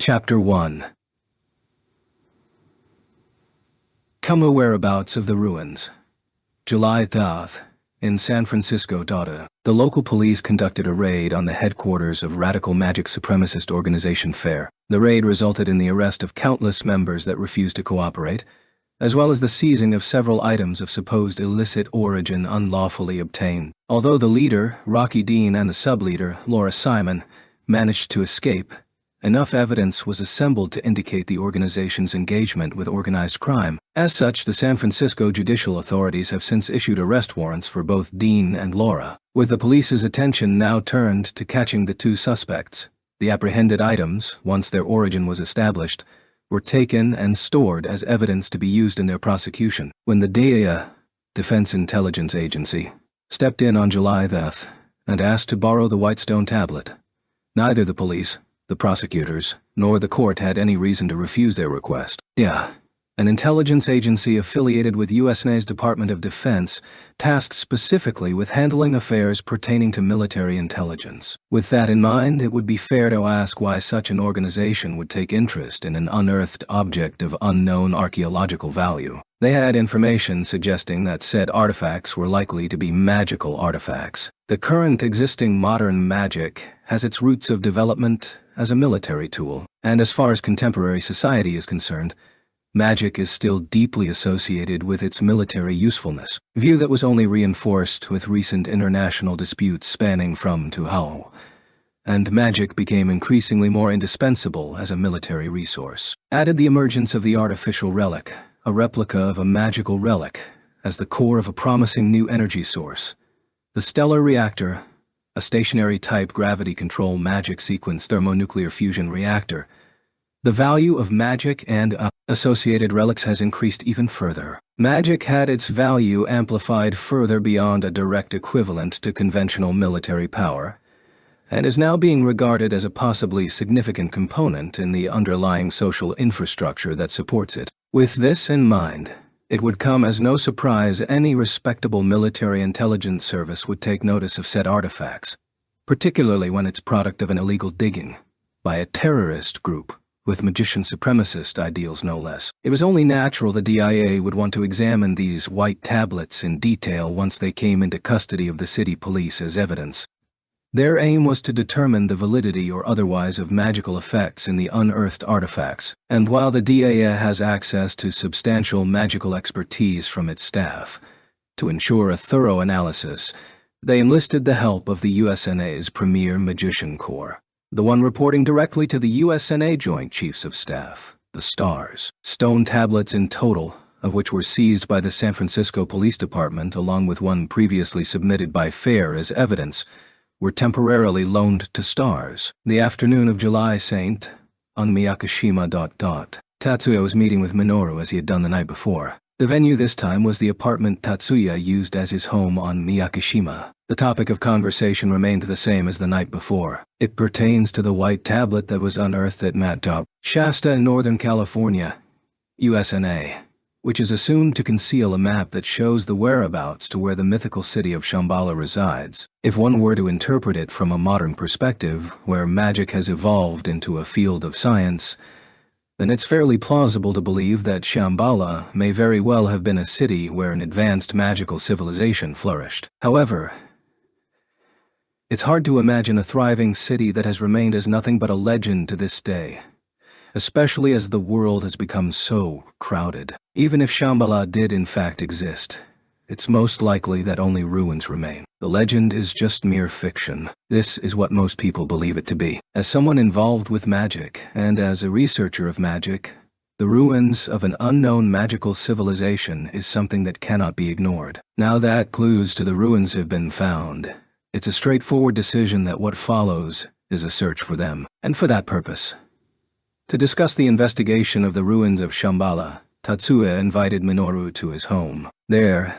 Chapter 1. Come whereabouts of the ruins. July 3rd, in San Francisco. The local police conducted a raid on the headquarters of radical magic supremacist organization FAIR. The raid resulted in the arrest of countless members that refused to cooperate, as well as the seizing of several items of supposed illicit origin unlawfully obtained. Although the leader, Rocky Dean, and the sub-leader, Laura Simon, managed to escape, enough evidence was assembled to indicate the organization's engagement with organized crime. As such, the San Francisco judicial authorities have since issued arrest warrants for both Dean and Laura, with the police's attention now turned to catching the two suspects. The apprehended items, once their origin was established, were taken and stored as evidence to be used in their prosecution. When the DEA, Defense Intelligence Agency, stepped in on July 3rd and asked to borrow the Whitestone tablet, neither the police, the prosecutors, nor the court had any reason to refuse their request. An intelligence agency affiliated with USA's Department of Defense, tasked specifically with handling affairs pertaining to military intelligence. With that in mind, it would be fair to ask why such an organization would take interest in an unearthed object of unknown archaeological value. They had information suggesting that said artifacts were likely to be magical artifacts. The current existing modern magic has its roots of development as a military tool, and as far as contemporary society is concerned, magic is still deeply associated with its military usefulness, a view that was only reinforced with recent international disputes spanning from to how, and magic became increasingly more indispensable as a military resource. Added the emergence of the artificial relic, a replica of a magical relic, as the core of a promising new energy source. The stellar reactor, a stationary-type gravity-control magic sequence thermonuclear fusion reactor. The value of magic and associated relics has increased even further. Magic had its value amplified further beyond a direct equivalent to conventional military power, and is now being regarded as a possibly significant component in the underlying social infrastructure that supports it. With this in mind, it would come as no surprise any respectable military intelligence service would take notice of said artifacts, particularly when it's product of an illegal digging by a terrorist group with magician supremacist ideals no less. It was only natural the DIA would want to examine these white tablets in detail once they came into custody of the city police as evidence. Their aim was to determine the validity or otherwise of magical effects in the unearthed artifacts, and while the DIA has access to substantial magical expertise from its staff, to ensure a thorough analysis, they enlisted the help of the USNA's premier magician corps, the one reporting directly to the USNA Joint Chiefs of Staff, the STARS. Stone tablets in total, of which were seized by the San Francisco Police Department along with one previously submitted by FAIR as evidence, were temporarily loaned to STARS. The afternoon of July St. on Miyakishima. Tatsuya was meeting with Minoru as he had done the night before. The venue this time was the apartment Tatsuya used as his home on Miyakishima. The topic of conversation remained the same as the night before. It pertains to the white tablet that was unearthed at Mt. Shasta in Northern California, USNA, which is assumed to conceal a map that shows the whereabouts to where the mythical city of Shambhala resides. If one were to interpret it from a modern perspective, where magic has evolved into a field of science, then it's fairly plausible to believe that Shambhala may very well have been a city where an advanced magical civilization flourished. However, it's hard to imagine a thriving city that has remained as nothing but a legend to this day, especially as the world has become so crowded. Even if Shambhala did in fact exist, it's most likely that only ruins remain. The legend is just mere fiction. This is what most people believe it to be. As someone involved with magic, and as a researcher of magic, the ruins of an unknown magical civilization is something that cannot be ignored. Now that clues to the ruins have been found, it's a straightforward decision that what follows is a search for them. And for that purpose, to discuss the investigation of the ruins of Shambhala, Tatsuya invited Minoru to his home. There,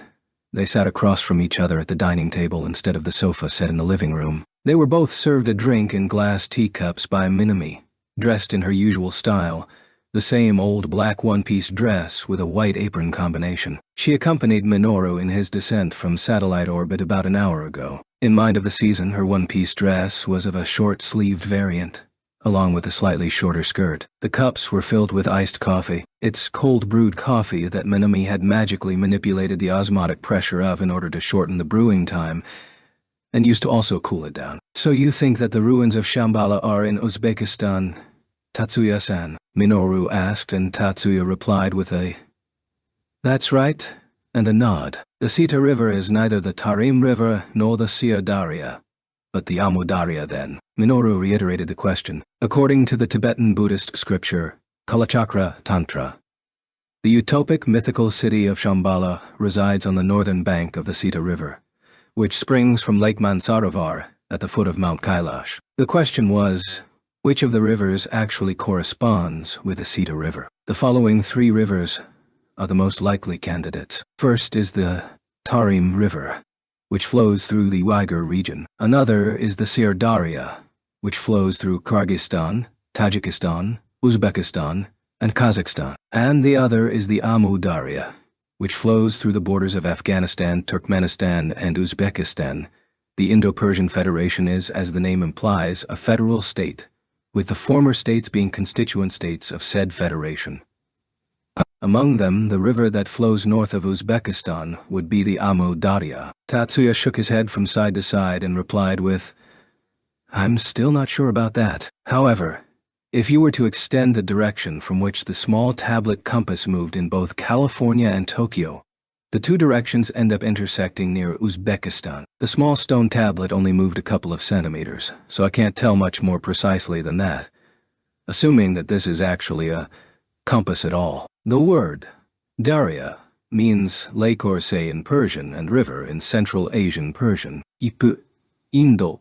they sat across from each other at the dining table instead of the sofa set in the living room. They were both served a drink in glass teacups by Minami, dressed in her usual style, the same old black one-piece dress with a white apron combination. She accompanied Minoru in his descent from satellite orbit about an hour ago. In mind of the season, her one-piece dress was of a short-sleeved variant, along with a slightly shorter skirt. The cups were filled with iced coffee. It's cold-brewed coffee that Minami had magically manipulated the osmotic pressure of in order to shorten the brewing time, and used to also cool it down. "So you think that the ruins of Shambhala are in Uzbekistan, Tatsuya-san?" Minoru asked, and Tatsuya replied with a "That's right," and a nod. "The Sita River is neither the Tarim River nor the Seer Darya, but the Amu Darya then." Minoru reiterated the question. According to the Tibetan Buddhist scripture, Kalachakra Tantra, the utopic mythical city of Shambhala resides on the northern bank of the Sita River, which springs from Lake Mansarovar at the foot of Mount Kailash. The question was, which of the rivers actually corresponds with the Sita River? The following three rivers are the most likely candidates. First is the Tarim River, which flows through the Uyghur region. Another is the Seer Darya, which flows through Kyrgyzstan, Tajikistan, Uzbekistan, and Kazakhstan. And the other is the Amu Darya, which flows through the borders of Afghanistan, Turkmenistan, and Uzbekistan. The Indo-Persian Federation is, as the name implies, a federal state, with the former states being constituent states of said federation. Among them, the river that flows north of Uzbekistan would be the Amu Darya. Tatsuya shook his head from side to side and replied with, "I'm still not sure about that. However, if you were to extend the direction from which the small tablet compass moved in both California and Tokyo, the two directions end up intersecting near Uzbekistan. The small stone tablet only moved a couple of centimeters, so I can't tell much more precisely than that, assuming that this is actually a compass at all." The word Darya means lake or say in Persian and river in Central Asian Persian. Ipu, Indo,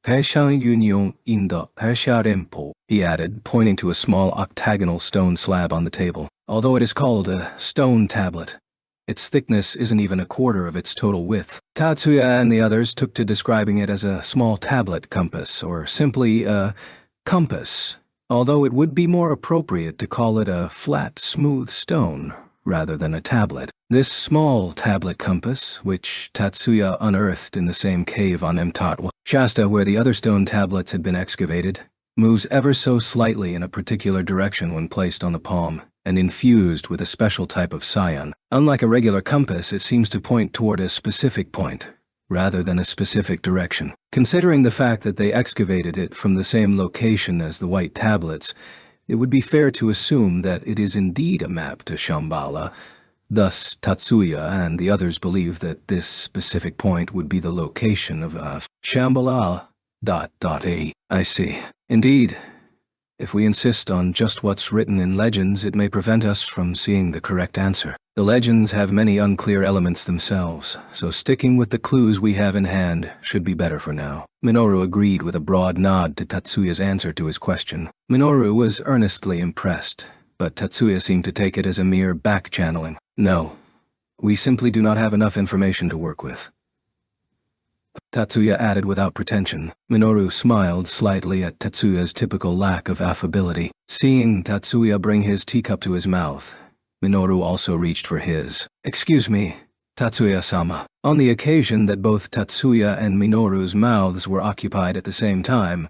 Persian Union Indo, Persia Rempo, he added, pointing to a small octagonal stone slab on the table. Although it is called a stone tablet, its thickness isn't even a quarter of its total width. Tatsuya and the others took to describing it as a small tablet compass, or simply a compass, although it would be more appropriate to call it a flat, smooth stone rather than a tablet. This small tablet compass, which Tatsuya unearthed in the same cave on Mtatwa Shasta where the other stone tablets had been excavated, moves ever so slightly in a particular direction when placed on the palm, and infused with a special type of scion. Unlike a regular compass, it seems to point toward a specific point, rather than a specific direction. Considering the fact that they excavated it from the same location as the white tablets, it would be fair to assume that it is indeed a map to Shambhala. Thus, Tatsuya and the others believe that this specific point would be the location of Shambhala. I see. Indeed, if we insist on just what's written in legends, it may prevent us from seeing the correct answer. The legends have many unclear elements themselves, so sticking with the clues we have in hand should be better for now. Minoru agreed with a broad nod to Tatsuya's answer to his question. Minoru was earnestly impressed, but Tatsuya seemed to take it as a mere back-channeling. "No, we simply do not have enough information to work with," Tatsuya added without pretension. Minoru smiled slightly at Tatsuya's typical lack of affability. Seeing Tatsuya bring his teacup to his mouth, Minoru also reached for his. "Excuse me, Tatsuya-sama." On the occasion that both Tatsuya and Minoru's mouths were occupied at the same time,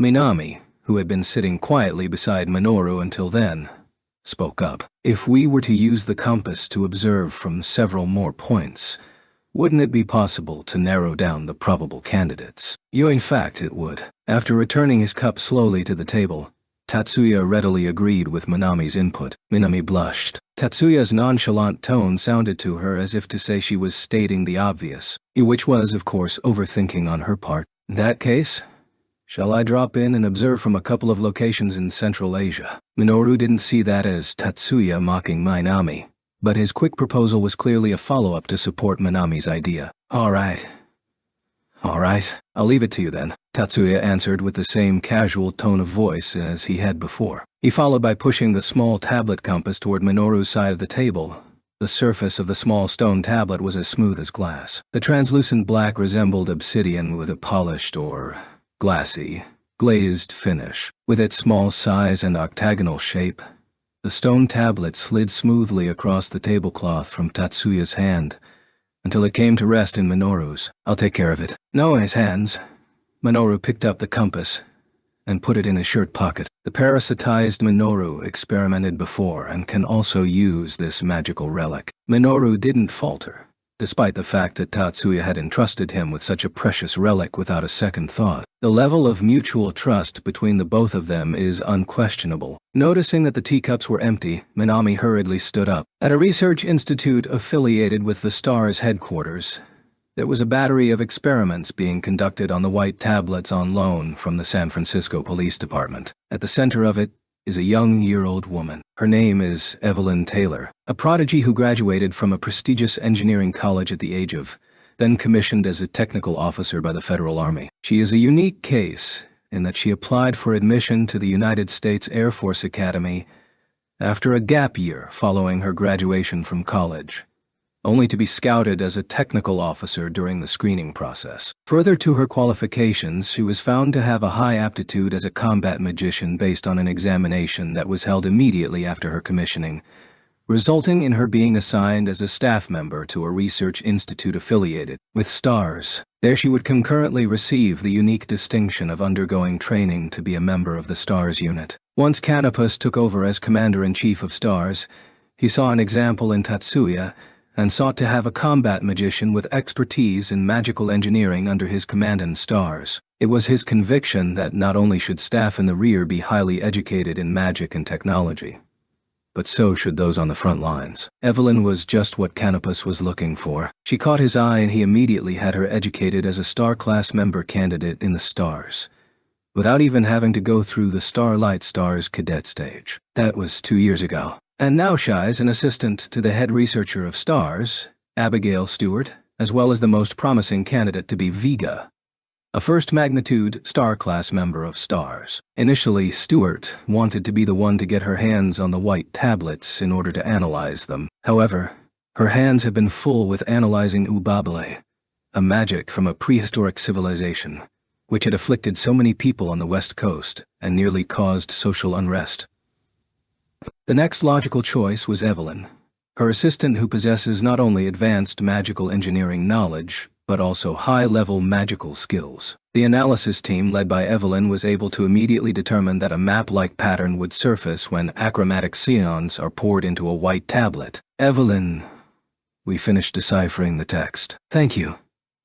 Minami, who had been sitting quietly beside Minoru until then, spoke up. "If we were to use the compass to observe from several more points, wouldn't it be possible to narrow down the probable candidates?" In fact, it would. After returning his cup slowly to the table, Tatsuya readily agreed with Minami's input. Minami blushed. Tatsuya's nonchalant tone sounded to her as if to say she was stating the obvious, which was, of course, overthinking on her part. "In that case, shall I drop in and observe from a couple of locations in Central Asia?" Minoru didn't see that as Tatsuya mocking Minami, but his quick proposal was clearly a follow-up to support Minami's idea. All right, I'll leave it to you then," Tatsuya answered with the same casual tone of voice as he had before. He followed by pushing the small tablet compass toward Minoru's side of the table. The surface of the small stone tablet was as smooth as glass. The translucent black resembled obsidian with a polished or glassy, glazed finish. With its small size and octagonal shape, the stone tablet slid smoothly across the tablecloth from Tatsuya's hand, until it came to rest in Minoru's. "I'll take care of it." Knowing his hands, Minoru picked up the compass and put it in his shirt pocket. The parasitized Minoru experimented before and can also use this magical relic. Minoru didn't falter, despite the fact that Tatsuya had entrusted him with such a precious relic without a second thought. The level of mutual trust between the both of them is unquestionable. Noticing that the teacups were empty, Minami hurriedly stood up. At a research institute affiliated with the STAR's headquarters, there was a battery of experiments being conducted on the white tablets on loan from the San Francisco Police Department. At the center of it is a young-year-old woman. Her name is Evelyn Taylor, a prodigy who graduated from a prestigious engineering college at the age of, then commissioned as a technical officer by the Federal Army. She is a unique case in that she applied for admission to the United States Air Force Academy after a gap year following her graduation from college, only to be scouted as a technical officer during the screening process. Further to her qualifications, she was found to have a high aptitude as a combat magician based on an examination that was held immediately after her commissioning, resulting in her being assigned as a staff member to a research institute affiliated with STARS. There she would concurrently receive the unique distinction of undergoing training to be a member of the STARS unit. Once Canopus took over as Commander-in-Chief of STARS, he saw an example in Tatsuya and sought to have a combat magician with expertise in magical engineering under his command in STARS. It was his conviction that not only should staff in the rear be highly educated in magic and technology, but so should those on the front lines. Evelyn was just what Canopus was looking for. She caught his eye and he immediately had her educated as a STAR-class member candidate in the STARS, without even having to go through the Starlight Stars cadet stage. That was 2 years ago. And now she's an assistant to the head researcher of STARS, Abigail Stewart, as well as the most promising candidate to be Vega, a first-magnitude STAR-class member of STARS. Initially, Stewart wanted to be the one to get her hands on the white tablets in order to analyze them. However, her hands have been full with analyzing Ubabale, a magic from a prehistoric civilization, which had afflicted so many people on the West Coast and nearly caused social unrest. The next logical choice was Evelyn, her assistant who possesses not only advanced magical engineering knowledge, but also high-level magical skills. The analysis team led by Evelyn was able to immediately determine that a map-like pattern would surface when achromatic scions are poured into a white tablet. Evelyn, we finished deciphering the text. Thank you.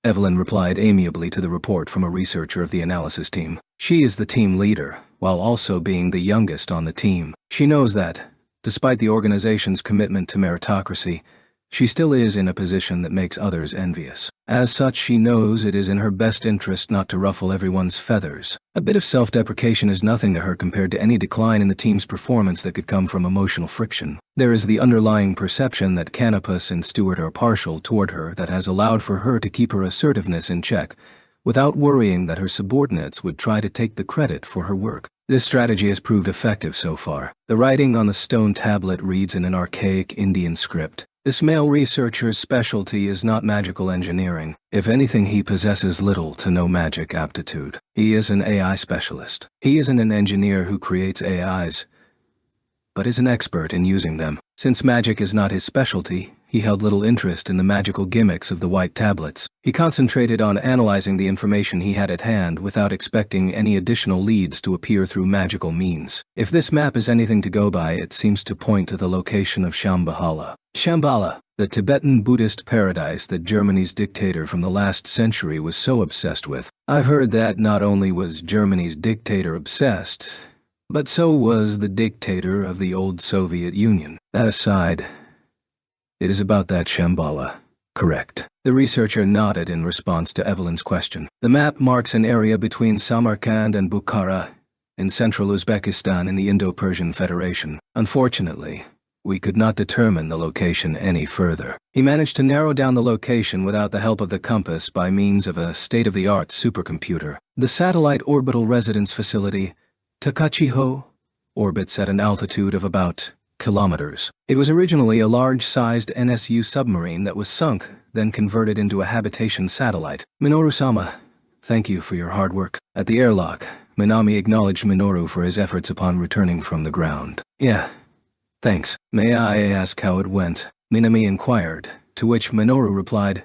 Evelyn replied amiably to the report from a researcher of the analysis team. She is the team leader, while also being the youngest on the team. She knows that, despite the organization's commitment to meritocracy, she still is in a position that makes others envious. As such, she knows it is in her best interest not to ruffle everyone's feathers. A bit of self-deprecation is nothing to her compared to any decline in the team's performance that could come from emotional friction. There is the underlying perception that Canopus and Stewart are partial toward her that has allowed for her to keep her assertiveness in check, without worrying that her subordinates would try to take the credit for her work. This strategy has proved effective so far. The writing on the stone tablet reads in an archaic Indian script. This male researcher's specialty is not magical engineering. If anything, he possesses little to no magic aptitude. He is an AI specialist. He isn't an engineer who creates AIs, but is an expert in using them. Since magic is not his specialty, he held little interest in the magical gimmicks of the white tablets. He concentrated on analyzing the information he had at hand without expecting any additional leads to appear through magical means. If this map is anything to go by, it seems to point to the location of Shambhala. Shambhala, the Tibetan Buddhist paradise that Germany's dictator from the last century was so obsessed with. I've heard that not only was Germany's dictator obsessed, but so was the dictator of the old Soviet Union. That aside, it is about that Shambhala, correct? The researcher nodded in response to Evelyn's question. The map marks an area between Samarkand and Bukhara, in central Uzbekistan in the Indo-Persian Federation. Unfortunately, we could not determine the location any further. He managed to narrow down the location without the help of the compass by means of a state-of-the-art supercomputer. The satellite orbital residence facility, Takachiho, orbits at an altitude of about kilometers. It was originally a large-sized NSU submarine that was sunk, then converted into a habitation satellite. Minoru-sama, thank you for your hard work. At the airlock, Minami acknowledged Minoru for his efforts upon returning from the ground. Yeah, thanks. May I ask how it went? Minami inquired, to which Minoru replied,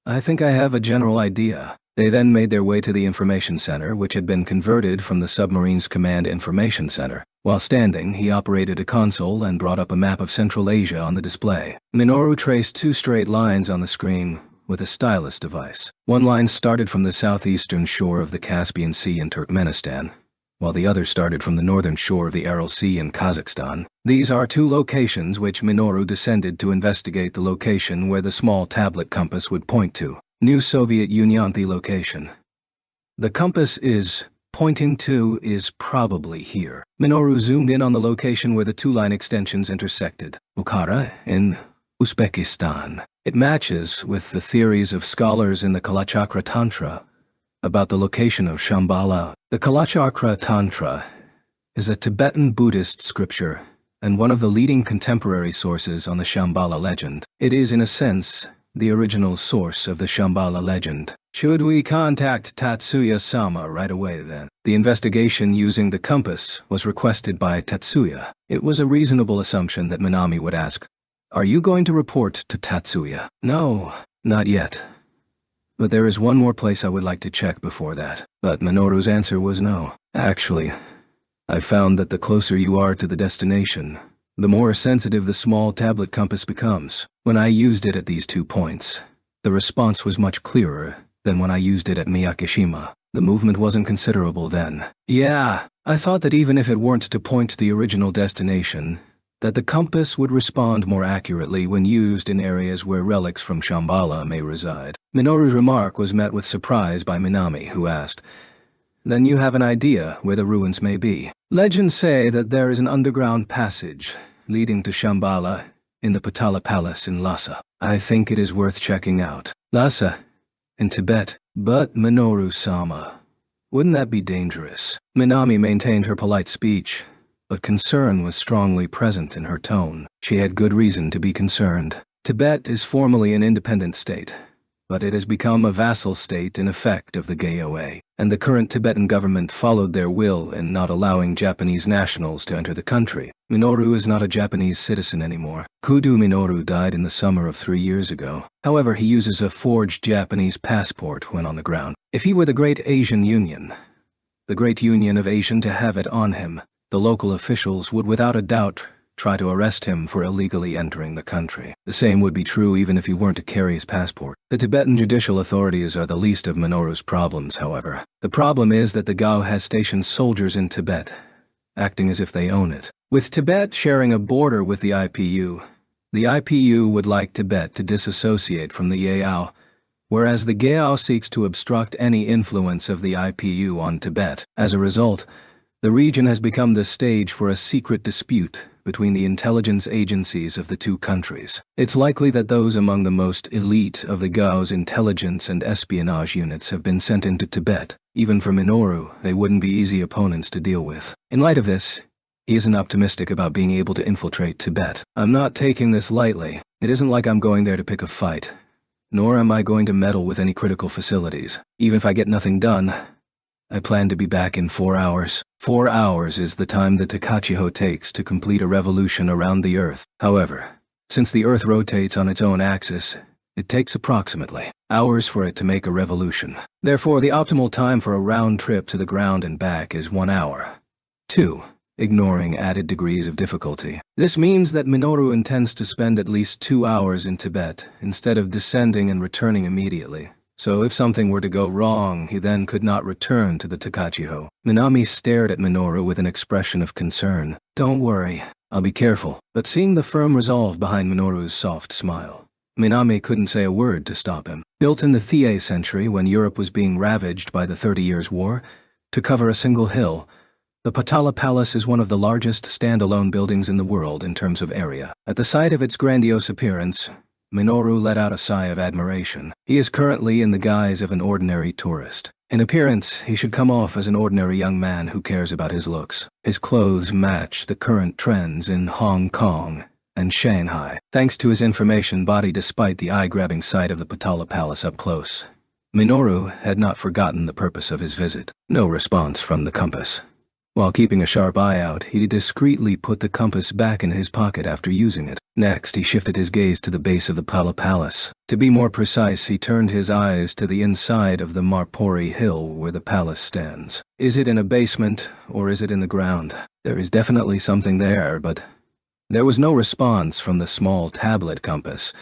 I think I have a general idea. They then made their way to the information center, which had been converted from the submarine's command information center. While standing, he operated a console and brought up a map of Central Asia on the display. Minoru traced 2 straight lines on the screen with a stylus device. One line started from the southeastern shore of the Caspian Sea in Turkmenistan, while the other started from the northern shore of the Aral Sea in Kazakhstan. These are 2 locations which Minoru descended to investigate the location where the small tablet compass would point to. New Soviet Union. The location the compass is pointing to is probably here. Minoru zoomed in on the location where the 2 line extensions intersected. Bukhara, in Uzbekistan. It matches with the theories of scholars in the Kalachakra Tantra about the location of Shambhala. The Kalachakra Tantra is a Tibetan Buddhist scripture and one of the leading contemporary sources on the Shambhala legend. It is, in a sense, the original source of the Shambhala legend. Should we contact Tatsuya-sama right away then? The investigation using the compass was requested by Tatsuya. It was a reasonable assumption that Minami would ask, "Are you going to report to Tatsuya?" "No, not yet. But there is one more place I would like to check before that." But Minoru's answer was no. "Actually, I found that the closer you are to the destination, the more sensitive the small tablet compass becomes. When I used it at these 2 points, the response was much clearer than when I used it at Miyakishima. The movement wasn't considerable then." "Yeah, I thought that even if it weren't to point to the original destination, that the compass would respond more accurately when used in areas where relics from Shambhala may reside." Minoru's remark was met with surprise by Minami, who asked, "Then you have an idea where the ruins may be?" "Legends say that there is an underground passage leading to Shambhala in the Patala Palace in Lhasa. I think it is worth checking out." "Lhasa? In Tibet? But Minoru-sama, wouldn't that be dangerous?" Minami maintained her polite speech, but concern was strongly present in her tone. She had good reason to be concerned. Tibet is formally an independent state, but it has become a vassal state in effect of the GOA, and the current Tibetan government followed their will in not allowing Japanese nationals to enter the country. Minoru is not a Japanese citizen anymore. Kudu Minoru died in the summer of 3 years ago. However, he uses a forged Japanese passport when on the ground. If he were the Great Asian Union, the Great Union of Asian to have it on him, the local officials would without a doubt try to arrest him for illegally entering the country. The same would be true even if he weren't to carry his passport. The Tibetan judicial authorities are the least of Minoru's problems, however. The problem is that the Gao has stationed soldiers in Tibet, acting as if they own it. With Tibet sharing a border with the IPU would like Tibet to disassociate from the Yao, whereas the Gao seeks to obstruct any influence of the IPU on Tibet. As a result, the region has become the stage for a secret dispute between the intelligence agencies of the 2 countries. It's likely that those among the most elite of the Gao's intelligence and espionage units have been sent into Tibet. Even for Minoru, they wouldn't be easy opponents to deal with. In light of this, he isn't optimistic about being able to infiltrate Tibet. "I'm not taking this lightly. It isn't like I'm going there to pick a fight, nor am I going to meddle with any critical facilities. Even if I get nothing done, I plan to be back in 4 hours. 4 hours is the time that Takachiho takes to complete a revolution around the Earth. However, since the Earth rotates on its own axis, it takes approximately hours for it to make a revolution. Therefore, the optimal time for a round trip to the ground and back is 1 hour. 2. Ignoring added degrees of difficulty. This means that Minoru intends to spend at least 2 hours in Tibet instead of descending and returning immediately. So if something were to go wrong, he then could not return to the Takachiho. Minami stared at Minoru with an expression of concern. "Don't worry, I'll be careful." But seeing the firm resolve behind Minoru's soft smile, Minami couldn't say a word to stop him. Built in the Thié century when Europe was being ravaged by the 30 Years' War, to cover a single hill, the Patala Palace is one of the largest standalone buildings in the world in terms of area. At the sight of its grandiose appearance, Minoru let out a sigh of admiration. He is currently in the guise of an ordinary tourist. In appearance, he should come off as an ordinary young man who cares about his looks. His clothes match the current trends in Hong Kong and Shanghai, thanks to his information body despite the eye-grabbing sight of the Patala Palace up close. Minoru had not forgotten the purpose of his visit. No response from the compass. While keeping a sharp eye out, he discreetly put the compass back in his pocket after using it. Next, he shifted his gaze to the base of the palace. To be more precise, he turned his eyes to the inside of the Marpori hill where the palace stands. Is it in a basement, or is it in the ground? There is definitely something there, but... There was no response from the small tablet compass,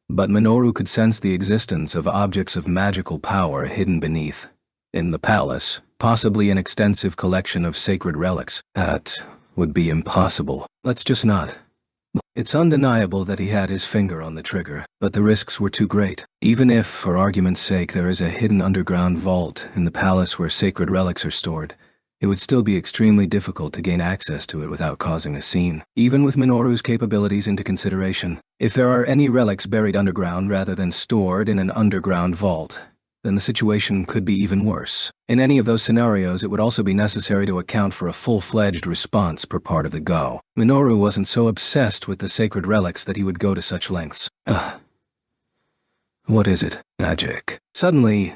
but Minoru could sense the existence of objects of magical power hidden beneath. In the palace, possibly an extensive collection of sacred relics. That would be impossible. Let's just not. It's undeniable that he had his finger on the trigger, but the risks were too great. Even if, for argument's sake, there is a hidden underground vault in the palace where sacred relics are stored, it would still be extremely difficult to gain access to it without causing a scene. Even with Minoru's capabilities into consideration, if there are any relics buried underground rather than stored in an underground vault, then the situation could be even worse. In any of those scenarios, it would also be necessary to account for a full-fledged response per part of the go. Minoru wasn't so obsessed with the sacred relics that he would go to such lengths. What is it? Magic. Suddenly,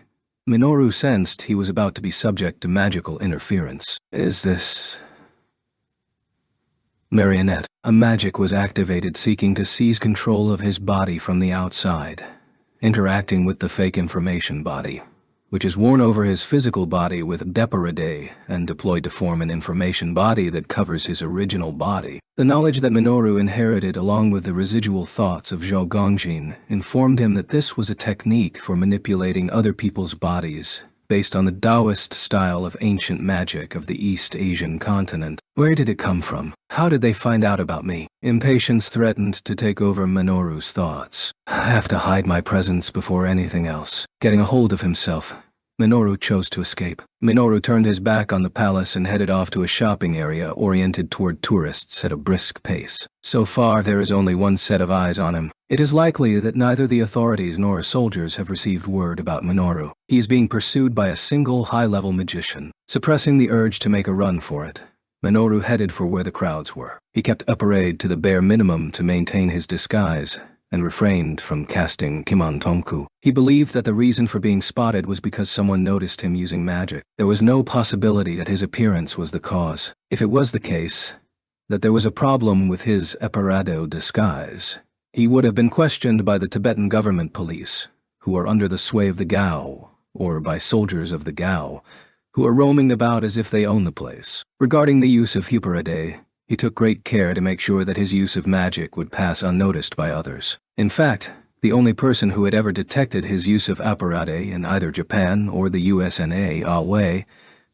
Minoru sensed he was about to be subject to magical interference. Is this... Marionette. A magic was activated seeking to seize control of his body from the outside, interacting with the fake information body, which is worn over his physical body with Deperidae and deployed to form an information body that covers his original body. The knowledge that Minoru inherited along with the residual thoughts of Zhou Gongjin informed him that this was a technique for manipulating other people's bodies based on the Taoist style of ancient magic of the East Asian continent. Where did it come from? How did they find out about me? Impatience threatened to take over Minoru's thoughts. I have to hide my presence before anything else. Getting a hold of himself, Minoru chose to escape. Minoru turned his back on the palace and headed off to a shopping area oriented toward tourists at a brisk pace. So far, there is only one set of eyes on him. It is likely that neither the authorities nor soldiers have received word about Minoru. He is being pursued by a single high-level magician. Suppressing the urge to make a run for it, Minoru headed for where the crowds were. He kept a parade to the bare minimum to maintain his disguise, and refrained from casting Kimon Tonku. He believed that the reason for being spotted was because someone noticed him using magic. There was no possibility that his appearance was the cause. If it was the case, that there was a problem with his Eparado disguise, he would have been questioned by the Tibetan government police, who are under the sway of the Gao, or by soldiers of the Gao, who are roaming about as if they own the place. Regarding the use of Huperidae, he took great care to make sure that his use of magic would pass unnoticed by others. In fact, the only person who had ever detected his use of Apparate in either Japan or the USNA, Awei,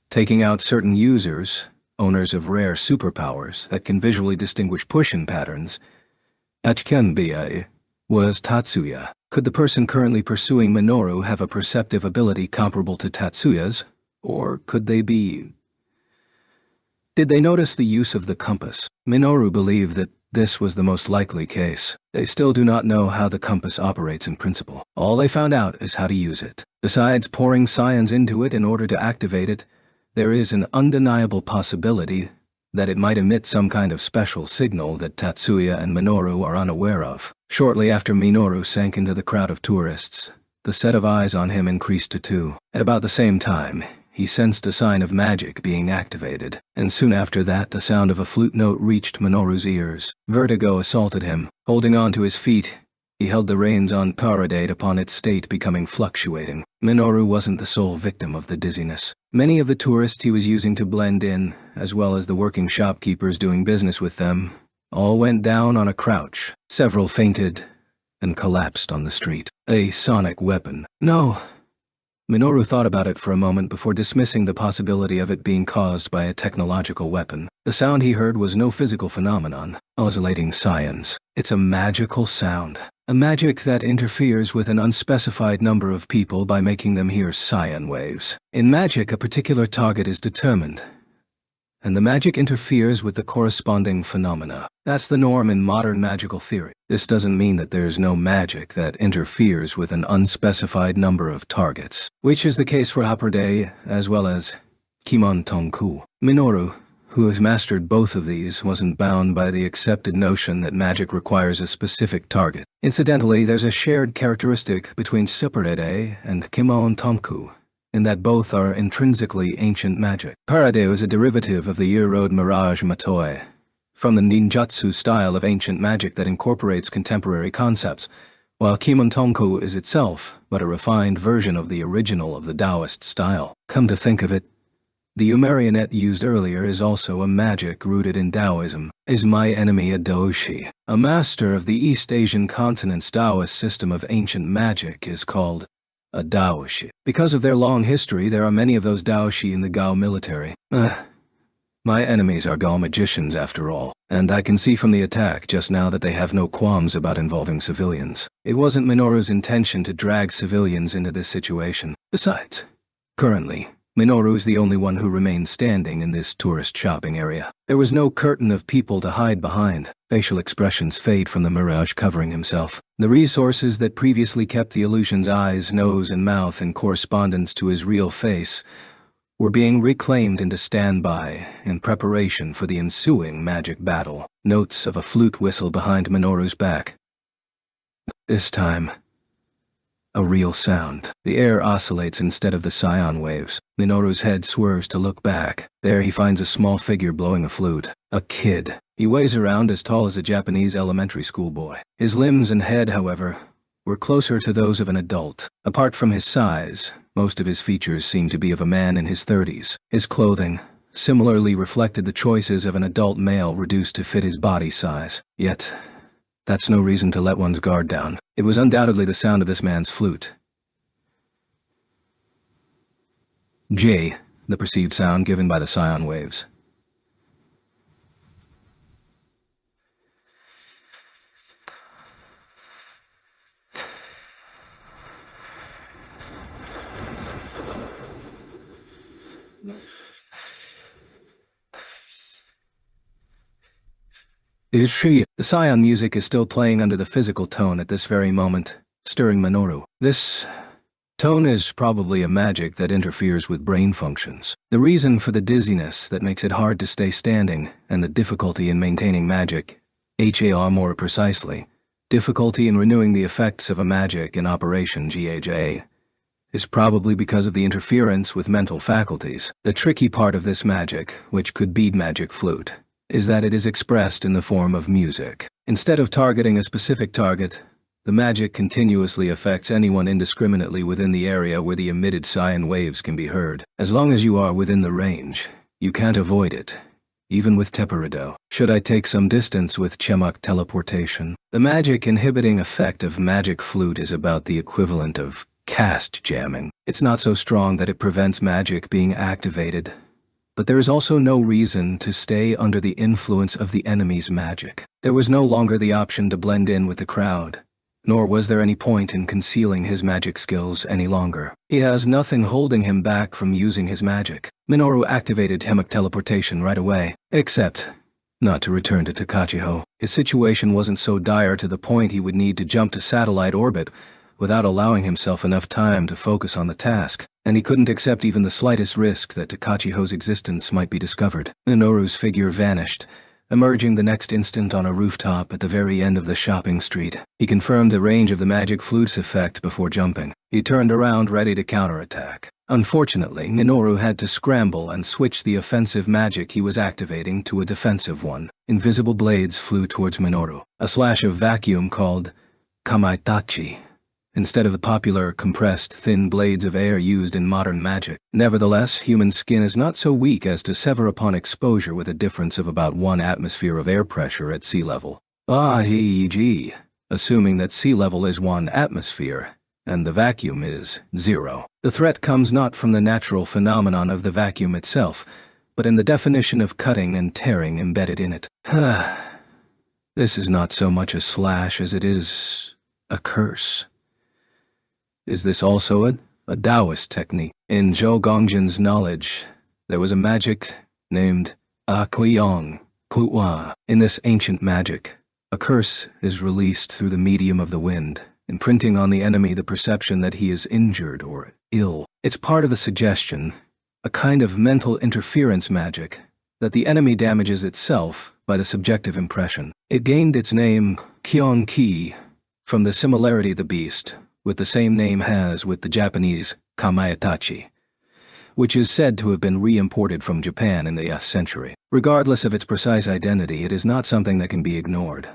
taking out certain users, owners of rare superpowers that can visually distinguish push-in patterns, Achkenbia, was Tatsuya. Could the person currently pursuing Minoru have a perceptive ability comparable to Tatsuya's, or could they be... Did they notice the use of the compass? Minoru believed that this was the most likely case. They still do not know how the compass operates in principle. All they found out is how to use it. Besides pouring science into it in order to activate it, there is an undeniable possibility that it might emit some kind of special signal that Tatsuya and Minoru are unaware of. Shortly after Minoru sank into the crowd of tourists, the set of eyes on him increased to 2. At about the same time, he sensed a sign of magic being activated, and soon after that the sound of a flute note reached Minoru's ears. Vertigo assaulted him. Holding on to his feet, he held the reins on Paradate upon its state becoming fluctuating. Minoru wasn't the sole victim of the dizziness. Many of the tourists he was using to blend in, as well as the working shopkeepers doing business with them, all went down on a crouch. Several fainted and collapsed on the street. A sonic weapon. No. Minoru thought about it for a moment before dismissing the possibility of it being caused by a technological weapon. The sound he heard was no physical phenomenon, oscillating science. It's a magical sound. A magic that interferes with an unspecified number of people by making them hear scion waves. In magic, a particular target is determined, and the magic interferes with the corresponding phenomena. That's the norm in modern magical theory. This doesn't mean that there's no magic that interferes with an unspecified number of targets, which is the case for Aperde as well as Kimon Tonku. Minoru, who has mastered both of these, wasn't bound by the accepted notion that magic requires a specific target. Incidentally, there's a shared characteristic between Superede and Kimon Tonku, in that both are intrinsically ancient magic. Paradeo is a derivative of the Year-Road Mirage Matoi, from the ninjutsu style of ancient magic that incorporates contemporary concepts, while Kimontonku is itself but a refined version of the original of the Taoist style. Come to think of it, the marionette used earlier is also a magic rooted in Taoism. Is my enemy a Daoshi? A master of the East Asian continent's Taoist system of ancient magic is called a Daoshi. Because of their long history, there are many of those Daoshi in the Gao military. My enemies are Gao magicians after all, and I can see from the attack just now that they have no qualms about involving civilians. It wasn't Minoru's intention to drag civilians into this situation. Besides, currently, Minoru is the only one who remains standing in this tourist shopping area. There was no curtain of people to hide behind. Facial expressions fade from the mirage covering himself. The resources that previously kept the illusion's eyes, nose, and mouth in correspondence to his real face were being reclaimed into standby in preparation for the ensuing magic battle. Notes of a flute whistle behind Minoru's back. This time, a real sound. The air oscillates instead of the scion waves. Minoru's head swerves to look back. There he finds a small figure blowing a flute. A kid. He weighs around as tall as a Japanese elementary school boy. His limbs and head, however, were closer to those of an adult. Apart from his size, most of his features seemed to be of a man in his 30s. His clothing similarly reflected the choices of an adult male reduced to fit his body size. Yet, that's no reason to let one's guard down. It was undoubtedly the sound of this man's flute. J, the perceived sound given by the scion waves. Is she? The scion music is still playing under the physical tone at this very moment, stirring Minoru. This tone is probably a magic that interferes with brain functions. The reason for the dizziness that makes it hard to stay standing, and the difficulty in maintaining magic, HAR more precisely, difficulty in renewing the effects of a magic in operation GHA, is probably because of the interference with mental faculties. The tricky part of this magic, which could be magic flute, is that it is expressed in the form of music. Instead of targeting a specific target, the magic continuously affects anyone indiscriminately within the area where the emitted scion waves can be heard. As long as you are within the range, you can't avoid it, even with Tepperido. Should I take some distance with Chemok teleportation? The magic inhibiting effect of magic flute is about the equivalent of cast jamming. It's not so strong that it prevents magic being activated, but there is also no reason to stay under the influence of the enemy's magic. There was no longer the option to blend in with the crowd, nor was there any point in concealing his magic skills any longer. He has nothing holding him back from using his magic. Minoru activated Chemok teleportation right away, except not to return to Takachiho. His situation wasn't so dire to the point he would need to jump to satellite orbit without allowing himself enough time to focus on the task, and he couldn't accept even the slightest risk that Takachiho's existence might be discovered. Minoru's figure vanished, emerging the next instant on a rooftop at the very end of the shopping street. He confirmed the range of the magic flute's effect before jumping. He turned around ready to counterattack. Unfortunately, Minoru had to scramble and switch the offensive magic he was activating to a defensive one. Invisible blades flew towards Minoru. A slash of vacuum called Kamaitachi, instead of the popular compressed thin blades of air used in modern magic. Nevertheless, human skin is not so weak as to sever upon exposure with a difference of about 1 atmosphere of air pressure at sea level. E.g., assuming that sea level is 1 atmosphere, and the vacuum is 0. The threat comes not from the natural phenomenon of the vacuum itself, but in the definition of cutting and tearing embedded in it. This is not so much a slash as it is a curse. Is this also a Taoist technique? In Zhou Gongjin's knowledge, there was a magic named Akuyong Kuwa. In this ancient magic, a curse is released through the medium of the wind, imprinting on the enemy the perception that he is injured or ill. It's part of the suggestion, a kind of mental interference magic, that the enemy damages itself by the subjective impression. It gained its name, Kyon-ki, from the similarity the beast with the same name has with the Japanese Kamaitachi. which is said to have been re-imported from Japan in the 8th century. Regardless of its precise identity, it is not something that can be ignored.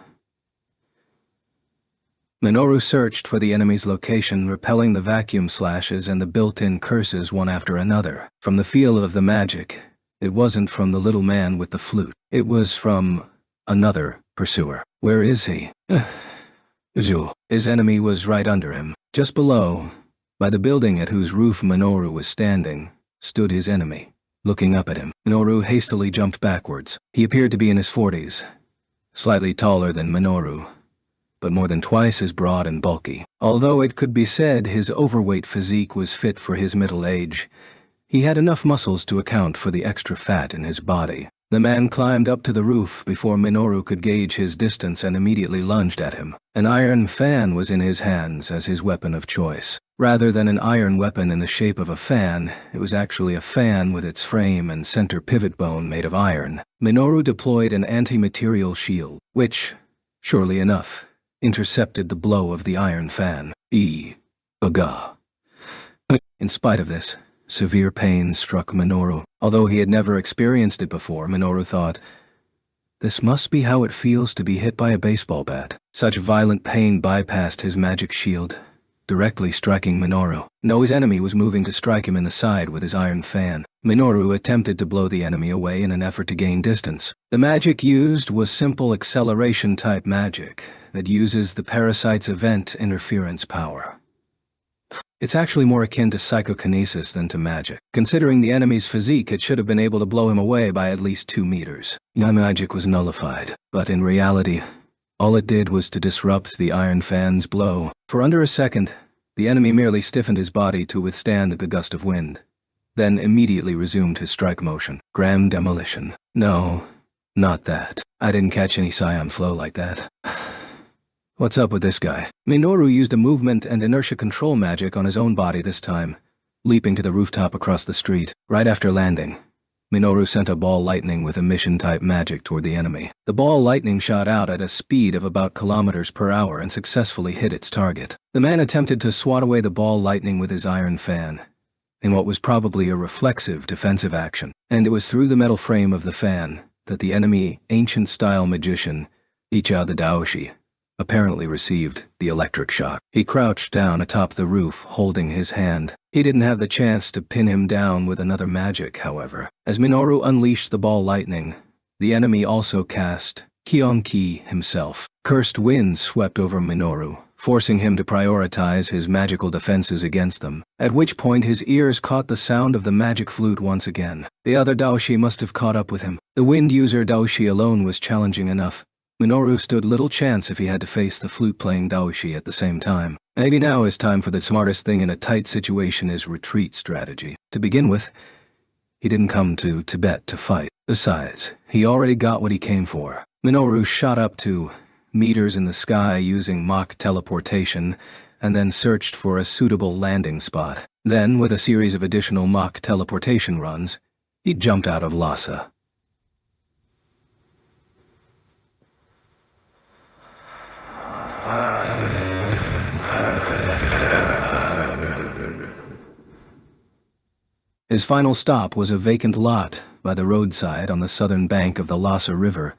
Minoru searched for the enemy's location, repelling the vacuum slashes and the built-in curses one after another. From the feel of the magic, it wasn't from the little man with the flute. It was from another pursuer. Where is he? His enemy was right under him. Just below, by the building at whose roof Minoru was standing, stood his enemy, looking up at him. Minoru hastily jumped backwards. He appeared to be in his 40s, slightly taller than Minoru, but more than twice as broad and bulky. Although it could be said his overweight physique was fit for his middle age, he had enough muscles to account for the extra fat in his body. The man climbed up to the roof before Minoru could gauge his distance and immediately lunged at him. An iron fan was in his hands as his weapon of choice. Rather than an iron weapon in the shape of a fan, it was actually a fan with its frame and center pivot bone made of iron. Minoru deployed an anti-material shield, which, surely enough, intercepted the blow of the iron fan. Aga. In spite of this, severe pain struck Minoru. Although he had never experienced it before, Minoru thought, this must be how it feels to be hit by a baseball bat. Such violent pain bypassed his magic shield, directly striking Minoru. No, his enemy was moving to strike him in the side with his iron fan. Minoru attempted to blow the enemy away in an effort to gain distance. The magic used was simple acceleration-type magic that uses the parasite's event interference power. It's actually more akin to psychokinesis than to magic. Considering the enemy's physique, it should have been able to blow him away by at least 2 meters. The magic was nullified, but in reality, all it did was to disrupt the iron fan's blow. For under a second, the enemy merely stiffened his body to withstand the gust of wind, then immediately resumed his strike motion. Gram demolition. No, not that. I didn't catch any Siam flow like that. What's up with this guy? Minoru used a movement and inertia control magic on his own body this time, leaping to the rooftop across the street. Right after landing, Minoru sent a ball lightning with emission-type magic toward the enemy. The ball lightning shot out at a speed of about kilometers per hour and successfully hit its target. The man attempted to swat away the ball lightning with his iron fan, in what was probably a reflexive defensive action, and it was through the metal frame of the fan that the enemy ancient-style magician, Icha the Daoshi, apparently received the electric shock. He crouched down atop the roof, holding his hand. He didn't have the chance to pin him down with another magic, however. As Minoru unleashed the ball lightning, the enemy also cast Kionki himself. Cursed winds swept over Minoru, forcing him to prioritize his magical defenses against them, at which point his ears caught the sound of the magic flute once again. The other Daoshi must have caught up with him. The wind user Daoshi alone was challenging enough. Minoru stood little chance if he had to face the flute-playing Daoshi at the same time. Maybe now is time for the smartest thing in a tight situation is retreat strategy. To begin with, he didn't come to Tibet to fight. Besides, he already got what he came for. Minoru shot up to meters in the sky using mock teleportation, and then searched for a suitable landing spot. Then, with a series of additional mock teleportation runs, he jumped out of Lhasa. His final stop was a vacant lot by the roadside on the southern bank of the Lhasa River,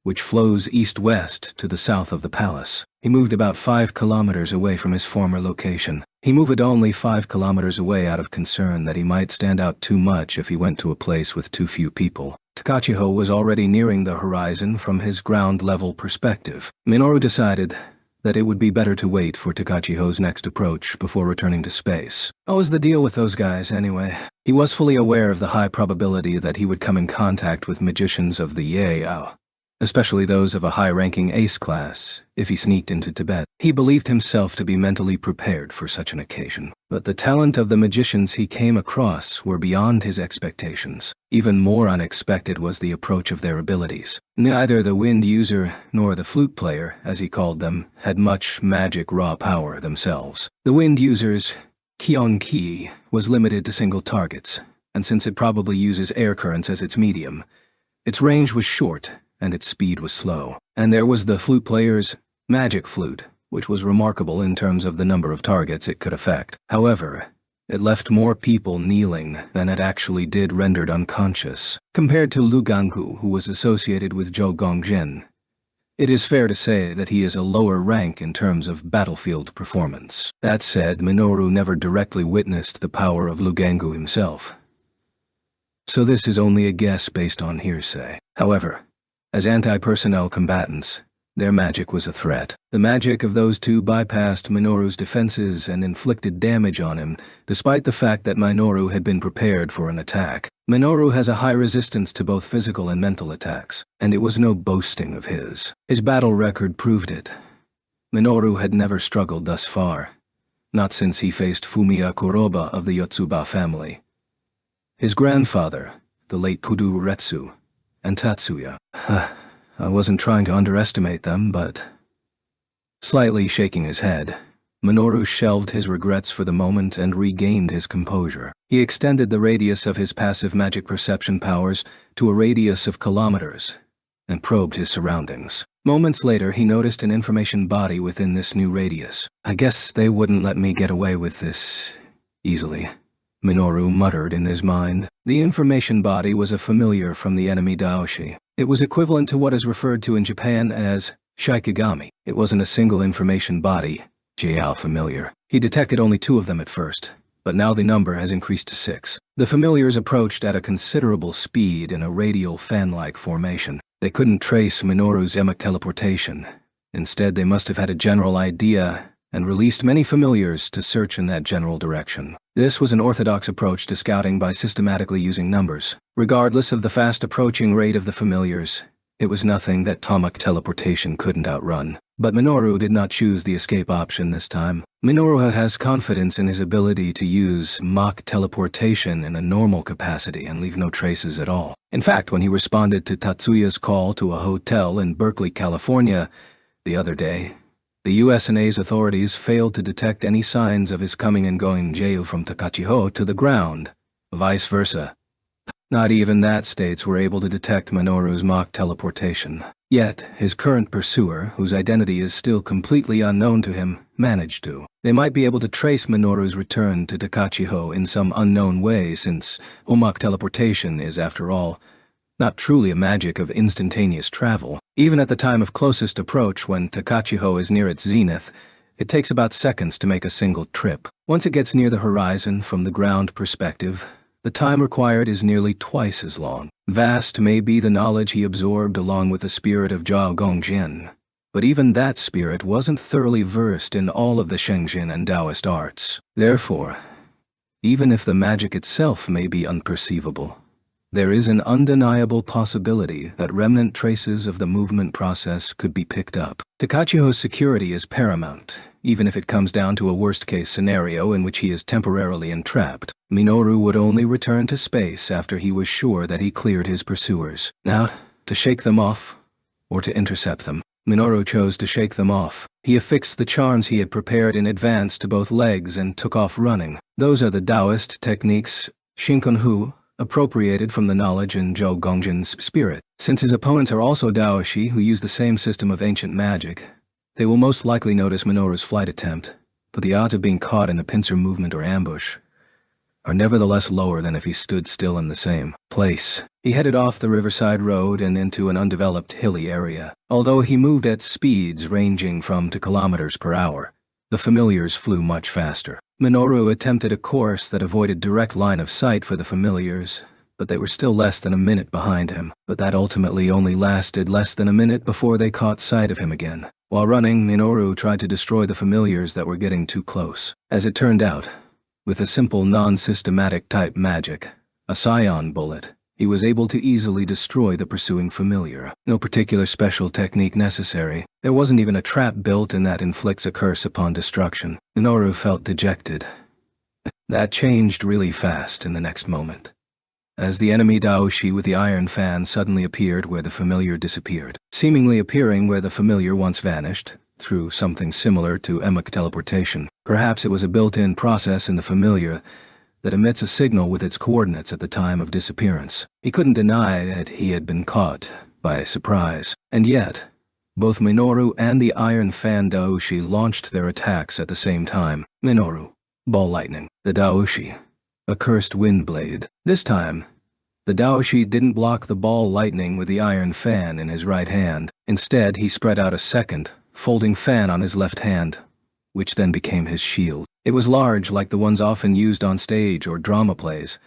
which flows east-west to the south of the palace. He moved about 5 kilometers away from his former location. He moved only 5 kilometers away out of concern that he might stand out too much if he went to a place with too few people. Takachiho was already nearing the horizon from his ground-level perspective. Minoru decided that it would be better to wait for Takachiho's next approach before returning to space. What was the deal with those guys, anyway? He was fully aware of the high probability that he would come in contact with magicians of the Yao, especially those of a high-ranking ace class, if he sneaked into Tibet. He believed himself to be mentally prepared for such an occasion. But the talent of the magicians he came across were beyond his expectations. Even more unexpected was the approach of their abilities. Neither the wind user nor the flute player, as he called them, had much magic raw power themselves. The wind user's Kionki was limited to single targets, and since it probably uses air currents as its medium, its range was short and its speed was slow. And there was the flute player's magic flute, which was remarkable in terms of the number of targets it could affect. However, It left more people kneeling than it actually did rendered unconscious. Compared to Lu Ganggu, who was associated with Zhou Gongjin, it is fair to say that he is a lower rank in terms of battlefield performance. That said, Minoru never directly witnessed the power of Lu Ganggu himself, so this is only a guess based on hearsay. However, as anti-personnel combatants, their magic was a threat. The magic of those two bypassed Minoru's defenses and inflicted damage on him, despite the fact that Minoru had been prepared for an attack. Minoru has a high resistance to both physical and mental attacks, and it was no boasting of his. His battle record proved it. Minoru had never struggled thus far, not since he faced Fumiya Kuroba of the Yotsuba family. His grandfather, the late Kudu Retsu, and Tatsuya. I wasn't trying to underestimate them, but... Slightly shaking his head, Minoru shelved his regrets for the moment and regained his composure. He extended the radius of his passive magic perception powers to a radius of kilometers, and probed his surroundings. Moments later, he noticed an information body within this new radius. I guess they wouldn't let me get away with this easily, Minoru muttered in his mind. The information body was a familiar from the enemy Daoshi. It was equivalent to what is referred to in Japan as Shikigami. It wasn't a single information body, Jiao familiar. He detected only 2 of them at first, but now the number has increased to 6. The familiars approached at a considerable speed in a radial fan-like formation. They couldn't trace Minoru's emic teleportation. Instead, they must have had a general idea and released many familiars to search in that general direction. This was an orthodox approach to scouting by systematically using numbers. Regardless of the fast approaching rate of the familiars, it was nothing that atomic teleportation couldn't outrun. But Minoru did not choose the escape option this time. Minoru has confidence in his ability to use mock teleportation in a normal capacity and leave no traces at all. In fact, when he responded to Tatsuya's call to a hotel in Berkeley, California, the other day, the USNA's authorities failed to detect any signs of his coming and going jail from Takachiho to the ground, vice versa. Not even that states were able to detect Minoru's mock teleportation. Yet, his current pursuer, whose identity is still completely unknown to him, managed to. They might be able to trace Minoru's return to Takachiho in some unknown way, since mock teleportation is, after all, not truly a magic of instantaneous travel. Even at the time of closest approach, when Takachiho is near its zenith, it takes about seconds to make a single trip. Once it gets near the horizon from the ground perspective, the time required is nearly twice as long. Vast may be the knowledge he absorbed along with the spirit of Zhou Gongjin, but even that spirit wasn't thoroughly versed in all of the Shengjin and Taoist arts. Therefore, even if the magic itself may be unperceivable, there is an undeniable possibility that remnant traces of the movement process could be picked up. Takachiho's security is paramount, even if it comes down to a worst-case scenario in which he is temporarily entrapped. Minoru would only return to space after he was sure that he cleared his pursuers. Now, to shake them off, or to intercept them. Minoru chose to shake them off. He affixed the charms he had prepared in advance to both legs and took off running. Those are the Taoist techniques, Shinkonhu, appropriated from the knowledge in Zhou Gongjin's spirit. Since his opponents are also Daoshi who use the same system of ancient magic, they will most likely notice Minoru's flight attempt, but the odds of being caught in a pincer movement or ambush are nevertheless lower than if he stood still in the same place. He headed off the Riverside Road and into an undeveloped hilly area. Although he moved at speeds ranging from 2 kilometers per hour, the familiars flew much faster. Minoru attempted a course that avoided direct line of sight for the familiars, but they were still less than a minute behind him. But that ultimately only lasted less than a minute before they caught sight of him again. While running, Minoru tried to destroy the familiars that were getting too close. As it turned out, with a simple non-systematic type magic, a scion bullet, he was able to easily destroy the pursuing familiar. No particular special technique necessary. There wasn't even a trap built in that inflicts a curse upon destruction. Minoru felt dejected. That changed really fast in the next moment, as the enemy Daoshi with the iron fan suddenly appeared where the familiar disappeared, seemingly appearing where the familiar once vanished, through something similar to emic teleportation. Perhaps it was a built-in process in the familiar that emits a signal with its coordinates at the time of disappearance. He couldn't deny that he had been caught by surprise. And yet, both Minoru and the Iron Fan Daoshi launched their attacks at the same time. Minoru, Ball lightning. The Daoshi. A cursed wind blade. This time, the Daoshi didn't block the ball lightning with the iron fan in his right hand. Instead, he spread out a second, folding fan on his left hand, which then became his shield. It was large like the ones often used on stage or drama plays,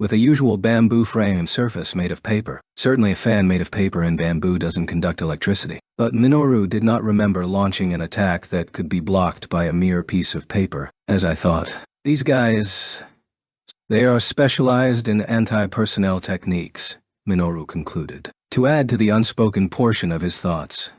with a usual bamboo frame surface made of paper. Certainly a fan made of paper and bamboo doesn't conduct electricity. But Minoru did not remember launching an attack that could be blocked by a mere piece of paper. As I thought, these guys... they are specialized in anti-personnel techniques, Minoru concluded. To add to the unspoken portion of his thoughts,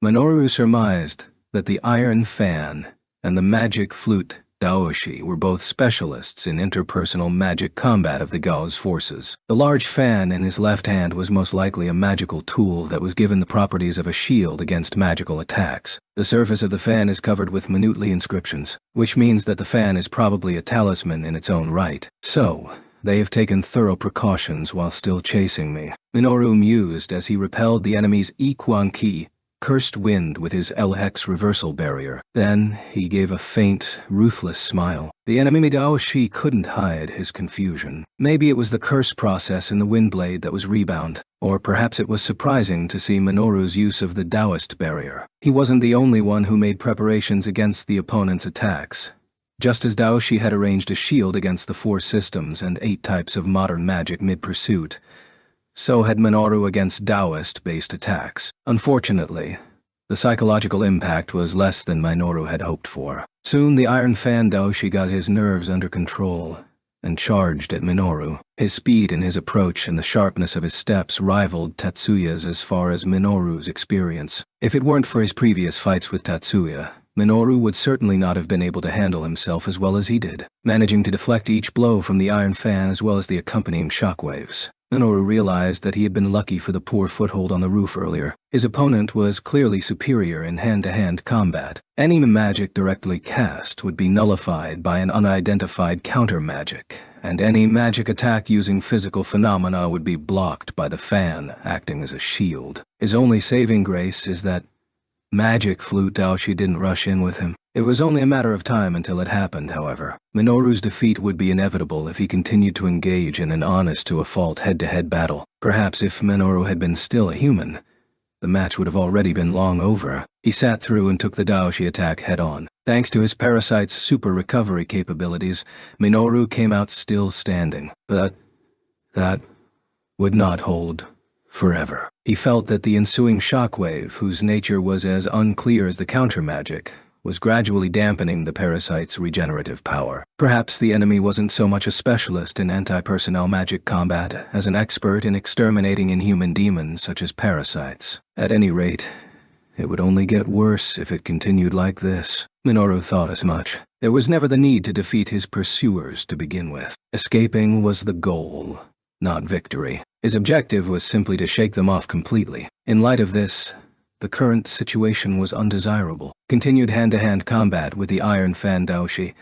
Minoru surmised that the iron fan and the magic flute Daoshi were both specialists in interpersonal magic combat of the Gao's forces. The large fan in his left hand was most likely a magical tool that was given the properties of a shield against magical attacks. The surface of the fan is covered with minutely inscriptions, which means that the fan is probably a talisman in its own right. So, they have taken thorough precautions while still chasing me, Minoru mused as he repelled the enemy's Iquan-ki, cursed wind with his L-hex reversal barrier. Then, he gave a faint, ruthless smile. The enemy Daoshi couldn't hide his confusion. Maybe it was the curse process in the wind blade that was rebound, or perhaps it was surprising to see Minoru's use of the Taoist barrier. He wasn't the only one who made preparations against the opponent's attacks. Just as Daoshi had arranged a shield against the 4 systems and 8 types of modern magic mid-pursuit, so had Minoru against Taoist-based attacks. Unfortunately, the psychological impact was less than Minoru had hoped for. Soon the Iron Fan Daoshi got his nerves under control and charged at Minoru. His speed in his approach and the sharpness of his steps rivaled Tatsuya's as far as Minoru's experience. If it weren't for his previous fights with Tatsuya, Minoru would certainly not have been able to handle himself as well as he did, managing to deflect each blow from the Iron Fan as well as the accompanying shockwaves. Minoru realized that he had been lucky for the poor foothold on the roof earlier. His opponent was clearly superior in hand-to-hand combat. Any magic directly cast would be nullified by an unidentified counter-magic, and any magic attack using physical phenomena would be blocked by the fan acting as a shield. His only saving grace is that magic flute Daoshi didn't rush in with him. It was only a matter of time until it happened, however. Minoru's defeat would be inevitable if he continued to engage in an honest-to-a-fault head-to-head battle. Perhaps if Minoru had been still a human, the match would have already been long over. He sat through and took the Daoshi attack head-on. Thanks to his parasite's super recovery capabilities, Minoru came out still standing. But that would not hold forever. He felt that the ensuing shockwave, whose nature was as unclear as the counter-magic, was gradually dampening the parasite's regenerative power. Perhaps the enemy wasn't so much a specialist in anti-personnel magic combat as an expert in exterminating inhuman demons such as parasites. At any rate, it would only get worse if it continued like this. Minoru thought as much. There was never the need to defeat his pursuers to begin with. Escaping was the goal, not victory. His objective was simply to shake them off completely. In light of this, the current situation was undesirable. Continued hand-to-hand combat with the Iron Fan Daoshi,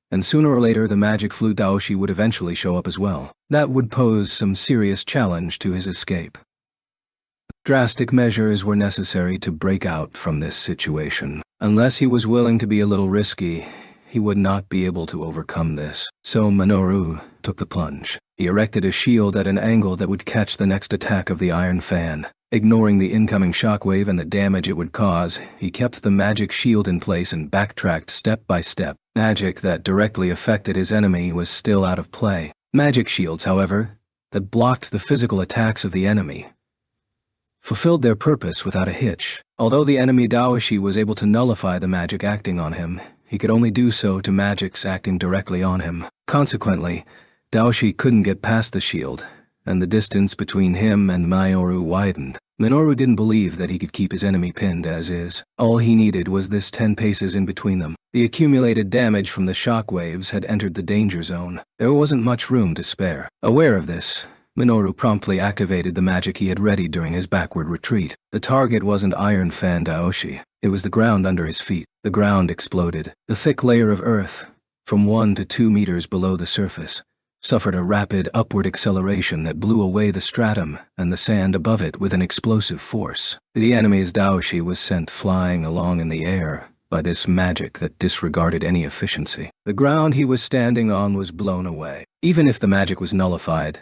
and sooner or later the Magic Flute Daoshi would eventually show up as well. That would pose some serious challenge to his escape. Drastic measures were necessary to break out from this situation. Unless he was willing to be a little risky, he would not be able to overcome this. So Minoru took the plunge. He erected a shield at an angle that would catch the next attack of the Iron Fan. Ignoring the incoming shockwave and the damage it would cause, he kept the magic shield in place and backtracked step by step. Magic that directly affected his enemy was still out of play. Magic shields, however, that blocked the physical attacks of the enemy, fulfilled their purpose without a hitch. Although the enemy Daoshi was able to nullify the magic acting on him, he could only do so to magics acting directly on him. Consequently, Daoshi couldn't get past the shield, and the distance between him and Minoru widened. Minoru didn't believe that he could keep his enemy pinned as is. All he needed was this 10 paces in between them. The accumulated damage from the shockwaves had entered the danger zone. There wasn't much room to spare. Aware of this, Minoru promptly activated the magic he had readied during his backward retreat. The target wasn't Iron Fan Daoshi. It was the ground under his feet. The ground exploded. The thick layer of earth, from 1 to 2 meters below the surface, suffered a rapid upward acceleration that blew away the stratum and the sand above it with an explosive force. The enemy's Daoshi was sent flying along in the air, by this magic that disregarded any efficiency. The ground he was standing on was blown away. Even if the magic was nullified,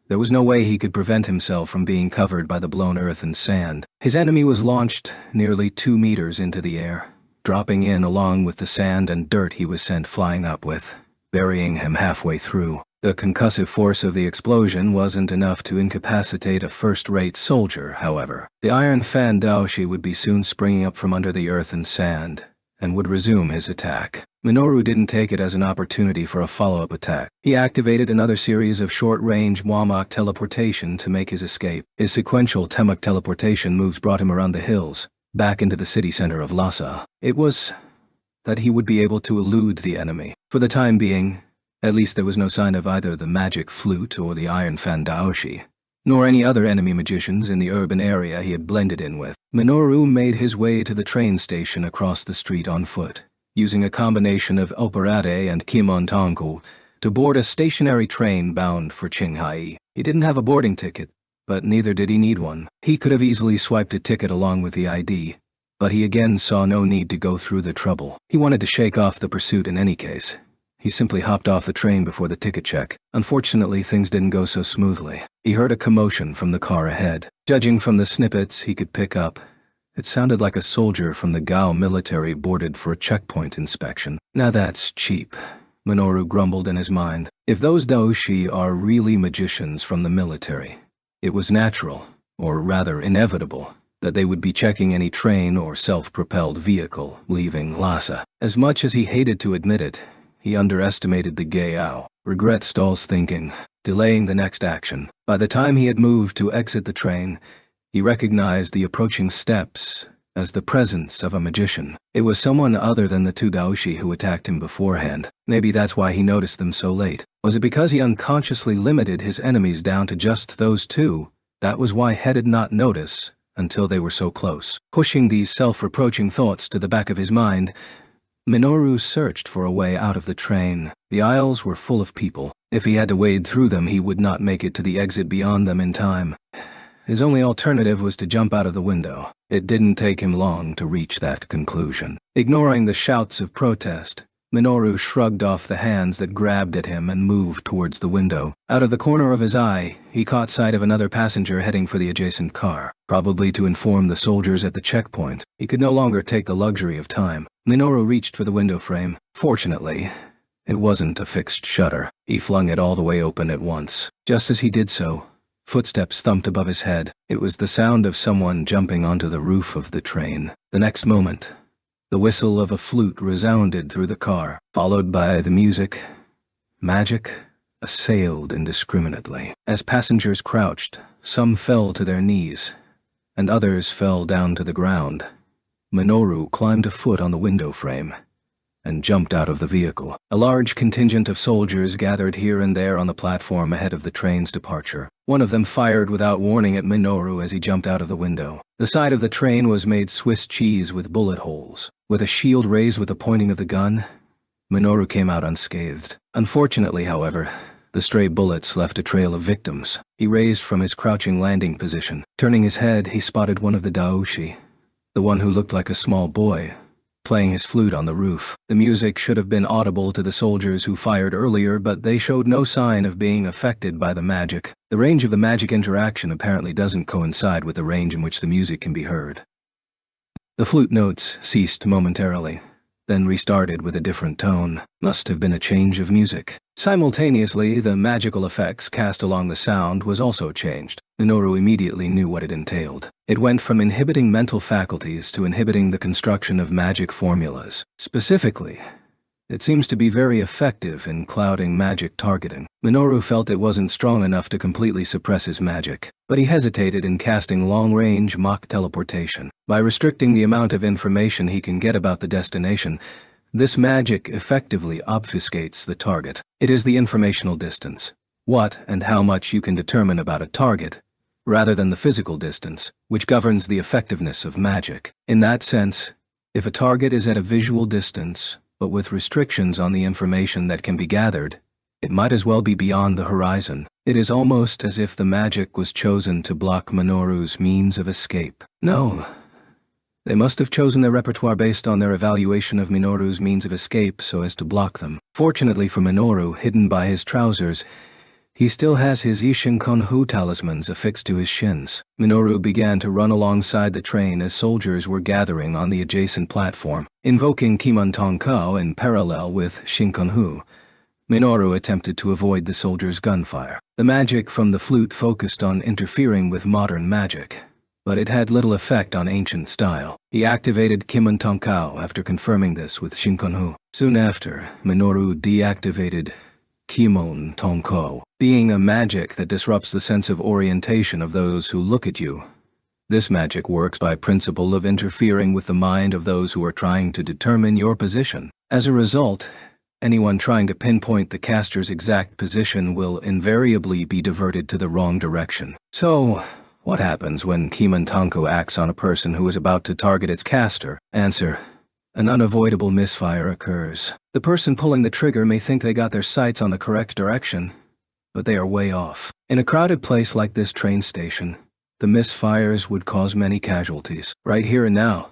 there was no way he could prevent himself from being covered by the blown earth and sand. His enemy was launched nearly 2 meters into the air, dropping in along with the sand and dirt he was sent flying up with, burying him halfway through. The concussive force of the explosion wasn't enough to incapacitate a first-rate soldier, however. The Iron Fan Daoshi would be soon springing up from under the earth and sand, and would resume his attack. Minoru didn't take it as an opportunity for a follow-up attack. He activated another series of short-range Wamok teleportation to make his escape. His sequential Temuk teleportation moves brought him around the hills, back into the city center of Lhasa. It was that he would be able to elude the enemy. For the time being, at least there was no sign of either the magic flute or the Iron Fan Daoshi, nor any other enemy magicians in the urban area he had blended in with. Minoru made his way to the train station across the street on foot, using a combination of Operate and Kimontanku to board a stationary train bound for Qinghai. He didn't have a boarding ticket, but neither did he need one. He could have easily swiped a ticket along with the ID, but he again saw no need to go through the trouble. He wanted to shake off the pursuit in any case. He simply hopped off the train before the ticket check. Unfortunately, things didn't go so smoothly. He heard a commotion from the car ahead. Judging from the snippets he could pick up, it sounded like a soldier from the Gao military boarded for a checkpoint inspection. Now that's cheap, Minoru grumbled in his mind. If those Daoshi are really magicians from the military, it was natural, or rather inevitable, that they would be checking any train or self-propelled vehicle leaving Lhasa. As much as he hated to admit it, he underestimated the Gao. Regret stalls thinking, delaying the next action. By the time he had moved to exit the train, he recognized the approaching steps as the presence of a magician. It was someone other than the 2 Daoshi who attacked him beforehand. Maybe that's why he noticed them so late. Was it because he unconsciously limited his enemies down to just those 2? That was why He did not notice until they were so close. Pushing these self-reproaching thoughts to the back of his mind, Minoru searched for a way out of the train. The aisles were full of people. If he had to wade through them, he would not make it to the exit beyond them in time. His only alternative was to jump out of the window. It didn't take him long to reach that conclusion. Ignoring the shouts of protest, Minoru shrugged off the hands that grabbed at him and moved towards the window. Out of the corner of his eye, he caught sight of another passenger heading for the adjacent car, probably to inform the soldiers at the checkpoint. He could no longer take the luxury of time. Minoru reached for the window frame. Fortunately, it wasn't a fixed shutter. He flung it all the way open at once. Just as he did so, footsteps thumped above his head. It was the sound of someone jumping onto the roof of the train. The next moment, the whistle of a flute resounded through the car, followed by the music. Magic assailed indiscriminately. As passengers crouched, some fell to their knees, and others fell down to the ground. Minoru climbed a foot on the window frame and jumped out of the vehicle. A large contingent of soldiers gathered here and there on the platform ahead of the train's departure. One of them fired without warning at Minoru as he jumped out of the window. The side of the train was made Swiss cheese with bullet holes. With a shield raised with the pointing of the gun, Minoru came out unscathed. Unfortunately, however, the stray bullets left a trail of victims. He raised from his crouching landing position. Turning his head, he spotted one of the Daoshi, the one who looked like a small boy, playing his flute on the roof. The music should have been audible to the soldiers who fired earlier, but they showed no sign of being affected by the magic. The range of the magic interaction apparently doesn't coincide with the range in which the music can be heard. The flute notes ceased momentarily, then restarted with a different tone. Must have been a change of music. Simultaneously, the magical effects cast along the sound was also changed. Minoru immediately knew what it entailed. It went from inhibiting mental faculties to inhibiting the construction of magic formulas. Specifically, it seems to be very effective in clouding magic targeting. Minoru felt it wasn't strong enough to completely suppress his magic, but he hesitated in casting long-range mock teleportation. By restricting the amount of information he can get about the destination, this magic effectively obfuscates the target. It is the informational distance, what and how much you can determine about a target, rather than the physical distance, which governs the effectiveness of magic. In that sense, if a target is at a visual distance, but with restrictions on the information that can be gathered, it might as well be beyond the horizon. It is almost as if the magic was chosen to block Minoru's means of escape. No, They must have chosen their repertoire based on their evaluation of Minoru's means of escape so as to block them. Fortunately for Minoru, hidden by his trousers, he still has his Ishinkonhu talismans affixed to his shins. Minoru began to run alongside the train as soldiers were gathering on the adjacent platform. Invoking Kimon Tonkao in parallel with Shinkonhu, Minoru attempted to avoid the soldiers' gunfire. The magic from the flute focused on interfering with modern magic, but it had little effect on ancient style. He activated Kimon Tonkao after confirming this with Shinkonhu. Soon after, Minoru deactivated Kimon Tonkao, being a magic that disrupts the sense of orientation of those who look at you. This magic works by principle of interfering with the mind of those who are trying to determine your position. As a result, anyone trying to pinpoint the caster's exact position will invariably be diverted to the wrong direction. So, what happens when Kimon Tonkao acts on a person who is about to target its caster? Answer: an unavoidable misfire occurs. The person pulling the trigger may think they got their sights on the correct direction, but they are way off. In a crowded place like this train station, the misfires would cause many casualties. Right here and now,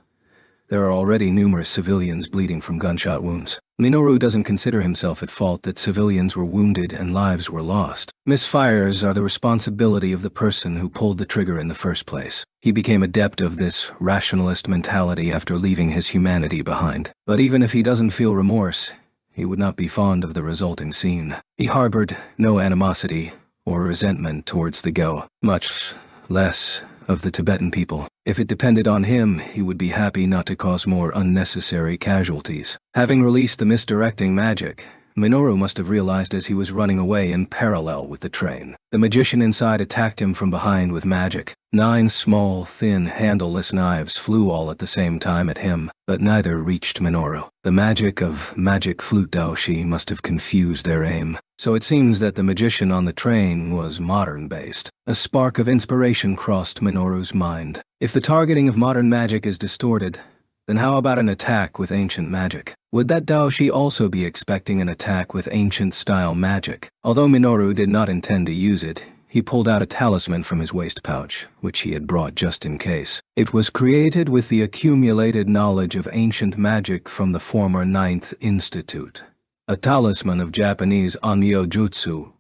there are already numerous civilians bleeding from gunshot wounds. Minoru doesn't consider himself at fault that civilians were wounded and lives were lost. Misfires are the responsibility of the person who pulled the trigger in the first place. He became adept of this rationalist mentality after leaving his humanity behind. But even if he doesn't feel remorse, he would not be fond of the resulting scene. He harbored no animosity or resentment towards the Go, much less of the Tibetan people. If it depended on him, he would be happy not to cause more unnecessary casualties. Having released the misdirecting magic, Minoru must have realized as he was running away in parallel with the train. The magician inside attacked him from behind with magic. 9 small, thin, handleless knives flew all at the same time at him, but neither reached Minoru. The magic of magic flute daoshi must have confused their aim. So it seems that the magician on the train was modern-based. A spark of inspiration crossed Minoru's mind. If the targeting of modern magic is distorted, then how about an attack with ancient magic? Would that daoshi also be expecting an attack with ancient-style magic? Although Minoru did not intend to use it, he pulled out a talisman from his waist pouch, which he had brought just in case. It was created with the accumulated knowledge of ancient magic from the former 9th Institute. A talisman of Japanese Onmyo Jutsu,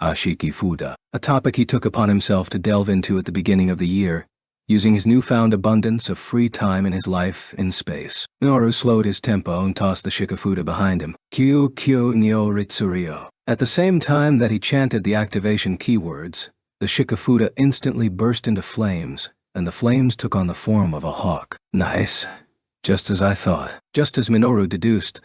Ashiki Fuda, a topic he took upon himself to delve into at the beginning of the year, using his newfound abundance of free time in his life in space. Minoru slowed his tempo and tossed the shikafuda behind him. Kyu Kyu Nyo Ritsurio. At the same time that he chanted the activation keywords, the shikafuda instantly burst into flames, and the flames took on the form of a hawk. Nice. Just as I thought. Just as Minoru deduced,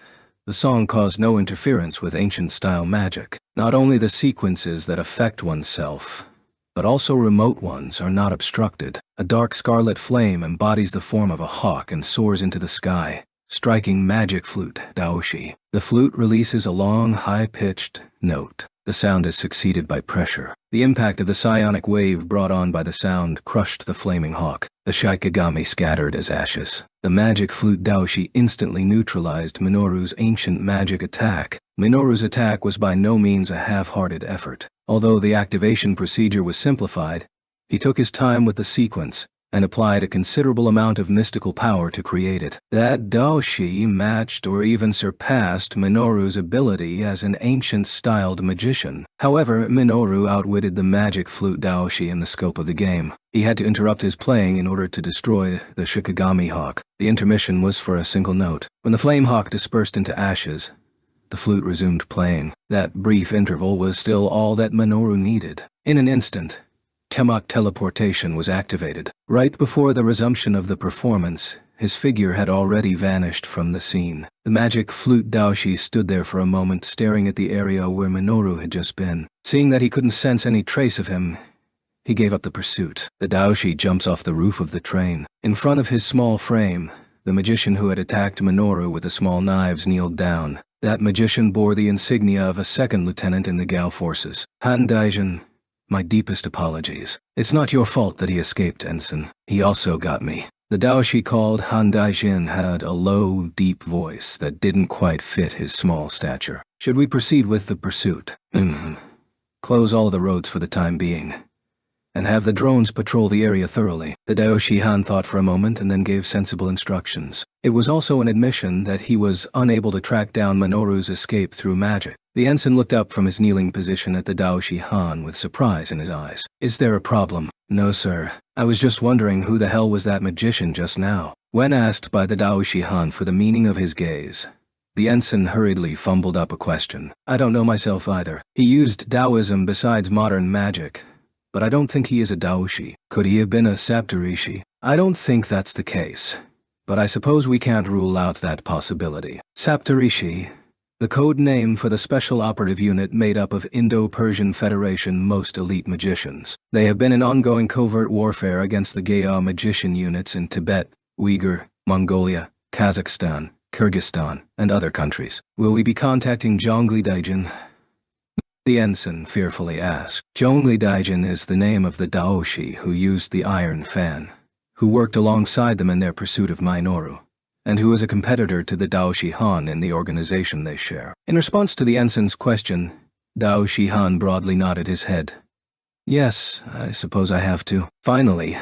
the song caused no interference with ancient-style magic. Not only the sequences that affect oneself, but also remote ones are not obstructed. A dark scarlet flame embodies the form of a hawk and soars into the sky, striking magic flute daoshi. The flute releases a long, high-pitched note. The sound is succeeded by pressure. The impact of the psionic wave brought on by the sound crushed the flaming hawk. The shikigami scattered as ashes. The magic flute daoshi instantly neutralized Minoru's ancient magic attack. Minoru's attack was by no means a half-hearted effort. Although the activation procedure was simplified, he took his time with the sequence and applied a considerable amount of mystical power to create it. That daoshi matched or even surpassed Minoru's ability as an ancient-styled magician. However, Minoru outwitted the magic flute daoshi in the scope of the game. He had to interrupt his playing in order to destroy the shikigami hawk. The intermission was for a single note. When the flame hawk dispersed into ashes, the flute resumed playing. That brief interval was still all that Minoru needed. In an instant, Temok teleportation was activated. Right before the resumption of the performance, his figure had already vanished from the scene. The magic flute daoshi stood there for a moment staring at the area where Minoru had just been. Seeing that he couldn't sense any trace of him, he gave up the pursuit. The daoshi jumps off the roof of the train. In front of his small frame, the magician who had attacked Minoru with the small knives kneeled down. That magician bore the insignia of a second lieutenant in the Gao forces. Han Daijin, my deepest apologies. It's not your fault that he escaped, Ensign. He also got me. The daoshi called Han Daijin had a low, deep voice that didn't quite fit his small stature. Should we proceed with the pursuit? Close all the roads for the time being. and have the drones patrol the area thoroughly. The Daoshi Han thought for a moment and then gave sensible instructions. It was also an admission that he was unable to track down Minoru's escape through magic. The ensign looked up from his kneeling position at the Daoshi Han with surprise in his eyes. Is there a problem? No, sir. I was just wondering who the hell was that magician just now. When asked by the Daoshi Han for the meaning of his gaze, the ensign hurriedly fumbled up a question. I don't know myself either. He used Taoism besides modern magic, but I don't think he is a Daoshi. Could he have been a Saptarishi? I don't think that's the case, but I suppose we can't rule out that possibility. Saptarishi, the code name for the special operative unit made up of Indo-Persian Federation most elite magicians. They have been in ongoing covert warfare against the Gaya magician units in Tibet, Uyghur, Mongolia, Kazakhstan, Kyrgyzstan, and other countries. Will we be contacting Zhongli Daijin? The ensign fearfully asked. Zhongli Daijin is the name of the Daoshi who used the iron fan, who worked alongside them in their pursuit of Minoru, and who is a competitor to the Daoshi Han in the organization they share. In response to the ensign's question, Daoshi Han broadly nodded his head. Yes, I suppose I have to. Finally,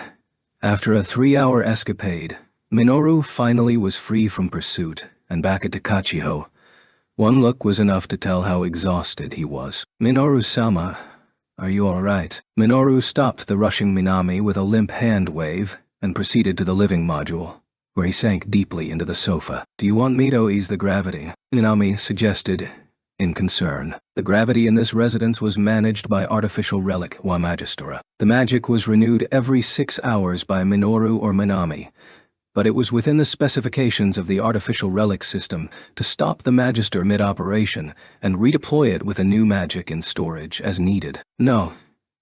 after a 3-hour escapade, Minoru finally was free from pursuit and back at Takachiho. One look was enough to tell how exhausted he was. Minoru-sama, are you all right? Minoru stopped the rushing Minami with a limp hand wave and proceeded to the living module, where he sank deeply into the sofa. Do you want me to ease the gravity? Minami suggested, in concern. The gravity in this residence was managed by artificial relic wa Magistora. The magic was renewed every 6 hours by Minoru or Minami, but it was within the specifications of the artificial relic system to stop the Magister mid-operation and redeploy it with a new magic in storage as needed. No,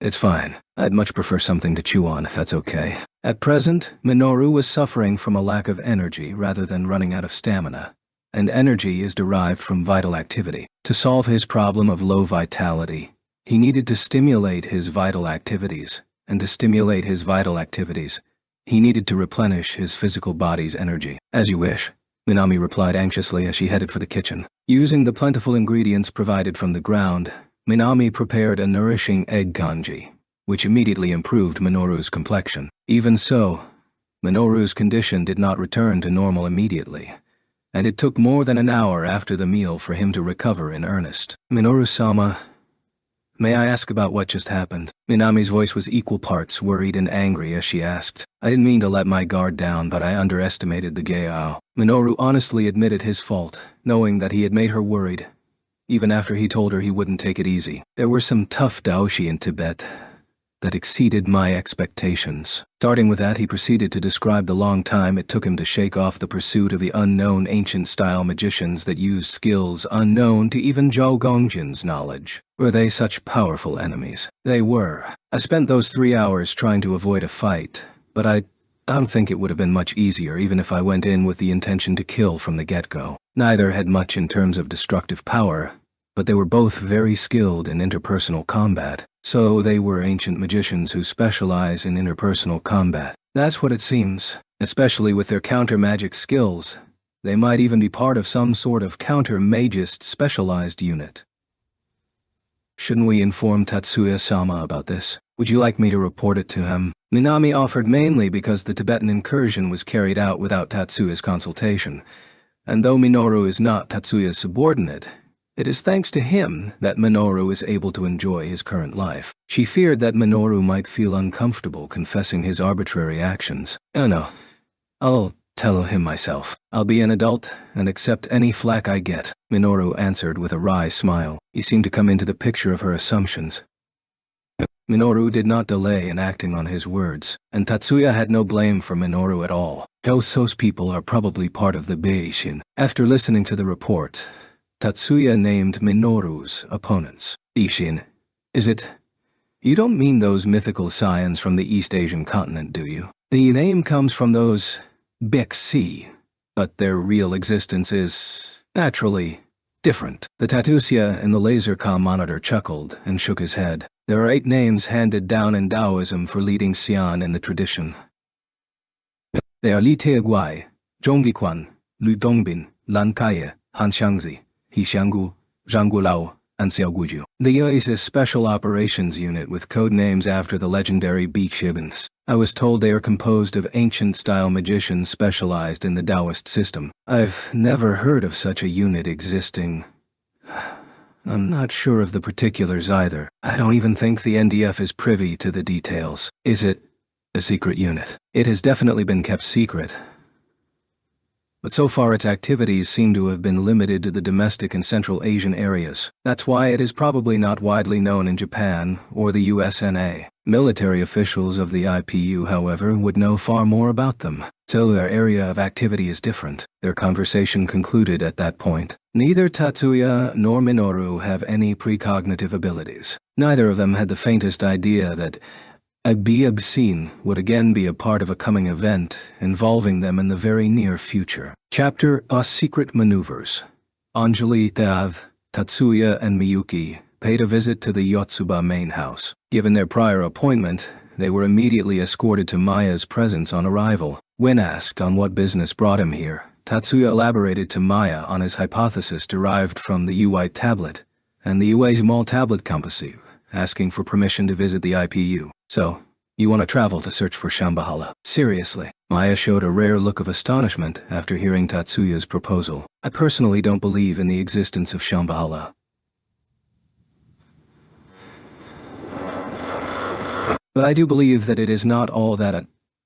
it's fine. I'd much prefer something to chew on if that's okay. At present, Minoru was suffering from a lack of energy rather than running out of stamina, and energy is derived from vital activity. To solve his problem of low vitality, he needed to stimulate his vital activities, and to stimulate his vital activities, he needed to replenish his physical body's energy. As you wish, Minami replied anxiously as she headed for the kitchen. Using the plentiful ingredients provided from the ground, Minami prepared a nourishing egg kanji, which immediately improved Minoru's complexion. Even so, Minoru's condition did not return to normal immediately, and it took more than an hour after the meal for him to recover in earnest. Minoru-sama, may I ask about what just happened? Minami's voice was equal parts worried and angry as she asked. I didn't mean to let my guard down, but I underestimated the Gayao. Minoru honestly admitted his fault, knowing that he had made her worried, even after he told her he wouldn't take it easy. There were some tough Daoshi in Tibet that exceeded my expectations. Starting with that, he proceeded to describe the long time it took him to shake off the pursuit of the unknown ancient-style magicians that used skills unknown to even Zhao Gongjin's knowledge. Were they such powerful enemies? They were. I spent those 3 hours trying to avoid a fight, but I don't think it would have been much easier even if I went in with the intention to kill from the get-go. Neither had much in terms of destructive power, but they were both very skilled in interpersonal combat. So they were ancient magicians who specialize in interpersonal combat. That's what it seems, especially with their counter-magic skills. They might even be part of some sort of counter-magist specialized unit. Shouldn't we inform Tatsuya-sama about this? Would you like me to report it to him? Minami offered mainly because the Tibetan incursion was carried out without Tatsuya's consultation, and though Minoru is not Tatsuya's subordinate, it is thanks to him that Minoru is able to enjoy his current life. She feared that Minoru might feel uncomfortable confessing his arbitrary actions. Oh no, I'll tell him myself. I'll be an adult and accept any flack I get, Minoru answered with a wry smile. He seemed to come into the picture of her assumptions. Minoru did not delay in acting on his words, and Tatsuya had no blame for Minoru at all. Those people are probably part of the Beishin. After listening to the report, Tatsuya named Minoru's opponents. Ishin. Is it? You don't mean those mythical scions from the East Asian continent, do you? The name comes from those Bexi, but their real existence is, naturally, different. The Tatsuya in the laser comm monitor chuckled and shook his head. There are 8 names handed down in Taoism for leading Xian in the tradition. They are Li Teguai, Zhonglikwan, Lu Dongbin, Lan Kaiye, Han Xiangzi, He Xianggu, Zhang Gulao, Anseoguju. The Oasis Special Operations Unit with code names after the legendary Beakshibbons. I was told they are composed of ancient-style magicians specialized in the Taoist system. I've never heard of such a unit existing. I'm not sure of the particulars either. I don't even think the NDF is privy to the details. Is it a secret unit? It has definitely been kept secret. But so far its activities seem to have been limited to the domestic and Central Asian areas. That's why it is probably not widely known in Japan or the USNA. Military officials of the IPU, however, would know far more about them. So their area of activity is different. Their conversation concluded at that point. Neither Tatsuya nor Minoru have any precognitive abilities. Neither of them had the faintest idea that Be Obscene would again be a part of a coming event involving them in the very near future. Chapter Secret Maneuvers. Anjali, Tav, Tatsuya, and Miyuki paid a visit to the Yotsuba main house. Given their prior appointment, they were immediately escorted to Maya's presence on arrival. When asked on what business brought him here, Tatsuya elaborated to Maya on his hypothesis derived from the U-White tablet and the U-Small tablet compassu, asking for permission to visit the IPU. So, you want to travel to search for Shambhala? Seriously? Maya showed a rare look of astonishment after hearing Tatsuya's proposal. I personally don't believe in the existence of Shambhala. But I do believe that it is not all that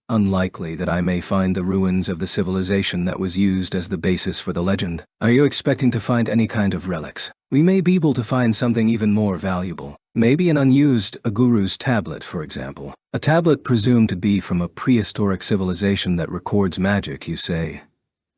unlikely that I may find the ruins of the civilization that was used as the basis for the legend. Are you expecting to find any kind of relics? We may be able to find something even more valuable. Maybe an unused guru's tablet, for example. A tablet presumed to be from a prehistoric civilization that records magic, you say.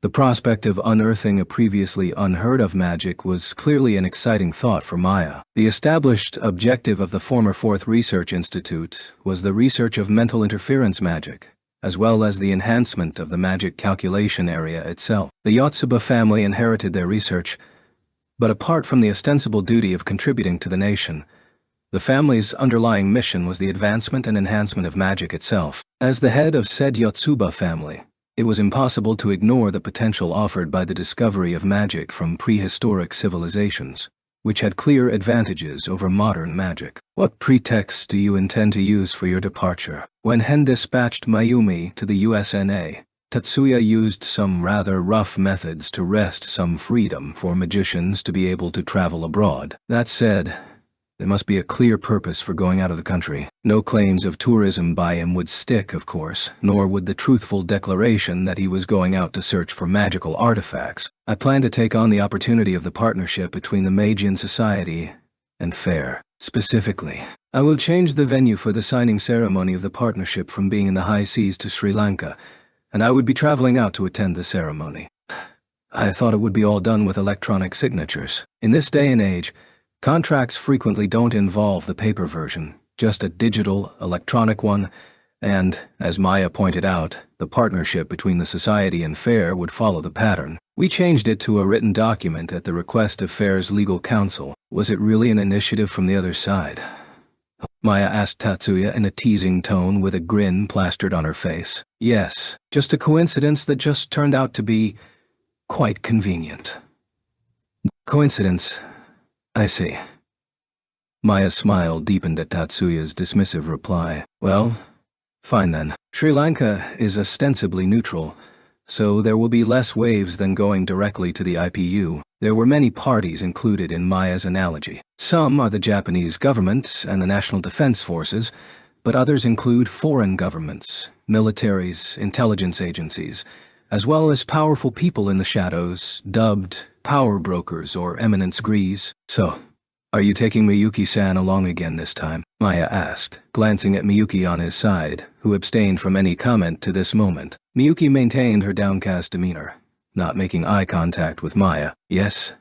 The prospect of unearthing a previously unheard-of magic was clearly an exciting thought for Maya. The established objective of the former Fourth Research Institute was the research of mental interference magic, as well as the enhancement of the magic calculation area itself. The Yotsuba family inherited their research, but apart from the ostensible duty of contributing to the nation, the family's underlying mission was the advancement and enhancement of magic itself. As the head of said Yotsuba family, it was impossible to ignore the potential offered by the discovery of magic from prehistoric civilizations, which had clear advantages over modern magic. What pretext do you intend to use for your departure? When Hen dispatched Mayumi to the USNA, Tatsuya used some rather rough methods to wrest some freedom for magicians to be able to travel abroad. That said, there must be a clear purpose for going out of the country. No claims of tourism by him would stick, of course, nor would the truthful declaration that he was going out to search for magical artifacts. I plan to take on the opportunity of the partnership between the Magian Society and Fair. Specifically, I will change the venue for the signing ceremony of the partnership from being in the high seas to Sri Lanka, and I would be traveling out to attend the ceremony. I thought it would be all done with electronic signatures. In this day and age, contracts frequently don't involve the paper version, just a digital, electronic one, and, as Maya pointed out, the partnership between the Society and Fair would follow the pattern. We changed it to a written document at the request of Fair's legal counsel. Was it really an initiative from the other side? Maya asked Tatsuya in a teasing tone with a grin plastered on her face. Yes, just a coincidence that just turned out to be quite convenient. Coincidence? I see. Maya's smile deepened at Tatsuya's dismissive reply. Well, fine then. Sri Lanka is ostensibly neutral, so there will be less waves than going directly to the IPU. There were many parties included in Maya's analogy. Some are the Japanese government and the National Defense Forces, but others include foreign governments, militaries, intelligence agencies, as well as powerful people in the shadows, dubbed power brokers or eminence gris. So, are you taking Miyuki-san along again this time? Maya asked, glancing at Miyuki on his side, who abstained from any comment to this moment. Miyuki maintained her downcast demeanor, not making eye contact with Maya. Yes,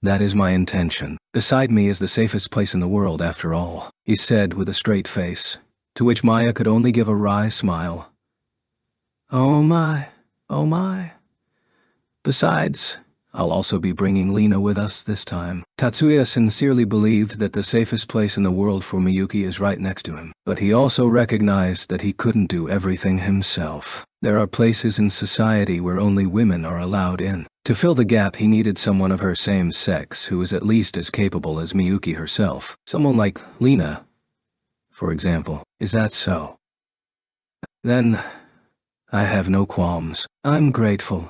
that is my intention. Beside me is the safest place in the world after all, he said with a straight face, to which Maya could only give a wry smile. Oh my, oh my. Besides, I'll also be bringing Lena with us this time. Tatsuya sincerely believed that the safest place in the world for Miyuki is right next to him, but he also recognized that he couldn't do everything himself. There are places in society where only women are allowed in. To fill the gap, he needed someone of her same sex who was at least as capable as Miyuki herself. Someone like Lena, for example. Is that so? Then, I have no qualms. I'm grateful.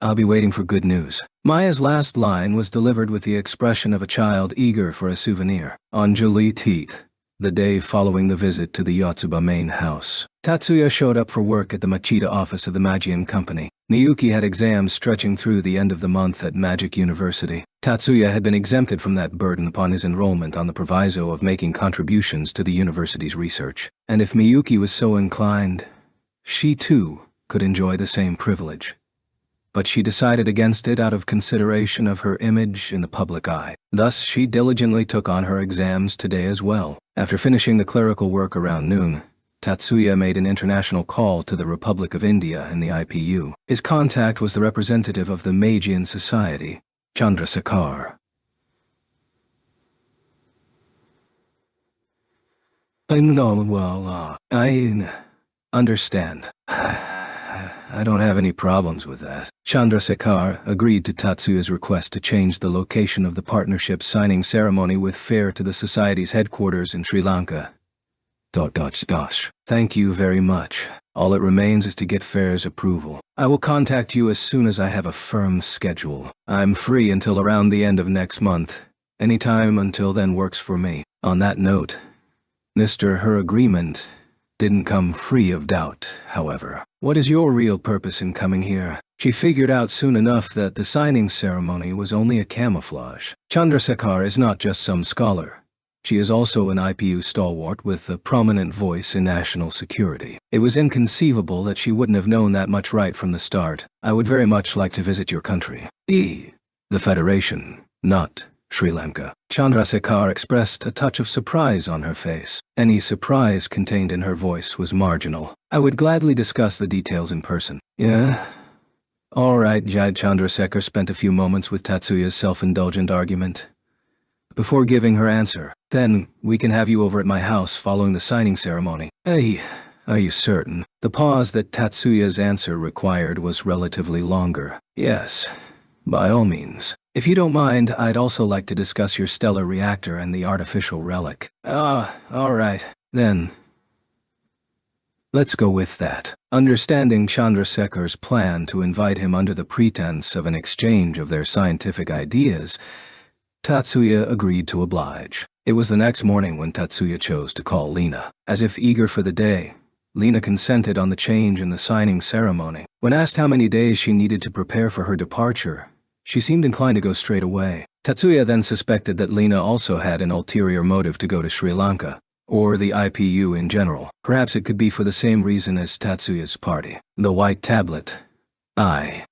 I'll be waiting for good news. Maya's last line was delivered with the expression of a child eager for a souvenir. On July 10th, the day following the visit to the Yotsuba main house, Tatsuya showed up for work at the Machida office of the Magian Company. Miyuki had exams stretching through the end of the month at Magic University. Tatsuya had been exempted from that burden upon his enrollment on the proviso of making contributions to the university's research. And if Miyuki was so inclined, she too could enjoy the same privilege. But she decided against it out of consideration of her image in the public eye. Thus, she diligently took on her exams today as well. After finishing the clerical work around noon, Tatsuya made an international call to the Republic of India and the IPU. His contact was the representative of the Magian Society, Chandrasekhar. I understand. I don't have any problems with that. Chandrasekhar agreed to Tatsuya's request to change the location of the partnership signing ceremony with Fair to the Society's headquarters in Sri Lanka. Thank you very much. All it remains is to get Fair's approval. I will contact you as soon as I have a firm schedule. I'm free until around the end of next month. Any time until then works for me. On that note, her agreement didn't come free of doubt, however. What is your real purpose in coming here? She figured out soon enough that the signing ceremony was only a camouflage. Chandrasekhar is not just some scholar. She is also an IPU stalwart with a prominent voice in national security. It was inconceivable that she wouldn't have known that much right from the start. I would very much like to visit your country. The Federation, not Sri Lanka. Chandrasekhar expressed a touch of surprise on her face. Any surprise contained in her voice was marginal. I would gladly discuss the details in person. Yeah? All right, Chandrasekhar spent a few moments with Tatsuya's self-indulgent argument before giving her answer. Then, we can have you over at my house following the signing ceremony. Hey, are you certain? The pause that Tatsuya's answer required was relatively longer. Yes, by all means. If you don't mind, I'd also like to discuss your stellar reactor and the artificial relic. All right, then. Let's go with that. Understanding Chandrasekhar's plan to invite him under the pretense of an exchange of their scientific ideas, Tatsuya agreed to oblige. It was the next morning when Tatsuya chose to call Lena. As if eager for the day, Lena consented on the change in the signing ceremony. When asked how many days she needed to prepare for her departure, she seemed inclined to go straight away. Tatsuya then suspected that Lena also had an ulterior motive to go to Sri Lanka, or the IPU in general. Perhaps it could be for the same reason as Tatsuya's party. The white tablet. The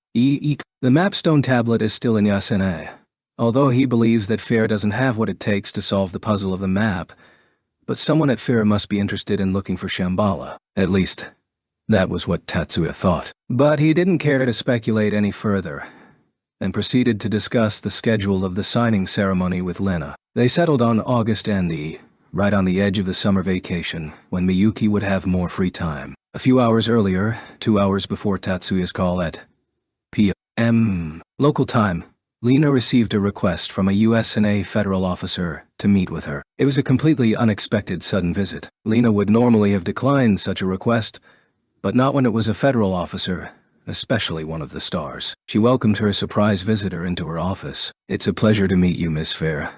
mapstone tablet is still in Yasene. Although he believes that Fair doesn't have what it takes to solve the puzzle of the map, but someone at Fair must be interested in looking for Shambhala. At least, that was what Tatsuya thought. But he didn't care to speculate any further, and proceeded to discuss the schedule of the signing ceremony with Lena. They settled on August end, right on the edge of the summer vacation, when Miyuki would have more free time. A few hours earlier, 2 hours before Tatsuya's call at p.m. local time, Lena received a request from a USNA federal officer to meet with her. It was a completely unexpected sudden visit. Lena would normally have declined such a request, but not when it was a federal officer, especially one of the stars. She welcomed her surprise visitor into her office. It's a pleasure to meet you, Miss Fair.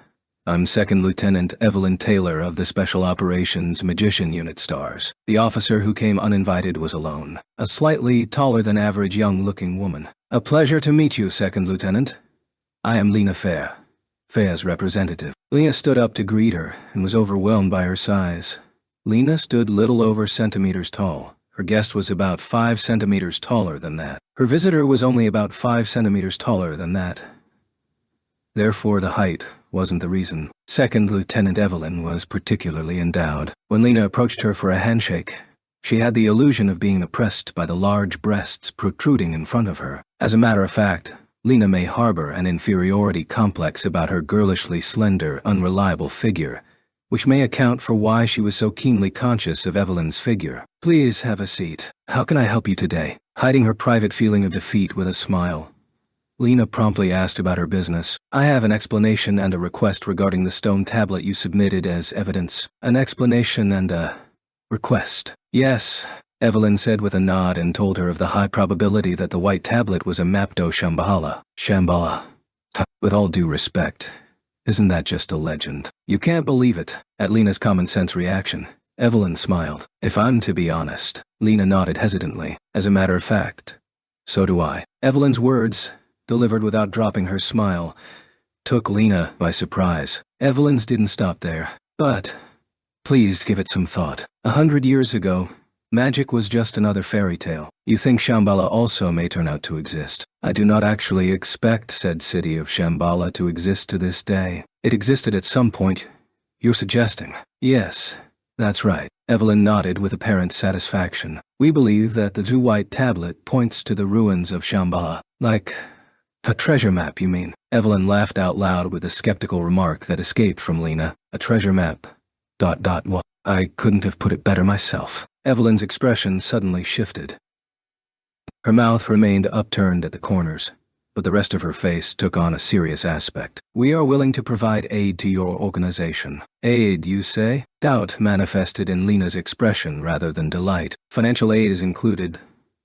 I'm Second Lieutenant Evelyn Taylor of the Special Operations Magician Unit Stars. The officer who came uninvited was alone, a slightly taller than average young-looking woman. A pleasure to meet you, Second Lieutenant. I am Lena Fair, Fair's representative. Lena stood up to greet her and was overwhelmed by her size. Lena stood little over centimeters tall. Her guest was about 5 centimeters taller than that. Her visitor was only about 5 centimeters taller than that. Therefore, the height wasn't the reason. Second Lieutenant Evelyn was particularly endowed. When Lena approached her for a handshake, she had the illusion of being oppressed by the large breasts protruding in front of her. As a matter of fact, Lena may harbor an inferiority complex about her girlishly slender, unreliable figure, which may account for why she was so keenly conscious of Evelyn's figure. "Please have a seat. How can I help you today?" Hiding her private feeling of defeat with a smile, Lena promptly asked about her business. "I have an explanation and a request regarding the stone tablet you submitted as evidence." "An explanation and a request?" "Yes," Evelyn said with a nod and told her of the high probability that the white tablet was a Mapdo Shambhala. Shambhala. With all due respect, isn't that just a legend? You can't believe it. At Lena's common-sense reaction, Evelyn smiled. "If I'm to be honest," Lena nodded hesitantly. "As a matter of fact, so do I." Evelyn's words, delivered without dropping her smile, took Lena by surprise. Evelyn's didn't stop there. "But please give it some thought. 100 years ago, magic was just another fairy tale. You think Shambhala also may turn out to exist?" "I do not actually expect said city of Shambhala to exist to this day. It existed at some point, you're suggesting?" "Yes, that's right." Evelyn nodded with apparent satisfaction. "We believe that the two-white tablet points to the ruins of Shambhala." "Like a treasure map, you mean?" Evelyn laughed out loud with a skeptical remark that escaped from Lena. "A treasure map? What? I couldn't have put it better myself." Evelyn's expression suddenly shifted. Her mouth remained upturned at the corners, but the rest of her face took on a serious aspect. "We are willing to provide aid to your organization." "Aid, you say?" Doubt manifested in Lena's expression rather than delight. "Financial aid is included,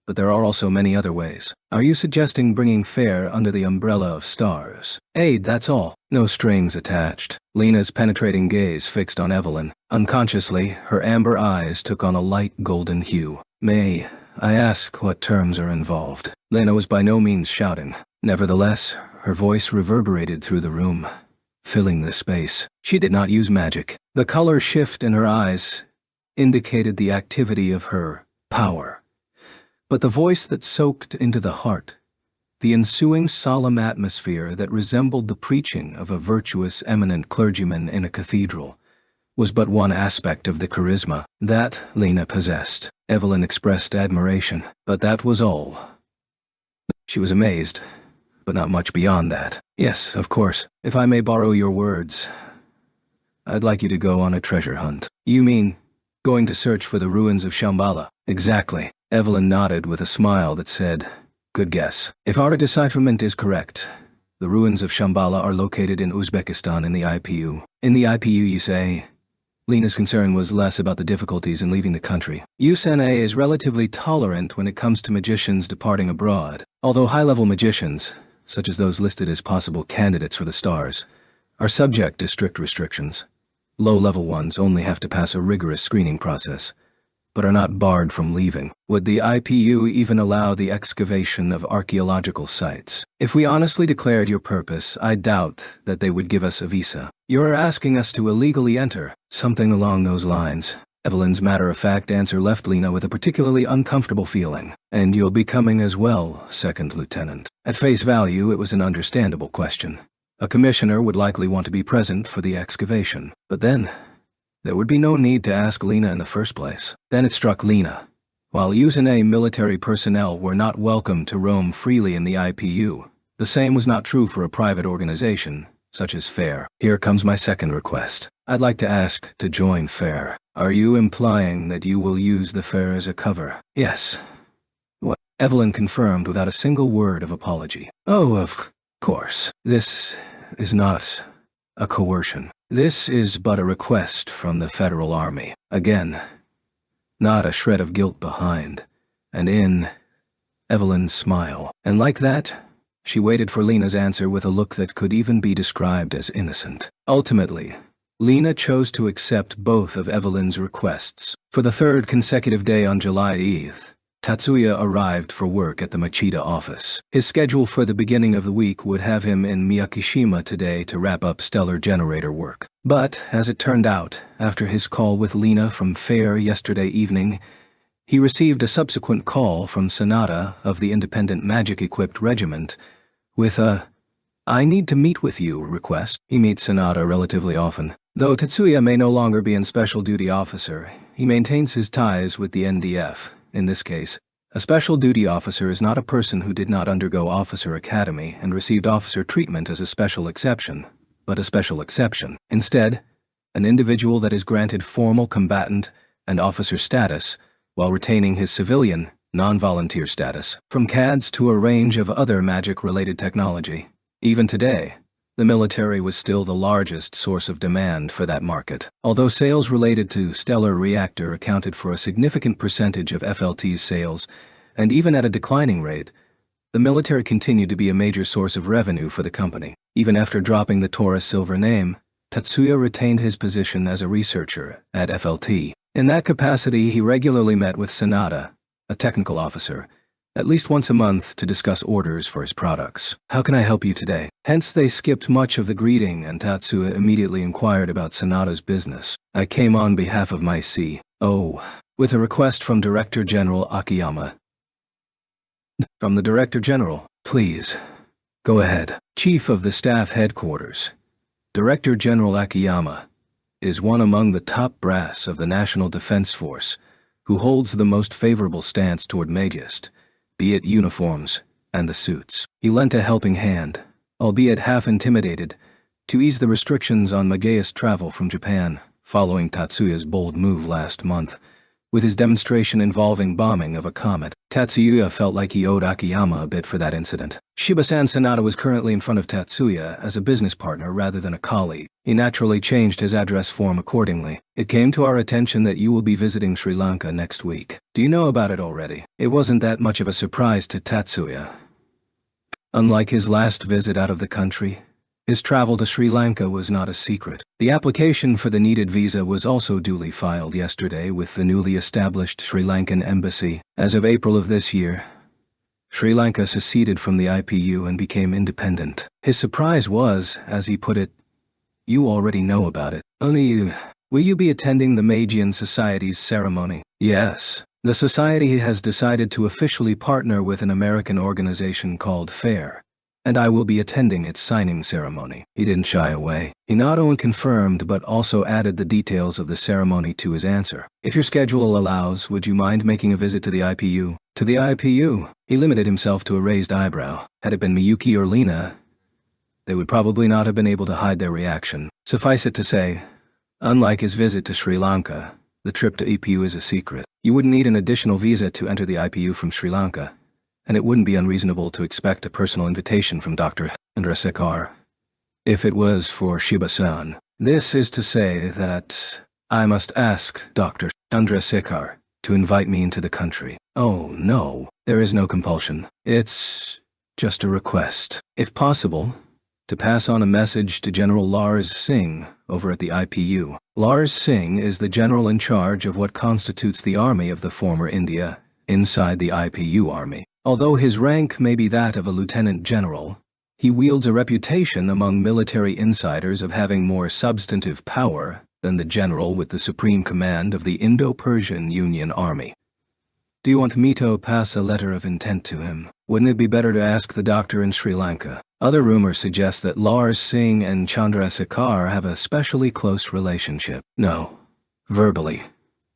but there are also many other ways." "Are you suggesting bringing FAIR under the umbrella of STARS?" "Aid, that's all. No strings attached." Lena's penetrating gaze fixed on Evelyn. Unconsciously, her amber eyes took on a light golden hue. "May I ask what terms are involved?" Lena was by no means shouting. Nevertheless, her voice reverberated through the room, filling the space. She did not use magic. The color shift in her eyes indicated the activity of her power. But the voice that soaked into the heart, the ensuing solemn atmosphere that resembled the preaching of a virtuous eminent clergyman in a cathedral, was but one aspect of the charisma that Lena possessed. Evelyn expressed admiration, but that was all. She was amazed, but not much beyond that. "Yes, of course. If I may borrow your words, I'd like you to go on a treasure hunt." "You mean going to search for the ruins of Shambhala?" "Exactly." Evelyn nodded with a smile that said, "Good guess. If our decipherment is correct, the ruins of Shambhala are located in Uzbekistan in the IPU." "In the IPU, you say?" Lena's concern was less about the difficulties in leaving the country. USNA is relatively tolerant when it comes to magicians departing abroad, although high-level magicians, such as those listed as possible candidates for the stars, are subject to strict restrictions. Low-level ones only have to pass a rigorous screening process, but are not barred from leaving. Would the IPU even allow the excavation of archaeological sites? If we honestly declared your purpose, I doubt that they would give us a visa. You're asking us to illegally enter, something along those lines. Evelyn's matter-of-fact answer left Lena with a particularly uncomfortable feeling. "And you'll be coming as well, Second Lieutenant." At face value, it was an understandable question. A commissioner would likely want to be present for the excavation. But then, there would be no need to ask Lena in the first place. Then it struck Lena. While USNA military personnel were not welcome to roam freely in the IPU, the same was not true for a private organization, such as FAIR. "Here comes my second request. I'd like to ask to join FAIR." "Are you implying that you will use the FAIR as a cover?" "Yes." "What?" Evelyn confirmed without a single word of apology. "Oh, of course. This is not a coercion. This is but a request from the Federal Army." Again, not a shred of guilt behind, and in Evelyn's smile. And like that, she waited for Lena's answer with a look that could even be described as innocent. Ultimately, Lena chose to accept both of Evelyn's requests. For the third consecutive day on July 8th, Tatsuya arrived for work at the Machida office. His schedule for the beginning of the week would have him in Miyakishima today to wrap up stellar generator work. But, as it turned out, after his call with Lena from FAIR yesterday evening, he received a subsequent call from Sanada of the Independent Magic-Equipped Regiment with a "I need to meet with you" request. He meets Sanada relatively often. Though Tatsuya may no longer be in Special Duty Officer, he maintains his ties with the NDF. In this case, a Special Duty Officer is not a person who did not undergo Officer Academy and received officer treatment as a special exception, but a special exception. Instead, an individual that is granted formal combatant and officer status while retaining his civilian, non-volunteer status. From CADs to a range of other magic-related technology. Even today, the military was still the largest source of demand for that market. Although sales related to Stellar Reactor accounted for a significant percentage of FLT's sales, and even at a declining rate, the military continued to be a major source of revenue for the company. Even after dropping the Taurus Silver name, Tatsuya retained his position as a researcher at FLT. In that capacity, he regularly met with Sanada, a technical officer, at least once a month to discuss orders for his products. "How can I help you today?" Hence they skipped much of the greeting and Tatsuya immediately inquired about Sanada's business. "I came on behalf of my C.O. with a request from Director General Akiyama." "From the Director General, please. Go ahead." Chief of the Staff Headquarters, Director General Akiyama, is one among the top brass of the National Defense Force, who holds the most favorable stance toward Magyst, be it uniforms and the suits. He lent a helping hand, albeit half intimidated, to ease the restrictions on Magyst travel from Japan following Tatsuya's bold move last month, with his demonstration involving bombing of a comet. Tatsuya felt like he owed Akiyama a bit for that incident. Shiba-san Sanada was currently in front of Tatsuya as a business partner rather than a colleague. He naturally changed his address form accordingly. "It came to our attention that you will be visiting Sri Lanka next week. Do you know about it already?" It wasn't that much of a surprise to Tatsuya. Unlike his last visit out of the country, his travel to Sri Lanka was not a secret. The application for the needed visa was also duly filed yesterday with the newly established Sri Lankan embassy. As of April of this year, Sri Lanka seceded from the IPU and became independent. His surprise was, as he put it, "You already know about it. Only, will you be attending the Magian Society's ceremony?" "Yes. The Society has decided to officially partner with an American organization called FAIR, and I will be attending its signing ceremony." He didn't shy away. He not only confirmed but also added the details of the ceremony to his answer. "If your schedule allows, would you mind making a visit to the IPU?" To the IPU? He limited himself to a raised eyebrow. Had it been Miyuki or Lena, they would probably not have been able to hide their reaction. Suffice it to say, unlike his visit to Sri Lanka, the trip to IPU is a secret. You wouldn't need an additional visa to enter the IPU from Sri Lanka, and it wouldn't be unreasonable to expect a personal invitation from Dr. Chandrasekhar. If it was for Shiba-san, this is to say that I must ask Dr. Chandrasekhar to invite me into the country. Oh no, there is no compulsion. It's just a request. If possible, to pass on a message to General Lars Singh over at the IPU. Lars Singh is the general in charge of what constitutes the army of the former India inside the IPU army. Although his rank may be that of a lieutenant general, he wields a reputation among military insiders of having more substantive power than the general with the supreme command of the Indo-Persian Union Army. Do you want me to pass a letter of intent to him? Wouldn't it be better to ask the doctor in Sri Lanka? Other rumors suggest that Lars Singh and Chandrasekhar have a specially close relationship. No. Verbally.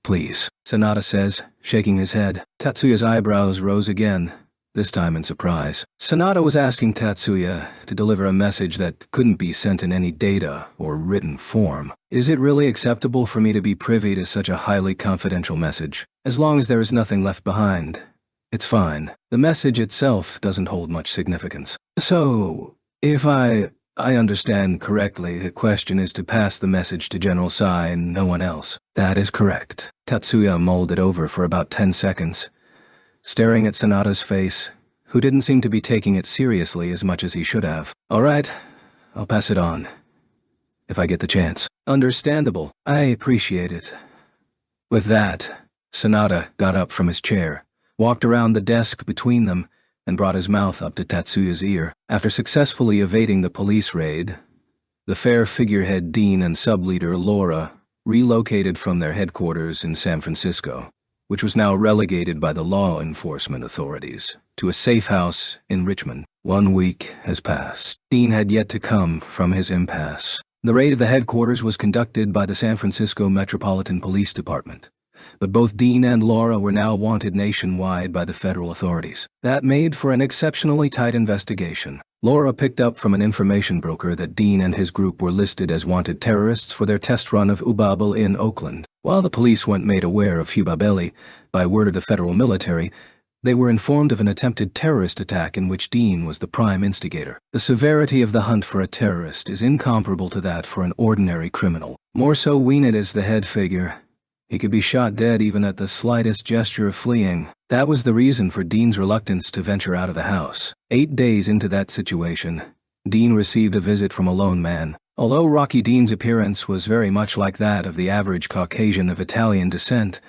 Please, Sanada says, shaking his head. Tatsuya's eyebrows rose again, this time in surprise. Sanada was asking Tatsuya to deliver a message that couldn't be sent in any data or written form. Is it really acceptable for me to be privy to such a highly confidential message? As long as there is nothing left behind, it's fine. The message itself doesn't hold much significance. So, if I understand correctly, the question is to pass the message to General Sai and no one else. That is correct. Tatsuya mulled it over for about 10 seconds. Staring at Sanada's face, who didn't seem to be taking it seriously as much as he should have. All right, I'll pass it on, if I get the chance. Understandable. I appreciate it. With that, Sanada got up from his chair, walked around the desk between them, and brought his mouth up to Tatsuya's ear. After successfully evading the police raid, the fair figurehead Dean and sub-leader Laura relocated from their headquarters in San Francisco, which was now relegated by the law enforcement authorities, to a safe house in Richmond. 1 week has passed. Dean had yet to come from his impasse. The raid of the headquarters was conducted by the San Francisco Metropolitan Police Department, but both Dean and Laura were now wanted nationwide by the federal authorities. That made for an exceptionally tight investigation. Laura picked up from an information broker that Dean and his group were listed as wanted terrorists for their test run of Ubabel in Oakland. While the police weren't made aware of Ubabeli by word of the federal military, they were informed of an attempted terrorist attack in which Dean was the prime instigator. The severity of the hunt for a terrorist is incomparable to that for an ordinary criminal. More so Weenid as the head figure. He could be shot dead even at the slightest gesture of fleeing. That was the reason for Dean's reluctance to venture out of the house. 8 days into that situation, Dean received a visit from a lone man. Although Rocky Dean's appearance was very much like that of the average Caucasian of Italian descent,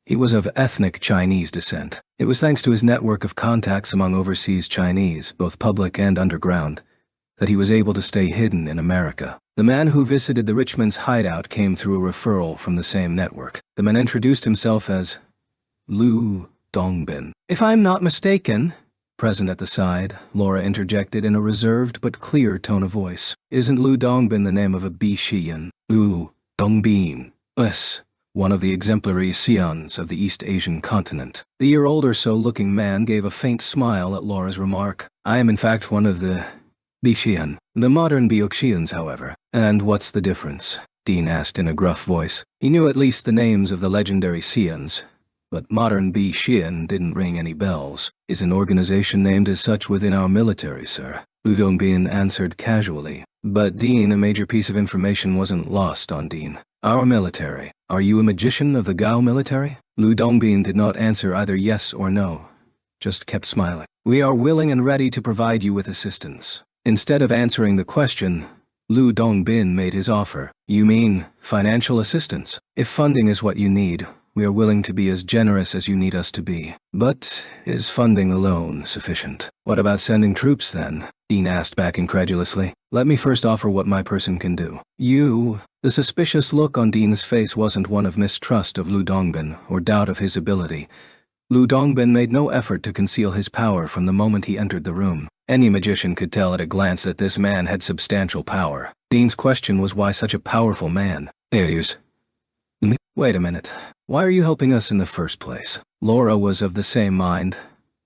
he was of ethnic Chinese descent. It was thanks to his network of contacts among overseas Chinese, both public and underground, that he was able to stay hidden in America. The man who visited the Richmond's hideout came through a referral from the same network. The man introduced himself as Lu Dongbin. "If I'm not mistaken," present at the side, Laura interjected in a reserved but clear tone of voice. "Isn't Lu Dongbin the name of a Bishiyan? Lu Dongbin. Yes. One of the exemplary Xians of the East Asian continent." The year-old or so-looking man gave a faint smile at Laura's remark. "I am in fact one of the Bishiyan. The modern Bioxians, however." "And what's the difference?" Dean asked in a gruff voice. He knew at least the names of the legendary Xians, but modern Bishiyan didn't ring any bells. "Is an organization named as such within our military, sir," Lu Dongbin answered casually. But Dean, a major piece of information wasn't lost on Dean. "Our military. Are you a magician of the Gao military?" Lu Dongbin did not answer either yes or no, just kept smiling. "We are willing and ready to provide you with assistance." Instead of answering the question, Lu Dongbin made his offer. "You mean financial assistance? If funding is what you need, we are willing to be as generous as you need us to be. But is funding alone sufficient?" "What about sending troops then?" Dean asked back incredulously. "Let me first offer what my person can do." "You..." The suspicious look on Dean's face wasn't one of mistrust of Lu Dongbin or doubt of his ability. Lu Dongbin made no effort to conceal his power from the moment he entered the room. Any magician could tell at a glance that this man had substantial power. Dean's question was why such a powerful man? "Wait a minute. Why are you helping us in the first place?" Laura was of the same mind,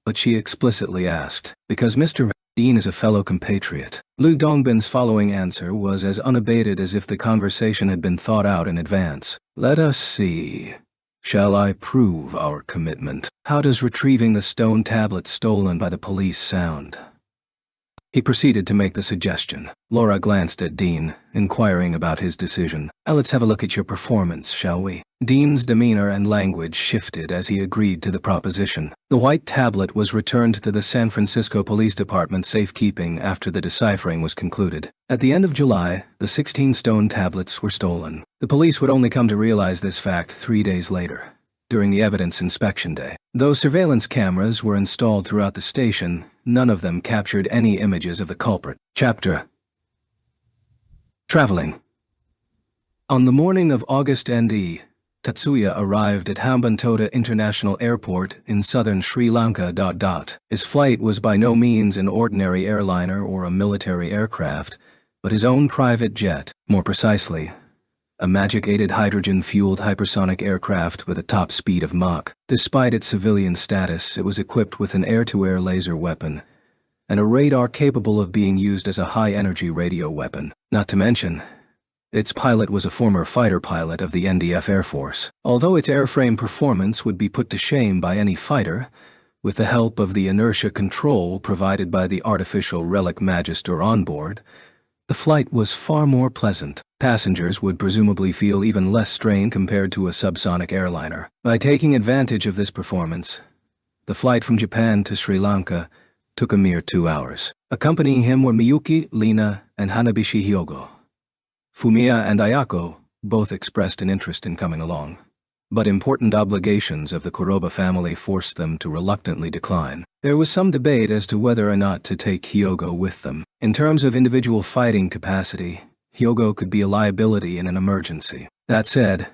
but she explicitly asked. "Because Mr. Dean is a fellow compatriot." Lu Dongbin's following answer was as unabated as if the conversation had been thought out in advance. "Let us see. Shall I prove our commitment? How does retrieving the stone tablet stolen by the police sound?" He proceeded to make the suggestion. Laura glanced at Dean, inquiring about his decision. "Let's have a look at your performance, shall we?" Dean's demeanor and language shifted as he agreed to the proposition. The white tablet was returned to the San Francisco Police Department safekeeping after the deciphering was concluded. At the end of July, the 16 stone tablets were stolen. The police would only come to realize this fact 3 days later, during the evidence inspection day. Though surveillance cameras were installed throughout the station, none of them captured any images of the culprit. Chapter Traveling. On the morning of August ND, Tatsuya arrived at Hambantota International Airport in southern Sri Lanka. His flight was by no means an ordinary airliner or a military aircraft, but his own private jet, more precisely, a magic-aided hydrogen-fueled hypersonic aircraft with a top speed of Mach. Despite its civilian status, it was equipped with an air-to-air laser weapon and a radar capable of being used as a high-energy radio weapon. Not to mention, its pilot was a former fighter pilot of the NDF Air Force. Although its airframe performance would be put to shame by any fighter, with the help of the inertia control provided by the artificial relic Magister on board, the flight was far more pleasant. Passengers would presumably feel even less strain compared to a subsonic airliner. By taking advantage of this performance, the flight from Japan to Sri Lanka took a mere 2 hours. Accompanying him were Miyuki, Lina, and Hanabishi Hyogo. Fumiya and Ayako both expressed an interest in coming along, but important obligations of the Kuroba family forced them to reluctantly decline. There was some debate as to whether or not to take Hyogo with them. In terms of individual fighting capacity, Hyogo could be a liability in an emergency. That said,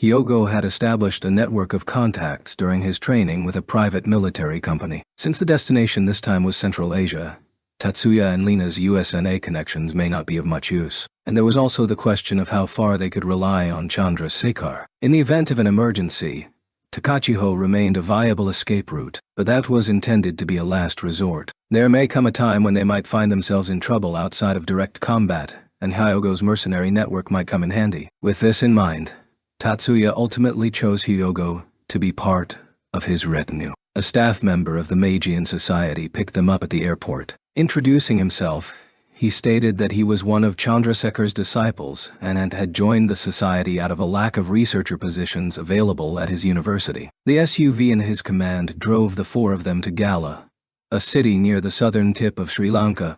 Hyogo had established a network of contacts during his training with a private military company. Since the destination this time was Central Asia, Tatsuya and Lina's USNA connections may not be of much use. And there was also the question of how far they could rely on Chandrasekhar. In the event of an emergency, Takachiho remained a viable escape route, but that was intended to be a last resort. There may come a time when they might find themselves in trouble outside of direct combat, and Hyogo's mercenary network might come in handy. With this in mind, Tatsuya ultimately chose Hyogo to be part of his retinue. A staff member of the Magian Society picked them up at the airport. Introducing himself, he stated that he was one of Chandrasekhar's disciples and had joined the society out of a lack of researcher positions available at his university. The SUV in his command drove the four of them to Gala, a city near the southern tip of Sri Lanka,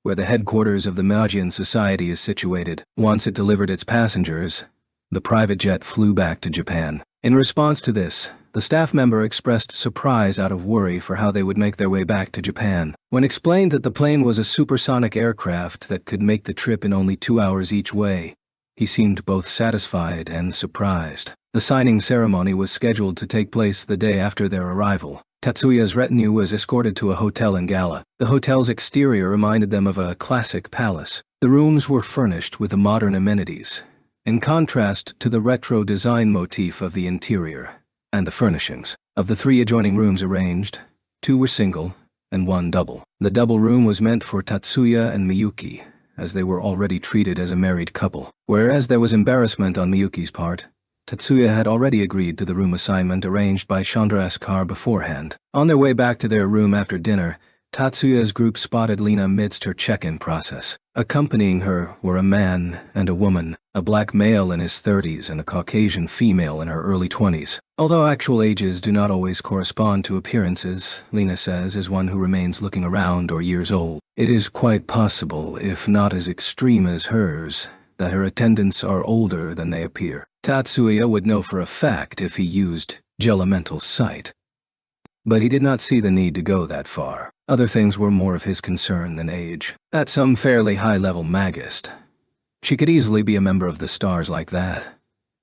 where the headquarters of the Magian Society is situated. Once it delivered its passengers, the private jet flew back to Japan. In response to this, the staff member expressed surprise out of worry for how they would make their way back to Japan. When explained that the plane was a supersonic aircraft that could make the trip in only 2 hours each way, he seemed both satisfied and surprised. The signing ceremony was scheduled to take place the day after their arrival. Tatsuya's retinue was escorted to a hotel in Gala. The hotel's exterior reminded them of a classic palace. The rooms were furnished with the modern amenities, in contrast to the retro design motif of the interior and the furnishings. Of the 3 adjoining rooms arranged, 2 were single and 1 double. The double room was meant for Tatsuya and Miyuki, as they were already treated as a married couple. Whereas there was embarrassment on Miyuki's part, Tatsuya had already agreed to the room assignment arranged by Chandrasekhar beforehand. On their way back to their room after dinner, Tatsuya's group spotted Lena amidst her check-in process. Accompanying her were a man and a woman, a black male in his 30s and a Caucasian female in her early 20s. Although actual ages do not always correspond to appearances, Lena says, as one who remains looking around or years old, it is quite possible, if not as extreme as hers, that her attendants are older than they appear. Tatsuya would know for a fact if he used Gelemental sight. But he did not see the need to go that far. Other things were more of his concern than age. At some fairly high-level magist, she could easily be a member of the Stars like that.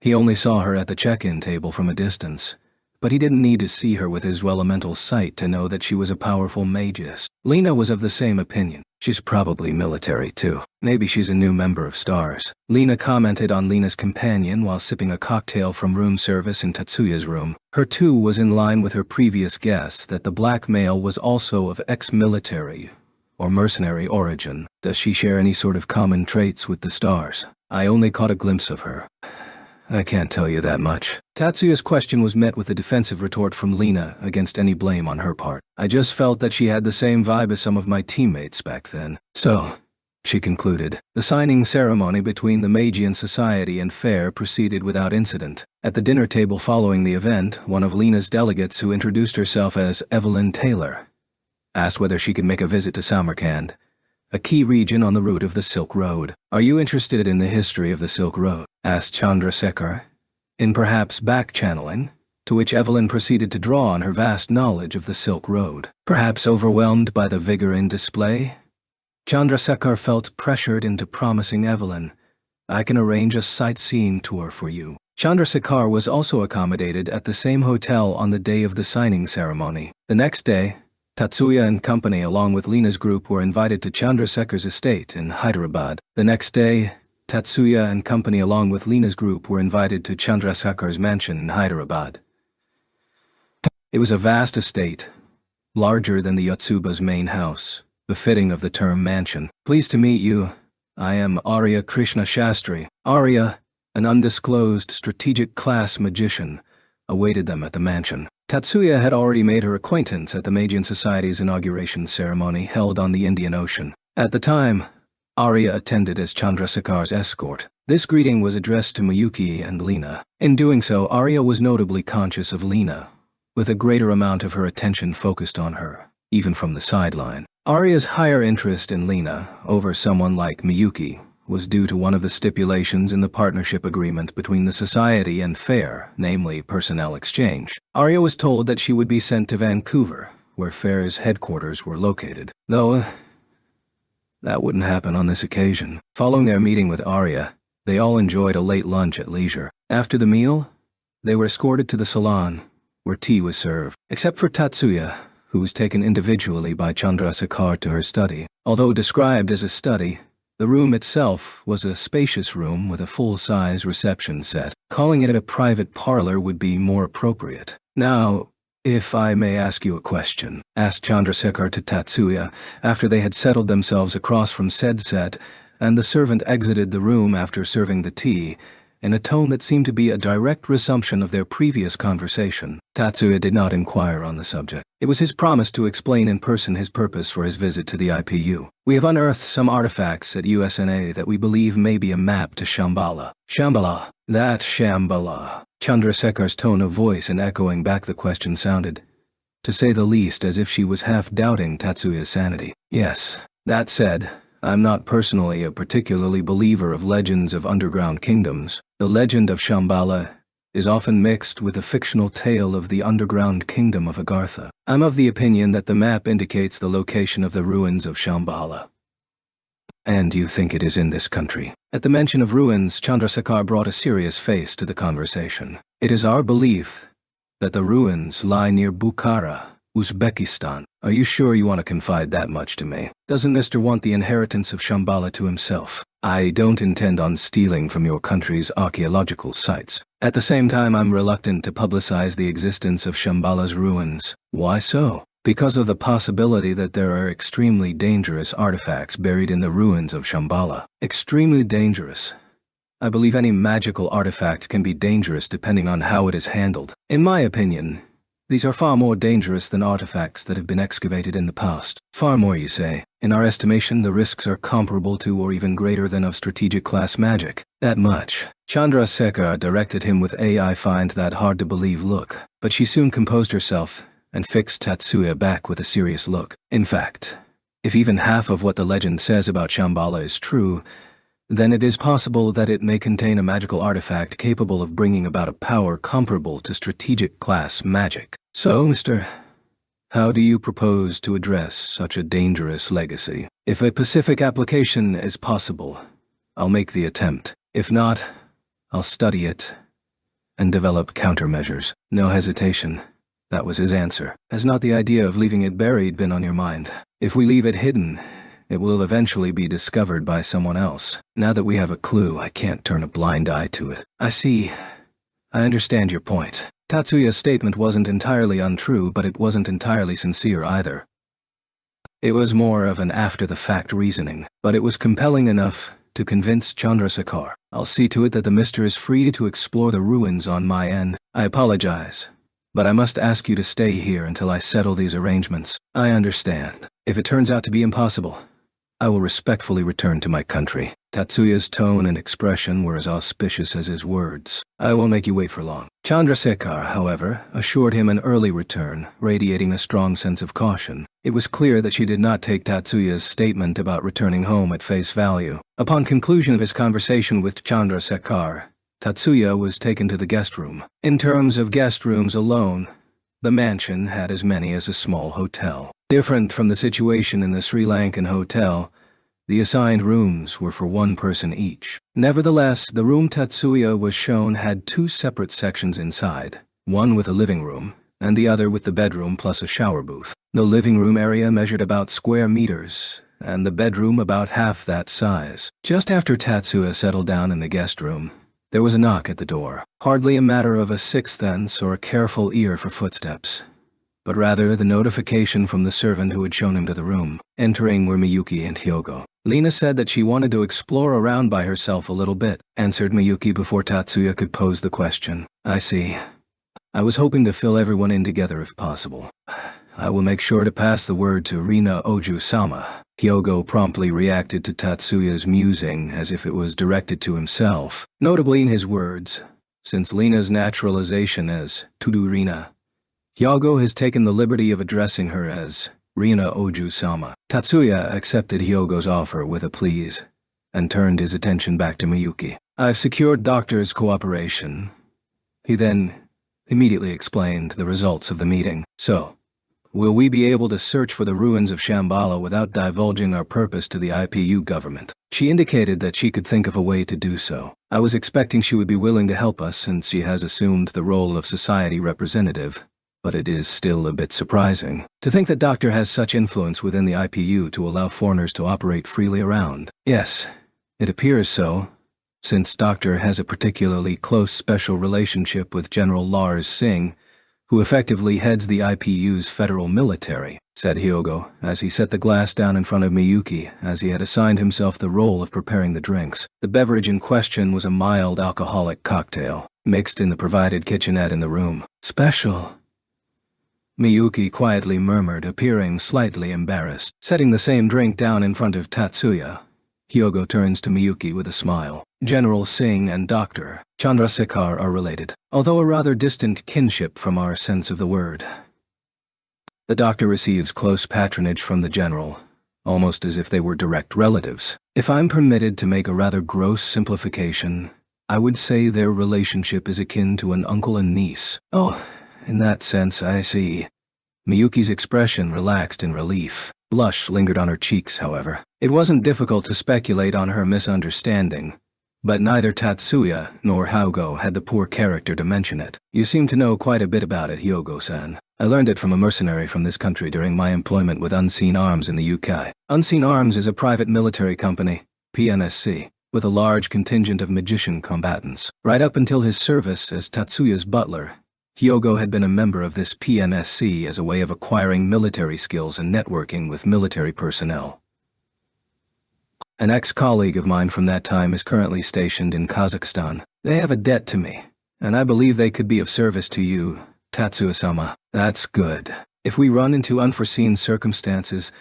He only saw her at the check-in table from a distance, but he didn't need to see her with his elemental sight to know that she was a powerful magus. Lena was of the same opinion. She's probably military too. Maybe she's a new member of Stars. Lena commented on Lena's companion while sipping a cocktail from room service in Tatsuya's room. Her too was in line with her previous guess that the black male was also of ex-military or mercenary origin. Does she share any sort of common traits with the Stars? I only caught a glimpse of her. I can't tell you that much. Tatsuya's question was met with a defensive retort from Lena against any blame on her part. I just felt that she had the same vibe as some of my teammates back then. So, she concluded, the signing ceremony between the Magian Society and Fair proceeded without incident. At the dinner table following the event, one of Lena's delegates, who introduced herself as Evelyn Taylor, asked whether she could make a visit to Samarkand, a key region on the route of the Silk Road. Are you interested in the history of the Silk Road? Asked Chandrasekhar, in perhaps back-channeling, to which Evelyn proceeded to draw on her vast knowledge of the Silk Road. Perhaps overwhelmed by the vigor in display, Chandrasekhar felt pressured into promising Evelyn, I can arrange a sightseeing tour for you. Chandrasekhar was also accommodated at the same hotel on the day of the signing ceremony. The next day, Tatsuya and company along with Lena's group were invited to Chandrasekhar's estate in Hyderabad. The next day, Tatsuya and company along with Lena's group were invited to Chandrasekhar's mansion in Hyderabad. It was a vast estate, larger than the Yotsuba's main house, befitting of the term mansion. Pleased to meet you. I am Arya Krishna Shastri. Arya, an undisclosed strategic class magician, awaited them at the mansion. Tatsuya had already made her acquaintance at the Magian Society's inauguration ceremony held on the Indian Ocean. At the time, Arya attended as Chandrasekhar's escort. This greeting was addressed to Miyuki and Lena. In doing so, Arya was notably conscious of Lena, with a greater amount of her attention focused on her, even from the sideline. Arya's higher interest in Lena over someone like Miyuki was due to one of the stipulations in the partnership agreement between the Society and Fair, namely personnel exchange. Arya was told that she would be sent to Vancouver, where Fair's headquarters were located, though that wouldn't happen on this occasion. Following their meeting with Arya, they all enjoyed a late lunch at leisure. After the meal, they were escorted to the salon, where tea was served, except for Tatsuya, who was taken individually by Chandrasekhar to her study. Although described as a study, The room itself was a spacious room with a full-size reception set. Calling it a private parlor would be more appropriate. "Now, if I may ask you a question," asked Chandrasekhar to Tatsuya after they had settled themselves across from said set, and the servant exited the room after serving the tea, in a tone that seemed to be a direct resumption of their previous conversation. Tatsuya did not inquire on the subject. It was his promise to explain in person his purpose for his visit to the IPU. "We have unearthed some artifacts at USNA that we believe may be a map to Shambhala." "Shambhala? That Shambhala?" Chandrasekhar's tone of voice in echoing back the question sounded, to say the least, as if she was half doubting Tatsuya's sanity. "Yes. That said, I'm not personally a particularly believer of legends of underground kingdoms. The legend of Shambhala is often mixed with the fictional tale of the underground kingdom of Agartha. I'm of the opinion that the map indicates the location of the ruins of Shambhala. And you think it is in this country?" At the mention of ruins, Chandrasekhar brought a serious face to the conversation. "It is our belief that the ruins lie near Bukhara, Uzbekistan. Are you sure you want to confide that much to me? Doesn't Mr. want the inheritance of Shambhala to himself?" "I don't intend on stealing from your country's archaeological sites. At the same time, I'm reluctant to publicize the existence of Shambhala's ruins." "Why so?" "Because of the possibility that there are extremely dangerous artifacts buried in the ruins of Shambhala." "Extremely dangerous?" "I believe any magical artifact can be dangerous depending on how it is handled. In my opinion, these are far more dangerous than artifacts that have been excavated in the past." "Far more, you say?" "In our estimation, the risks are comparable to or even greater than of strategic class magic." "That much?" Chandrasekhar directed him with a "I find that hard to believe" look, but she soon composed herself and fixed Tatsuya back with a serious look. "In fact, if even half of what the legend says about Shambhala is true, then it is possible that it may contain a magical artifact capable of bringing about a power comparable to strategic class magic. So, how do you propose to address such a dangerous legacy? If a pacific application is possible, I'll make the attempt. If not, I'll study it and develop countermeasures." No hesitation. That was his answer. "Has not the idea of leaving it buried been on your mind? If we leave it hidden, it will eventually be discovered by someone else. Now that we have a clue, I can't turn a blind eye to it." "I see. I understand your point." Tatsuya's statement wasn't entirely untrue, but it wasn't entirely sincere either. It was more of an after-the-fact reasoning, but it was compelling enough to convince Chandrasekhar. "I'll see to it that the Mr. is free to explore the ruins on my end. I apologize, but I must ask you to stay here until I settle these arrangements." "I understand. If it turns out to be impossible, I will respectfully return to my country." Tatsuya's tone and expression were as auspicious as his words. "I won't make you wait for long." Chandrasekhar, however, assured him an early return, radiating a strong sense of caution. It was clear that she did not take Tatsuya's statement about returning home at face value. Upon conclusion of his conversation with Chandrasekhar, Tatsuya was taken to the guest room. In terms of guest rooms alone, the mansion had as many as a small hotel. Different from the situation in the Sri Lankan hotel, the assigned rooms were for one person each. Nevertheless, the room Tatsuya was shown had two separate sections inside, one with a living room, and the other with the bedroom plus a shower booth. The living room area measured about square meters, and the bedroom about half that size. Just after Tatsuya settled down in the guest room, there was a knock at the door. Hardly a matter of a sixth sense or a careful ear for footsteps, but rather the notification from the servant who had shown him to the room. Entering were Miyuki and Hyogo. "Lena said that she wanted to explore around by herself a little bit," answered Miyuki before Tatsuya could pose the question. "I see. I was hoping to fill everyone in together if possible. I will make sure to pass the word to Rina Oju-sama." Hyogo promptly reacted to Tatsuya's musing as if it was directed to himself, notably in his words, since Lena's naturalization as Tudu Rina. Hyogo has taken the liberty of addressing her as Rina Oju-sama. Tatsuya accepted Hyogo's offer with a please, and turned his attention back to Miyuki. "I've secured doctor's cooperation." He then immediately explained the results of the meeting. "So, will we be able to search for the ruins of Shambhala without divulging our purpose to the IPU government?" She indicated that she could think of a way to do so. "I was expecting she would be willing to help us since she has assumed the role of society representative, but it is still a bit surprising to think that Doctor has such influence within the IPU to allow foreigners to operate freely around. Yes, it appears so, since Doctor has a particularly close special relationship with General Lars Singh, who effectively heads the IPU's federal military, said Hyogo, as he set the glass down in front of Miyuki, as he had assigned himself the role of preparing the drinks. The beverage in question was a mild alcoholic cocktail, mixed in the provided kitchenette in the room. Special, Miyuki quietly murmured, appearing slightly embarrassed. Setting the same drink down in front of Tatsuya, Hyogo turns to Miyuki with a smile. General Singh and Dr. Chandrasekhar are related, although a rather distant kinship from our sense of the word. The doctor receives close patronage from the general, almost as if they were direct relatives. If I'm permitted to make a rather gross simplification, I would say their relationship is akin to an uncle and niece. Oh, in that sense, I see. Miyuki's expression relaxed in relief. Blush lingered on her cheeks, however. It wasn't difficult to speculate on her misunderstanding, but neither Tatsuya nor Hyogo had the poor character to mention it. You seem to know quite a bit about it, Hyogo-san. I learned it from a mercenary from this country during my employment with Unseen Arms in the UK. Unseen Arms is a private military company, PNSC, with a large contingent of magician combatants. Right up until his service as Tatsuya's butler, Hyogo had been a member of this PNSC as a way of acquiring military skills and networking with military personnel. An ex-colleague of mine from that time is currently stationed in Kazakhstan. They have a debt to me, and I believe they could be of service to you, Tatsuya-sama. That's good. If we run into unforeseen circumstances,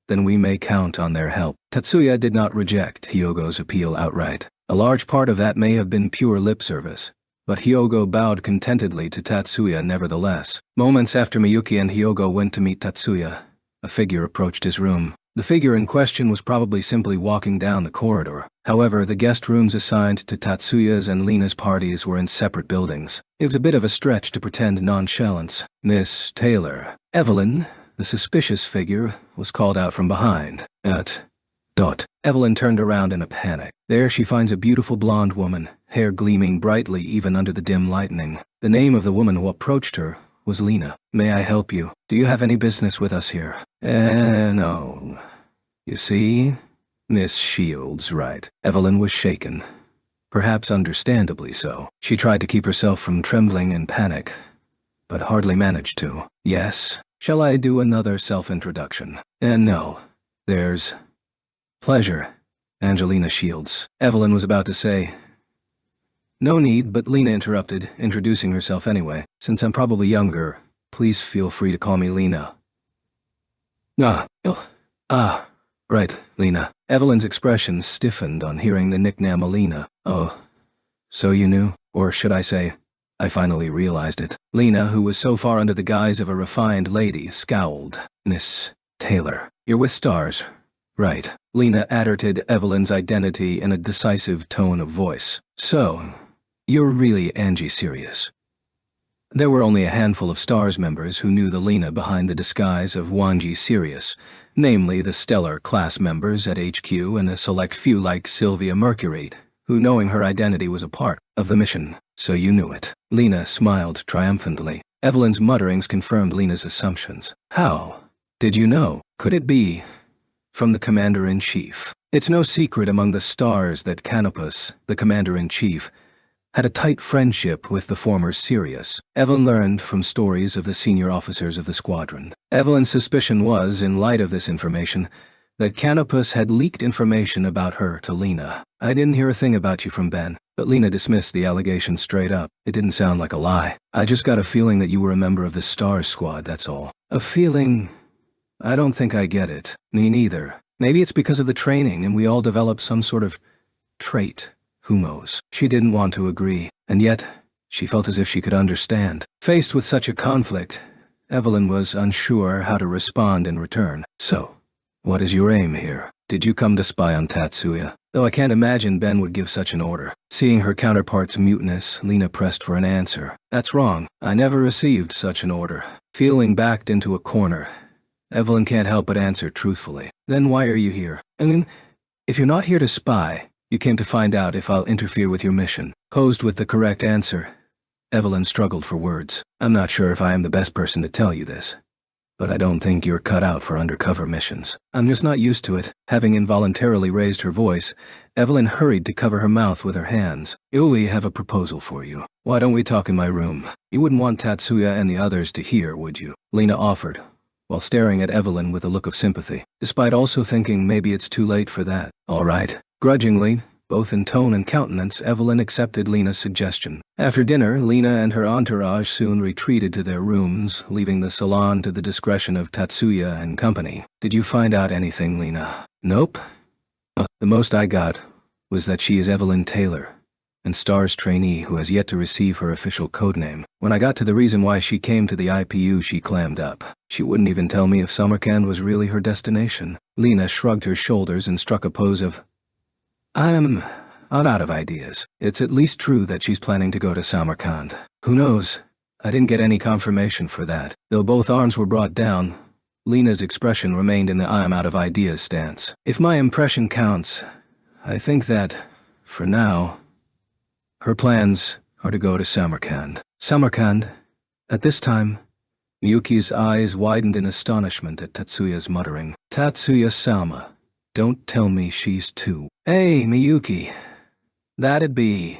then we may count on their help. Tatsuya did not reject Hyogo's appeal outright. A large part of that may have been pure lip service, but Hyogo bowed contentedly to Tatsuya nevertheless. Moments after Miyuki and Hyogo went to meet Tatsuya, a figure approached his room. The figure in question was probably simply walking down the corridor. However, the guest rooms assigned to Tatsuya's and Lena's parties were in separate buildings. It was a bit of a stretch to pretend nonchalance. Miss Taylor. Evelyn, the suspicious figure, was called out from behind. Evelyn turned around in a panic. There she finds a beautiful blonde woman, hair gleaming brightly even under the dim lighting. The name of the woman who approached her was Lena. May I help you? Do you have any business with us here? No. You see? Miss Shields, right. Evelyn was shaken. Perhaps understandably so. She tried to keep herself from trembling in panic, but hardly managed to. Yes? Shall I do another self-introduction? No. There's... Pleasure. Angelina Shields. Evelyn was about to say... No need, but Lena interrupted, introducing herself anyway. Since I'm probably younger, please feel free to call me Lena. Right, Lena. Evelyn's expression stiffened on hearing the nickname Alina. Oh, so you knew? Or should I say, I finally realized it. Lena, who was so far under the guise of a refined lady, scowled. Miss Taylor. You're with Stars, right? Lena adverted Evelyn's identity in a decisive tone of voice. So, you're really Angie Sirius. There were only a handful of Stars members who knew the Lena behind the disguise of Wanji Sirius, namely the stellar class members at HQ and a select few like Sylvia Mercury, who knowing her identity was a part of the mission. So you knew it. Lena smiled triumphantly. Evelyn's mutterings confirmed Lena's assumptions. How did you know? Could it be from the Commander-in-Chief? It's no secret among the Stars that Canopus, the Commander-in-Chief, had a tight friendship with the former Sirius. Evelyn learned from stories of the senior officers of the squadron. Evelyn's suspicion was, in light of this information, that Canopus had leaked information about her to Lena. I didn't hear a thing about you from Ben, but Lena dismissed the allegation straight up. It didn't sound like a lie. I just got a feeling that you were a member of the Stars squad, that's all. A feeling? I don't think I get it. Me neither. Maybe it's because of the training and we all developed some sort of trait. Who knows? She didn't want to agree, and yet she felt as if she could understand. Faced with such a conflict, Evelyn was unsure how to respond in return. So, what is your aim here? Did you come to spy on Tatsuya? Though I can't imagine Ben would give such an order. Seeing her counterpart's muteness, Lena pressed for an answer. That's wrong. I never received such an order. Feeling backed into a corner, Evelyn can't help but answer truthfully. Then why are you here? I mean, if you're not here to spy, you came to find out if I'll interfere with your mission. Posed with the correct answer, Evelyn struggled for words. I'm not sure if I am the best person to tell you this, but I don't think you're cut out for undercover missions. I'm just not used to it. Having involuntarily raised her voice, Evelyn hurried to cover her mouth with her hands. We have a proposal for you. Why don't we talk in my room? You wouldn't want Tatsuya and the others to hear, would you? Lena offered, while staring at Evelyn with a look of sympathy, despite also thinking maybe it's too late for that. All right. Grudgingly, both in tone and countenance, Evelyn accepted Lena's suggestion. After dinner, Lena and her entourage soon retreated to their rooms, leaving the salon to the discretion of Tatsuya and company. Did you find out anything, Lena? Nope. The most I got was that she is Evelyn Taylor, and STAR's trainee who has yet to receive her official codename. When I got to the reason why she came to the IPU, she clammed up. She wouldn't even tell me if Samarkand was really her destination. Lena shrugged her shoulders and struck a pose of, I'm out of ideas. It's at least true that she's planning to go to Samarkand. Who knows? I didn't get any confirmation for that. Though both arms were brought down, Lena's expression remained in the I'm out of ideas stance. If my impression counts, I think that, for now, her plans are to go to Samarkand. Samarkand? At this time, Miyuki's eyes widened in astonishment at Tatsuya's muttering. Tatsuya-sama. Don't tell me she's too. Hey, Miyuki. That'd be...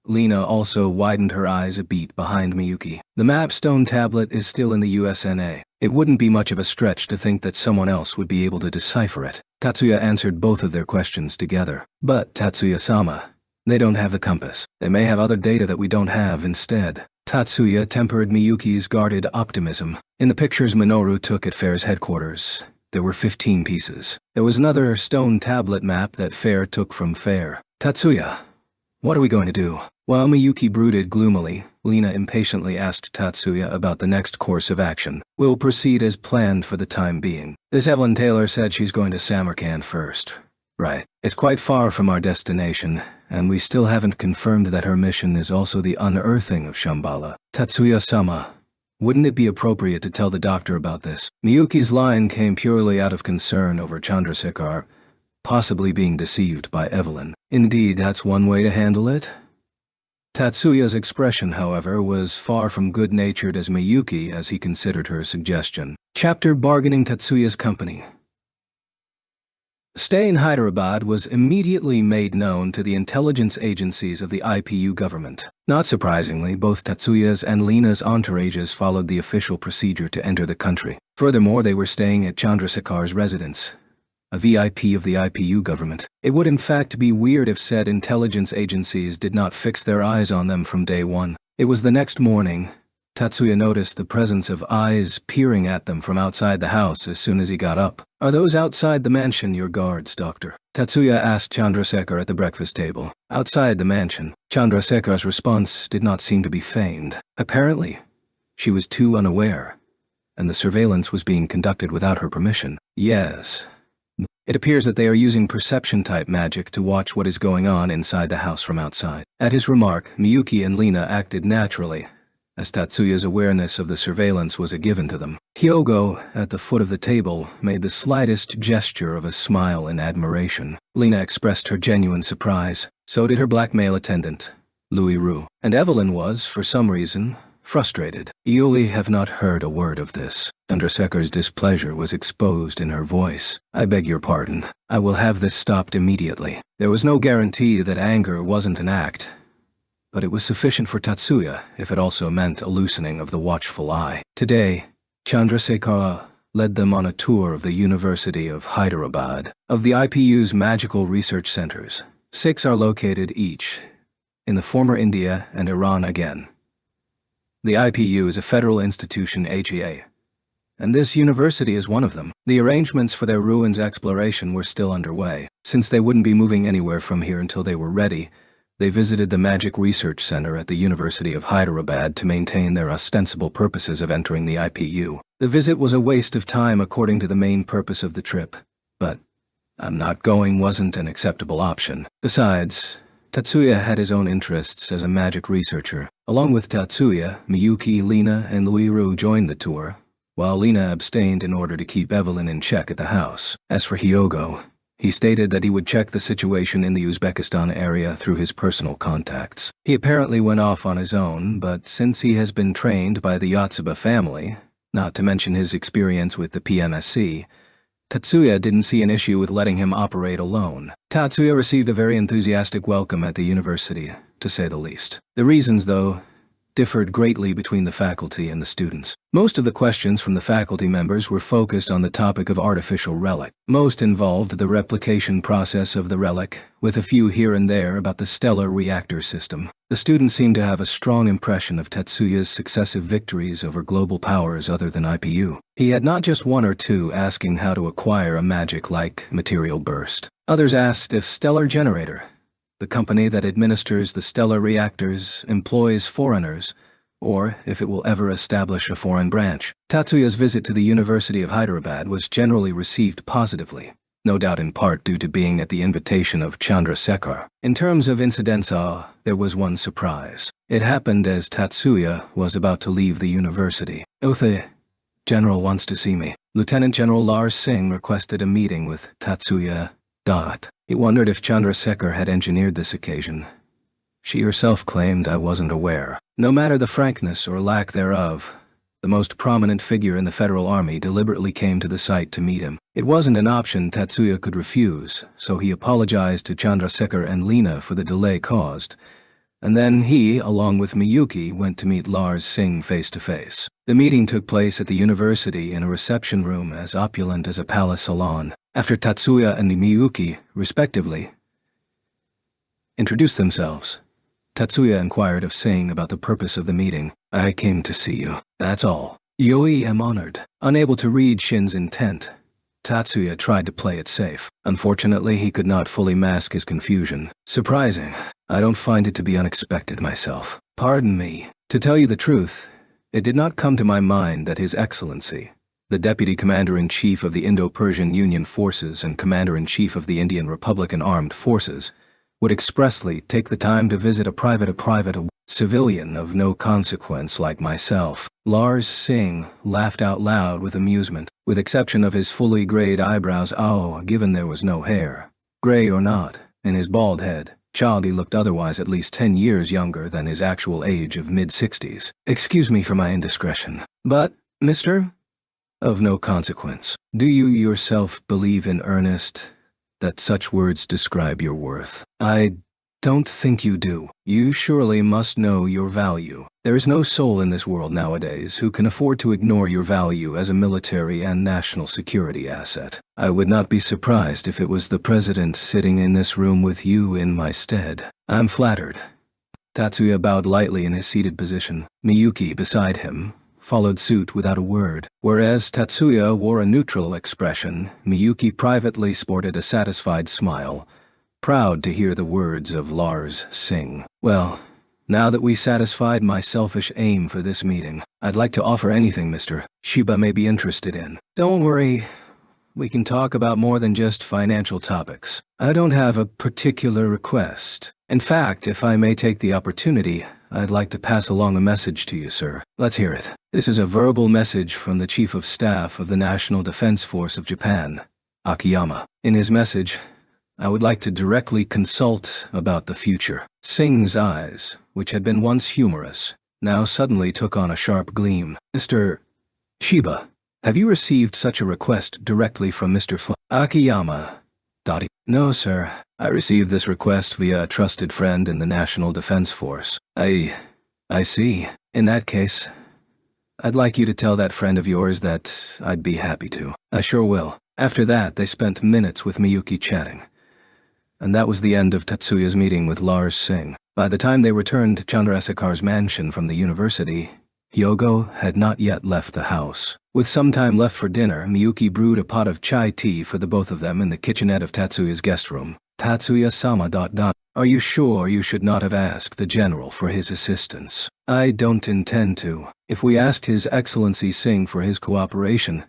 Lena also widened her eyes a beat behind Miyuki. The Mapstone tablet is still in the USNA. It wouldn't be much of a stretch to think that someone else would be able to decipher it. Tatsuya answered both of their questions together. But, Tatsuya-sama, they don't have the compass. They may have other data that we don't have instead. Tatsuya tempered Miyuki's guarded optimism. In the pictures Minoru took at Fair's headquarters, there were 15 pieces. There was another stone tablet map that Fair took from Fair. Tatsuya, what are we going to do? While Miyuki brooded gloomily, Lena impatiently asked Tatsuya about the next course of action. We'll proceed as planned for the time being. This Evelyn Taylor said she's going to Samarkand first. Right. It's quite far from our destination, and we still haven't confirmed that her mission is also the unearthing of Shambhala. Tatsuya-sama, wouldn't it be appropriate to tell the doctor about this? Miyuki's line came purely out of concern over Chandrasekhar possibly being deceived by Evelyn. Indeed, that's one way to handle it. Tatsuya's expression, however, was far from good-natured as Miyuki as he considered her suggestion. Chapter Bargaining Tatsuya's Company. Stay in Hyderabad was immediately made known to the intelligence agencies of the IPU government. Not surprisingly, both Tatsuya's and Lena's entourages followed the official procedure to enter the country. Furthermore, they were staying at Chandrasekhar's residence, a VIP of the IPU government. It would in fact be weird if said intelligence agencies did not fix their eyes on them from day one. It was the next morning. Tatsuya noticed the presence of eyes peering at them from outside the house as soon as he got up. Are those outside the mansion your guards, Doctor? Tatsuya asked Chandrasekhar at the breakfast table. Outside the mansion. Chandrasekhar's response did not seem to be feigned. Apparently, she was too unaware, and the surveillance was being conducted without her permission. Yes. It appears that they are using perception-type magic to watch what is going on inside the house from outside. At his remark, Miyuki and Lena acted naturally, as Tatsuya's awareness of the surveillance was a given to them. Hyogo, at the foot of the table, made the slightest gesture of a smile in admiration. Lena expressed her genuine surprise. So did her black male attendant, Louis Roux. And Evelyn was, for some reason, frustrated. You have not heard a word of this. Chandrasekhar's displeasure was exposed in her voice. I beg your pardon. I will have this stopped immediately. There was no guarantee that anger wasn't an act, but it was sufficient for Tatsuya if it also meant a loosening of the watchful eye. Today, Chandrasekhar led them on a tour of the University of Hyderabad. Of the IPU's magical research centers, 6 are located each in the former India and Iran again. The IPU is a federal institution HEA, and this university is one of them. The arrangements for their ruins exploration were still underway. Since they wouldn't be moving anywhere from here until they were ready, they visited the Magic Research Center at the University of Hyderabad to maintain their ostensible purposes of entering the IPU. The visit was a waste of time according to the main purpose of the trip, but I'm not going wasn't an acceptable option. Besides, Tatsuya had his own interests as a magic researcher. Along with Tatsuya, Miyuki, Lena, and Louis Roux joined the tour, while Lena abstained in order to keep Evelyn in check at the house. As for Hyogo, He stated that he would check the situation in the Uzbekistan area through his personal contacts. He apparently went off on his own, but since he has been trained by the Yotsuba family, not to mention his experience with the PMSC, Tatsuya didn't see an issue with letting him operate alone. Tatsuya received a very enthusiastic welcome at the university, to say the least. The reasons, though, differed greatly between the faculty and the students. Most of the questions from the faculty members were focused on the topic of artificial relic. Most involved the replication process of the relic, with a few here and there about the stellar reactor system. The students seemed to have a strong impression of Tatsuya's successive victories over global powers other than IPU. He had not just one or two asking how to acquire a magic-like material burst. Others asked if Stellar Generator, the company that administers the stellar reactors, employs foreigners, or if it will ever establish a foreign branch. Tatsuya's visit to the University of Hyderabad was generally received positively, no doubt in part due to being at the invitation of Chandrasekhar. In terms of incidenza, there was one surprise. It happened as Tatsuya was about to leave the university. "The General wants to see me." Lieutenant General Lars Singh requested a meeting with Tatsuya. He wondered if Chandrasekhar had engineered this occasion. She herself claimed I wasn't aware. No matter the frankness or lack thereof, the most prominent figure in the Federal Army deliberately came to the site to meet him. It wasn't an option Tatsuya could refuse, so he apologized to Chandrasekhar and Lena for the delay caused, and then he, along with Miyuki, went to meet Lars Singh face-to-face. The meeting took place at the university in a reception room as opulent as a palace salon. After Tatsuya and Miyuki, respectively, introduced themselves, Tatsuya inquired of Singh about the purpose of the meeting. "I came to see you, that's all." "Yoi am honored." Unable to read Shin's intent, Tatsuya tried to play it safe. Unfortunately, he could not fully mask his confusion. "Surprising. I don't find it to be unexpected myself." "Pardon me. To tell you the truth, it did not come to my mind that His Excellency, the Deputy Commander-in-Chief of the Indo-Persian Union Forces and Commander-in-Chief of the Indian Republican Armed Forces, would expressly take the time to visit a private civilian of no consequence like myself." Lars Singh laughed out loud with amusement, with exception of his fully grayed eyebrows. Given there was no hair, gray or not, in his bald head, Chaldi looked otherwise at least 10 years younger than his actual age of mid-60s. "Excuse me for my indiscretion, but, Mr. of no consequence, do you yourself believe in earnest that such words describe your worth?" "I don't think you do. You surely must know your value. There is no soul in this world nowadays who can afford to ignore your value as a military and national security asset. I would not be surprised if it was the President sitting in this room with you in my stead." "I'm flattered." Tatsuya bowed lightly in his seated position. Miyuki, beside him, followed suit without a word. Whereas Tatsuya wore a neutral expression, Miyuki privately sported a satisfied smile, proud to hear the words of Lars Singh. "Well, now that we satisfied my selfish aim for this meeting, I'd like to offer anything Mr. Shiba may be interested in." "Don't worry, we can talk about more than just financial topics. I don't have a particular request. In fact, if I may take the opportunity, I'd like to pass along a message to you, sir." "Let's hear it." "This is a verbal message from the Chief of Staff of the National Defense Force of Japan, Akiyama. In his message, I would like to directly consult about the future." Singh's eyes, which had been once humorous, now suddenly took on a sharp gleam. "Mr. Shiba, have you received such a request directly from Mr. Akiyama?" "No, sir. I received this request via a trusted friend in the National Defense Force." I see. In that case, I'd like you to tell that friend of yours that I'd be happy to." "I sure will." After that, they spent minutes with Miyuki chatting. And that was the end of Tatsuya's meeting with Lars Singh. By the time they returned to Chandrasekhar's mansion from the university, Hyogo had not yet left the house. With some time left for dinner, Miyuki brewed a pot of chai tea for the both of them in the kitchenette of Tatsuya's guest room. "Tatsuya-sama. Are you sure you should not have asked the general for his assistance?" "I don't intend to. If we asked His Excellency Singh for his cooperation,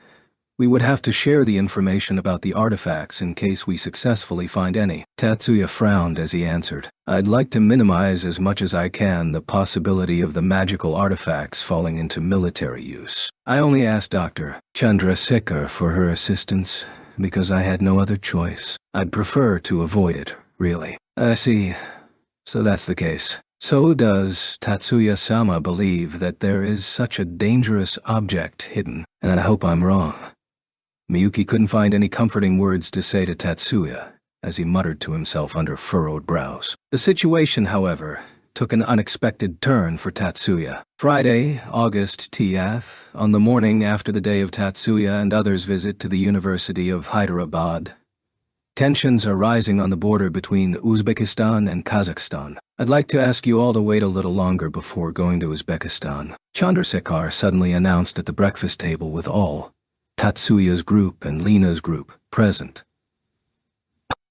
we would have to share the information about the artifacts in case we successfully find any." Tatsuya frowned as he answered, "I'd like to minimize as much as I can the possibility of the magical artifacts falling into military use. I only asked Dr. Chandrasekhar for her assistance, because I had no other choice. I'd prefer to avoid it, really. I see. So that's the case. So does Tatsuya-sama believe that there is such a dangerous object hidden, and I hope I'm wrong. Miyuki couldn't find any comforting words to say to Tatsuya, as he muttered to himself under furrowed brows. The situation, however, took an unexpected turn for Tatsuya. Friday, August 10th, on the morning after the day of Tatsuya and others' visit to the University of Hyderabad. Tensions are rising on the border between Uzbekistan and Kazakhstan. I'd like to ask you all to wait a little longer before going to Uzbekistan, Chandrasekhar suddenly announced at the breakfast table with all, Tatsuya's group and Lena's group, present.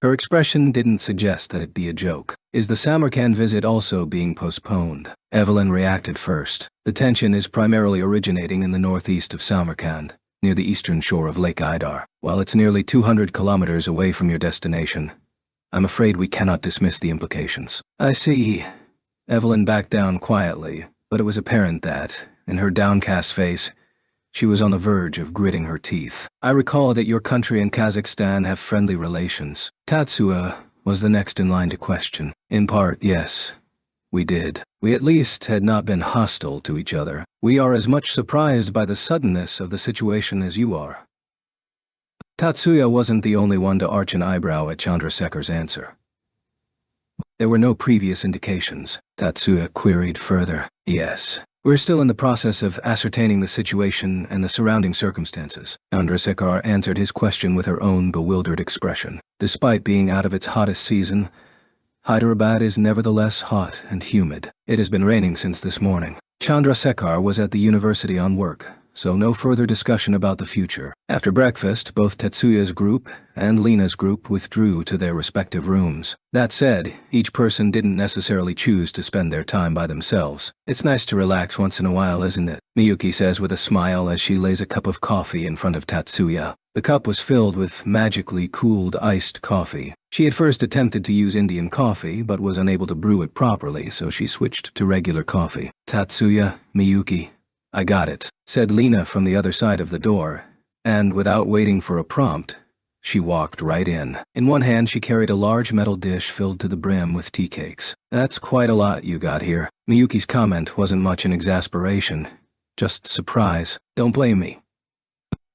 Her expression didn't suggest that it be a joke. Is the Samarkand visit also being postponed? Evelyn reacted first. The tension is primarily originating in the northeast of Samarkand, near the eastern shore of Lake Idar. While it's nearly 200 kilometers away from your destination, I'm afraid we cannot dismiss the implications. I see. Evelyn backed down quietly, but it was apparent that, in her downcast face, she was on the verge of gritting her teeth. I recall that your country and Kazakhstan have friendly relations. Tatsuya was the next in line to question. In part, yes, we did. We at least had not been hostile to each other. We are as much surprised by the suddenness of the situation as you are. Tatsuya wasn't the only one to arch an eyebrow at Chandrasekhar's answer. There were no previous indications. Tatsuya queried further. Yes. We're still in the process of ascertaining the situation and the surrounding circumstances. Chandrasekhar answered his question with her own bewildered expression. Despite being out of its hottest season, Hyderabad is nevertheless hot and humid. It has been raining since this morning. Chandrasekhar was at the university on work, so no further discussion about the future. After breakfast, both Tetsuya's group and Lena's group withdrew to their respective rooms. That said, each person didn't necessarily choose to spend their time by themselves. It's nice to relax once in a while, isn't it? Miyuki says with a smile as she lays a cup of coffee in front of Tatsuya. The cup was filled with magically cooled iced coffee. She had first attempted to use Indian coffee, but was unable to brew it properly, so she switched to regular coffee. Tatsuya, Miyuki, I got it, said Lena from the other side of the door, and without waiting for a prompt, she walked right in. In one hand she carried a large metal dish filled to the brim with tea cakes. That's quite a lot you got here. Miyuki's comment wasn't much in exasperation, just surprise. Don't blame me.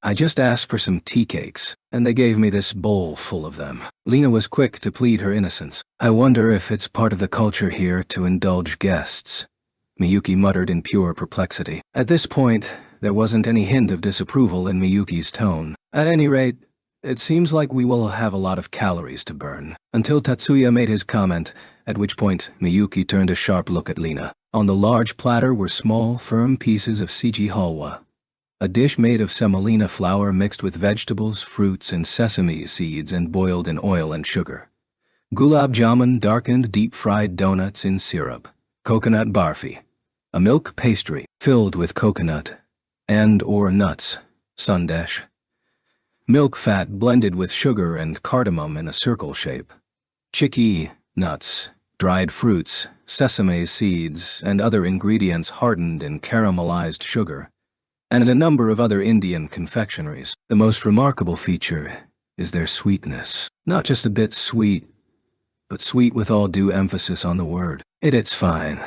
I just asked for some tea cakes, and they gave me this bowl full of them. Lena was quick to plead her innocence. I wonder if it's part of the culture here to indulge guests, Miyuki muttered in pure perplexity. At this point, there wasn't any hint of disapproval in Miyuki's tone. At any rate, it seems like we will have a lot of calories to burn. Until Tatsuya made his comment, at which point Miyuki turned a sharp look at Lena. On the large platter were small, firm pieces of siji halwa, a dish made of semolina flour mixed with vegetables, fruits, and sesame seeds and boiled in oil and sugar. Gulab jamun, darkened deep-fried donuts in syrup. Coconut barfi, a milk pastry filled with coconut and/or nuts. Sandesh, milk fat blended with sugar and cardamom in a circle shape. Chickpea, nuts, dried fruits, sesame seeds, and other ingredients hardened in caramelized sugar, and a number of other Indian confectionaries. The most remarkable feature is their sweetness. Not just a bit sweet, but sweet with all due emphasis on the word. It's fine.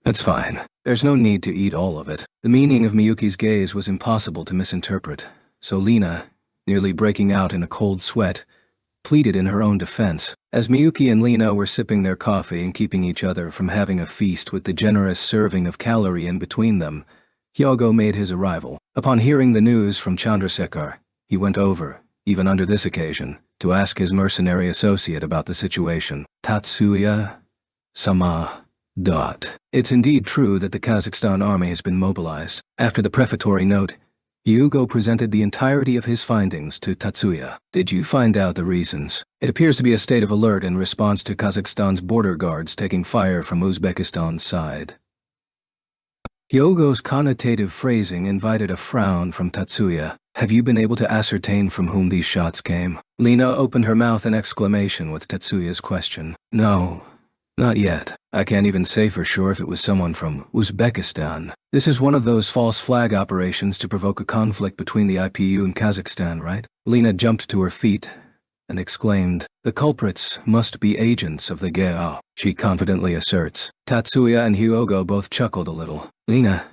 It's fine. There's no need to eat all of it. The meaning of Miyuki's gaze was impossible to misinterpret, so Lena, nearly breaking out in a cold sweat, pleaded in her own defense. As Miyuki and Lena were sipping their coffee and keeping each other from having a feast with the generous serving of calorie in between them, Hyogo made his arrival. Upon hearing the news from Chandrasekhar, he went over, even under this occasion, to ask his mercenary associate about the situation. Tatsuya Sama. It's indeed true that the Kazakhstan army has been mobilized. After the prefatory note, Hyogo presented the entirety of his findings to Tatsuya. Did you find out the reasons? It appears to be a state of alert in response to Kazakhstan's border guards taking fire from Uzbekistan's side. Hyogo's connotative phrasing invited a frown from Tatsuya. Have you been able to ascertain from whom these shots came? Lena opened her mouth in exclamation with Tatsuya's question. No, Not yet. I can't even say for sure if it was someone from Uzbekistan. This is one of those false flag operations to provoke a conflict between the IPU and Kazakhstan, right? Lena jumped to her feet and exclaimed, "The culprits must be agents of the GAO," she confidently asserts. Tatsuya and Hyogo both chuckled a little. "Lena,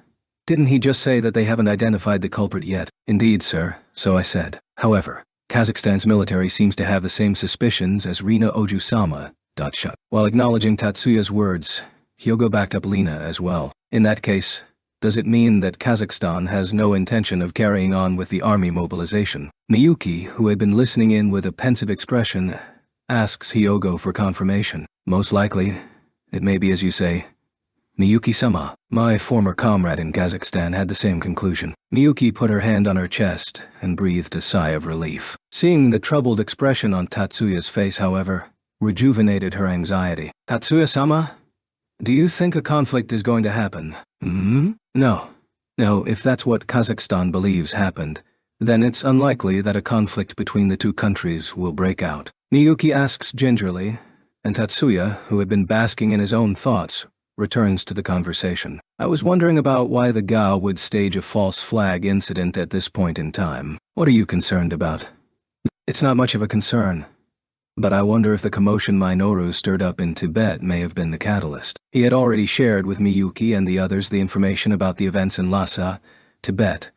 didn't he just say that they haven't identified the culprit yet?" "Indeed, sir, so I said. However, Kazakhstan's military seems to have the same suspicions as Rina Ojusama." While acknowledging Tatsuya's words, Hyogo backed up Lena as well. "In that case, does it mean that Kazakhstan has no intention of carrying on with the army mobilization?" Miyuki, who had been listening in with a pensive expression, asks Hyogo for confirmation. "Most likely, it may be as you say. Miyuki-sama." My former comrade in Kazakhstan had the same conclusion. Miyuki put her hand on her chest and breathed a sigh of relief. Seeing the troubled expression on Tatsuya's face, however, rejuvenated her anxiety. "Tatsuya-sama? Do you think a conflict is going to happen?" No. No, if that's what Kazakhstan believes happened, then it's unlikely that a conflict between the two countries will break out. Miyuki asks gingerly, and Tatsuya, who had been basking in his own thoughts, returns to the conversation. "I was wondering about why the GAO would stage a false flag incident at this point in time. What are you concerned about?" "It's not much of a concern. But I wonder if the commotion Minoru stirred up in Tibet may have been the catalyst." He had already shared with Miyuki and the others the information about the events in Lhasa, Tibet,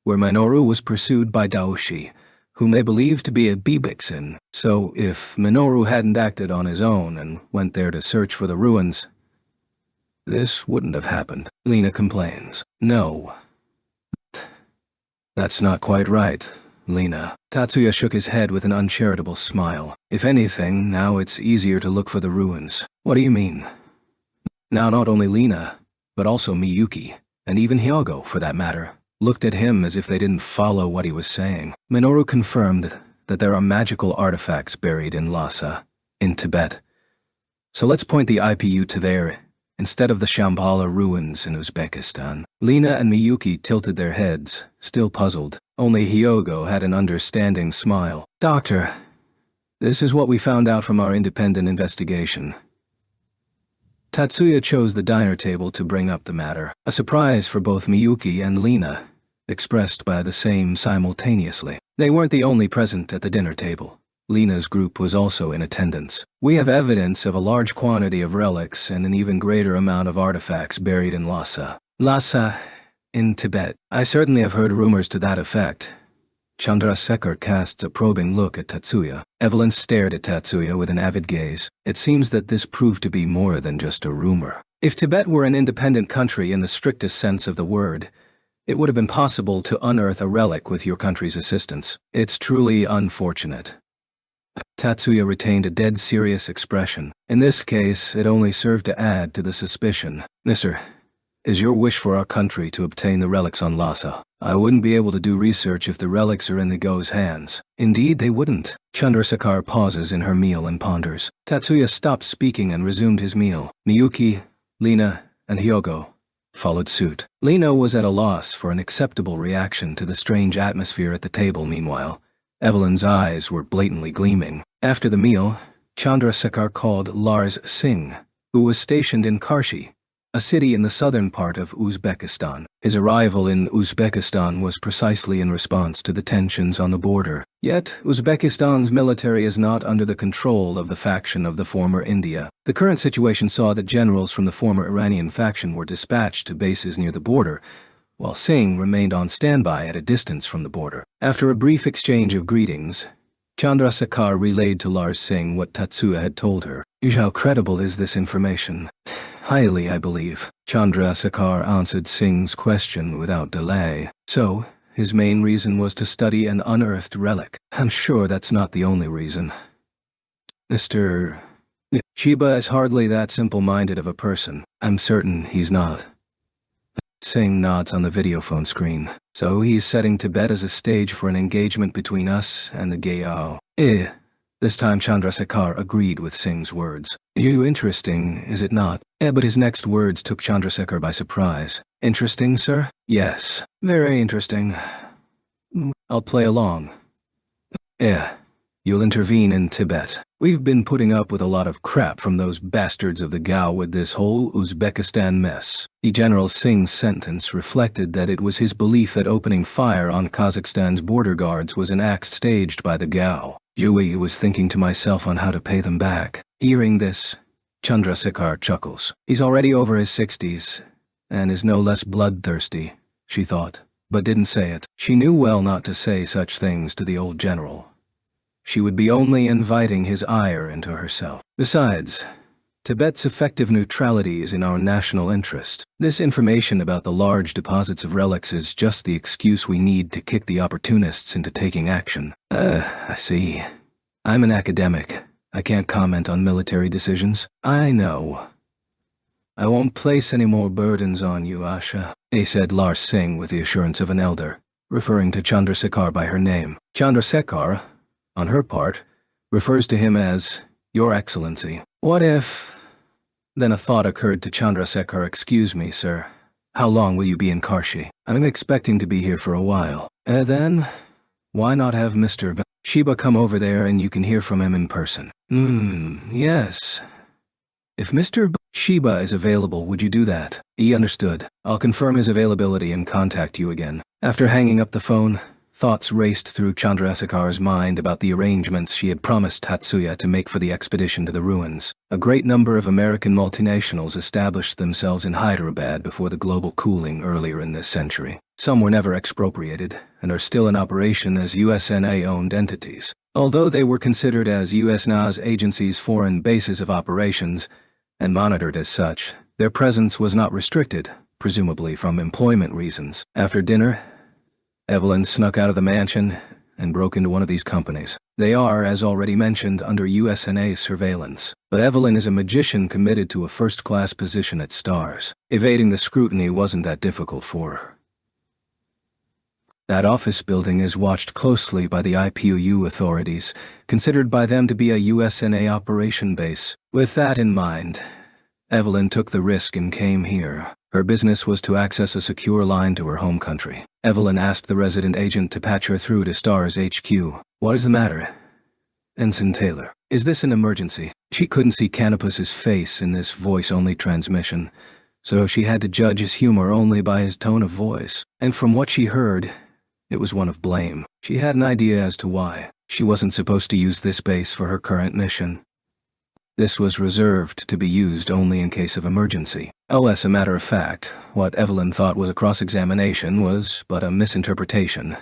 where Minoru was pursued by Daoshi, whom they believed to be a Bibixin. So if Minoru hadn't acted on his own and went there to search for the ruins, this wouldn't have happened. Lena complains. "No. That's not quite right, Lena." Tatsuya shook his head with an uncharitable smile. "If anything, now it's easier to look for the ruins." "What do you mean?" Now not only Lena, but also Miyuki, and even Hyogo, for that matter, looked at him as if they didn't follow what he was saying. Minoru confirmed that there are magical artifacts buried in Lhasa, in Tibet. So let's point the IPU to there, instead of the Shambhala ruins in Uzbekistan. Lena and Miyuki tilted their heads, still puzzled. Only Hyogo had an understanding smile. "Doctor, this is what we found out from our independent investigation." Tatsuya chose the diner table to bring up the matter, a surprise for both Miyuki and Lena, expressed by the same simultaneously. They weren't the only present at the dinner table. Lena's group was also in attendance. "We have evidence of a large quantity of relics and an even greater amount of artifacts buried in Lhasa. Lhasa, in Tibet. I certainly have heard rumors to that effect." Chandrasekhar casts a probing look at Tatsuya. Evelyn stared at Tatsuya with an avid gaze. It seems that this proved to be more than just a rumor. If Tibet were an independent country in the strictest sense of the word, it would have been possible to unearth a relic with your country's assistance. It's truly unfortunate. Tatsuya retained a dead serious expression. In this case, it only served to add to the suspicion. "Mister, is your wish for our country to obtain the relics on Lhasa? I wouldn't be able to do research if the relics are in the GO's hands." "Indeed they wouldn't." Chandrasekhar pauses in her meal and ponders. Tatsuya stopped speaking and resumed his meal. Miyuki, Lena, and Hyogo followed suit. Lena was at a loss for an acceptable reaction to the strange atmosphere at the table. Meanwhile, Evelyn's eyes were blatantly gleaming. After the meal, Chandrasekhar called Lars Singh, who was stationed in Karshi, a city in the southern part of Uzbekistan. His arrival in Uzbekistan was precisely in response to the tensions on the border. Yet, Uzbekistan's military is not under the control of the faction of the former India. The current situation saw that generals from the former Iranian faction were dispatched to bases near the border, while Singh remained on standby at a distance from the border. After a brief exchange of greetings, Chandrasekhar relayed to Lars Singh what Tatsuya had told her. "How credible is this information?" "Highly, I believe." Chandrasekhar answered Singh's question without delay. "So, his main reason was to study an unearthed relic." "I'm sure that's not the only reason. Mr. Shiba is hardly that simple-minded of a person." "I'm certain he's not." Singh nods on the videophone screen. "So he's setting Tibet as a stage for an engagement between us and the GAO." This time Chandrasekhar agreed with Singh's words. Interesting, is it not?" But his next words took Chandrasekhar by surprise. "Interesting, sir?" "Yes, very interesting. I'll play along." You'll intervene in Tibet. We've been putting up with a lot of crap from those bastards of the Gao with this whole Uzbekistan mess. General Singh's sentence reflected that it was his belief that opening fire on Kazakhstan's border guards was an act staged by the Gao. Yui was thinking to myself on how to pay them back. Hearing this, Chandrasekhar chuckles. He's already over his 60s, and is no less bloodthirsty, she thought, but didn't say it. She knew well not to say such things to the old general. She would be only inviting his ire into herself. Besides, Tibet's effective neutrality is in our national interest. This information about the large deposits of relics is just the excuse we need to kick the opportunists into taking action. I see. I'm an academic. I can't comment on military decisions. I know. I won't place any more burdens on you, Asha, said Lars Singh with the assurance of an elder, referring to Chandrasekhar by her name. Chandrasekhar, on her part, refers to him as Your Excellency. What if... Then a thought occurred to Chandrasekhar. Excuse me, sir. How long will you be in Karshi? I'm expecting to be here for a while. Then, why not have Mr. Shiba come over there and you can hear from him in person? Yes. If Mr. Shiba is available, would you do that? He understood. I'll confirm his availability and contact you again. After hanging up the phone, thoughts raced through Chandrasekhar's mind about the arrangements she had promised Tatsuya to make for the expedition to the ruins. A great number of American multinationals established themselves in Hyderabad before the global cooling earlier in this century. Some were never expropriated and are still in operation as USNA-owned entities. Although they were considered as USNA's agencies' foreign bases of operations and monitored as such, their presence was not restricted, presumably from employment reasons. After dinner, Evelyn snuck out of the mansion and broke into one of these companies. They are, as already mentioned, under USNA surveillance. But Evelyn is a magician committed to a first-class position at STARS. Evading the scrutiny wasn't that difficult for her. That office building is watched closely by the IPUU authorities, considered by them to be a USNA operation base. With that in mind, Evelyn took the risk and came here. Her business was to access a secure line to her home country. Evelyn asked the resident agent to patch her through to STARS HQ. What is the matter? Ensign Taylor. Is this an emergency? She couldn't see Canopus's face in this voice-only transmission, so she had to judge his humor only by his tone of voice. And from what she heard, it was one of blame. She had an idea as to why. She wasn't supposed to use this base for her current mission. This was reserved to be used only in case of emergency. As a matter of fact, what Evelyn thought was a cross-examination was but a misinterpretation.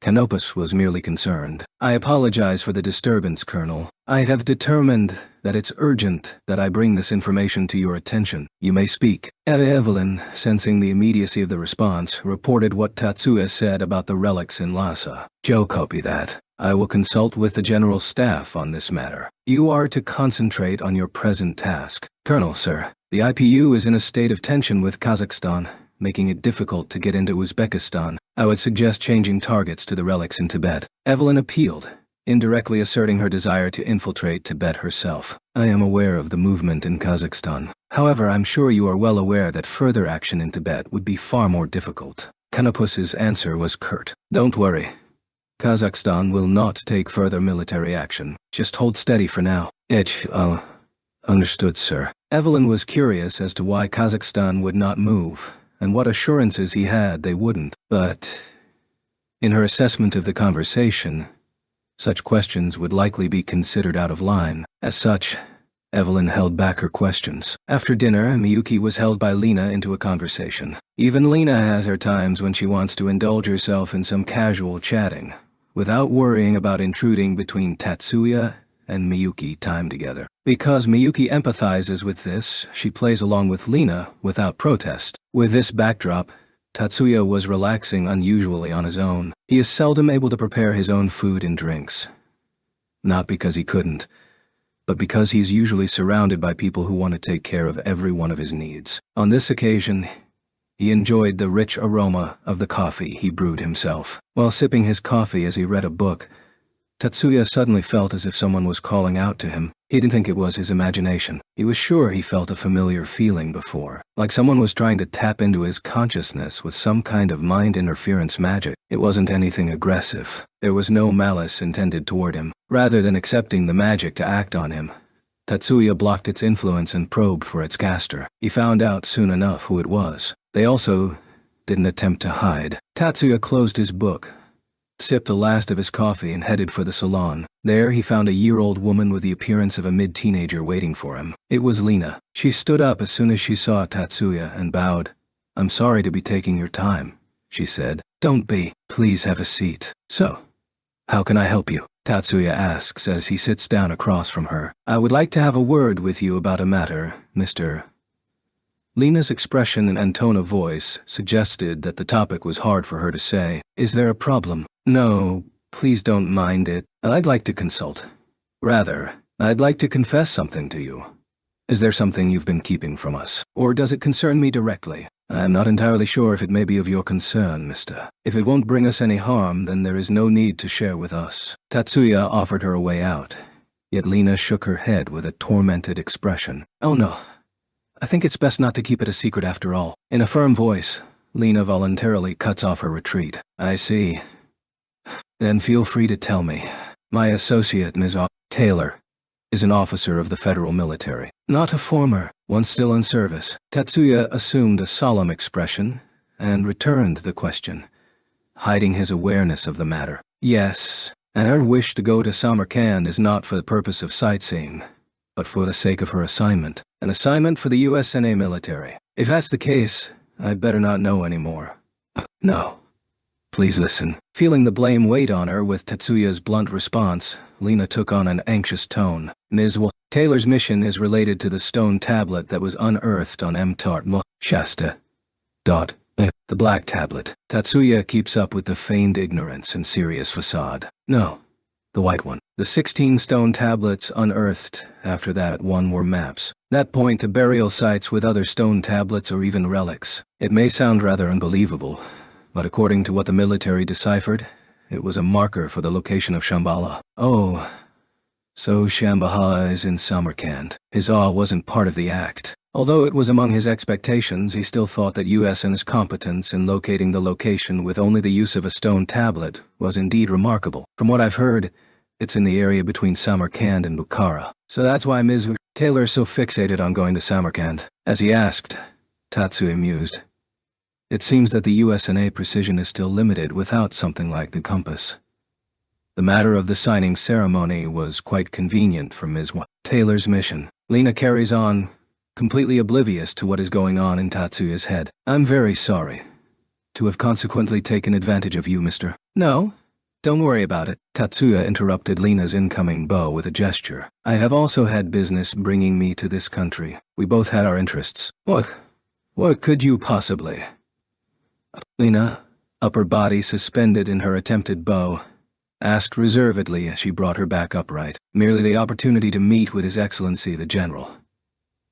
Canopus was merely concerned. I apologize for the disturbance, Colonel. I have determined that it's urgent that I bring this information to your attention. You may speak. Evelyn, sensing the immediacy of the response, reported what Tatsuya said about the relics in Lhasa. Joe, copy that. I will consult with the General Staff on this matter. You are to concentrate on your present task. Colonel, sir, the IPU is in a state of tension with Kazakhstan, making it difficult to get into Uzbekistan. I would suggest changing targets to the relics in Tibet. Evelyn appealed, indirectly asserting her desire to infiltrate Tibet herself. I am aware of the movement in Kazakhstan. However, I'm sure you are well aware that further action in Tibet would be far more difficult. Canopus's answer was curt. Don't worry. Kazakhstan will not take further military action. Just hold steady for now. Understood, sir. Evelyn was curious as to why Kazakhstan would not move, and what assurances he had they wouldn't. But, in her assessment of the conversation, such questions would likely be considered out of line. As such, Evelyn held back her questions. After dinner, Miyuki was held by Lena into a conversation. Even Lena has her times when she wants to indulge herself in some casual chatting, without worrying about intruding between Tatsuya and Miyuki time together. Because Miyuki empathizes with this, she plays along with Lena without protest. With this backdrop, Tatsuya was relaxing unusually on his own. He is seldom able to prepare his own food and drinks. Not because he couldn't, but because he's usually surrounded by people who want to take care of every one of his needs. On this occasion, he enjoyed the rich aroma of the coffee he brewed himself. While sipping his coffee as he read a book, Tatsuya suddenly felt as if someone was calling out to him. He didn't think it was his imagination. He was sure he felt a familiar feeling before, like someone was trying to tap into his consciousness with some kind of mind interference magic. It wasn't anything aggressive. There was no malice intended toward him. Rather than accepting the magic to act on him, Tatsuya blocked its influence and probed for its caster. He found out soon enough who it was. They also didn't attempt to hide. Tatsuya closed his book, sipped the last of his coffee and headed for the salon. There he found a year-old woman with the appearance of a mid-teenager waiting for him. It was Lena. She stood up as soon as she saw Tatsuya and bowed. "I'm sorry to be taking your time," she said. "Don't be. Please have a seat." "So, how can I help you?" Tatsuya asks as he sits down across from her. "I would like to have a word with you about a matter, Mr. Lena's expression and tone of voice suggested that the topic was hard for her to say. "Is there a problem?" "No, please don't mind it. I'd like to consult. Rather, I'd like to confess something to you. Is there something you've been keeping from us? Or does it concern me directly? I'm not entirely sure if it may be of your concern, mister. If it won't bring us any harm, then there is no need to share with us." Tatsuya offered her a way out, yet Lena shook her head with a tormented expression. "Oh no. I think it's best not to keep it a secret after all." In a firm voice, Lena voluntarily cuts off her retreat. "I see. Then feel free to tell me. My associate, Ms. Taylor, is an officer of the federal military. Not a former, one still in service." Tatsuya assumed a solemn expression and returned the question, hiding his awareness of the matter. "Yes, and her wish to go to Samarkand is not for the purpose of sightseeing, but for the sake of her assignment. An assignment for the USNA military. If that's the case, I'd better not know anymore." "No. Please listen." Feeling the blame weighed on her with Tatsuya's blunt response, Lena took on an anxious tone. "Ms. Taylor's mission is related to the stone tablet that was unearthed on Mtart Shasta. The black tablet." Tatsuya keeps up with the feigned ignorance and serious facade. "No, the white one. The 16 stone tablets unearthed after that one were maps that point to burial sites with other stone tablets or even relics. It may sound rather unbelievable, but according to what the military deciphered, it was a marker for the location of Shambhala." "Oh, so Shambhala is in Samarkand." His awe wasn't part of the act. Although it was among his expectations, he still thought that USN's competence in locating the location with only the use of a stone tablet was indeed remarkable. "From what I've heard, it's in the area between Samarkand and Bukhara. So that's why Ms. Taylor is so fixated on going to Samarkand." As he asked, Tatsuya mused. It seems that the USNA precision is still limited without something like the compass. The matter of the signing ceremony was quite convenient for Ms. Taylor's mission. Lena carries on, completely oblivious to what is going on in Tatsuya's head. "I'm very sorry to have consequently taken advantage of you, mister." "No, don't worry about it." Tatsuya interrupted Lena's incoming bow with a gesture. "I have also had business bringing me to this country. We both had our interests." What could you possibly?" Lena, upper body suspended in her attempted bow, asked reservedly as she brought her back upright. "Merely the opportunity to meet with His Excellency the General.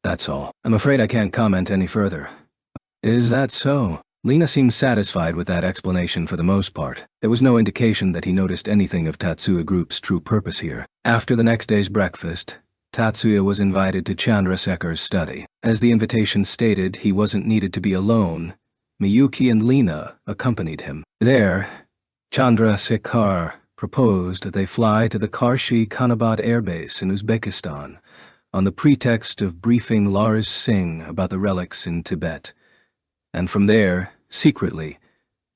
That's all. I'm afraid I can't comment any further." "Is that so?" Lena seemed satisfied with that explanation for the most part. There was no indication that he noticed anything of Tatsuya Group's true purpose here. After the next day's breakfast, Tatsuya was invited to Chandrasekhar's study. As the invitation stated, he wasn't needed to be alone. Miyuki and Lena accompanied him. There, Chandrasekhar proposed that they fly to the Karshi Khanabad airbase in Uzbekistan on the pretext of briefing Lars Singh about the relics in Tibet, and from there, secretly,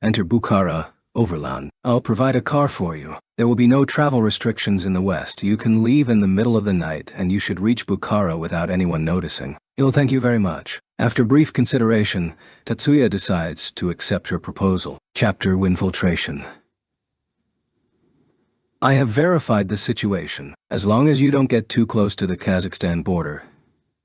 enter Bukhara, overland. "I'll provide a car for you. There will be no travel restrictions in the West. You can leave in the middle of the night and you should reach Bukhara without anyone noticing." Thank you very much." After brief consideration, Tatsuya decides to accept her proposal. Chapter Infiltration. "I have verified the situation. As long as you don't get too close to the Kazakhstan border,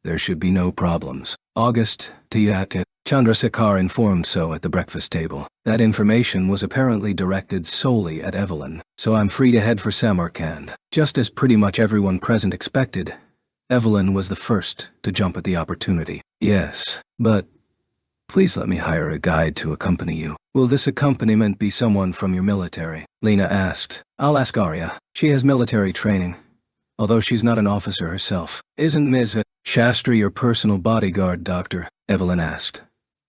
there should be no problems." August, Tiyate. Chandrasekhar informed so at the breakfast table. That information was apparently directed solely at Evelyn, so I'm free to head for Samarkand. Just as pretty much everyone present expected, Evelyn was the first to jump at the opportunity. "Yes, but Please let me hire a guide to accompany you. Will this accompaniment be someone from your military? Lena asked. I'll ask Arya. She has military training, although she's not an officer herself. Isn't Ms. Shastri your personal bodyguard, Doctor? Evelyn asked,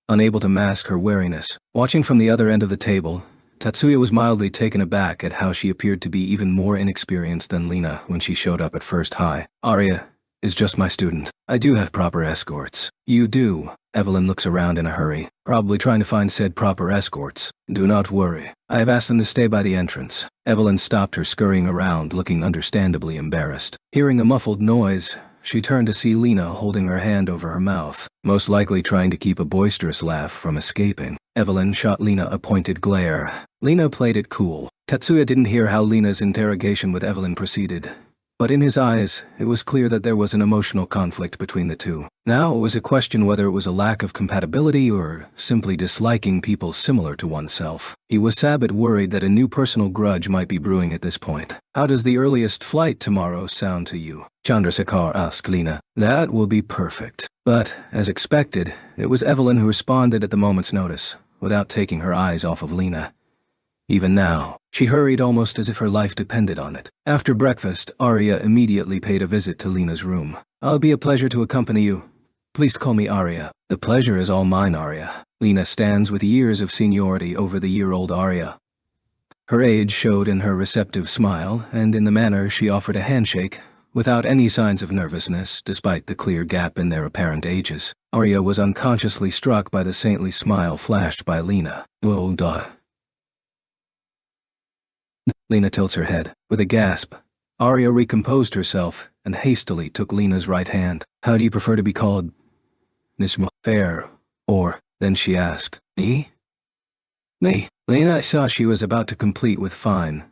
unable to mask her wariness. Watching from the other end of the table, Tatsuya was mildly taken aback at how she appeared to be even more inexperienced than Lena when she showed up at first. Hi. Arya is just my student. I do have proper escorts. You do? Evelyn looks around in a hurry, probably trying to find said proper escorts. Do not worry. I have asked them to stay by the entrance. Evelyn stopped her scurrying around, looking understandably embarrassed. Hearing a muffled noise, she turned to see Lena holding her hand over her mouth, most likely trying to keep a boisterous laugh from escaping. Evelyn shot Lena a pointed glare. Lena played it cool. Tatsuya didn't hear how Lena's interrogation with Evelyn proceeded, but in his eyes, it was clear that there was an emotional conflict between the two. Now it was a question whether it was a lack of compatibility or simply disliking people similar to oneself. He was a bit worried that a new personal grudge might be brewing at this point. How does the earliest flight tomorrow sound to you? Chandrasekhar asked Lena. That will be perfect. But, as expected, it was Evelyn who responded at the moment's notice, without taking her eyes off of Lena. Even now, she hurried almost as if her life depended on it. After breakfast, Arya immediately paid a visit to Lena's room. I'll be a pleasure to accompany you. Please call me Arya. The pleasure is all mine, Arya. Lena stands with years of seniority over the year-old Arya. Her age showed in her receptive smile and in the manner she offered a handshake, without any signs of nervousness despite the clear gap in their apparent ages. Arya was unconsciously struck by the saintly smile flashed by Lena. Oh, duh. Lena tilts her head. With a gasp, Arya recomposed herself and hastily took Lena's right hand. How do you prefer to be called? Miss Fair, or, then she asked, me? Me. Lena saw she was about to complete with fine,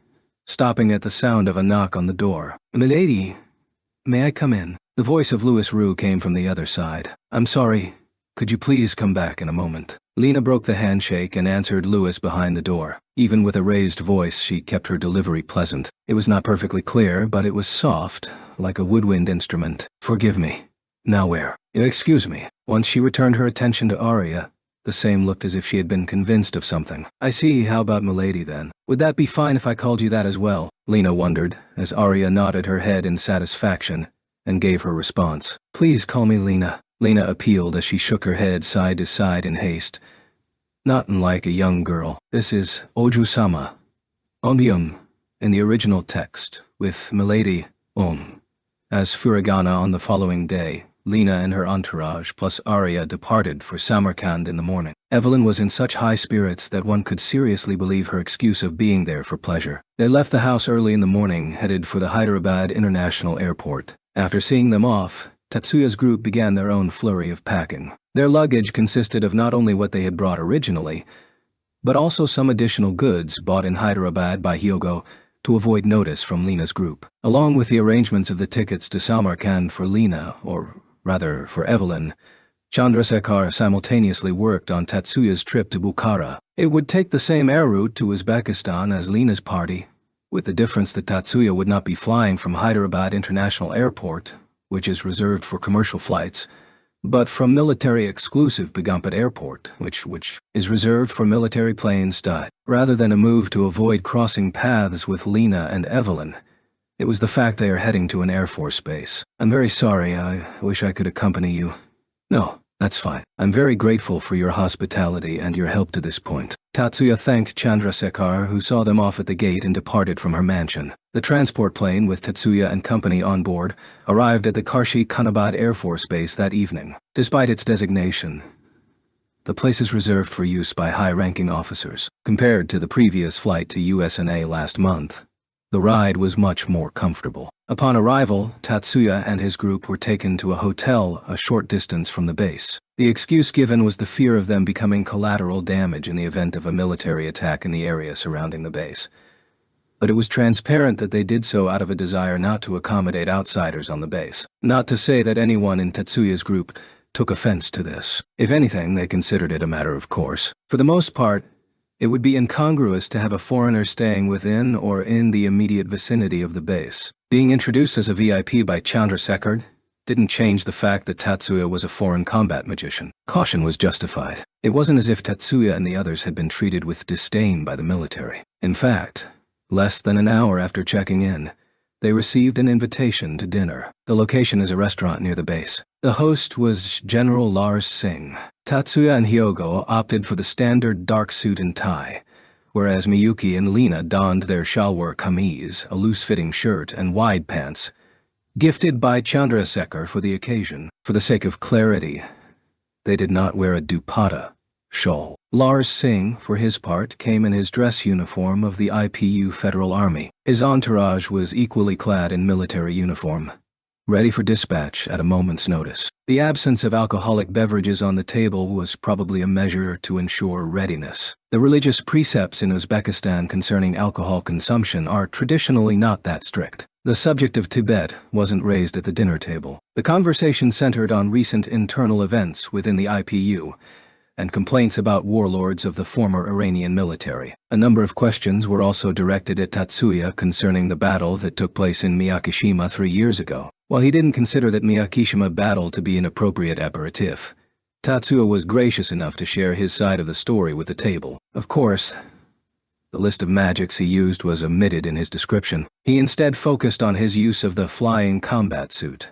stopping at the sound of a knock on the door. Milady, may I come in? The voice of Louis Roux came from the other side. I'm sorry, could you please come back in a moment? Lena broke the handshake and answered Louis behind the door. Even with a raised voice, she kept her delivery pleasant. It was not perfectly clear, but it was soft, like a woodwind instrument. Forgive me. Now where? Excuse me. Once she returned her attention to Arya, the same looked as if she had been convinced of something. I see, how about Milady then? Would that be fine if I called you that as well? Lena wondered, as Arya nodded her head in satisfaction, and gave her response. Please call me Lena. Lena appealed as she shook her head side to side in haste. Not unlike a young girl. This is Oju-sama. Onbyum, in the original text, with Milady, As furigana on the following day, Lena and her entourage plus Arya departed for Samarkand in the morning. Evelyn was in such high spirits that one could seriously believe her excuse of being there for pleasure. They left the house early in the morning, headed for the Hyderabad International Airport. After seeing them off, Tatsuya's group began their own flurry of packing. Their luggage consisted of not only what they had brought originally, but also some additional goods bought in Hyderabad by Hyogo to avoid notice from Lena's group. Along with the arrangements of the tickets to Samarkand for Lena, or rather for Evelyn, Chandrasekhar simultaneously worked on Tatsuya's trip to Bukhara. It would take the same air route to Uzbekistan as Lena's party, with the difference that Tatsuya would not be flying from Hyderabad International Airport, which is reserved for commercial flights, but from military-exclusive Begumpet Airport, which is reserved for military planes. Rather than a move to avoid crossing paths with Lena and Evelyn, it was the fact they are heading to an Air Force base. I'm very sorry, I wish I could accompany you. No, that's fine. I'm very grateful for your hospitality and your help to this point. Tatsuya thanked Chandrasekhar, who saw them off at the gate and departed from her mansion. The transport plane with Tatsuya and company on board arrived at the Karshi Khanabad Air Force Base that evening. Despite its designation, the place is reserved for use by high-ranking officers. Compared to the previous flight to USNA last month, the ride was much more comfortable. Upon arrival, Tatsuya and his group were taken to a hotel a short distance from the base. The excuse given was the fear of them becoming collateral damage in the event of a military attack in the area surrounding the base. But it was transparent that they did so out of a desire not to accommodate outsiders on the base. Not to say that anyone in Tatsuya's group took offense to this. If anything, they considered it a matter of course. For the most part, it would be incongruous to have a foreigner staying within or in the immediate vicinity of the base. Being introduced as a VIP by Chandrasekhar, didn't change the fact that Tatsuya was a foreign combat magician. Caution was justified. It wasn't as if Tatsuya and the others had been treated with disdain by the military. In fact, less than an hour after checking in, they received an invitation to dinner. The location is a restaurant near the base. The host was General Lars Singh. Tatsuya and Hyogo opted for the standard dark suit and tie, whereas Miyuki and Lena donned their shalwar kameez, a loose-fitting shirt, and wide pants, gifted by Chandrasekhar for the occasion. For the sake of clarity, they did not wear a dupatta shawl. Lars Singh, for his part, came in his dress uniform of the IPU Federal Army. His entourage was equally clad in military uniform, ready for dispatch at a moment's notice. The absence of alcoholic beverages on the table was probably a measure to ensure readiness. The religious precepts in Uzbekistan concerning alcohol consumption are traditionally not that strict. The subject of Tibet wasn't raised at the dinner table. The conversation centered on recent internal events within the IPU and complaints about warlords of the former Iranian military. A number of questions were also directed at Tatsuya concerning the battle that took place in Miyakishima 3 years ago. While he didn't consider that Miyakishima battle to be an appropriate aperitif, Tatsuya was gracious enough to share his side of the story with the table. Of course, the list of magics he used was omitted in his description. He instead focused on his use of the flying combat suit.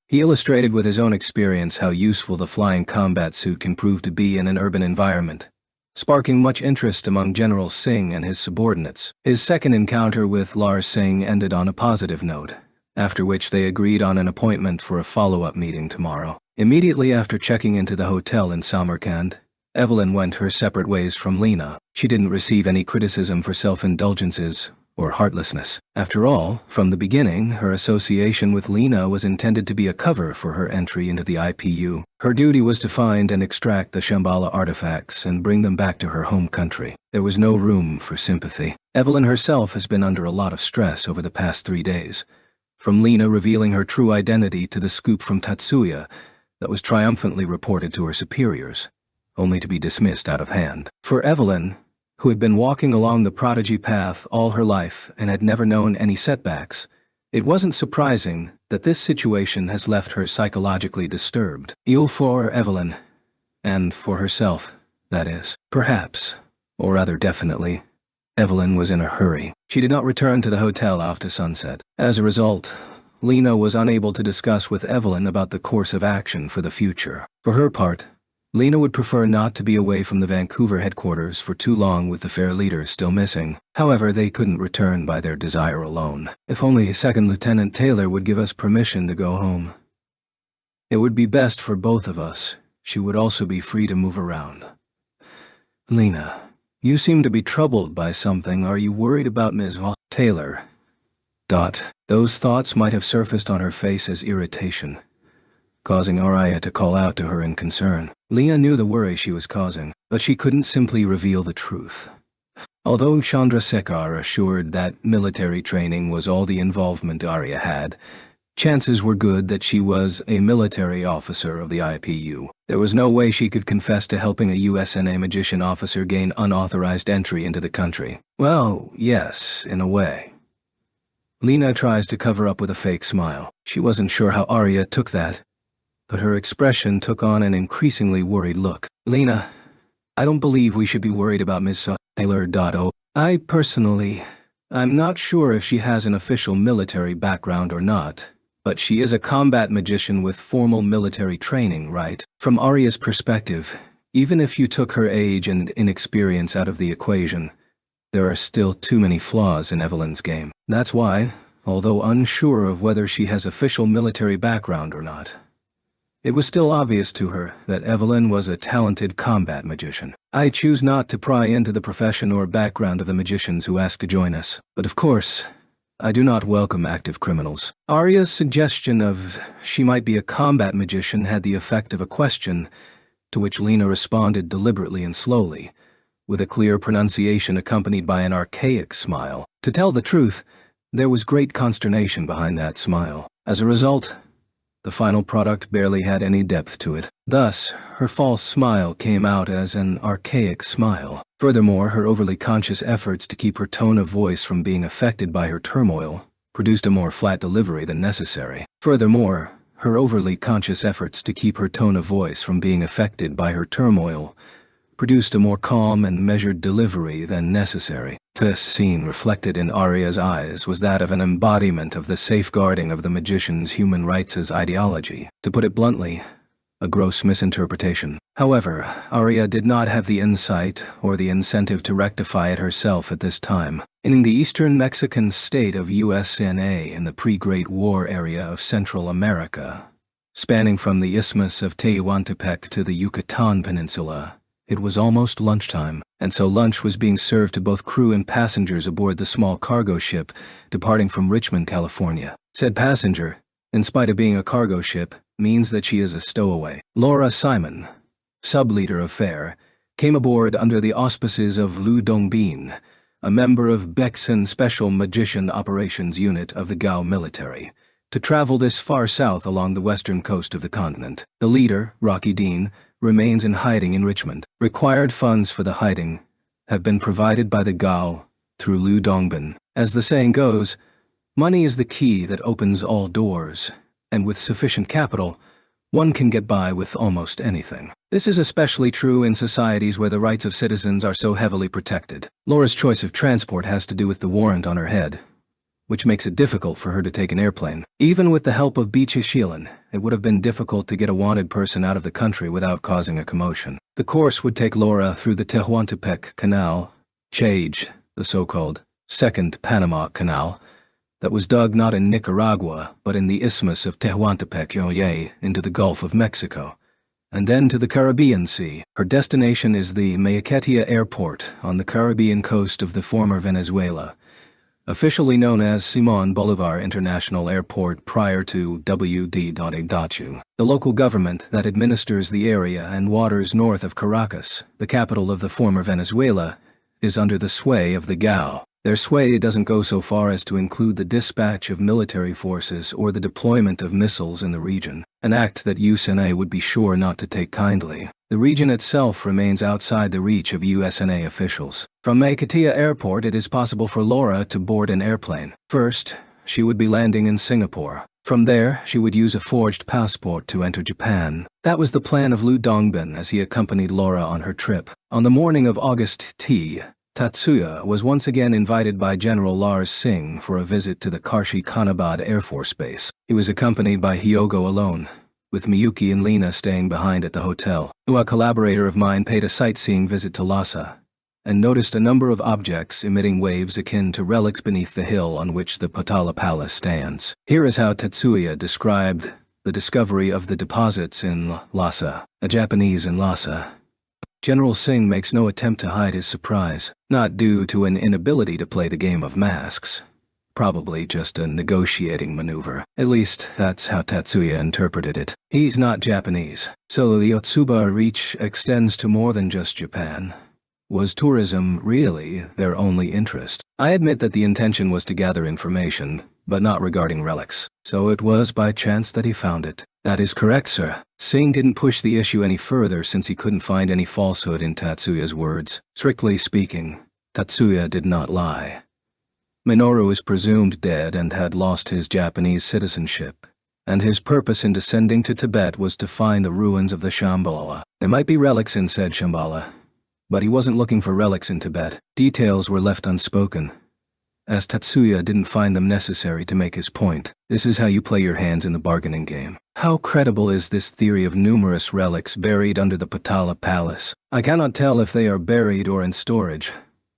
He illustrated with his own experience how useful the flying combat suit can prove to be in an urban environment, sparking much interest among General Singh and his subordinates. His second encounter with Lars Singh ended on a positive note, after which they agreed on an appointment for a follow-up meeting tomorrow. Immediately after checking into the hotel in Samarkand, Evelyn went her separate ways from Lena. She didn't receive any criticism for self-indulgences or heartlessness. After all, from the beginning, her association with Lena was intended to be a cover for her entry into the IPU. Her duty was to find and extract the Shambhala artifacts and bring them back to her home country. There was no room for sympathy. Evelyn herself has been under a lot of stress over the past 3 days, from Lena revealing her true identity to the scoop from Tatsuya that was triumphantly reported to her superiors, only to be dismissed out of hand. For Evelyn, who had been walking along the prodigy path all her life and had never known any setbacks, it wasn't surprising that this situation has left her psychologically disturbed. Ill for Evelyn, and for herself, that is. Perhaps, or rather definitely, Evelyn was in a hurry. She did not return to the hotel after sunset. As a result, Lena was unable to discuss with Evelyn about the course of action for the future. For her part, Lena would prefer not to be away from the Vancouver headquarters for too long with the fair leaders still missing. However, they couldn't return by their desire alone. If only Second Lieutenant Taylor would give us permission to go home. It would be best for both of us. She would also be free to move around. Lena, you seem to be troubled by something. Are you worried about Ms. Taylor? Those thoughts might have surfaced on her face as irritation, causing Arya to call out to her in concern. Lena knew the worry she was causing, but she couldn't simply reveal the truth. Although Chandrasekhar assured that military training was all the involvement Arya had, chances were good that she was a military officer of the IPU. There was no way she could confess to helping a USNA magician officer gain unauthorized entry into the country. Well, yes, in a way. Lena tries to cover up with a fake smile. She wasn't sure how Arya took that, but her expression took on an increasingly worried look. Lena, I don't believe we should be worried about Miss Taylor. I'm not sure if she has an official military background or not, but she is a combat magician with formal military training, right? From Arya's perspective, even if you took her age and inexperience out of the equation, there are still too many flaws in Evelyn's game. That's why, although unsure of whether she has official military background or not, it was still obvious to her that Evelyn was a talented combat magician. I choose not to pry into the profession or background of the magicians who ask to join us, but of course, I do not welcome active criminals. Arya's suggestion of she might be a combat magician had the effect of a question, to which Lena responded deliberately and slowly, with a clear pronunciation accompanied by an archaic smile. To tell the truth, there was great consternation behind that smile. As a result, the final product barely had any depth to it. Thus, her false smile came out as an archaic smile. Furthermore, her overly conscious efforts to keep her tone of voice from being affected by her turmoil produced a more flat delivery than necessary. Furthermore, her overly conscious efforts to keep her tone of voice from being affected by her turmoil produced a more calm and measured delivery than necessary. This scene reflected in Arya's eyes was that of an embodiment of the safeguarding of the magician's human rights as ideology. To put it bluntly, a gross misinterpretation. However, Arya did not have the insight or the incentive to rectify it herself at this time. In the eastern Mexican state of USNA in the pre-Great War area of Central America, spanning from the Isthmus of Tehuantepec to the Yucatan Peninsula, it was almost lunchtime, and so lunch was being served to both crew and passengers aboard the small cargo ship departing from Richmond, California. Said passenger, in spite of being a cargo ship, means that she is a stowaway. Laura Simon, sub-leader of fare, came aboard under the auspices of Lu Dongbin, a member of Bexon Special Magician Operations Unit of the Gao military, to travel this far south along the western coast of the continent. The leader, Rocky Dean, remains in hiding in Richmond. Required funds for the hiding have been provided by the Gao through Lu Dongbin. As the saying goes, money is the key that opens all doors, and with sufficient capital, one can get by with almost anything. This is especially true in societies where the rights of citizens are so heavily protected. Laura's choice of transport has to do with the warrant on her head, which makes it difficult for her to take an airplane. Even with the help of Beachichilan, it would have been difficult to get a wanted person out of the country without causing a commotion. The course would take Laura through the Tehuantepec Canal, Chage, the so-called Second Panama Canal, that was dug not in Nicaragua, but in the Isthmus of Tehuantepec into the Gulf of Mexico, and then to the Caribbean Sea. Her destination is the Maiquetía Airport on the Caribbean coast of the former Venezuela, officially known as Simón Bolívar International Airport prior to W.D. Dachu. The local government that administers the area and waters north of Caracas, the capital of the former Venezuela, is under the sway of the Gao. Their sway doesn't go so far as to include the dispatch of military forces or the deployment of missiles in the region, an act that USNA would be sure not to take kindly. The region itself remains outside the reach of USNA officials. From Maiquetía Airport, it is possible for Laura to board an airplane. First, she would be landing in Singapore. From there, she would use a forged passport to enter Japan. That was the plan of Lu Dongbin as he accompanied Laura on her trip. On the morning of August Tatsuya was once again invited by General Lars Singh for a visit to the Karshi Khanabad Air Force Base. He was accompanied by Hyogo alone, with Miyuki and Lena staying behind at the hotel. A collaborator of mine paid a sightseeing visit to Lhasa, and noticed a number of objects emitting waves akin to relics beneath the hill on which the Potala Palace stands. Here is how Tatsuya described the discovery of the deposits in Lhasa. A Japanese in Lhasa. General Singh makes no attempt to hide his surprise, not due to an inability to play the game of masks. Probably just a negotiating maneuver. At least, that's how Tatsuya interpreted it. He's not Japanese, so the Otsuba reach extends to more than just Japan. Was tourism really their only interest? I admit that the intention was to gather information, but not regarding relics, so it was by chance that he found it. That is correct, sir. Singh didn't push the issue any further since he couldn't find any falsehood in Tatsuya's words. Strictly speaking, Tatsuya did not lie. Minoru is presumed dead and had lost his Japanese citizenship, and his purpose in descending to Tibet was to find the ruins of the Shambhala. There might be relics in said Shambhala, but he wasn't looking for relics in Tibet. Details were left unspoken, as Tatsuya didn't find them necessary to make his point. This is how you play your hands in the bargaining game. How credible is this theory of numerous relics buried under the Potala Palace? I cannot tell if they are buried or in storage,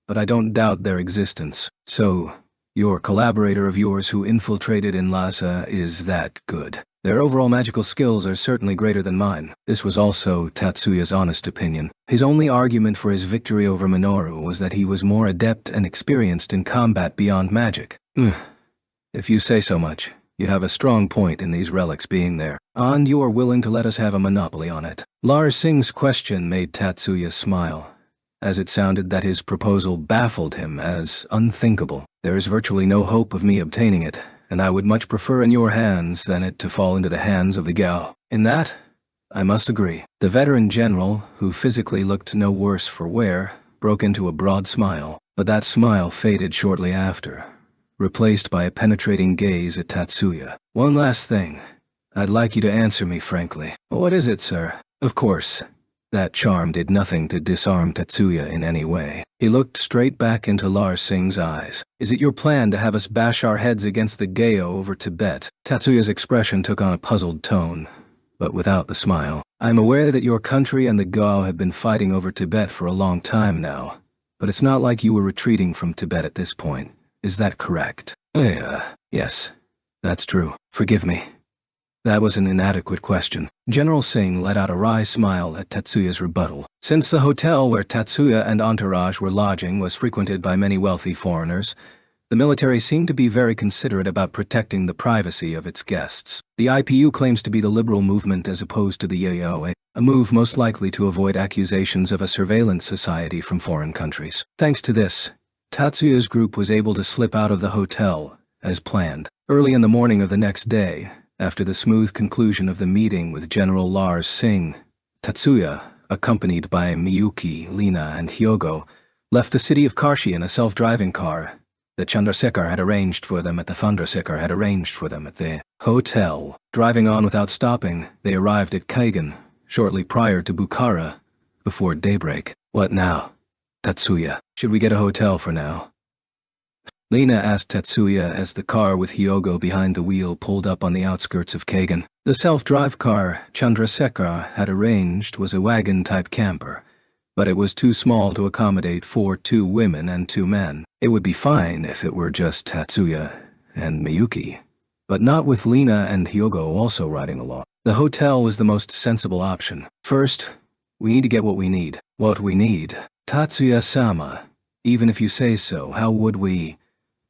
but I don't doubt their existence. So, your collaborator of yours who infiltrated in Lhasa is that good. Their overall magical skills are certainly greater than mine. This was also Tatsuya's honest opinion. His only argument for his victory over Minoru was that he was more adept and experienced in combat beyond magic. If you say so much, you have a strong point in these relics being there, and you are willing to let us have a monopoly on it. Lars Singh's question made Tatsuya smile, as it sounded that his proposal baffled him as unthinkable. There is virtually no hope of me obtaining it, and I would much prefer in your hands than it to fall into the hands of the Gao. In that, I must agree. The veteran general, who physically looked no worse for wear, broke into a broad smile, but that smile faded shortly after, replaced by a penetrating gaze at Tatsuya. "One last thing. I'd like you to answer me frankly." "What is it, sir?" Of course, that charm did nothing to disarm Tatsuya in any way. He looked straight back into Lar Singh's eyes. "Is it your plan to have us bash our heads against the Gayo over Tibet?" Tatsuya's expression took on a puzzled tone, but without the smile. "I'm aware that your country and the Gao have been fighting over Tibet for a long time now, but it's not like you were retreating from Tibet at this point. Is that correct?" Yes, that's true. Forgive me. That was an inadequate question." General Singh let out a wry smile at Tatsuya's rebuttal. Since the hotel where Tatsuya and entourage were lodging was frequented by many wealthy foreigners, the military seemed to be very considerate about protecting the privacy of its guests. The IPU claims to be the liberal movement as opposed to the Yaoe, a move most likely to avoid accusations of a surveillance society from foreign countries. Thanks to this, Tatsuya's group was able to slip out of the hotel, as planned. Early in the morning of the next day, after the smooth conclusion of the meeting with General Lars Singh, Tatsuya, accompanied by Miyuki, Lina, and Hyogo, left the city of Kashi in a self-driving car that Chandrasekhar had arranged for them at the hotel. Driving on without stopping, they arrived at Kaigan, shortly prior to Bukhara, before daybreak. "What now?" "Tatsuya, should we get a hotel for now?" Lina asked Tatsuya as the car with Hyogo behind the wheel pulled up on the outskirts of Kagan. The self-drive car Chandrasekhar had arranged was a wagon-type camper, but it was too small to accommodate 2 women and 2 men. It would be fine if it were just Tatsuya and Miyuki, but not with Lina and Hyogo also riding along. The hotel was the most sensible option. "First, we need to get what we need." "What we need?" "Tatsuya-sama, even if you say so, how would we?"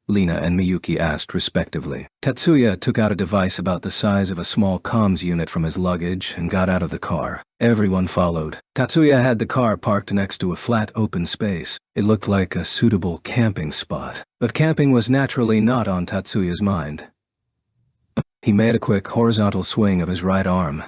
Lina and Miyuki asked respectively. Tatsuya took out a device about the size of a small comms unit from his luggage and got out of the car. Everyone followed. Tatsuya had the car parked next to a flat open space. It looked like a suitable camping spot. But camping was naturally not on Tatsuya's mind. He made a quick horizontal swing of his right arm,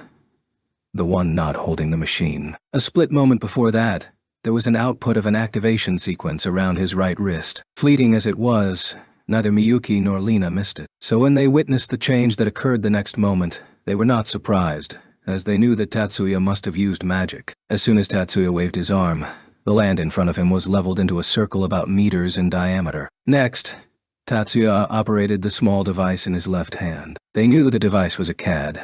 the one not holding the machine. A split moment before that, there was an output of an activation sequence around his right wrist. Fleeting as it was, neither Miyuki nor Lina missed it. So when they witnessed the change that occurred the next moment, they were not surprised, as they knew that Tatsuya must have used magic. As soon as Tatsuya waved his arm, the land in front of him was leveled into a circle about meters in diameter. Next, Tatsuya operated the small device in his left hand. They knew the device was a CAD,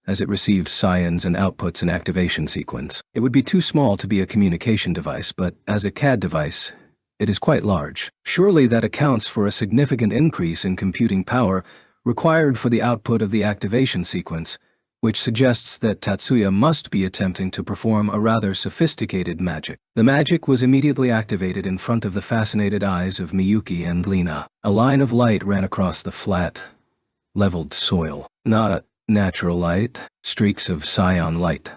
as it received scions and outputs an activation sequence. It would be too small to be a communication device, but as a CAD device, it is quite large. Surely that accounts for a significant increase in computing power required for the output of the activation sequence, which suggests that Tatsuya must be attempting to perform a rather sophisticated magic. The magic was immediately activated in front of the fascinated eyes of Miyuki and Lina. A line of light ran across the flat, leveled soil. Not natural light, streaks of cyan light.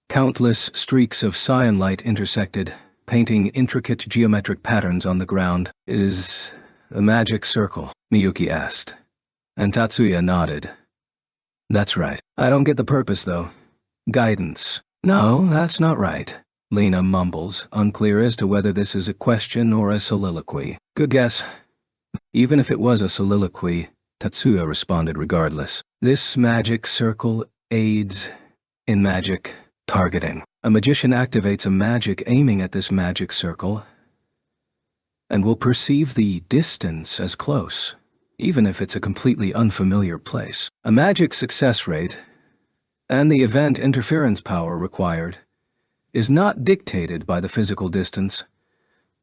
Countless streaks of cyan light intersected, painting intricate geometric patterns on the ground. "Is a magic circle?" Miyuki asked. And Tatsuya nodded. "That's right. I don't get the purpose, though." "Guidance." "No, that's not right." Lina mumbles, unclear as to whether this is a question or a soliloquy. "Good guess." Even if it was a soliloquy, Tatsuya responded regardless. "This magic circle aids in magic targeting. A magician activates a magic aiming at this magic circle and will perceive the distance as close, even if it's a completely unfamiliar place. A magic success rate and the event interference power required is not dictated by the physical distance,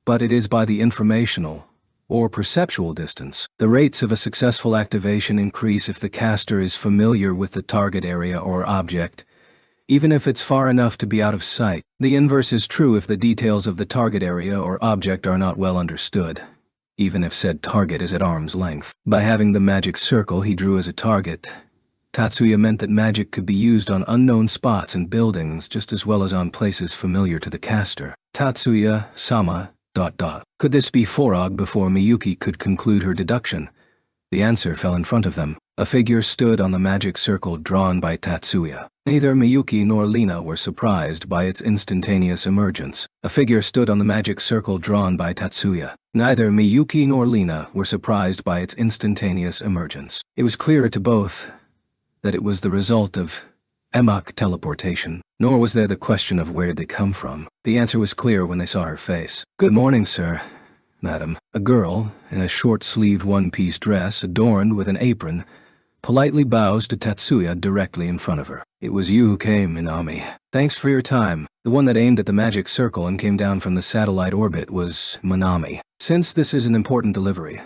but it is by the informational or perceptual distance. The rates of a successful activation increase if the caster is familiar with the target area or object, even if it's far enough to be out of sight. The inverse is true if the details of the target area or object are not well understood, even if said target is at arm's length. By having the magic circle he drew as a target, Tatsuya meant that magic could be used on unknown spots and buildings just as well as on places familiar to the caster. Tatsuya-sama ... Could this be Forog before Miyuki could conclude her deduction? The answer fell in front of them. A figure stood on the magic circle drawn by Tatsuya. Neither Miyuki nor Lina were surprised by its instantaneous emergence. A figure stood on the magic circle drawn by Tatsuya. Neither Miyuki nor Lina were surprised by its instantaneous emergence. It was clear to both that it was the result of Emok teleportation. Nor was there the question of where they come from. The answer was clear when they saw her face. "Good morning, sir. Madam." A girl, in a short-sleeved one-piece dress adorned with an apron, politely bows to Tatsuya directly in front of her. "It was you who came, Minami. Thanks for your time." The one that aimed at the magic circle and came down from the satellite orbit was Minami. "Since this is an important delivery,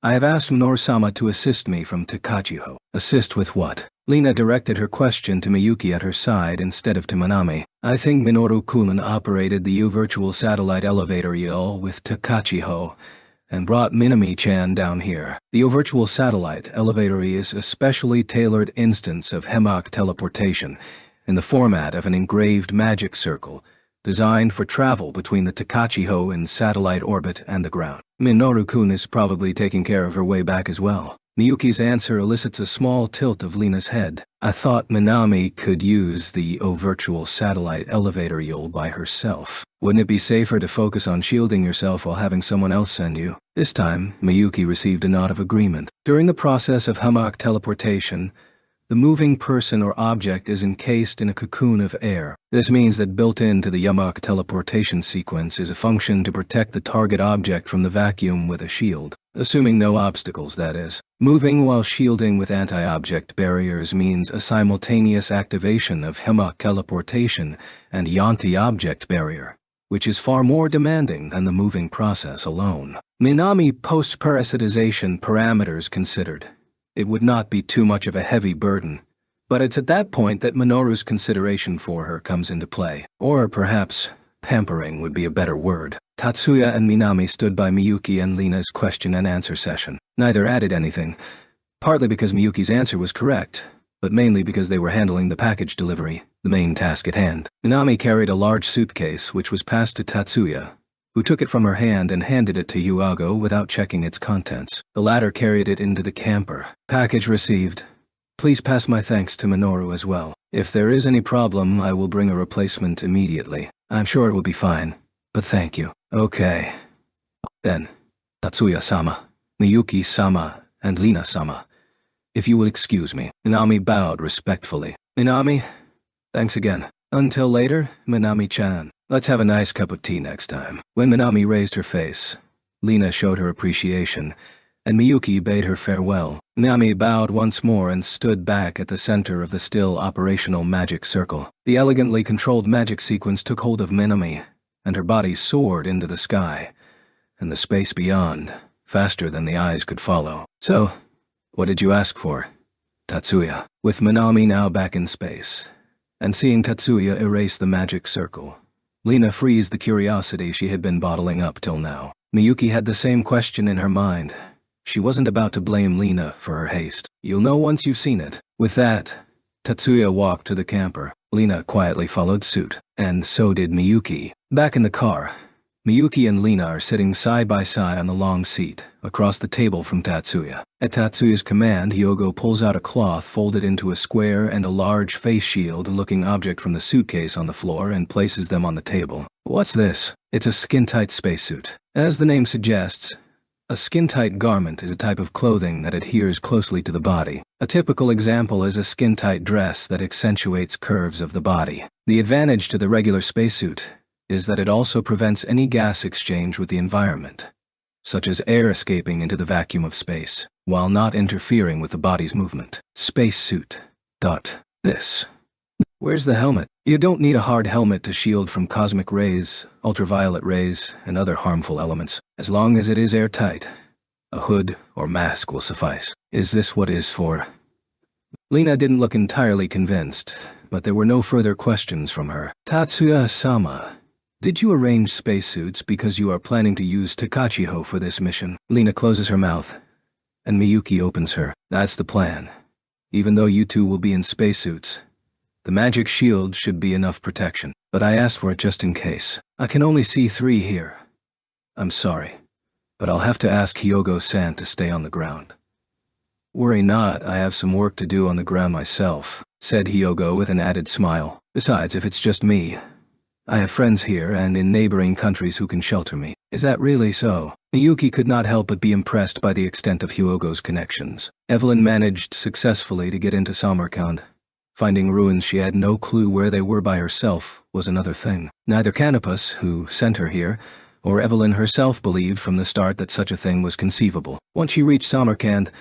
I have asked Minoru-sama to assist me from Takachiho." "Assist with what?" Lina directed her question to Miyuki at her side instead of to Minami. "I think Minoru-kun operated the U-Virtual Satellite Elevator Yul with Takachiho and brought Minami-chan down here. The U-Virtual Satellite Elevator is a specially tailored instance of Hemok teleportation in the format of an engraved magic circle designed for travel between the Takachiho in satellite orbit and the ground. Minoru-kun is probably taking care of her way back as well." Miyuki's answer elicits a small tilt of Lina's head. "I thought Minami could use the virtual satellite elevator Yul by herself. Wouldn't it be safer to focus on shielding yourself while having someone else send you?" This time, Miyuki received a nod of agreement. During the process of Hemok teleportation, the moving person or object is encased in a cocoon of air. This means that built into the Hemok teleportation sequence is a function to protect the target object from the vacuum with a shield. Assuming no obstacles, that is. Moving while shielding with anti-object barriers means a simultaneous activation of Hemok teleportation and Yanti object barrier, which is far more demanding than the moving process alone. Minami post-parasitization parameters considered, it would not be too much of a heavy burden, but it's at that point that Minoru's consideration for her comes into play. Or perhaps, pampering would be a better word. Tatsuya and Minami stood by Miyuki and Lina's question and answer session. Neither added anything, partly because Miyuki's answer was correct, but mainly because they were handling the package delivery, the main task at hand. Minami carried a large suitcase which was passed to Tatsuya, who took it from her hand and handed it to Yuago without checking its contents. The latter carried it into the camper. "Package received. Please pass my thanks to Minoru as well. If there is any problem, I will bring a replacement immediately. I'm sure it will be fine, but thank you." "Okay. Then, Tatsuya-sama, Miyuki-sama, and Lina-sama, if you will excuse me." Minami bowed respectfully. "Minami, thanks again. Until later, Minami-chan. Let's have a nice cup of tea next time." When Minami raised her face, Lina showed her appreciation, and Miyuki bade her farewell. Minami bowed once more and stood back at the center of the still operational magic circle. The elegantly controlled magic sequence took hold of Minami, and her body soared into the sky and the space beyond, faster than the eyes could follow. "So, what did you ask for, Tatsuya?" With Minami now back in space, and seeing Tatsuya erase the magic circle, Lina freezed the curiosity she had been bottling up till now. Miyuki had the same question in her mind. She wasn't about to blame Lina for her haste. "You'll know once you've seen it." With that, Tatsuya walked to the camper. Lina quietly followed suit, and so did Miyuki. Back in the car, Miyuki and Lina are sitting side by side on the long seat, across the table from Tatsuya. At Tatsuya's command, Hyogo pulls out a cloth folded into a square and a large face shield-looking object from the suitcase on the floor and places them on the table. "What's this?" "It's a skin-tight spacesuit. As the name suggests, a skin-tight garment is a type of clothing that adheres closely to the body. A typical example is a skin-tight dress that accentuates curves of the body. The advantage to the regular spacesuit is that it also prevents any gas exchange with the environment, such as air escaping into the vacuum of space, while not interfering with the body's movement. Spacesuit. This. Where's the helmet? You don't need a hard helmet to shield from cosmic rays, ultraviolet rays, and other harmful elements. As long as it is airtight, a hood or mask will suffice. Is this what is for? Lina didn't look entirely convinced, but there were no further questions from her. "Tatsuya-sama, did you arrange spacesuits because you are planning to use Takachiho for this mission?" Lina closes her mouth, and Miyuki opens her. "That's the plan. Even though you two will be in spacesuits, the magic shield should be enough protection. But I asked for it just in case. I can only see 3 here. I'm sorry, but I'll have to ask Hyogo-san to stay on the ground." Worry not, I have some work to do on the ground myself, said Hyogo with an added smile. Besides, if it's just me, I have friends here and in neighboring countries who can shelter me. Is that really so? Miyuki could not help but be impressed by the extent of Hyogo's connections. Evelyn managed successfully to get into Samarkand. Finding ruins she had no clue where they were by herself was another thing. Neither Canopus, who sent her here, or Evelyn herself believed from the start that such a thing was conceivable. Once she reached Samarkand,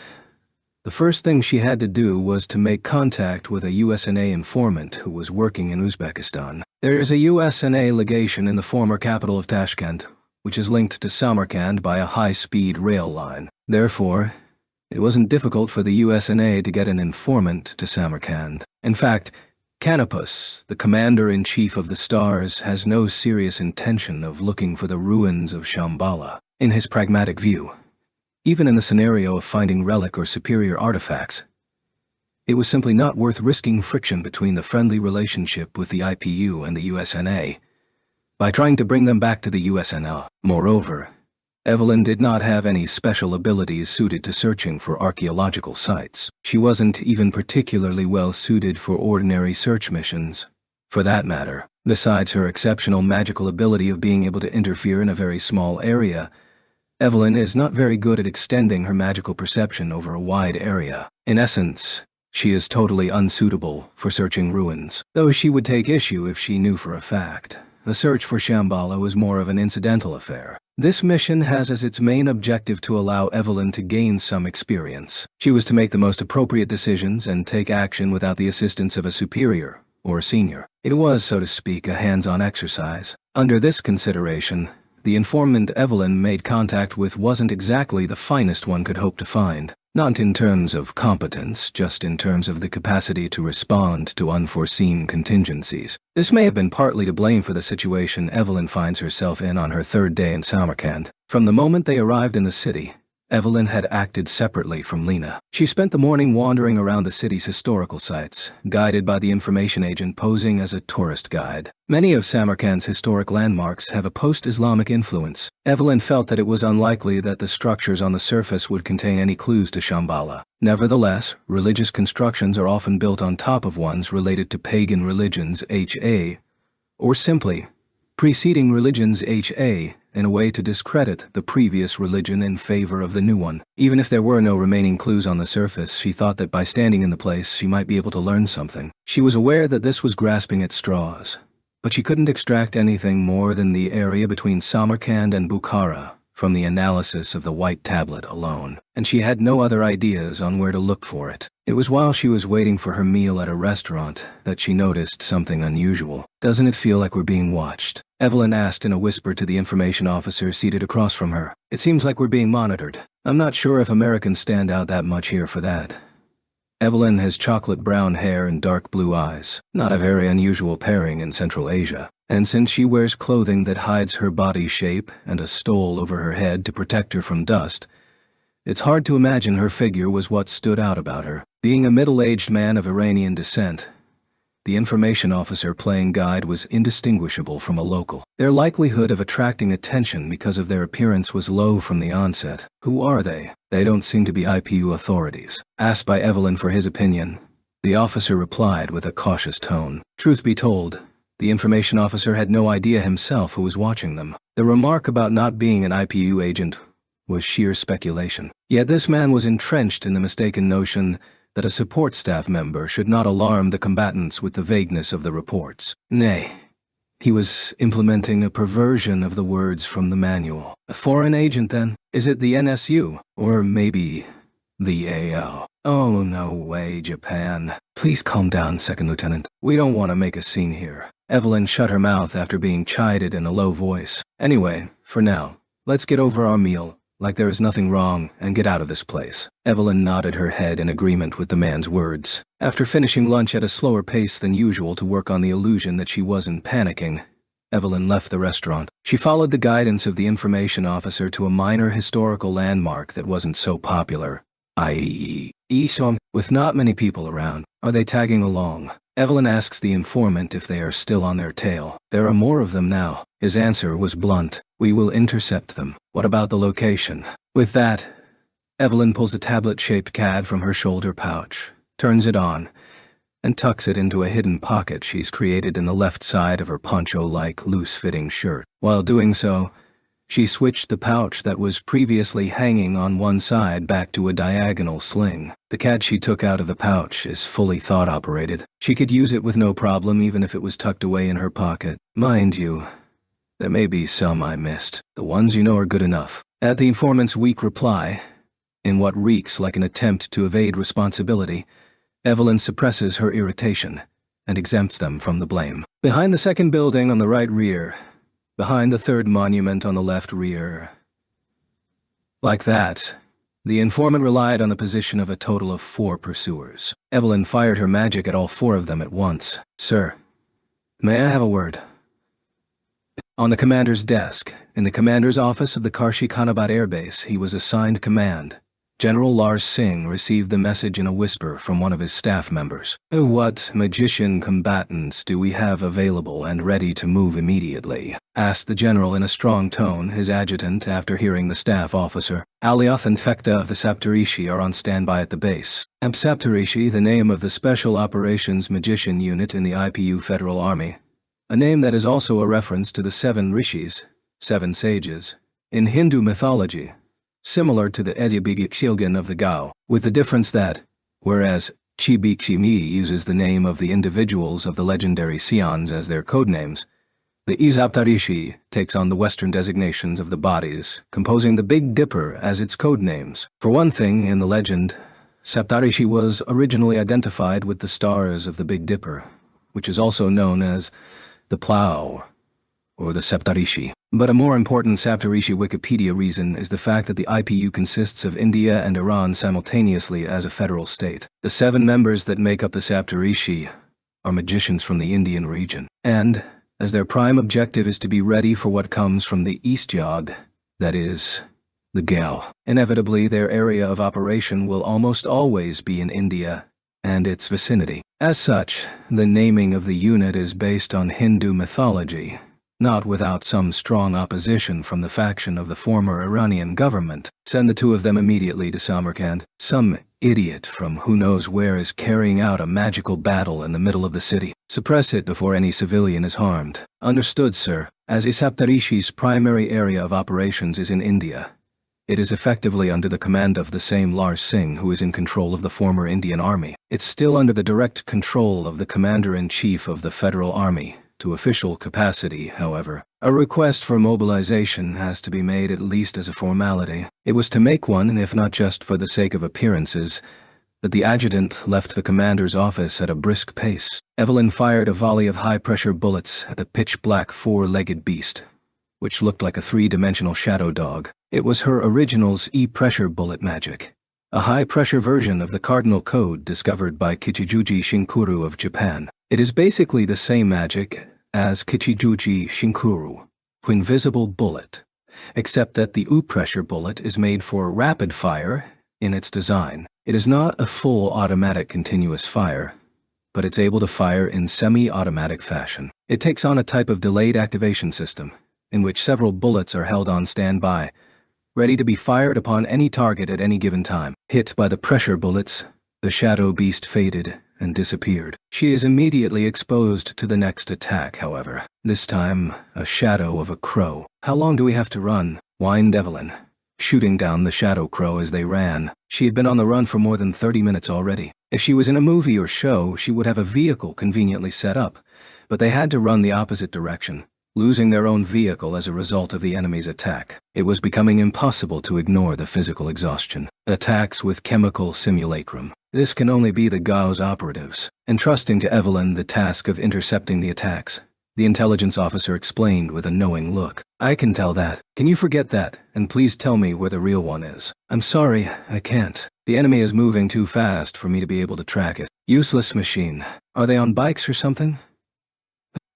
the first thing she had to do was to make contact with a USNA informant who was working in Uzbekistan. There is a USNA legation in the former capital of Tashkent, which is linked to Samarkand by a high-speed rail line. Therefore, it wasn't difficult for the USNA to get an informant to Samarkand. In fact, Canopus, the commander-in-chief of the Stars, has no serious intention of looking for the ruins of Shambhala. In his pragmatic view, even in the scenario of finding relic or superior artifacts, it was simply not worth risking friction between the friendly relationship with the IPU and the USNA by trying to bring them back to the USNA. Moreover, Evelyn did not have any special abilities suited to searching for archaeological sites. She wasn't even particularly well suited for ordinary search missions. For that matter, besides her exceptional magical ability of being able to interfere in a very small area, Evelyn is not very good at extending her magical perception over a wide area. In essence, she is totally unsuitable for searching ruins, though she would take issue if she knew for a fact. The search for Shambhala was more of an incidental affair. This mission has as its main objective to allow Evelyn to gain some experience. She was to make the most appropriate decisions and take action without the assistance of a superior or senior. It was, so to speak, a hands-on exercise. Under this consideration, the informant Evelyn made contact with wasn't exactly the finest one could hope to find. Not in terms of competence, just in terms of the capacity to respond to unforeseen contingencies. This may have been partly to blame for the situation Evelyn finds herself in on her third day in Samarkand. From the moment they arrived in the city, Evelyn had acted separately from Lena. She spent the morning wandering around the city's historical sites, guided by the information agent posing as a tourist guide. Many of Samarkand's historic landmarks have a post-Islamic influence. Evelyn felt that it was unlikely that the structures on the surface would contain any clues to Shambhala. Nevertheless, religious constructions are often built on top of ones related to pagan religions HA, or simply preceding religions HA, in a way to discredit the previous religion in favor of the new one. Even if there were no remaining clues on the surface, she thought that by standing in the place she might be able to learn something. She was aware that this was grasping at straws, but she couldn't extract anything more than the area between Samarkand and Bukhara from the analysis of the white tablet alone, and she had no other ideas on where to look for it. It was while she was waiting for her meal at a restaurant that she noticed something unusual. "Doesn't it feel like we're being watched?" Evelyn asked in a whisper to the information officer seated across from her. "It seems like we're being monitored. I'm not sure if Americans stand out that much here for that." Evelyn has chocolate brown hair and dark blue eyes, not a very unusual pairing in Central Asia. And since she wears clothing that hides her body shape and a stole over her head to protect her from dust, it's hard to imagine her figure was what stood out about her. Being a middle-aged man of Iranian descent, the information officer playing guide was indistinguishable from a local. Their likelihood of attracting attention because of their appearance was low from the onset. "Who are they?" "They don't seem to be IPU authorities." Asked by Evelyn for his opinion, the officer replied with a cautious tone. Truth be told, the information officer had no idea himself who was watching them. The remark about not being an IPU agent was sheer speculation. Yet this man was entrenched in the mistaken notion that a support staff member should not alarm the combatants with the vagueness of the reports. Nay, he was implementing a perversion of the words from the manual. A foreign agent, then? Is it the NSU? Or maybe the AO? Oh, no way, Japan. Please calm down, Second Lieutenant. We don't want to make a scene here. Evelyn shut her mouth after being chided in a low voice. Anyway, for now, let's get over our meal, like there is nothing wrong, and get out of this place. Evelyn nodded her head in agreement with the man's words. After finishing lunch at a slower pace than usual to work on the illusion that she wasn't panicking, Evelyn left the restaurant. She followed the guidance of the information officer to a minor historical landmark that wasn't so popular, i.e. Isom, with not many people around. Are they tagging along? Evelyn asks the informant if they are still on their tail. There are more of them now. His answer was blunt. We will intercept them. What about the location? With that, Evelyn pulls a tablet-shaped CAD from her shoulder pouch, turns it on, and tucks it into a hidden pocket she's created in the left side of her poncho-like loose-fitting shirt. While doing so, she switched the pouch that was previously hanging on one side back to a diagonal sling. The CAD she took out of the pouch is fully thought-operated. She could use it with no problem even if it was tucked away in her pocket. Mind you, there may be some I missed. The ones you know are good enough. At the informant's weak reply, in what reeks like an attempt to evade responsibility, Evelyn suppresses her irritation and exempts them from the blame. Behind the second building on the right rear, behind the third monument on the left rear. Like that, the informant relied on the position of a total of 4 pursuers. Evelyn fired her magic at all 4 of them at once. "Sir, may I have a word?" On the commander's desk, in the commander's office of the Karshi Kanabat Air Base, he was assigned command. General Lars Singh received the message in a whisper from one of his staff members. "What magician combatants do we have available and ready to move immediately?" asked the general in a strong tone, his adjutant, after hearing the staff officer. "Alioth and Fekta of the Saptarishi are on standby at the base." Saptarishi, the name of the Special Operations Magician Unit in the IPU Federal Army, a name that is also a reference to the 7 rishis, 7 sages, in Hindu mythology, similar to the Edibigikshilgan of the Gao, with the difference that, whereas Chibikshimi uses the name of the individuals of the legendary Sions as their codenames, the Saptarishi takes on the Western designations of the bodies, composing the Big Dipper as its codenames. For one thing, in the legend, Saptarishi was originally identified with the stars of the Big Dipper, which is also known as the Plough, or the Saptarishi. But a more important Saptarishi Wikipedia reason is the fact that the IPU consists of India and Iran simultaneously as a federal state. The 7 members that make up the Saptarishi are magicians from the Indian region, and, as their prime objective is to be ready for what comes from the East Yod, that is, the Gao, inevitably their area of operation will almost always be in India and its vicinity. As such, the naming of the unit is based on Hindu mythology, not without some strong opposition from the faction of the former Iranian government. Send the 2 of them immediately to Samarkand. Some idiot from who knows where is carrying out a magical battle in the middle of the city. Suppress it before any civilian is harmed. Understood, sir. As Saptarishi's primary area of operations is in India, it is effectively under the command of the same Lars Singh who is in control of the former Indian Army. It's still under the direct control of the Commander-in-Chief of the Federal Army. To official capacity, however, a request for mobilization has to be made at least as a formality. It was to make one, if not just for the sake of appearances, that the adjutant left the commander's office at a brisk pace. Evelyn fired a volley of high-pressure bullets at the pitch-black 4-legged beast, which looked like a 3-dimensional shadow dog. It was her original's E-pressure bullet magic, a high-pressure version of the cardinal code discovered by Kichijuji Shinkuru of Japan. It is basically the same magic as Kichijuji Shinkuru, invisible bullet, except that the U-pressure bullet is made for rapid fire in its design. It is not a full automatic continuous fire, but it's able to fire in semi-automatic fashion. It takes on a type of delayed activation system, in which several bullets are held on standby, ready to be fired upon any target at any given time. Hit by the pressure bullets, the shadow beast faded and disappeared. She is immediately exposed to the next attack, however. This time, a shadow of a crow. "How long do we have to run?" whined Evelyn, shooting down the shadow crow as they ran. She had been on the run for more than 30 minutes already. If she was in a movie or show, she would have a vehicle conveniently set up, but they had to run the opposite direction, losing their own vehicle as a result of the enemy's attack. It was becoming impossible to ignore the physical exhaustion. Attacks with chemical simulacrum. This can only be the Gao's operatives. Entrusting to Evelyn the task of intercepting the attacks, the intelligence officer explained with a knowing look. "I can tell that. Can you forget that, and please tell me where the real one is?" "I'm sorry, I can't. The enemy is moving too fast for me to be able to track it. Useless machine. Are they on bikes or something?"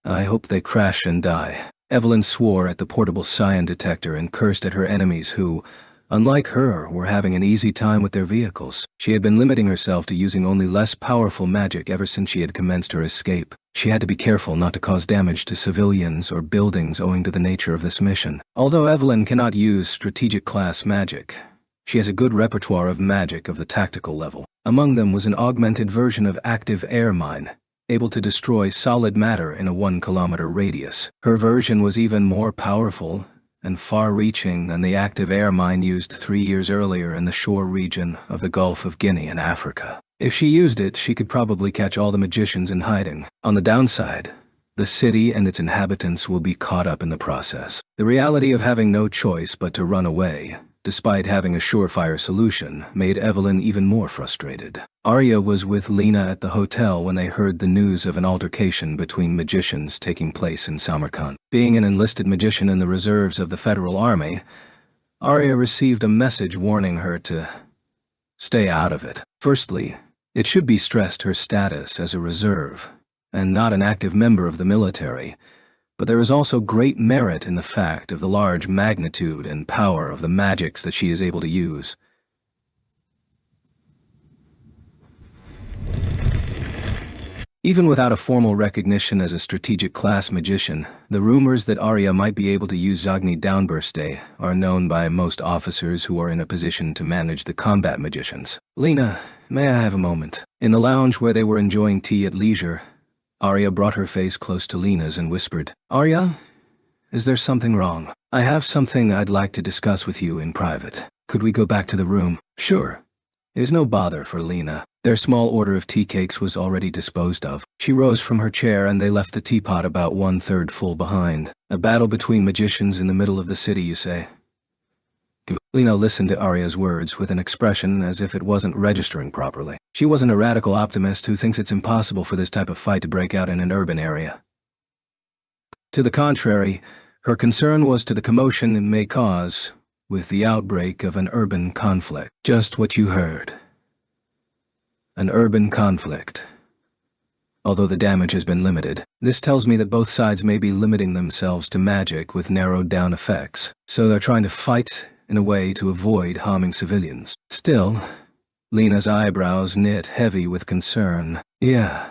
"I hope they crash and die." Evelyn swore at the portable cyan detector and cursed at her enemies who, unlike her, were having an easy time with their vehicles. She had been limiting herself to using only less powerful magic ever since she had commenced her escape. She had to be careful not to cause damage to civilians or buildings owing to the nature of this mission. Although Evelyn cannot use strategic class magic, She has a good repertoire of magic of the tactical level. Among them was an augmented version of active air mine, able to destroy solid matter in a 1-kilometer radius. Her version was even more powerful and far-reaching than the active air mine used 3 years earlier in the shore region of the Gulf of Guinea in Africa. If she used it, she could probably catch all the magicians in hiding. On the downside, the city and its inhabitants will be caught up in the process. The reality of having no choice but to run away, despite having a surefire solution, made Evelyn even more frustrated. Arya was with Lena at the hotel when they heard the news of an altercation between magicians taking place in Samarkand. Being an enlisted magician in the reserves of the Federal Army, Arya received a message warning her to stay out of it. Firstly, it should be stressed her status as a reserve, and not an active member of the military, but there is also great merit in the fact of the large magnitude and power of the magics that she is able to use. Even without a formal recognition as a strategic class magician, the rumors that Arya might be able to use Agni Downburste are known by most officers who are in a position to manage the combat magicians. Lena, may I have a moment? In the lounge where they were enjoying tea at leisure, Arya brought her face close to Lena's and whispered, "Arya, is there something wrong? I have something I'd like to discuss with you in private. Could we go back to the room?" "Sure." It was no bother for Lena. Their small order of tea cakes was already disposed of. She rose from her chair and they left the teapot about 1/3 full behind. A battle between magicians in the middle of the city, you say? Lena listened to Arya's words with an expression as if it wasn't registering properly. She wasn't a radical optimist who thinks it's impossible for this type of fight to break out in an urban area. To the contrary, her concern was to the commotion it may cause with the outbreak of an urban conflict. Just what you heard. An urban conflict. Although the damage has been limited, this tells me that both sides may be limiting themselves to magic with narrowed-down effects, so they're trying to fight in a way to avoid harming civilians. Still, Lena's eyebrows knit heavy with concern. Yeah,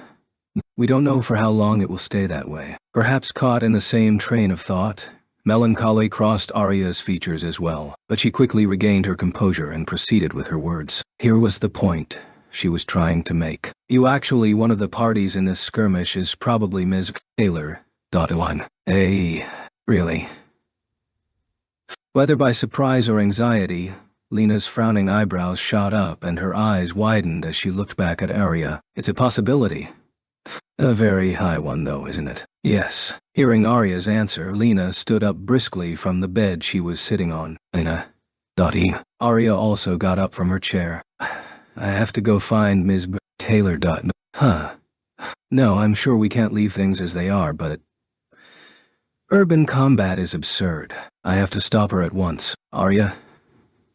we don't know for how long it will stay that way. Perhaps caught in the same train of thought, melancholy crossed Arya's features as well, but she quickly regained her composure and proceeded with her words. Here was the point she was trying to make. You actually, one of the parties in this skirmish is probably Ms. Taylor. Really? Whether by surprise or anxiety, Lena's frowning eyebrows shot up and her eyes widened as she looked back at Arya. It's a possibility. A very high one though, isn't it? Yes. Hearing Arya's answer, Lena stood up briskly from the bed she was sitting on. Arya also got up from her chair. I have to go find Ms. Taylor. Huh. No, I'm sure we can't leave things as they are, but urban combat is absurd. I have to stop her at once. Arya,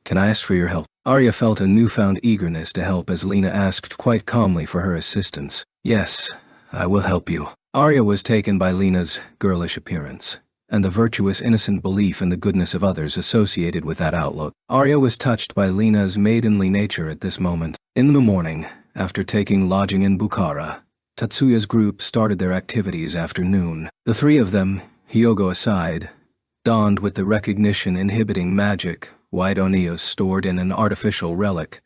can I ask for your help? Arya felt a newfound eagerness to help as Lena asked quite calmly for her assistance. Yes, I will help you. Arya was taken by Lena's girlish appearance and the virtuous innocent belief in the goodness of others associated with that outlook. Arya was touched by Lena's maidenly nature at this moment. In the morning, after taking lodging in Bukhara, Tatsuya's group started their activities after noon. The three of them, Hyogo aside, donned with the recognition-inhibiting magic White Onios stored in an artificial relic,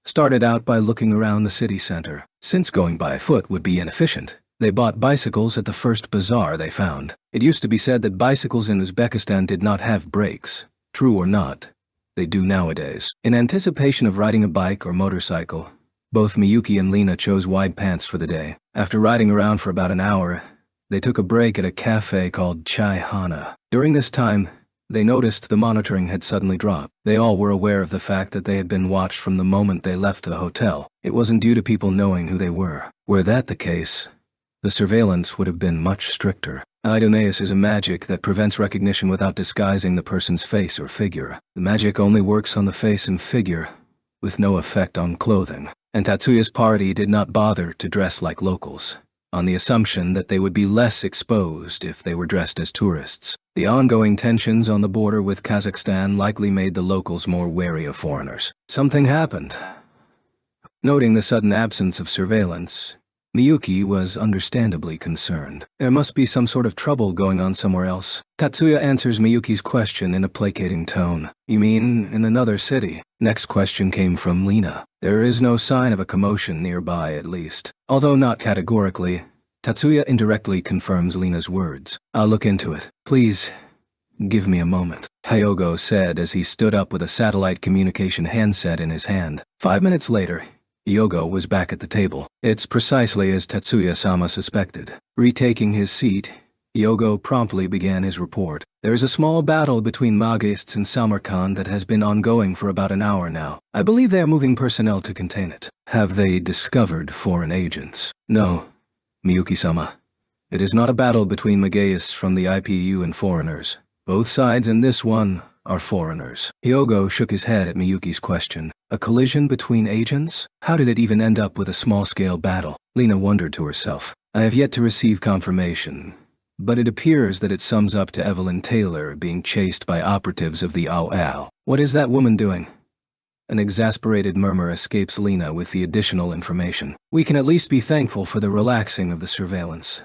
started out by looking around the city center. Since going by foot would be inefficient, they bought bicycles at the first bazaar they found. It used to be said that bicycles in Uzbekistan did not have brakes. True or not, they do nowadays. In anticipation of riding a bike or motorcycle, both Miyuki and Lena chose wide pants for the day. After riding around for about an hour, they took a break at a cafe called Chai Hana. During this time, they noticed the monitoring had suddenly dropped. They all were aware of the fact that they had been watched from the moment they left the hotel. It wasn't due to people knowing who they were. Were that the case, the surveillance would have been much stricter. Idoneus is a magic that prevents recognition without disguising the person's face or figure. The magic only works on the face and figure, with no effect on clothing. And Tatsuya's party did not bother to dress like locals, on the assumption that they would be less exposed if they were dressed as tourists. The ongoing tensions on the border with Kazakhstan likely made the locals more wary of foreigners. Something happened. Noting the sudden absence of surveillance, Miyuki was understandably concerned. There must be some sort of trouble going on somewhere else. Tatsuya answers Miyuki's question in a placating tone. You mean in another city? Next question came from Lina. There is no sign of a commotion nearby, at least. Although not categorically, Tatsuya indirectly confirms Lina's words. I'll look into it. Please, give me a moment, Hyogo said as he stood up with a satellite communication handset in his hand. 5 minutes later, Hyogo was back at the table. It's precisely as Tatsuya-sama suspected. Retaking his seat, Hyogo promptly began his report. There is a small battle between Magists in Samarkand that has been ongoing for about an hour now. I believe they are moving personnel to contain it. Have they discovered foreign agents? No, Miyuki-sama. It is not a battle between Mageists from the IPU and foreigners. Both sides in this one are foreigners. Hyogo shook his head at Miyuki's question. A collision between agents? How did it even end up with a small-scale battle? Lina wondered to herself. I have yet to receive confirmation, but it appears that it sums up to Evelyn Taylor being chased by operatives of the Ao. What is that woman doing? An exasperated murmur escapes Lina with the additional information. We can at least be thankful for the relaxing of the surveillance.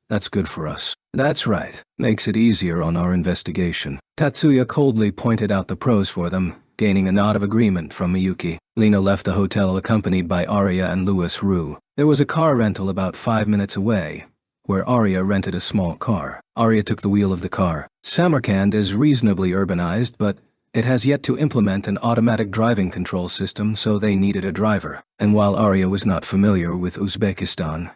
That's good for us. That's right. Makes it easier on our investigation. Tatsuya coldly pointed out the pros for them, gaining a nod of agreement from Miyuki. Lina left the hotel accompanied by Arya and Louis Rue. There was a car rental about 5 minutes away, where Arya rented a small car. Arya took the wheel of the car. Samarkand is reasonably urbanized, but it has yet to implement an automatic driving control system, so they needed a driver. And while Arya was not familiar with Uzbekistan,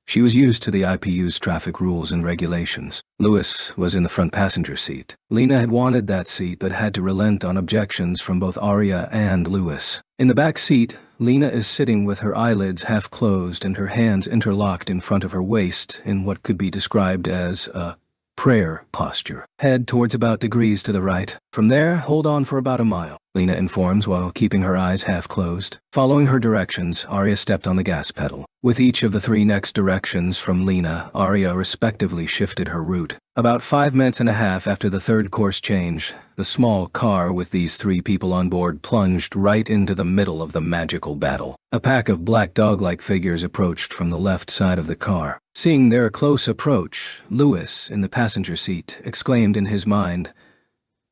she was used to the IPU's traffic rules and regulations. Louis was in the front passenger seat. Lina had wanted that seat but had to relent on objections from both Arya and Louis. In the back seat, Lina is sitting with her eyelids half closed and her hands interlocked in front of her waist in what could be described as a prayer posture. Head towards about degrees to the right. From there, hold on for about a mile, Lina informs while keeping her eyes half closed. Following her directions, Arya stepped on the gas pedal. With each of the 3 next directions from Lina, Arya respectively shifted her route. About 5 minutes and a half after the 3rd course change, the small car with these 3 people on board plunged right into the middle of the magical battle. A pack of black dog-like figures approached from the left side of the car. Seeing their close approach, Louis, in the passenger seat, exclaimed in his mind,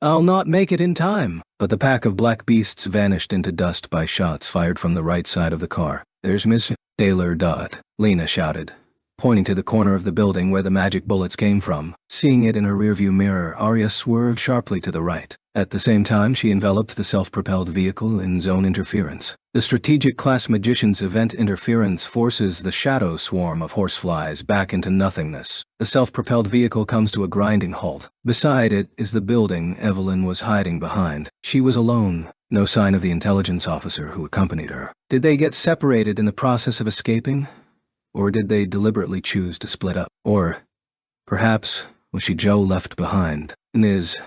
"I'll not make it in time." But the pack of black beasts vanished into dust by shots fired from the right side of the car. There's Miss Taylor. Lina shouted, pointing to the corner of the building where the magic bullets came from. Seeing it in her rearview mirror, Arya swerved sharply to the right. At the same time, she enveloped the self-propelled vehicle in zone interference. The strategic class magician's event interference forces the shadow swarm of horseflies back into nothingness. The self-propelled vehicle comes to a grinding halt. Beside it is the building Evelyn was hiding behind. She was alone. No sign of the intelligence officer who accompanied her. Did they get separated in the process of escaping? Or did they deliberately choose to split up? Or, perhaps, was she Joe left behind? Ms.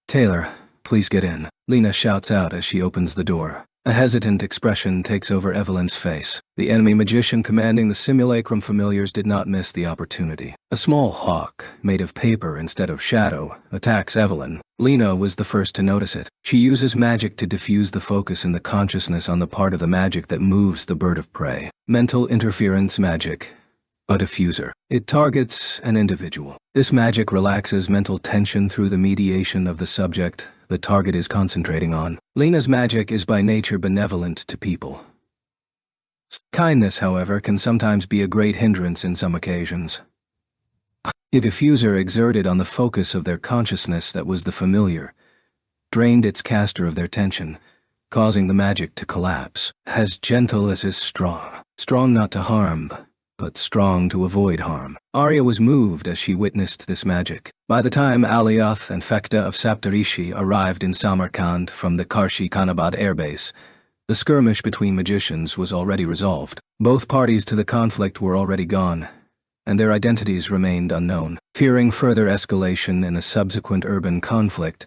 Taylor, please get in, Lina shouts out as she opens the door. A hesitant expression takes over Evelyn's face. The enemy magician commanding the simulacrum familiars did not miss the opportunity. A small hawk, made of paper instead of shadow, attacks Evelyn. Lina was the first to notice it. She uses magic to diffuse the focus in the consciousness on the part of the magic that moves the bird of prey. Mental interference magic. A diffuser. It targets an individual. This magic relaxes mental tension through the mediation of the subject the target is concentrating on. Lina's magic is by nature benevolent to people. Kindness, however, can sometimes be a great hindrance in some occasions. The diffuser exerted on the focus of their consciousness that was the familiar, drained its caster of their tension, causing the magic to collapse. As gentle as is strong. Strong not to harm, but strong to avoid harm. Arya was moved as she witnessed this magic. By the time Alioth and Fekta of Saptarishi arrived in Samarkand from the Karshi Khanabad airbase, the skirmish between magicians was already resolved. Both parties to the conflict were already gone, and their identities remained unknown. Fearing further escalation in a subsequent urban conflict,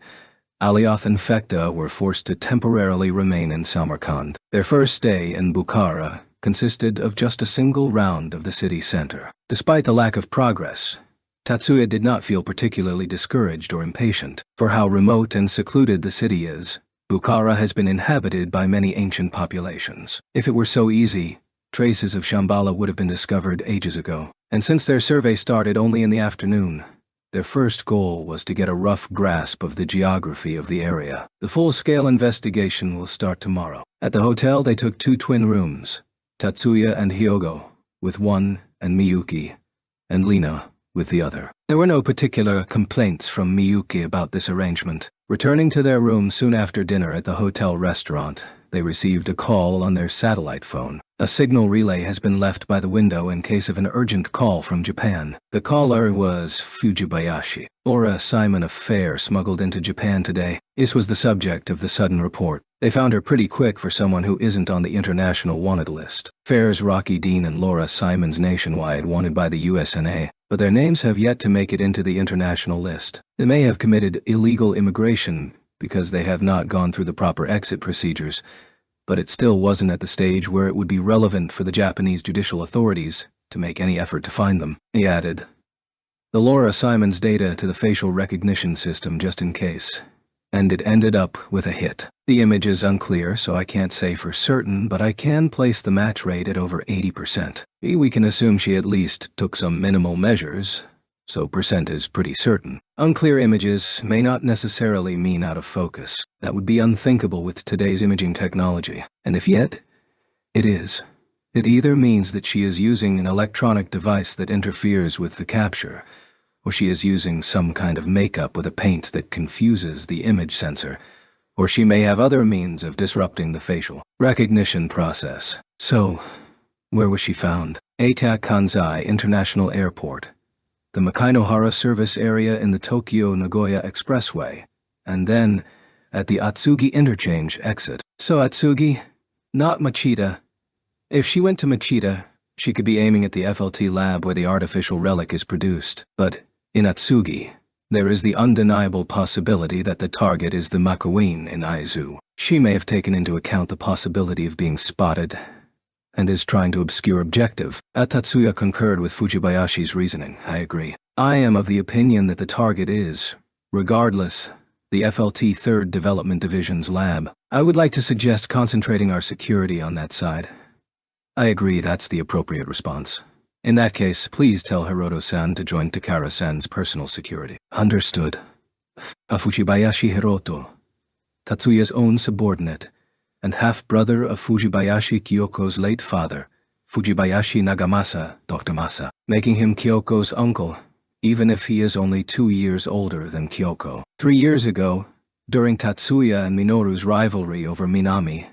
Alioth and Fekta were forced to temporarily remain in Samarkand. Their first day in Bukhara consisted of just a single round of the city center. Despite the lack of progress, Tatsuya did not feel particularly discouraged or impatient. For how remote and secluded the city is, Bukhara has been inhabited by many ancient populations. If it were so easy, traces of Shambhala would have been discovered ages ago. And since their survey started only in the afternoon, their first goal was to get a rough grasp of the geography of the area. The full-scale investigation will start tomorrow. At the hotel, they took 2 twin rooms, Tatsuya and Hyogo with one, and Miyuki and Lina with the other. There were no particular complaints from Miyuki about this arrangement. Returning to their room soon after dinner at the hotel restaurant, they received a call on their satellite phone. A signal relay has been left by the window in case of an urgent call from Japan. The caller was Fujibayashi. Laura Simon of Fair smuggled into Japan today. This was the subject of the sudden report. They found her pretty quick for someone who isn't on the international wanted list. Fair's Rocky Dean and Laura Simon's nationwide wanted by the USNA, but their names have yet to make it into the international list. They may have committed illegal immigration because they have not gone through the proper exit procedures, but it still wasn't at the stage where it would be relevant for the Japanese judicial authorities to make any effort to find them. He added the Laura Simon's data to the facial recognition system just in case, and it ended up with a hit. The image is unclear, so I can't say for certain, but I can place the match rate at over 80%. We can assume she at least took some minimal measures, so percent is pretty certain. Unclear images may not necessarily mean out of focus. That would be unthinkable with today's imaging technology. And if yet, it is. It either means that she is using an electronic device that interferes with the capture, or she is using some kind of makeup with a paint that confuses the image sensor, or she may have other means of disrupting the facial recognition process. So, where was she found? Eita Kansai International Airport, the Makinohara service area in the Tokyo-Nagoya Expressway, and then at the Atsugi interchange exit. So Atsugi, not Machida. If she went to Machida, she could be aiming at the FLT lab where the artificial relic is produced. But in Atsugi, there is the undeniable possibility that the target is the Makuin in Aizu. She may have taken into account the possibility of being spotted and is trying to obscure objective. Tatsuya concurred with Fujibayashi's reasoning. I agree. I am of the opinion that the target is, regardless, the FLT 3rd Development Division's lab. I would like to suggest concentrating our security on that side. I agree, that's the appropriate response. In that case, please tell Hiroto-san to join Takara-san's personal security. Understood. Fujibayashi Hiroto, Tatsuya's own subordinate, and half-brother of Fujibayashi Kyoko's late father, Fujibayashi Nagamasa, Dr. Masa, making him Kyoko's uncle, even if he is only 2 years older than Kyoko. 3 years ago, during Tatsuya and Minoru's rivalry over Minami,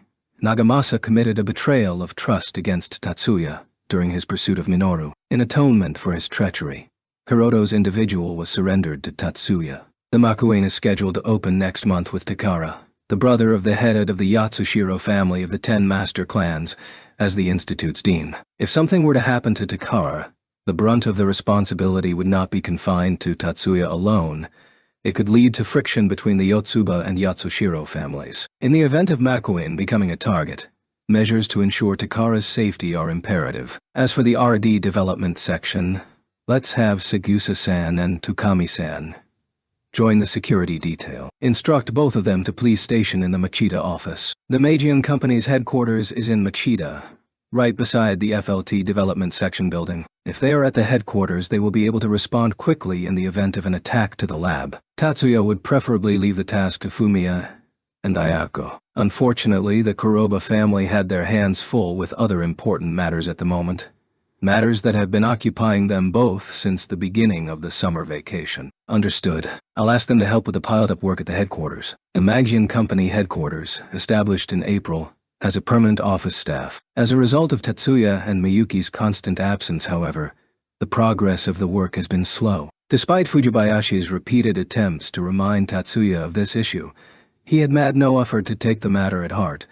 Nagamasa committed a betrayal of trust against Tatsuya during his pursuit of Minoru. In atonement for his treachery, Hiroto's individual was surrendered to Tatsuya. The Makuin is scheduled to open next month with Takara, the brother of the head of the Yatsushiro family of the 10 master clans, as the institute's dean. If something were to happen to Takara, the brunt of the responsibility would not be confined to Tatsuya alone. It could lead to friction between the Yotsuba and Yatsushiro families. In the event of Makuin becoming a target, measures to ensure Takara's safety are imperative. As for the RD development section, let's have Segusa-san and Tukami-san join the security detail. Instruct both of them to please station in the Machida office. The Meijian Company's headquarters is in Machida, right beside the FLT development section building. If they are at the headquarters, they will be able to respond quickly in the event of an attack to the lab. Tatsuya would preferably leave the task to Fumiya and Ayako. Unfortunately, the Kuroba family had their hands full with other important matters at the moment. Matters that have been occupying them both since the beginning of the summer vacation. Understood. I'll ask them to help with the piled-up work at the headquarters. The Meijian Company headquarters, established in April, has a permanent office staff. As a result of Tatsuya and Miyuki's constant absence, however, the progress of the work has been slow. Despite Fujibayashi's repeated attempts to remind Tatsuya of this issue, he had made no effort to take the matter at heart,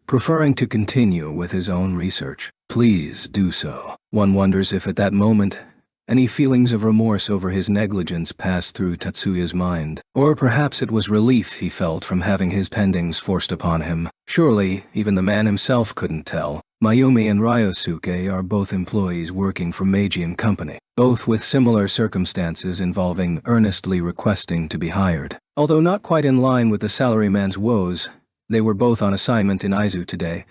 preferring to continue with his own research. Please do so. One wonders if at that moment, any feelings of remorse over his negligence passed through Tatsuya's mind, or perhaps it was relief he felt from having his pendings forced upon him. Surely, even the man himself couldn't tell. Mayumi and Ryosuke are both employees working for Meijian Company, both with similar circumstances involving earnestly requesting to be hired. Although not quite in line with the salaryman's woes, they were both on assignment in Aizu today,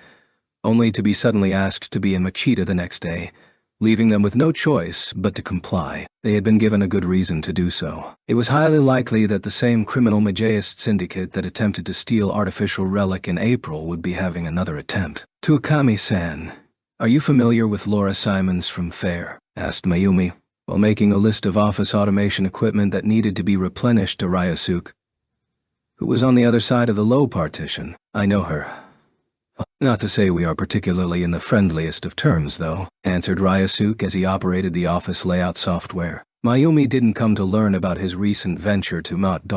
only to be suddenly asked to be in Machida the next day, leaving them with no choice but to comply. They had been given a good reason to do so. It was highly likely that the same criminal Mageist syndicate that attempted to steal artificial relic in April would be having another attempt. "Tuakami-san, are you familiar with Laura Simons from Fair?" asked Mayumi, while making a list of office automation equipment that needed to be replenished to Ryosuke, who was on the other side of the low partition. "I know her. Not to say we are particularly in the friendliest of terms, though," answered Ryosuke as he operated the office layout software. Mayumi didn't come to learn about his recent venture to Mount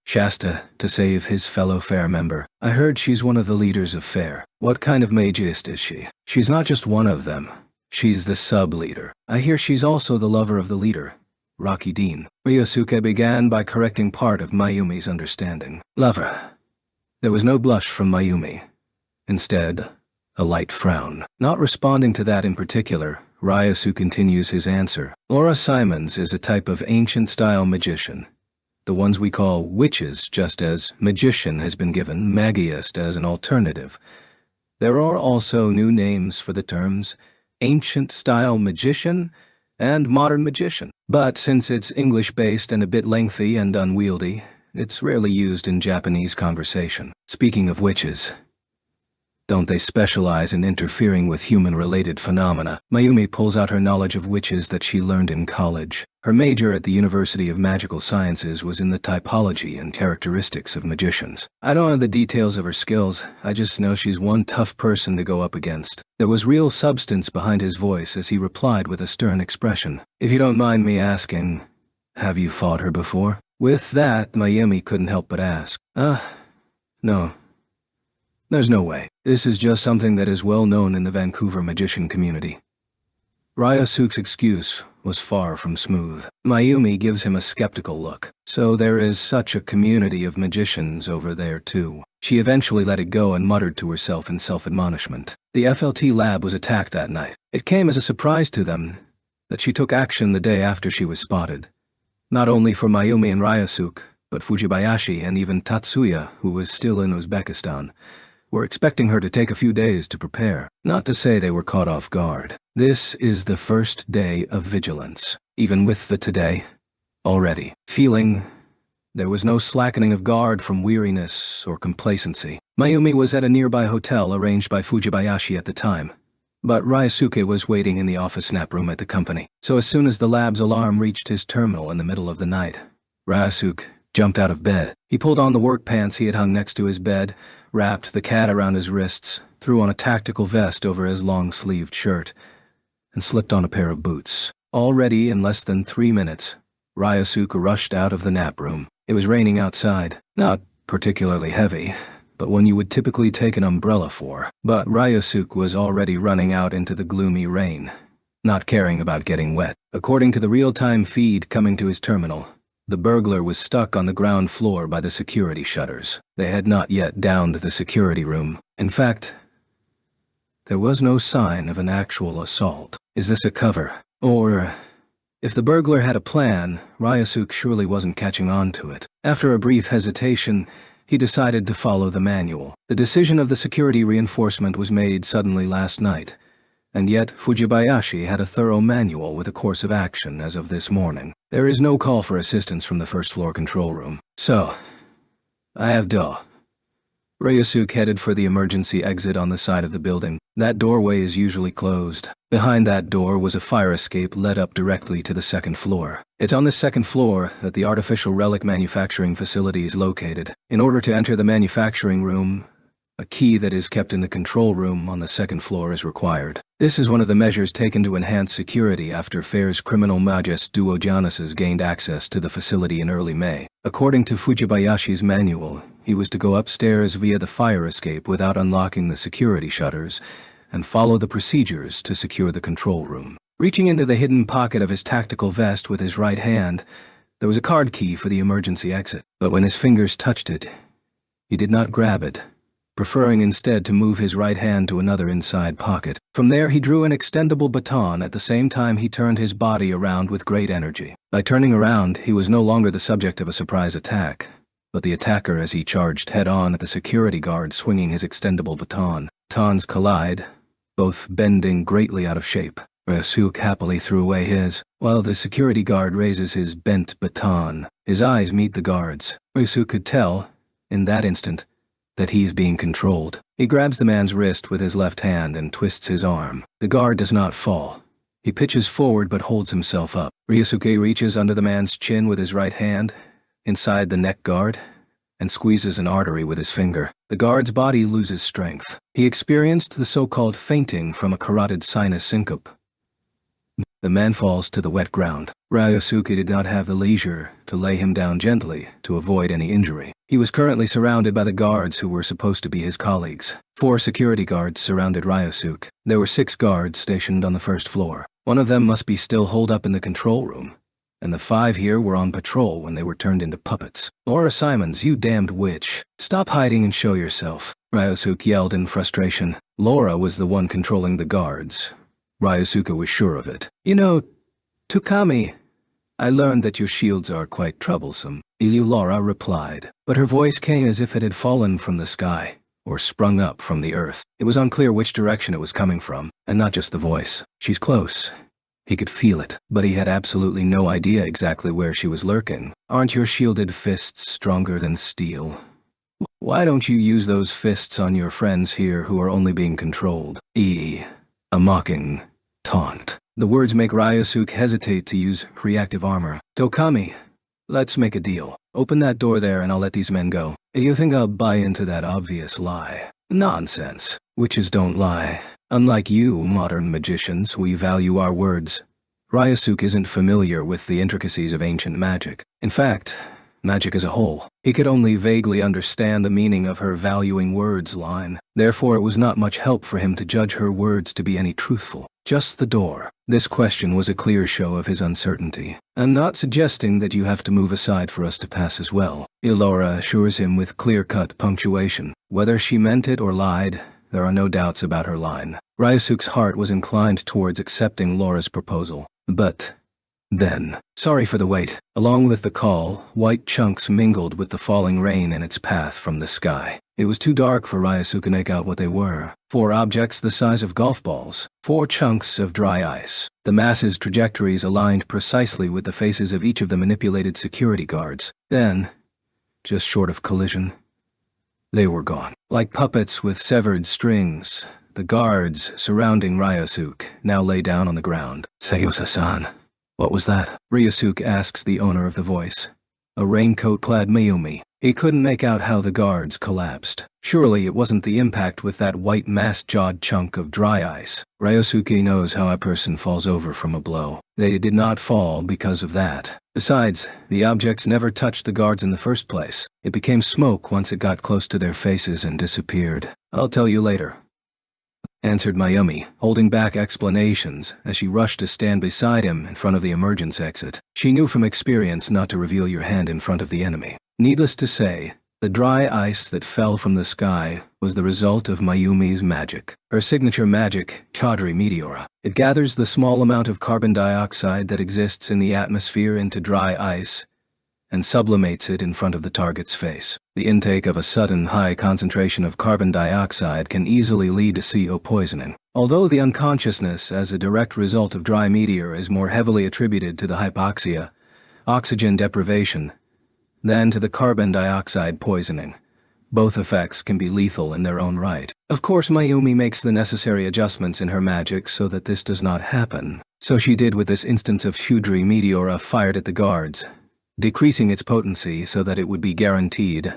Shasta to save his fellow Fair member. "I heard she's one of the leaders of Fair." "What kind of Mageist is she?" "She's not just one of them. She's the sub-leader. I hear she's also the lover of the leader, Rocky Dean." Ryosuke began by correcting part of Mayumi's understanding. "Lover." There was no blush from Mayumi. Instead, a light frown. Not responding to that in particular, Ryosuke continues his answer. "Laura Simons is a type of ancient-style magician. The ones we call witches, just as magician has been given Magiist as an alternative. There are also new names for the terms ancient-style magician and modern magician. But since it's English-based and a bit lengthy and unwieldy, it's rarely used in Japanese conversation. Speaking of witches, don't they specialize in interfering with human-related phenomena?" Mayumi pulls out her knowledge of witches that she learned in college. Her major at the University of Magical Sciences was in the typology and characteristics of magicians. "I don't know the details of her skills, I just know she's one tough person to go up against." There was real substance behind his voice as he replied with a stern expression. "If you don't mind me asking, have you fought her before?" With that, Mayumi couldn't help but ask. No. There's no way. This is just something that is well known in the Vancouver magician community." Ryosuke's excuse was far from smooth. Mayumi gives him a skeptical look. "So there is such a community of magicians over there too." She eventually let it go and muttered to herself in self-admonishment. "The FLT lab was attacked that night. It came as a surprise to them that she took action the day after she was spotted. Not only for Mayumi and Ryosuke, but Fujibayashi and even Tatsuya, who was still in Uzbekistan, were expecting her to take a few days to prepare. Not to say they were caught off guard. This is the first day of vigilance. Even with the today, already, feeling there was no slackening of guard from weariness or complacency. Mayumi was at a nearby hotel arranged by Fujibayashi at the time, but Ryosuke was waiting in the office nap room at the company. So as soon as the lab's alarm reached his terminal in the middle of the night, Ryosuke jumped out of bed. He pulled on the work pants he had hung next to his bed, wrapped the cat around his wrists, threw on a tactical vest over his long-sleeved shirt, and slipped on a pair of boots. Already in less than 3 minutes, Ryosuke rushed out of the nap room. It was raining outside. Not particularly heavy, but one you would typically take an umbrella for. But Ryosuke was already running out into the gloomy rain, not caring about getting wet. According to the real-time feed coming to his terminal, the burglar was stuck on the ground floor by the security shutters. They had not yet downed the security room. In fact, there was no sign of an actual assault. Is this a cover? Or, if the burglar had a plan, Ryosuke surely wasn't catching on to it. After a brief hesitation, he decided to follow the manual. The decision of the security reinforcement was made suddenly last night, and yet Fujibayashi had a thorough manual with a course of action as of this morning. There is no call for assistance from the first-floor control room. So, I have dough. Ryosuke headed for the emergency exit on the side of the building. That doorway is usually closed. Behind that door was a fire escape led up directly to the second floor. It's on the second floor that the artificial relic manufacturing facility is located. In order to enter the manufacturing room, a key that is kept in the control room on the second floor is required. This is one of the measures taken to enhance security after Fair's criminal magist Duogenesis gained access to the facility in early May. According to Fujibayashi's manual, he was to go upstairs via the fire escape without unlocking the security shutters and follow the procedures to secure the control room. Reaching into the hidden pocket of his tactical vest with his right hand, there was a card key for the emergency exit. But when his fingers touched it, he did not grab it, preferring instead to move his right hand to another inside pocket. From there he drew an extendable baton at the same time he turned his body around with great energy. By turning around, he was no longer the subject of a surprise attack, but the attacker as he charged head-on at the security guard swinging his extendable baton. batons collide, both bending greatly out of shape. Ryusuke happily threw away his, while the security guard raises his bent baton. His eyes meet the guard's. Ryusuke could tell, in that instant, that he is being controlled. He grabs the man's wrist with his left hand and twists his arm. The guard does not fall. He pitches forward but holds himself up. Ryusuke reaches under the man's chin with his right hand, inside the neck guard, and squeezes an artery with his finger. The guard's body loses strength. He experienced the so-called fainting from a carotid sinus syncope. The man falls to the wet ground. Ryusuke did not have the leisure to lay him down gently to avoid any injury. He was currently surrounded by the guards who were supposed to be his colleagues. 4 security guards surrounded Ryusuke. There were 6 guards stationed on the first floor. One of them must be still holed up in the control room, and the 5 here were on patrol when they were turned into puppets. Laura Simons, you damned witch. Stop hiding and show yourself, Ryusuke yelled in frustration. Laura was the one controlling the guards. Ryusuke was sure of it. You know, Tukami, I learned that your shields are quite troublesome, Laura replied, but her voice came as if it had fallen from the sky, or sprung up from the earth. It was unclear which direction it was coming from, and not just the voice. She's close. He could feel it, but he had absolutely no idea exactly where she was lurking. Aren't your shielded fists stronger than steel? Why don't you use those fists on your friends here who are only being controlled? A mocking taunt. The words make Ryusuke hesitate to use reactive armor. Tokami, let's make a deal. Open that door there and I'll let these men go. You think I'll buy into that obvious lie? Nonsense. Witches don't lie. Unlike you, modern magicians, we value our words. Ryusuke isn't familiar with the intricacies of ancient magic. In fact, magic as a whole. He could only vaguely understand the meaning of her valuing words line. Therefore, it was not much help for him to judge her words to be any truthful. Just the door. This question was a clear show of his uncertainty. I'm not suggesting that you have to move aside for us to pass as well. Laura assures him with clear-cut punctuation. Whether she meant it or lied, there are no doubts about her line. Ryusuke's heart was inclined towards accepting Laura's proposal. But then, sorry for the wait. Along with the call, white chunks mingled with the falling rain in its path from the sky. It was too dark for Ryusuke to make out what they were. 4 objects the size of golf balls. 4 chunks of dry ice. The mass's trajectories aligned precisely with the faces of each of the manipulated security guards. Then, just short of collision, they were gone. Like puppets with severed strings, the guards surrounding Ryusuke now lay down on the ground. Seiyusa-san. What was that? Ryusuke asks the owner of the voice. A raincoat-clad Mayumi. He couldn't make out how the guards collapsed. Surely it wasn't the impact with that white mass-jawed chunk of dry ice. Ryusuke knows how a person falls over from a blow. They did not fall because of that. Besides, the objects never touched the guards in the first place. It became smoke once it got close to their faces and disappeared. I'll tell you later, answered Mayumi, holding back explanations as she rushed to stand beside him in front of the emergence exit. She knew from experience not to reveal your hand in front of the enemy. Needless to say, the dry ice that fell from the sky was the result of Mayumi's magic. Her signature magic, Kadri Meteora. It gathers the small amount of carbon dioxide that exists in the atmosphere into dry ice and sublimates it in front of the target's face. The intake of a sudden high concentration of carbon dioxide can easily lead to CO poisoning. Although the unconsciousness as a direct result of dry meteor is more heavily attributed to the hypoxia, oxygen deprivation, than to the carbon dioxide poisoning, both effects can be lethal in their own right. Of course, Mayumi makes the necessary adjustments in her magic so that this does not happen. So she did with this instance of Kadri Meteora fired at the guards, decreasing its potency so that it would be guaranteed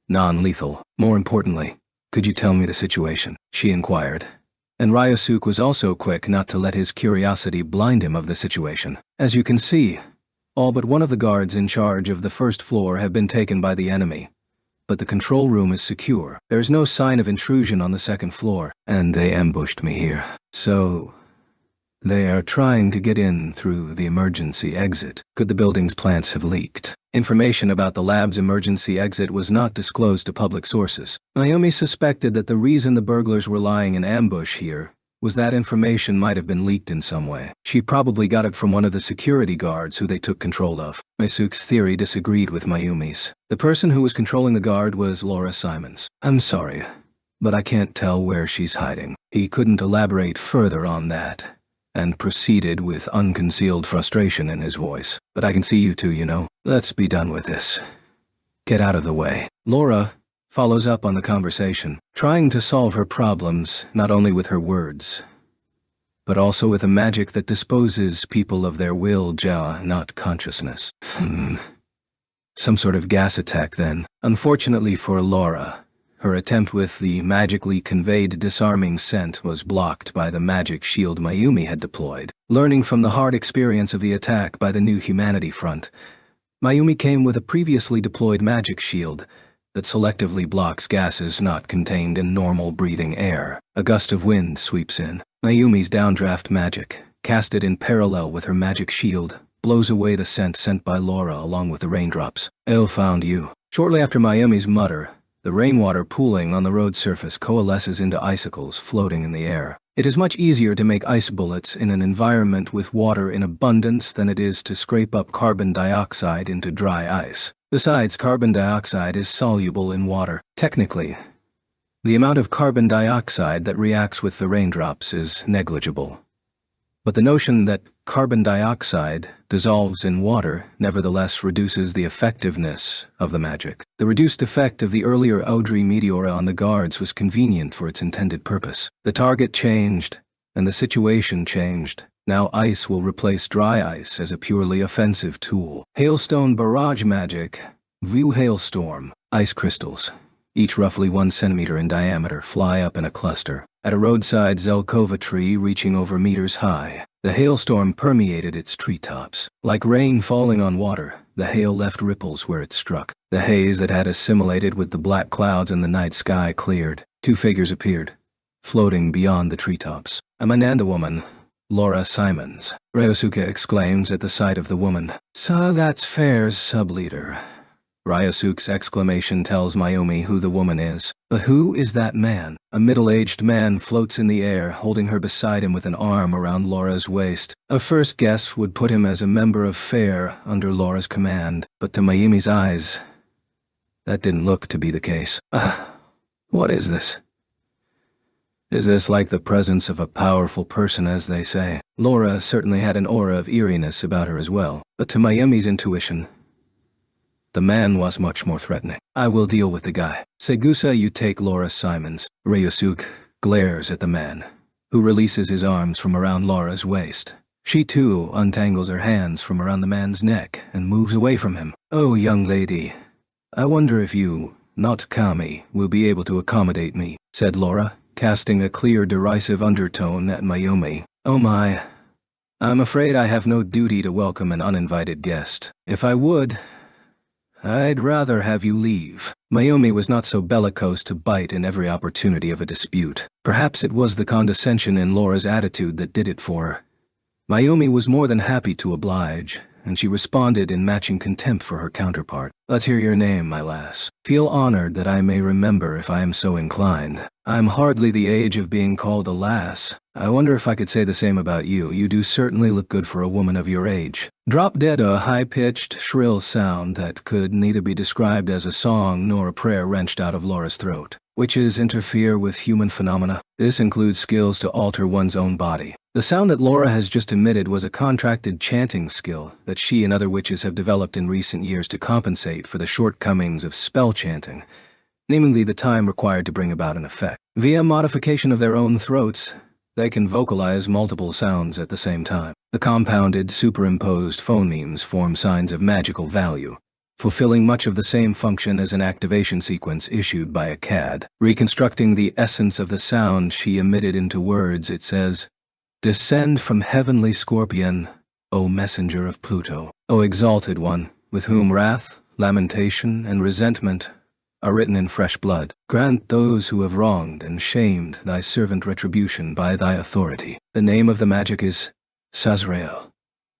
non-lethal. More importantly, could you tell me the situation? She inquired. And Ryusuke was also quick not to let his curiosity blind him of the situation. As you can see, all but one of the guards in charge of the first floor have been taken by the enemy. But the control room is secure. There is no sign of intrusion on the second floor, and they ambushed me here. So they are trying to get in through the emergency exit. Could the building's plants have leaked? Information about the lab's emergency exit was not disclosed to public sources. Mayumi suspected that the reason the burglars were lying in ambush here was that information might have been leaked in some way. She probably got it from one of the security guards who they took control of. Ryusuke's theory disagreed with Mayumi's. The person who was controlling the guard was Laura Simons. I'm sorry. but I can't tell where she's hiding." He couldn't elaborate further on that, and proceeded with unconcealed frustration in his voice. "But I can see you two, you know. Let's be done with this. Get out of the way." Laura follows up on the conversation, trying to solve her problems not only with her words, but also with a magic that disposes people of their will, not consciousness. Some sort of gas attack then. Unfortunately for Laura, her attempt with the magically conveyed disarming scent was blocked by the magic shield Mayumi had deployed. Learning from the hard experience of the attack by the New Humanity Front, Mayumi came with a previously deployed magic shield that selectively blocks gases not contained in normal breathing air. A gust of wind sweeps in. Mayumi's downdraft magic, casted in parallel with her magic shield, blows away the scent sent by Laura along with the raindrops. "Ill found you." Shortly after Mayumi's mutter, the rainwater pooling on the road surface coalesces into icicles floating in the air. It is much easier to make ice bullets in an environment with water in abundance than it is to scrape up carbon dioxide into dry ice. Besides, carbon dioxide is soluble in water. Technically, the amount of carbon dioxide that reacts with the raindrops is negligible. But the notion that carbon dioxide dissolves in water nevertheless reduces the effectiveness of the magic. The reduced effect of the earlier Audrey Meteora on the guards was convenient for its intended purpose. The target changed, and the situation changed. Now ice will replace dry ice as a purely offensive tool. Hailstone barrage magic. View hailstorm. Ice crystals, each roughly 1 centimeter in diameter, fly up in a cluster at a roadside Zelkova tree reaching over meters high. The hailstorm permeated its treetops. Like rain falling on water, the hail left ripples where it struck. The haze that had assimilated with the black clouds in the night sky cleared. 2 figures appeared, floating beyond the treetops. "A Mananda woman, Laura Simons," Ryosuke exclaims at the sight of the woman. "So that's Fair's sub-leader." Ryosuke's exclamation tells Mayumi who the woman is. But who is that man? A middle-aged man floats in the air, holding her beside him with an arm around Laura's waist. A first guess would put him as a member of Fair under Laura's command, but to Mayumi's eyes, that didn't look to be the case. What is this? Is this like the presence of a powerful person, as they say? Laura certainly had an aura of eeriness about her as well, but to Mayumi's intuition, the man was much more threatening. "I will deal with the guy. Segusa, you take Laura Simons." Ryosuke glares at the man, who releases his arms from around Laura's waist. She too untangles her hands from around the man's neck and moves away from him. "Oh, young lady, I wonder if you, not Kami, will be able to accommodate me," said Laura, casting a clear derisive undertone at Mayumi. "Oh my, I'm afraid I have no duty to welcome an uninvited guest. If I would, I'd rather have you leave." Mayumi was not so bellicose to bite in every opportunity of a dispute. Perhaps it was the condescension in Laura's attitude that did it for her. Mayumi was more than happy to oblige, and she responded in matching contempt for her counterpart. "Let's hear your name, my lass. Feel honored that I may remember if I am so inclined. I'm hardly the age of being called a lass. I wonder if I could say the same about you. You do certainly look good for a woman of your age." Drop dead a high-pitched, shrill sound that could neither be described as a song nor a prayer wrenched out of Laura's throat. Witches interfere with human phenomena. This includes skills to alter one's own body. The sound that Laura has just emitted was a contracted chanting skill that she and other witches have developed in recent years to compensate for the shortcomings of spell chanting, namely the time required to bring about an effect. Via modification of their own throats, they can vocalize multiple sounds at the same time. The compounded, superimposed phonemes form signs of magical value, fulfilling much of the same function as an activation sequence issued by a CAD. Reconstructing the essence of the sound she emitted into words, it says, "Descend from heavenly scorpion, O messenger of Pluto, O exalted one, with whom wrath, lamentation, and resentment are written in fresh blood. Grant those who have wronged and shamed thy servant retribution by thy authority." The name of the magic is Sazrael,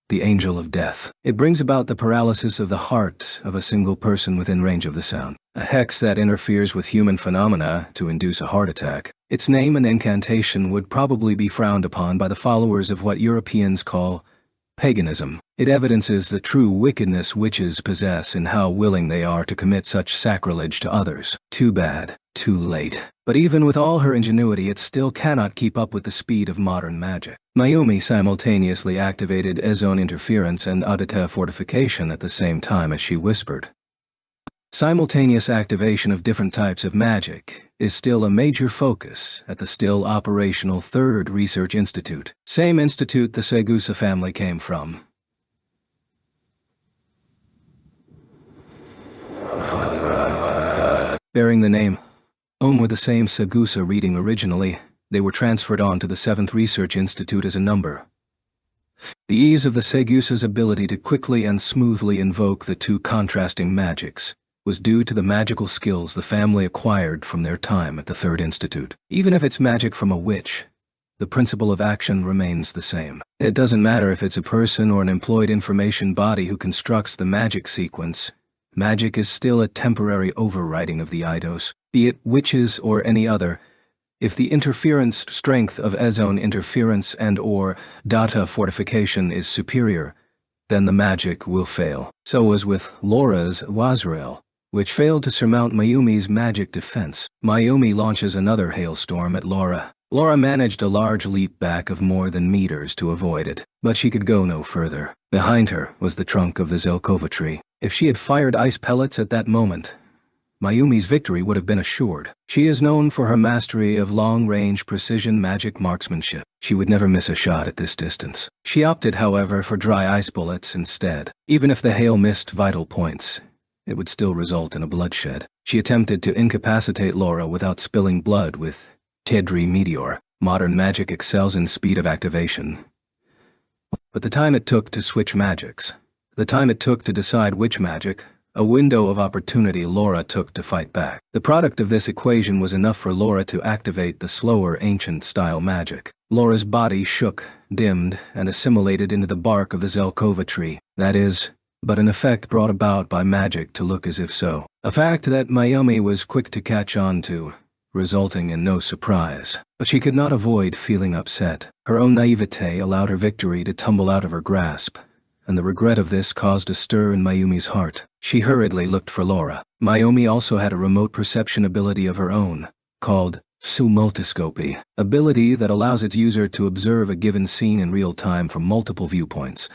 the angel of death. It brings about the paralysis of the heart of a single person within range of the sound. A hex that interferes with human phenomena to induce a heart attack. Its name and incantation would probably be frowned upon by the followers of what Europeans call paganism. It evidences the true wickedness witches possess and how willing they are to commit such sacrilege to others. Too bad. too late. But even with all her ingenuity, it still cannot keep up with the speed of modern magic. Mayumi simultaneously activated ozone interference and Aditya fortification at the same time as she whispered. Simultaneous activation of different types of magic is still a major focus at the still operational 3rd Research Institute, same institute the Segusa family came from. Bearing the name with the same Segusa reading originally, they were transferred on to the 7th Research Institute as a number. The ease of the Segusa's ability to quickly and smoothly invoke the two contrasting magics was due to the magical skills the family acquired from their time at the 3rd Institute. Even if it's magic from a witch, the principle of action remains the same. It doesn't matter if it's a person or an employed information body who constructs the magic sequence. Magic is still a temporary overriding of the eidos, be it witches or any other. If the interference strength of ozone interference and or data fortification is superior, then the magic will fail. So was with Laura's Wazrael, which failed to surmount Mayumi's magic defense. Mayumi launches another hailstorm at Laura. Laura managed a large leap back of more than meters to avoid it, but she could go no further. Behind her was the trunk of the Zelkova tree. If she had fired ice pellets at that moment, Mayumi's victory would have been assured. She is known for her mastery of long-range precision magic marksmanship. She would never miss a shot at this distance. She opted, however, for dry ice bullets instead. Even if the hail missed vital points, it would still result in a bloodshed. She attempted to incapacitate Laura without spilling blood with Tedri Meteor. Modern magic excels in speed of activation. But the time it took to switch magics, the time it took to decide which magic, a window of opportunity Laura took to fight back. The product of this equation was enough for Laura to activate the slower ancient-style magic. Laura's body shook, dimmed, and assimilated into the bark of the Zelkova tree. That is, but an effect brought about by magic to look as if so. A fact that Mayumi was quick to catch on to, resulting in no surprise. But she could not avoid feeling upset. Her own naivete allowed her victory to tumble out of her grasp, and the regret of this caused a stir in Mayumi's heart. She hurriedly looked for Laura. Mayumi also had a remote perception ability of her own, called simultascopy, ability that allows its user to observe a given scene in real time from multiple viewpoints,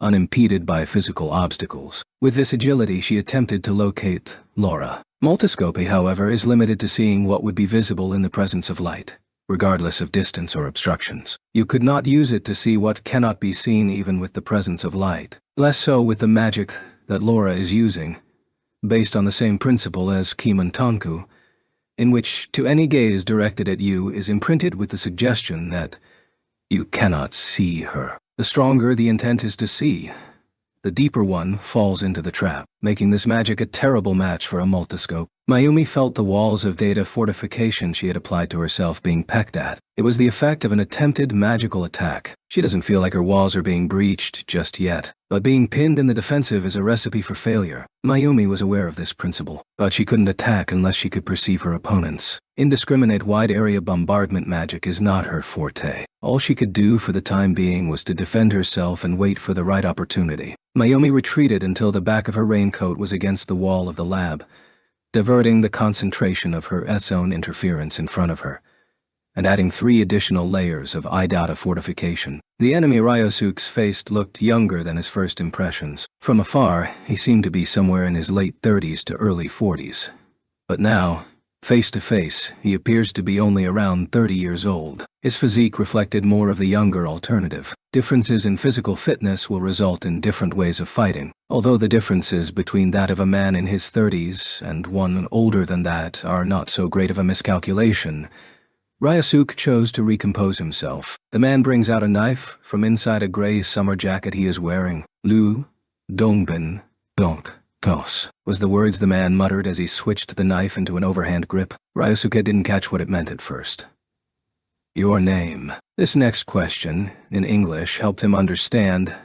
unimpeded by physical obstacles. With this agility, she attempted to locate Laura. Multiscopy, however, is limited to seeing what would be visible in the presence of light, regardless of distance or obstructions. You could not use it to see what cannot be seen even with the presence of light. Less so with the magic that Laura is using, based on the same principle as Kimantanku, in which to any gaze directed at you is imprinted with the suggestion that you cannot see her. The stronger the intent is to see, the deeper one falls into the trap, making this magic a terrible match for a multiscope. Mayumi felt the walls of data fortification she had applied to herself being pecked at. It was the effect of an attempted magical attack. She doesn't feel like her walls are being breached just yet, but being pinned in the defensive is a recipe for failure. Mayumi was aware of this principle, but she couldn't attack unless she could perceive her opponents. Indiscriminate wide-area bombardment magic is not her forte. All she could do for the time being was to defend herself and wait for the right opportunity. Mayumi retreated until the back of her raincoat was against the wall of the lab, diverting the concentration of her ozone interference in front of her, and adding 3 additional layers of I-data fortification. The enemy Ryosuke's face looked younger than his first impressions. From afar, he seemed to be somewhere in his late 30s to early 40s. But now, face to face, he appears to be only around 30 years old. His physique reflected more of the younger alternative. Differences in physical fitness will result in different ways of fighting, although the differences between that of a man in his 30s and one older than that are not so great of a miscalculation. Ryosuke chose to recompose himself. The man brings out a knife from inside a gray summer jacket he is wearing. Lu Dongbin Donk Kos was the words the man muttered as he switched the knife into an overhand grip. Ryosuke didn't catch what it meant at first. Your name. This next question, in English, helped him understand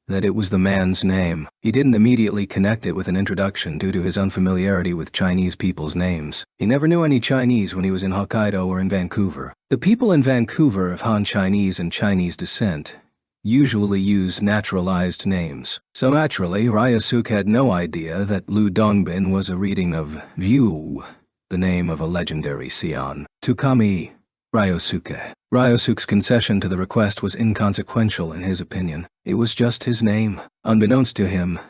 that it was the man's name. He didn't immediately connect it with an introduction due to his unfamiliarity with Chinese people's names. He never knew any Chinese when he was in Hokkaido or in Vancouver. The people in Vancouver of Han Chinese and Chinese descent usually use naturalized names. So naturally, Ryosuke had no idea that Lu Dongbin was a reading of View, the name of a legendary Sion. Tukami Ryosuke. Ryosuke's concession to the request was inconsequential in his opinion. It was just his name. Unbeknownst to him,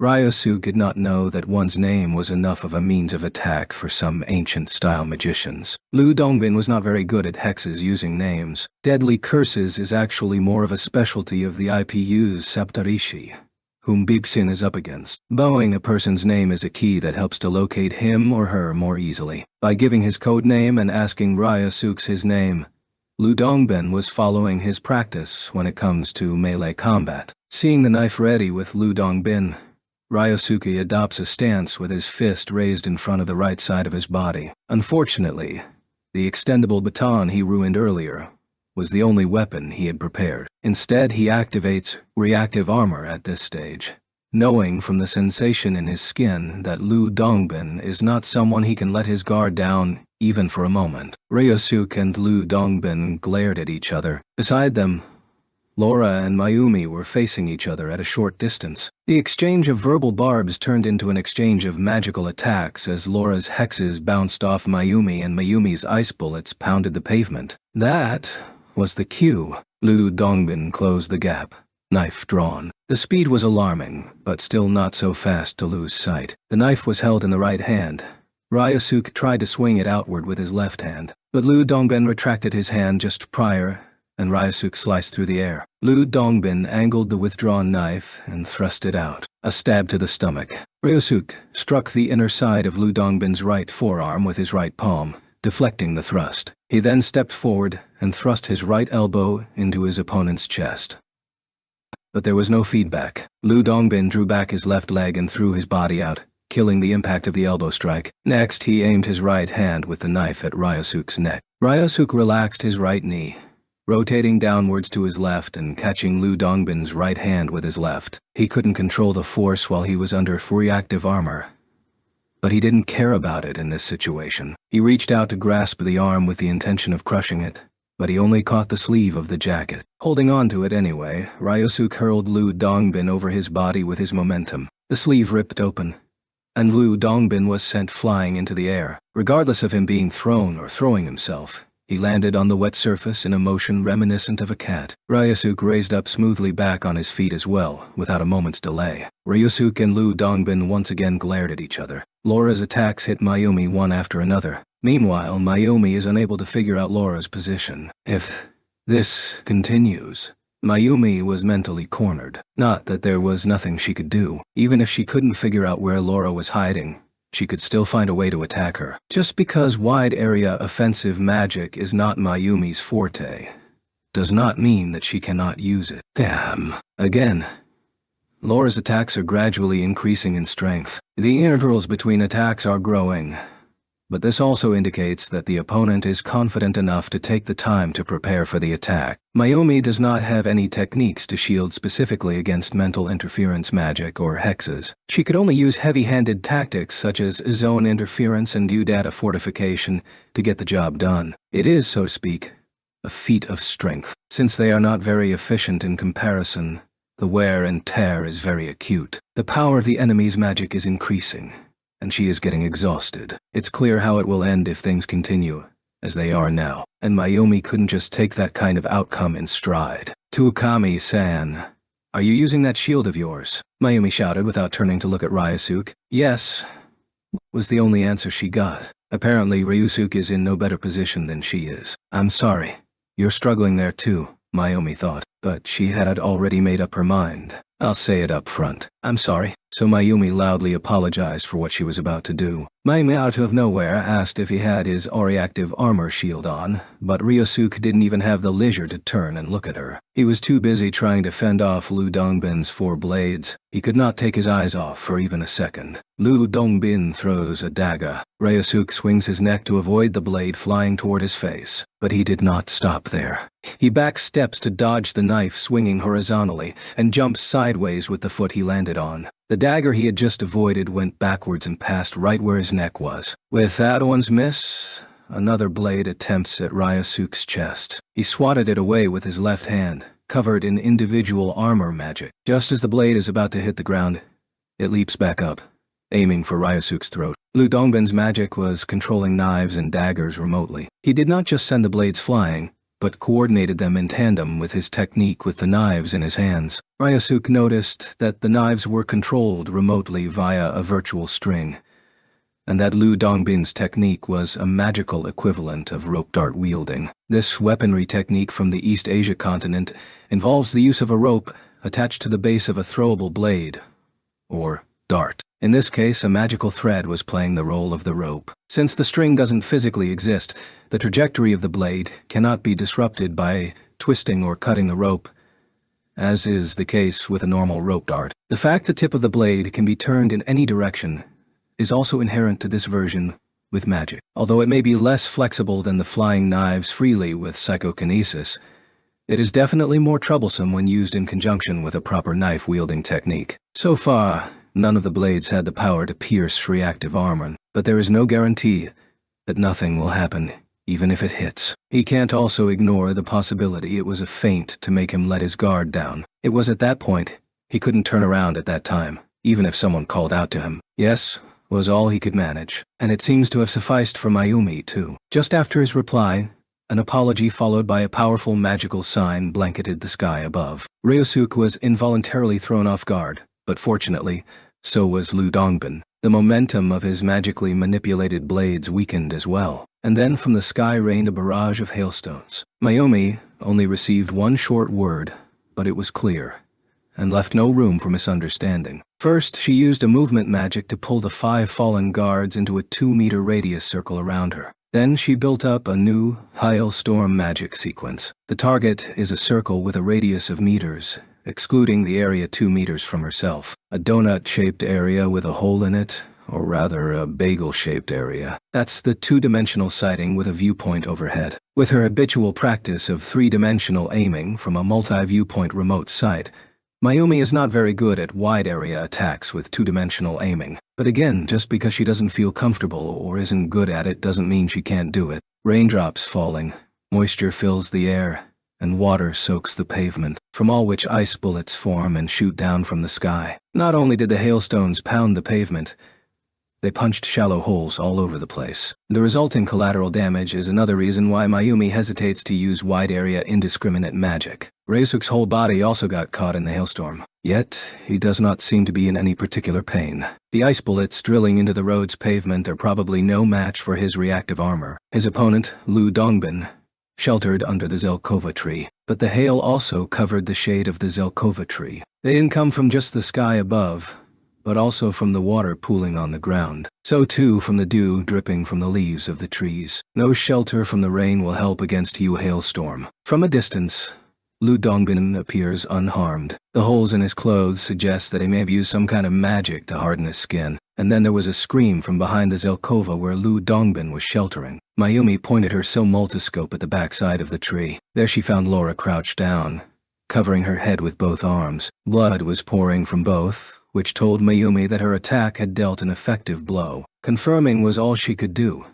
Ryosuke did not know that one's name was enough of a means of attack for some ancient-style magicians. Lu Dongbin was not very good at hexes using names. Deadly curses is actually more of a specialty of the IPU's Saptarishi, whom Bibsin is up against. Bowing a person's name is a key that helps to locate him or her more easily. By giving his code name and asking Ryosuke his name, Lu Dongbin was following his practice when it comes to melee combat. Seeing the knife ready with Lu Dongbin, Ryosuke adopts a stance with his fist raised in front of the right side of his body. Unfortunately, the extendable baton he ruined earlier was the only weapon he had prepared. Instead, he activates reactive armor at this stage, knowing from the sensation in his skin that Lu Dongbin is not someone he can let his guard down even for a moment. Ryosuke and Lu Dongbin glared at each other. Beside them, Laura and Mayumi were facing each other at a short distance. The exchange of verbal barbs turned into an exchange of magical attacks as Laura's hexes bounced off Mayumi and Mayumi's ice bullets pounded the pavement. That was the cue. Lu Dongbin closed the gap, knife drawn. The speed was alarming, but still not so fast to lose sight. The knife was held in the right hand. Ryosuke tried to swing it outward with his left hand, but Lu Dongbin retracted his hand just prior, and Ryosuke sliced through the air. Lu Dongbin angled the withdrawn knife and thrust it out. A stab to the stomach. Ryosuke struck the inner side of Lu Dongbin's right forearm with his right palm, deflecting the thrust. He then stepped forward and thrust his right elbow into his opponent's chest. But there was no feedback. Lu Dongbin drew back his left leg and threw his body out, killing the impact of the elbow strike. Next, he aimed his right hand with the knife at Ryosuke's neck. Ryosuke relaxed his right knee, rotating downwards to his left and catching Lu Dongbin's right hand with his left. He couldn't control the force while he was under reactive armor, but he didn't care about it in this situation. He reached out to grasp the arm with the intention of crushing it, but he only caught the sleeve of the jacket. Holding on to it anyway, Ryosuke hurled Lu Dongbin over his body with his momentum. The sleeve ripped open, and Lu Dongbin was sent flying into the air. Regardless of him being thrown or throwing himself, he landed on the wet surface in a motion reminiscent of a cat. Ryosuke raised up smoothly back on his feet as well, without a moment's delay. Ryosuke and Lu Dongbin once again glared at each other. Laura's attacks hit Mayumi one after another. Meanwhile, Mayumi is unable to figure out Laura's position. If this continues, Mayumi was mentally cornered. Not that there was nothing she could do. Even if she couldn't figure out where Laura was hiding, she could still find a way to attack her. Just because wide-area offensive magic is not Mayumi's forte, does not mean that she cannot use it. Damn. Again, Laura's attacks are gradually increasing in strength. The intervals between attacks are growing, but this also indicates that the opponent is confident enough to take the time to prepare for the attack. Mayumi does not have any techniques to shield specifically against mental interference magic or hexes. She could only use heavy-handed tactics such as zone interference and data fortification to get the job done. It is, so to speak, a feat of strength. Since they are not very efficient in comparison, the wear and tear is very acute. The power of the enemy's magic is increasing, and she is getting exhausted. It's clear how it will end if things continue as they are now, and Mayumi couldn't just take that kind of outcome in stride. Tukami-san, are you using that shield of yours? Mayumi shouted without turning to look at Ryosuke. Yes, was the only answer she got. Apparently Ryosuke is in no better position than she is. I'm sorry. You're struggling there too, Mayumi thought, but she had already made up her mind. I'll say it up front. I'm sorry. So Mayumi loudly apologized for what she was about to do. Mayumi out of nowhere asked if he had his reactive armor shield on, but Ryosuke didn't even have the leisure to turn and look at her. He was too busy trying to fend off Lu Dongbin's 4 blades. He could not take his eyes off for even a second. Lu Dongbin throws a dagger. Ryosuke swings his neck to avoid the blade flying toward his face, but he did not stop there. He backsteps to dodge the knife swinging horizontally and jumps sideways with the foot he landed on. The dagger he had just avoided went backwards and passed right where his neck was. With that one's miss, another blade attempts at Ryosuke's chest. He swatted it away with his left hand, covered in individual armor magic. Just as the blade is about to hit the ground, it leaps back up, aiming for Ryusuke's throat. Lu Dongbin's magic was controlling knives and daggers remotely. He did not just send the blades flying, but coordinated them in tandem with his technique with the knives in his hands. Ryusuke noticed that the knives were controlled remotely via a virtual string, and that Lu Dongbin's technique was a magical equivalent of rope dart wielding. This weaponry technique from the East Asia continent involves the use of a rope attached to the base of a throwable blade, or dart. In this case, a magical thread was playing the role of the rope. Since the string doesn't physically exist, the trajectory of the blade cannot be disrupted by twisting or cutting the rope, as is the case with a normal rope dart. The fact the tip of the blade can be turned in any direction is also inherent to this version with magic. Although it may be less flexible than the flying knives freely with psychokinesis, it is definitely more troublesome when used in conjunction with a proper knife-wielding technique. So far, none of the blades had the power to pierce reactive armor, but there is no guarantee that nothing will happen, even if it hits. He can't also ignore the possibility it was a feint to make him let his guard down. It was at that point he couldn't turn around at that time, even if someone called out to him. Yes, was all he could manage, and it seems to have sufficed for Mayumi, too. Just after his reply, an apology followed by a powerful magical sign blanketed the sky above. Ryusuke was involuntarily thrown off guard, but fortunately, so was Lu Dongbin. The momentum of his magically manipulated blades weakened as well, and then from the sky rained a barrage of hailstones. Mayumi only received one short word, but it was clear, and left no room for misunderstanding. First, she used a movement magic to pull the 5 fallen guards into a 2-meter radius circle around her. Then she built up a new hailstorm magic sequence. The target is a circle with a radius of meters, excluding the area 2 meters from herself. A donut-shaped area with a hole in it, or rather a bagel-shaped area. That's the 2-dimensional sighting with a viewpoint overhead. With her habitual practice of 3-dimensional aiming from a multi-viewpoint remote sight, Mayumi is not very good at wide-area attacks with 2-dimensional aiming. But again, just because she doesn't feel comfortable or isn't good at it doesn't mean she can't do it. Raindrops falling, moisture fills the air, and water soaks the pavement, from all which ice bullets form and shoot down from the sky. Not only did the hailstones pound the pavement, they punched shallow holes all over the place. The resulting collateral damage is another reason why Mayumi hesitates to use wide-area indiscriminate magic. Ryusuke's whole body also got caught in the hailstorm, yet he does not seem to be in any particular pain. The ice bullets drilling into the road's pavement are probably no match for his reactive armor. His opponent, Lu Dongbin, sheltered under the Zelkova tree, but the hail also covered the shade of the Zelkova tree. They didn't come from just the sky above, but also from the water pooling on the ground. So too from the dew dripping from the leaves of the trees. No shelter from the rain will help against you hailstorm. From a distance, Lu Dongbin appears unharmed. The holes in his clothes suggest that he may have used some kind of magic to harden his skin. And then there was a scream from behind the Zelkova where Lu Dongbin was sheltering. Mayumi pointed her multiscope at the backside of the tree. There she found Laura crouched down, covering her head with both arms. Blood was pouring from both, which told Mayumi that her attack had dealt an effective blow. Confirming was all she could do,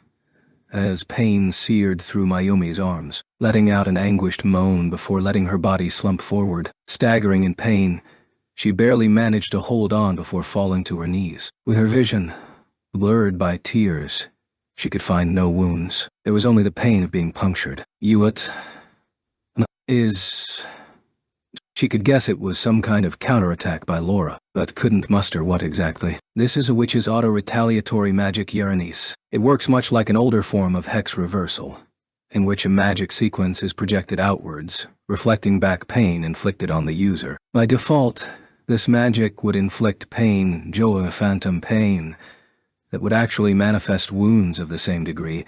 as pain seared through Mayumi's arms, letting out an anguished moan before letting her body slump forward. Staggering in pain, she barely managed to hold on before falling to her knees. With her vision blurred by tears, she could find no wounds. There was only the pain of being punctured. What is... She could guess it was some kind of counterattack by Laura, but couldn't muster what exactly. This is a witch's auto-retaliatory magic Uranus. It works much like an older form of hex reversal, in which a magic sequence is projected outwards, reflecting back pain inflicted on the user. By default, this magic would inflict pain, Joa phantom pain, that would actually manifest wounds of the same degree,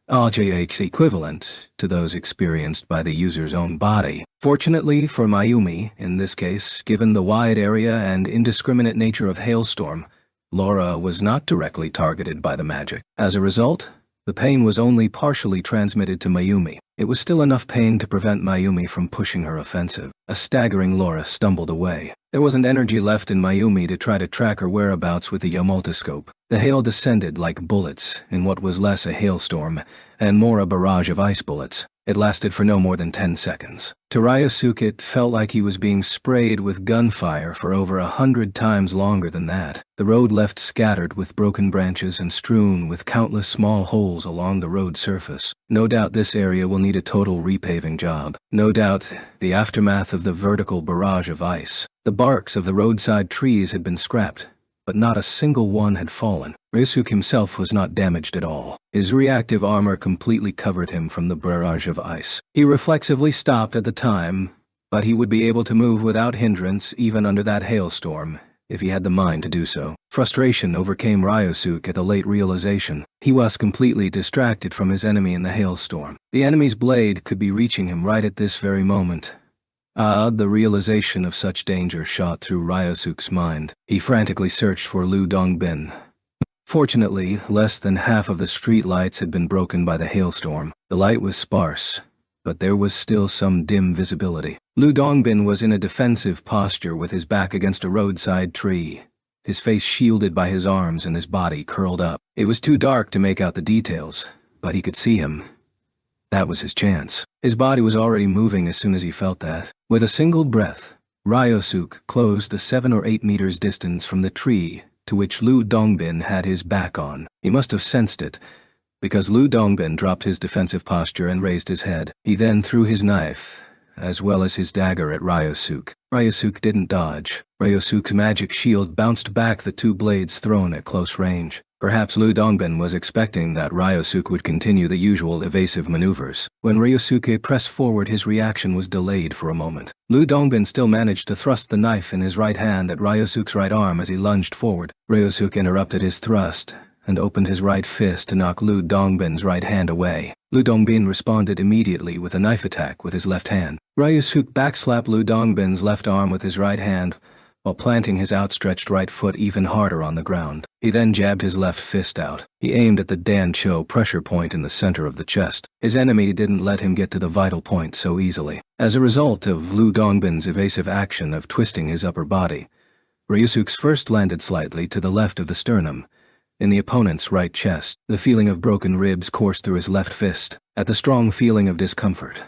RJX equivalent to those experienced by the user's own body. Fortunately for Mayumi, in this case, given the wide area and indiscriminate nature of Hailstorm, Laura was not directly targeted by the magic. As a result, the pain was only partially transmitted to Mayumi. It was still enough pain to prevent Mayumi from pushing her offensive. A staggering Laura stumbled away. There wasn't energy left in Mayumi to try to track her whereabouts with the multiscope. The hail descended like bullets in what was less a hailstorm and more a barrage of ice bullets. It lasted for no more than 10 seconds. To Ryosuke it felt like he was being sprayed with gunfire for over 100 times longer than that. The road left scattered with broken branches and strewn with countless small holes along the road surface. No doubt this area will need a total repaving job. No doubt the aftermath of the vertical barrage of ice. The barks of the roadside trees had been scrapped, but not a single one had fallen. Ryosuke himself was not damaged at all. His reactive armor completely covered him from the barrage of ice. He reflexively stopped at the time, but he would be able to move without hindrance even under that hailstorm, if he had the mind to do so. Frustration overcame Ryosuke at the late realization. He was completely distracted from his enemy in the hailstorm. The enemy's blade could be reaching him right at this very moment. The realization of such danger shot through Ryosuke's mind. He frantically searched for Lu Dongbin. Fortunately, less than half of the street lights had been broken by the hailstorm. The light was sparse, but there was still some dim visibility. Lu Dongbin was in a defensive posture with his back against a roadside tree, his face shielded by his arms and his body curled up. It was too dark to make out the details, but he could see him. That was his chance. His body was already moving as soon as he felt that. With a single breath, Ryosuke closed the 7 or 8 meters distance from the tree to which Lu Dongbin had his back on. He must have sensed it, because Lu Dongbin dropped his defensive posture and raised his head. He then threw his knife, as well as his dagger at Ryosuke. Ryosuke didn't dodge. Ryosuke's magic shield bounced back the 2 blades thrown at close range. Perhaps Lu Dongbin was expecting that Ryosuke would continue the usual evasive maneuvers. When Ryosuke pressed forward, his reaction was delayed for a moment. Lu Dongbin still managed to thrust the knife in his right hand at Ryosuke's right arm as he lunged forward. Ryosuke interrupted his thrust and opened his right fist to knock Lu Dongbin's right hand away. Lu Dongbin responded immediately with a knife attack with his left hand. Ryosuke backslapped Lu Dongbin's left arm with his right hand, while planting his outstretched right foot even harder on the ground. He then jabbed his left fist out. He aimed at the Dancho pressure point in the center of the chest. His enemy didn't let him get to the vital point so easily. As a result of Lu Dongbin's evasive action of twisting his upper body, Ryosuke's first landed slightly to the left of the sternum, in the opponent's right chest. The feeling of broken ribs coursed through his left fist. At the strong feeling of discomfort,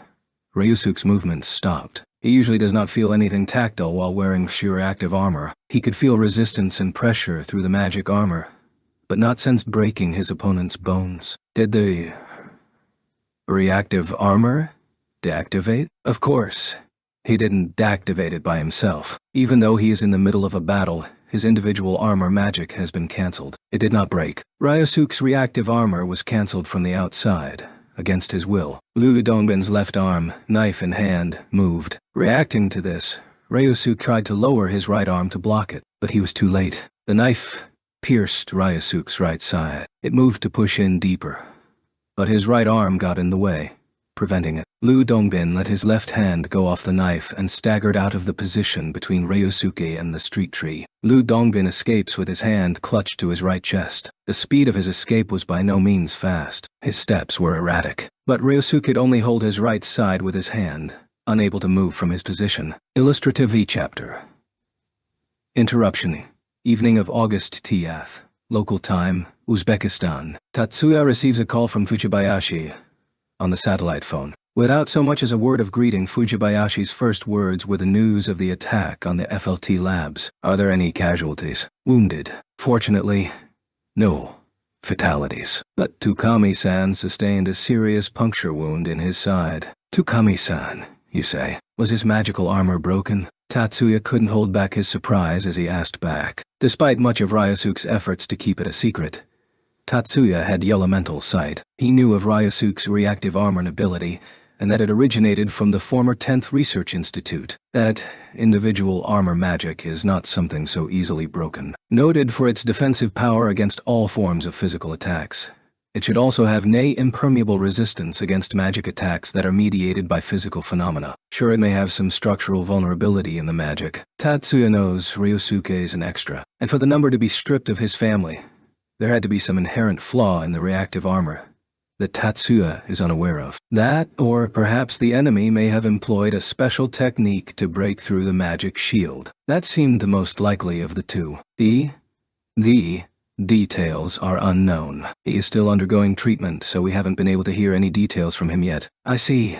Ryosuke's movements stopped. He usually does not feel anything tactile while wearing sheer active armor. He could feel resistance and pressure through the magic armor, but not sense breaking his opponent's bones. Did the reactive armor deactivate? Of course, he didn't deactivate it by himself. Even though he is in the middle of a battle, his individual armor magic has been cancelled. It did not break. Ryosuke's reactive armor was cancelled from the outside, against his will. Lu Dongbin's left arm, knife in hand, moved. Reacting to this, Ryosuke tried to lower his right arm to block it, but he was too late. The knife pierced Ryosuke's right side. It moved to push in deeper, but his right arm got in the way, preventing it. Lu Dongbin let his left hand go off the knife and staggered out of the position between Ryosuke and the street tree. Lu Dongbin escapes with his hand clutched to his right chest. The speed of his escape was by no means fast. His steps were erratic, but Ryosuke could only hold his right side with his hand, unable to move from his position. Illustrative E-Chapter. Interruption. Evening of August 10th. Local time, Uzbekistan. Tatsuya receives a call from Fujibayashi on the satellite phone. Without so much as a word of greeting, Fujibayashi's first words were the news of the attack on the FLT labs. Are there any casualties? Wounded. Fortunately, no fatalities. But Tukami-san sustained a serious puncture wound in his side. Tukami-san, you say? Was his magical armor broken? Tatsuya couldn't hold back his surprise as he asked back. Despite much of Ryosuke's efforts to keep it a secret, Tatsuya had elemental sight. He knew of Ryosuke's reactive armor ability, and that it originated from the former 10th Research Institute. That individual armor magic is not something so easily broken. Noted for its defensive power against all forms of physical attacks, it should also have impermeable resistance against magic attacks that are mediated by physical phenomena. Sure, it may have some structural vulnerability in the magic. Tatsuya knows Ryosuke is an extra, and for the number to be stripped of his family, there had to be some inherent flaw in the reactive armor that Tatsuya is unaware of. That, or perhaps the enemy may have employed a special technique to break through the magic shield. That seemed the most likely of the two. Details are unknown. He is still undergoing treatment, so we haven't been able to hear any details from him yet. I see.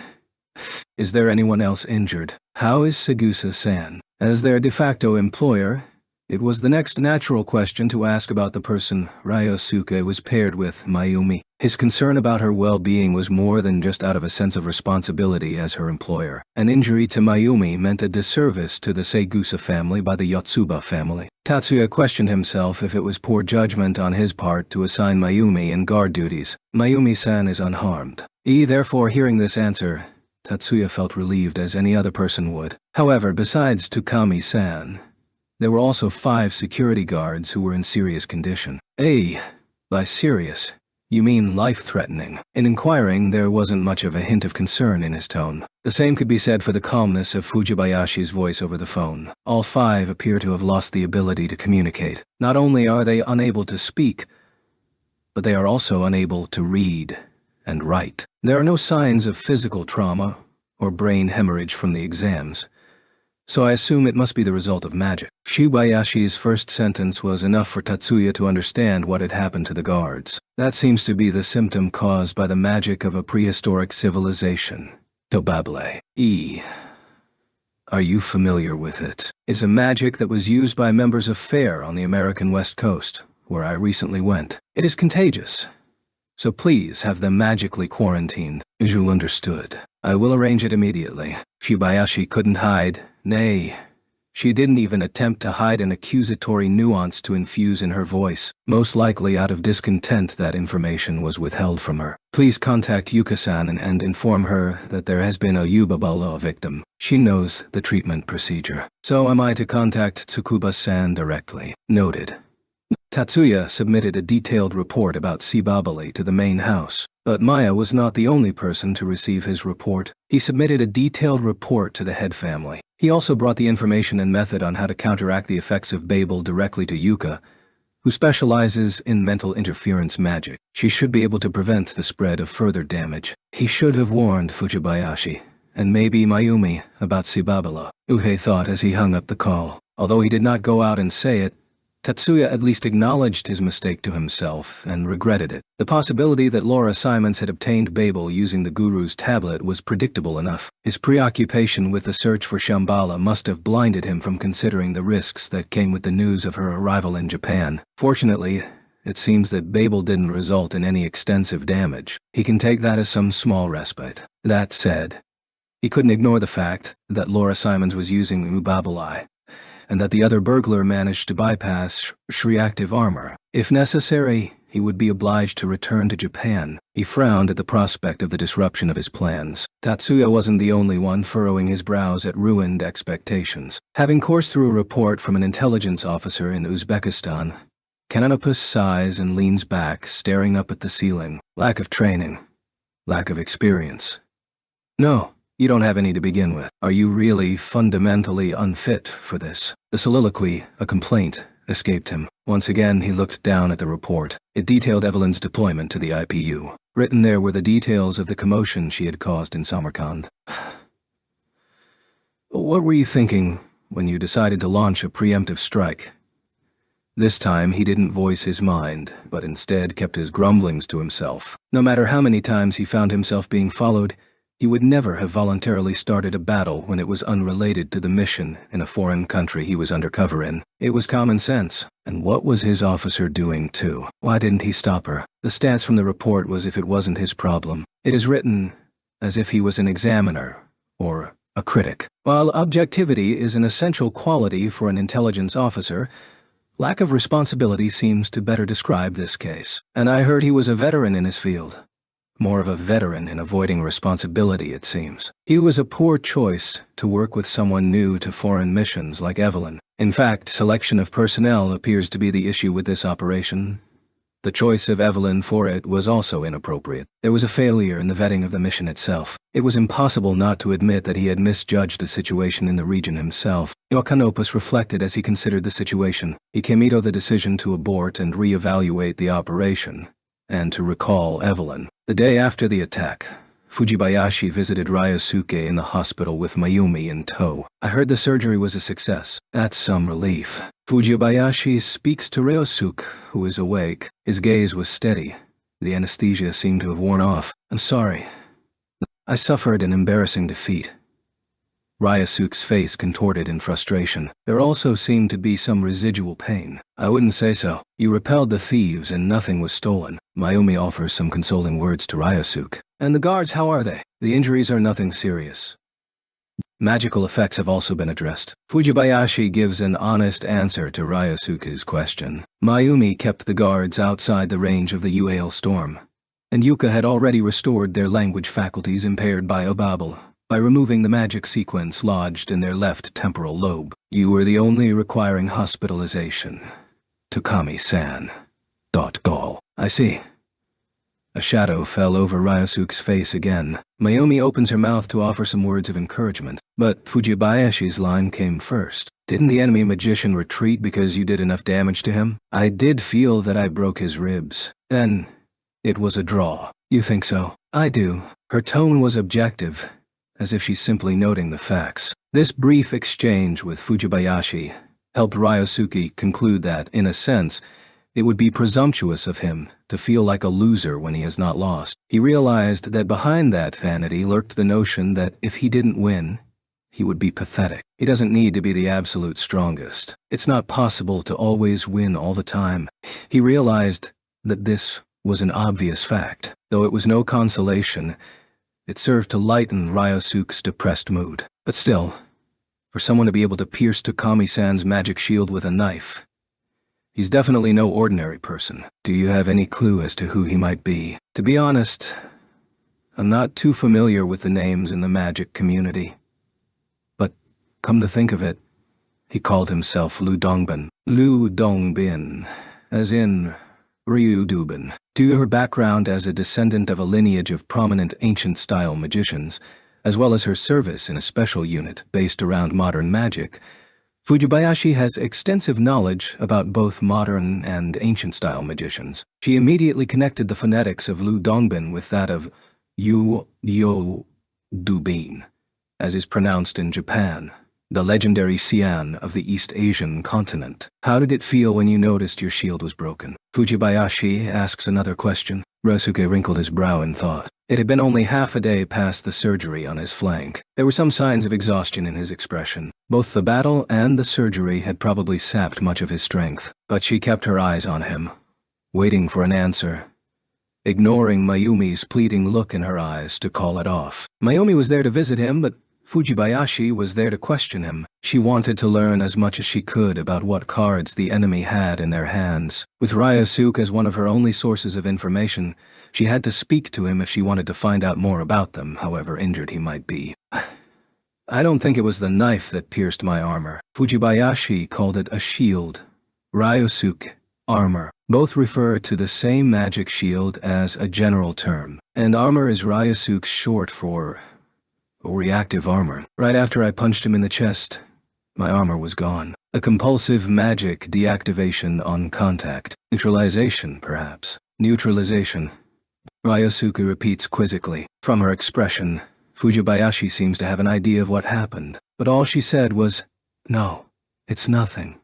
Is there anyone else injured? How is Segusa-san? As their de facto employer, it was the next natural question to ask about the person Ryosuke was paired with, Mayumi. His concern about her well-being was more than just out of a sense of responsibility as her employer. An injury to Mayumi meant a disservice to the Segusa family by the Yotsuba family. Tatsuya questioned himself if it was poor judgment on his part to assign Mayumi in guard duties. Mayumi-san is unharmed. Therefore, hearing this answer, Tatsuya felt relieved as any other person would. However, besides Tukami-san, there were also 5 security guards who were in serious condition. By serious, you mean life-threatening. In inquiring, there wasn't much of a hint of concern in his tone. The same could be said for the calmness of Fujibayashi's voice over the phone. All 5 appear to have lost the ability to communicate. Not only are they unable to speak, but they are also unable to read and write. There are no signs of physical trauma or brain hemorrhage from the exams, so I assume it must be the result of magic. Fujibayashi's first sentence was enough for Tatsuya to understand what had happened to the guards. That seems to be the symptom caused by the magic of a prehistoric civilization. Tobable. Are you familiar with it? It's a magic that was used by members of FAIR on the American West Coast, where I recently went. It is contagious, so please have them magically quarantined. You understood. I will arrange it immediately. Fujibayashi couldn't hide. Nay, she didn't even attempt to hide an accusatory nuance to infuse in her voice, most likely out of discontent that information was withheld from her. Please contact Yuka-san and inform her that there has been a Yubabala victim. She knows the treatment procedure. So am I to contact Tsukuba-san directly? Noted. Tatsuya submitted a detailed report about Tsubabali to the main house. But Maya was not the only person to receive his report. He submitted a detailed report to the head family. He also brought the information and method on how to counteract the effects of Babel directly to Yuka, who specializes in mental interference magic. She should be able to prevent the spread of further damage. He should have warned Fujibayashi, and maybe Mayumi, about Tsubabala, Uhei thought as he hung up the call. Although he did not go out and say it, Tatsuya at least acknowledged his mistake to himself and regretted it. The possibility that Laura Simons had obtained Babel using the Guru's tablet was predictable enough. His preoccupation with the search for Shambhala must have blinded him from considering the risks that came with the news of her arrival in Japan. Fortunately, it seems that Babel didn't result in any extensive damage. He can take that as some small respite. That said, he couldn't ignore the fact that Laura Simons was using Ubabali, and that the other burglar managed to bypass reactive armor. If necessary, he would be obliged to return to Japan. He frowned at the prospect of the disruption of his plans. Tatsuya wasn't the only one furrowing his brows at ruined expectations. Having coursed through a report from an intelligence officer in Uzbekistan, Kananopus sighs and leans back, staring up at the ceiling. Lack of training. Lack of experience. No. You don't have any to begin with. Are you really fundamentally unfit for this? The soliloquy, a complaint, escaped him. Once again he looked down at the report. It detailed Evelyn's deployment to the IPU. Written there were the details of the commotion she had caused in Samarkand. What were you thinking when you decided to launch a preemptive strike? This time he didn't voice his mind, but instead kept his grumblings to himself. No matter how many times he found himself being followed, he would never have voluntarily started a battle when it was unrelated to the mission in a foreign country he was undercover in. It was common sense. And what was his officer doing too? Why didn't he stop her? The stance from the report was if it wasn't his problem. It is written as if he was an examiner or a critic. While objectivity is an essential quality for an intelligence officer, lack of responsibility seems to better describe this case. And I heard he was a veteran in his field. More of a veteran in avoiding responsibility, it seems. He was a poor choice to work with someone new to foreign missions like Evelyn. In fact, selection of personnel appears to be the issue with this operation. The choice of Evelyn for it was also inappropriate. There was a failure in the vetting of the mission itself. It was impossible not to admit that he had misjudged the situation in the region himself. Yokanopus reflected as he considered the situation. He came to the decision to abort and re-evaluate the operation, and to recall Evelyn. The day after the attack, Fujibayashi visited Ryosuke in the hospital with Mayumi in tow. I heard the surgery was a success. That's some relief. Fujibayashi speaks to Ryosuke, who is awake. His gaze was steady. The anesthesia seemed to have worn off. I'm sorry. I suffered an embarrassing defeat. Ryosuke's face contorted in frustration. There also seemed to be some residual pain. I wouldn't say so. You repelled the thieves and nothing was stolen. Mayumi offers some consoling words to Ryosuke. And the guards, how are they? The injuries are nothing serious. Magical effects have also been addressed. Fujibayashi gives an honest answer to Ryosuke's question. Mayumi kept the guards outside the range of the Uail storm, and Yuka had already restored their language faculties impaired by Obabble by removing the magic sequence lodged in their left temporal lobe. You were the only requiring hospitalization. Takami-san. Gall. I see. A shadow fell over Ryosuke's face again. Mayumi opens her mouth to offer some words of encouragement, but Fujibayashi's line came first. Didn't the enemy magician retreat because you did enough damage to him? I did feel that I broke his ribs. Then, it was a draw. You think so? I do. Her tone was objective, as if she's simply noting the facts. This brief exchange with Fujibayashi helped Ryosuke conclude that, in a sense, it would be presumptuous of him to feel like a loser when he has not lost. He realized that behind that vanity lurked the notion that if he didn't win, he would be pathetic. He doesn't need to be the absolute strongest. It's not possible to always win all the time. He realized that this was an obvious fact. Though it was no consolation, it served to lighten Ryosuke's depressed mood. But still, for someone to be able to pierce Takami-san's magic shield with a knife, he's definitely no ordinary person. Do you have any clue as to who he might be? To be honest, I'm not too familiar with the names in the magic community. But, come to think of it, he called himself Lu Dongbin. Lu Dongbin, as in Ryu Dubin. Due to her background as a descendant of a lineage of prominent ancient-style magicians, as well as her service in a special unit based around modern magic, Fujibayashi has extensive knowledge about both modern and ancient-style magicians. She immediately connected the phonetics of Lu Dongbin with that of Yo Dubin, as is pronounced in Japan, the legendary Xian of the East Asian continent. How did it feel when you noticed your shield was broken? Fujibayashi asks another question. Ryosuke wrinkled his brow in thought. It had been only half a day past the surgery on his flank. There were some signs of exhaustion in his expression. Both the battle and the surgery had probably sapped much of his strength. But she kept her eyes on him, waiting for an answer, ignoring Mayumi's pleading look in her eyes to call it off. Mayumi was there to visit him, but Fujibayashi was there to question him. She wanted to learn as much as she could about what cards the enemy had in their hands. With Ryosuke as one of her only sources of information, she had to speak to him if she wanted to find out more about them, however injured he might be. I don't think it was the knife that pierced my armor. Fujibayashi called it a shield. Ryosuke, armor. Both refer to the same magic shield as a general term, and armor is Ryosuke's short for reactive armor. Right after I punched him in the chest, my armor was gone. A compulsive magic deactivation on contact. Neutralization, perhaps. Neutralization. Ryosuke repeats quizzically. From her expression, Fujibayashi seems to have an idea of what happened, but all she said was, "No, it's nothing."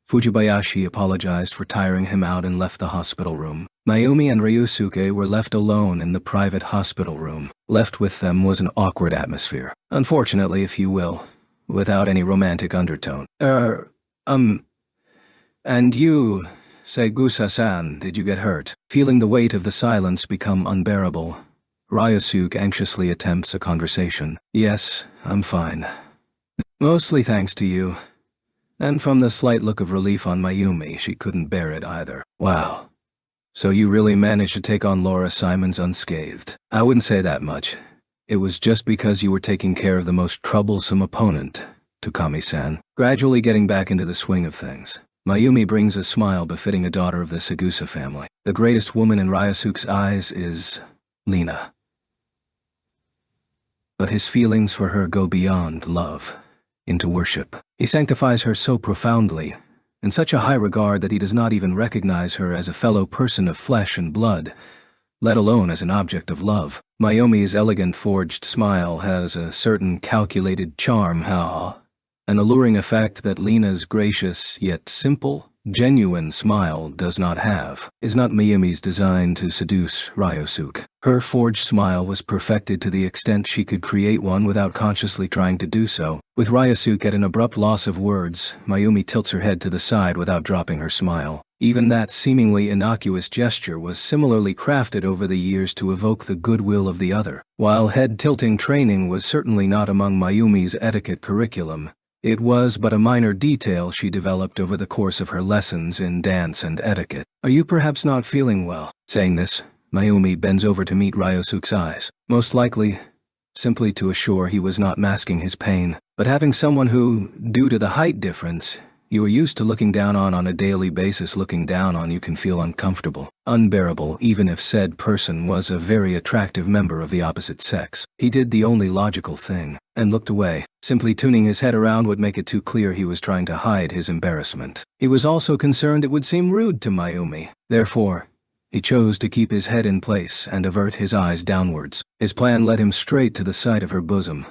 Fujibayashi apologized for tiring him out and left the hospital room. Mayumi and Ryosuke were left alone in the private hospital room. Left with them was an awkward atmosphere. Unfortunately, if you will, without any romantic undertone. And you, Segusa-san, did you get hurt? Feeling the weight of the silence become unbearable, Ryosuke anxiously attempts a conversation. Yes, I'm fine. Mostly thanks to you. And from the slight look of relief on Mayumi, she couldn't bear it either. Wow. So you really managed to take on Laura Simons unscathed. I wouldn't say that much. It was just because you were taking care of the most troublesome opponent, Takami-san. Gradually getting back into the swing of things, Mayumi brings a smile befitting a daughter of the Segusa family. The greatest woman in Ryosuke's eyes is Lena. But his feelings for her go beyond love, into worship. He sanctifies her so profoundly, in such a high regard that he does not even recognize her as a fellow person of flesh and blood, let alone as an object of love. Mayumi's elegant forged smile has a certain calculated charm, an alluring effect that Lena's gracious yet simple, genuine smile does not have. Is not Mayumi's designed to seduce Ryosuke? Her forged smile was perfected to the extent she could create one without consciously trying to do so. With Ryosuke at an abrupt loss of words, Mayumi tilts her head to the side without dropping her smile. Even that seemingly innocuous gesture was similarly crafted over the years to evoke the goodwill of the other. While head-tilting training was certainly not among Mayumi's etiquette curriculum, it was but a minor detail she developed over the course of her lessons in dance and etiquette. Are you perhaps not feeling well? Saying this, Mayumi bends over to meet Ryosuke's eyes, most likely simply to assure he was not masking his pain. But having someone who, due to the height difference, you are used to looking down on a daily basis looking down on you can feel uncomfortable, unbearable even if said person was a very attractive member of the opposite sex. He did the only logical thing, and looked away. Simply tuning his head around would make it too clear he was trying to hide his embarrassment. He was also concerned it would seem rude to Mayumi. Therefore, he chose to keep his head in place and avert his eyes downwards. His plan led him straight to the side of her bosom,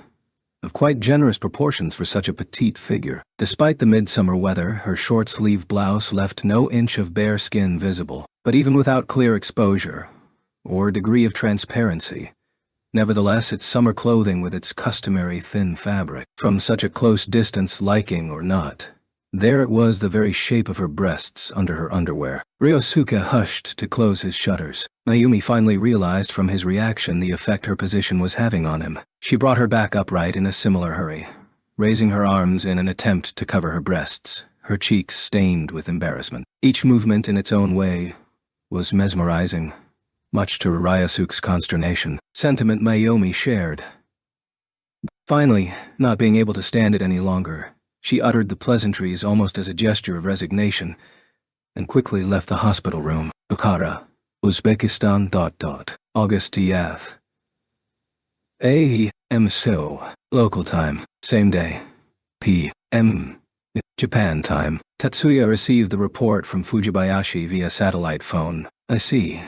of quite generous proportions for such a petite figure. Despite the midsummer weather, her short-sleeve blouse left no inch of bare skin visible. But even without clear exposure, or degree of transparency, nevertheless its summer clothing with its customary thin fabric, from such a close distance liking or not, there it was, the very shape of her breasts under her underwear. Ryosuke hushed to close his shutters. Mayumi finally realized from his reaction the effect her position was having on him. She brought her back upright in a similar hurry, raising her arms in an attempt to cover her breasts, her cheeks stained with embarrassment. Each movement in its own way was mesmerizing, much to Ryosuke's consternation, sentiment Mayumi shared. Finally, not being able to stand it any longer, she uttered the pleasantries almost as a gesture of resignation, and quickly left the hospital room. Bukhara, Uzbekistan. August Yath. A.M. So, local time, same day. P.M. Japan time. Tatsuya received the report from Fujibayashi via satellite phone. I see.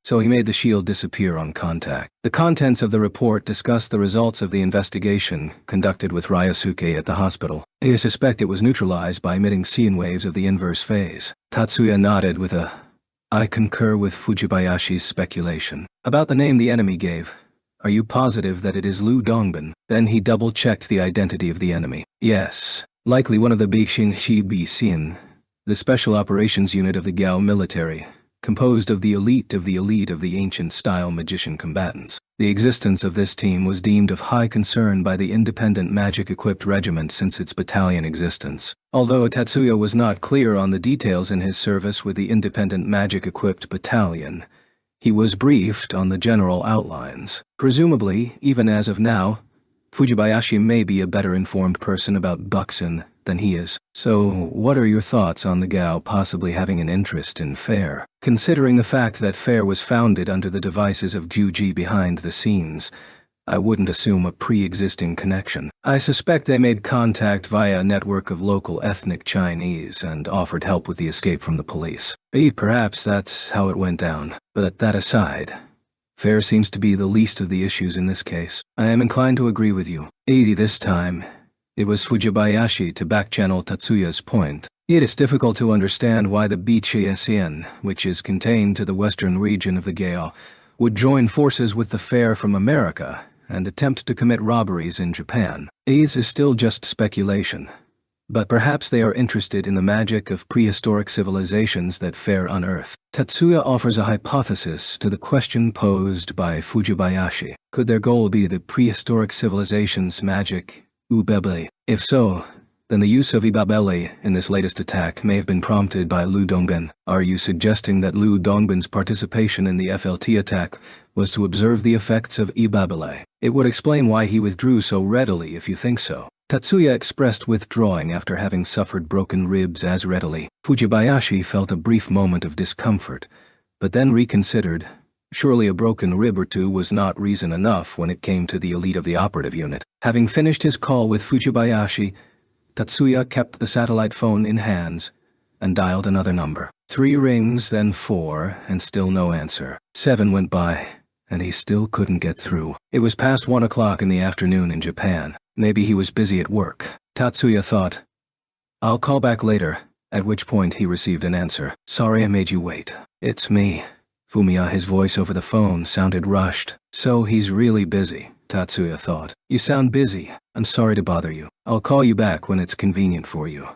So he made the shield disappear on contact. The contents of the report discussed the results of the investigation conducted with Ryosuke at the hospital. I suspect it was neutralized by emitting sine waves of the inverse phase. Tatsuya nodded with a, I concur with Fujibayashi's speculation. About the name the enemy gave. Are you positive that it is Lu Dongbin? Then he double-checked the identity of the enemy. Yes. Likely one of the Bixin Shi, the special operations unit of the Gao military, composed of the elite of the ancient-style magician combatants. The existence of this team was deemed of high concern by the independent magic-equipped regiment since its battalion existence. Although Tatsuya was not clear on the details in his service with the independent magic-equipped battalion, he was briefed on the general outlines. Presumably, even as of now, Fujibayashi may be a better informed person about Buxin than he is. So, what are your thoughts on the Gao possibly having an interest in Fair? Considering the fact that Fair was founded under the devices of Gyuji behind the scenes, I wouldn't assume a pre-existing connection. I suspect they made contact via a network of local ethnic Chinese and offered help with the escape from the police. Perhaps that's how it went down. But that aside, Fair seems to be the least of the issues in this case. I am inclined to agree with you. This time, it was Fujibayashi to backchannel Tatsuya's point. It is difficult to understand why the BCSN, which is contained to the western region of the Gao, would join forces with the Fair from America and attempt to commit robberies in Japan. This is still just speculation, but perhaps they are interested in the magic of prehistoric civilizations that Fair unearthed. Tatsuya offers a hypothesis to the question posed by Fujibayashi. Could their goal be the prehistoric civilization's magic, Ubebele? If so, then the use of Ibabele in this latest attack may have been prompted by Lu Dongbin. Are you suggesting that Lu Dongbin's participation in the FLT attack was to observe the effects of Ibabele? It would explain why he withdrew so readily if you think so. Tatsuya expressed withdrawing after having suffered broken ribs as readily. Fujibayashi felt a brief moment of discomfort, but then reconsidered. Surely a broken rib or two was not reason enough when it came to the elite of the operative unit. Having finished his call with Fujibayashi, Tatsuya kept the satellite phone in hands and dialed another number. 3 rings, then 4, and still no answer. 7 went by, and he still couldn't get through. It was past 1 o'clock in the afternoon in Japan. Maybe he was busy at work. Tatsuya thought. I'll call back later, at which point he received an answer. Sorry I made you wait. It's me. Fumiya, his voice over the phone sounded rushed. So he's really busy, Tatsuya thought. You sound busy. I'm sorry to bother you. I'll call you back when it's convenient for you.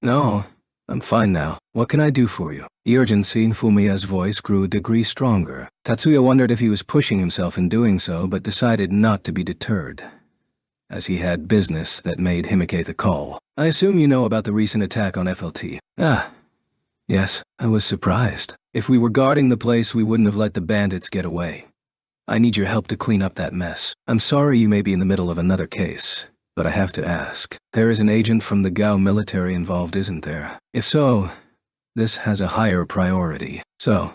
No, I'm fine now. What can I do for you? The urgency in Fumiya's voice grew a degree stronger. Tatsuya wondered if he was pushing himself in doing so, but decided not to be deterred, as he had business that made him make the call. I assume you know about the recent attack on FLT. Yes, I was surprised. If we were guarding the place, we wouldn't have let the bandits get away. I need your help to clean up that mess. I'm sorry you may be in the middle of another case, but I have to ask. There is an agent from the Gao military involved, isn't there? If so, this has a higher priority. So,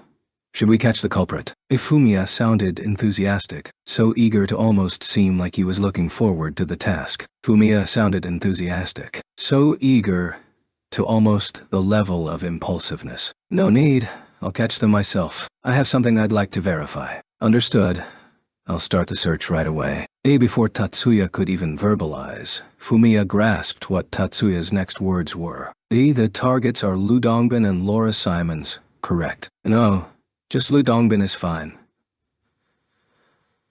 should we catch the culprit? Fumiya sounded enthusiastic, so eager to almost seem like he was looking forward to the task. Fumiya sounded enthusiastic, so eager to almost the level of impulsiveness. No need, I'll catch them myself. I have something I'd like to verify. Understood. I'll start the search right away. Before Tatsuya could even verbalize, Fumiya grasped what Tatsuya's next words were. The targets are Lu Dongbin and Laura Simons, correct? No, just Lu Dongbin is fine.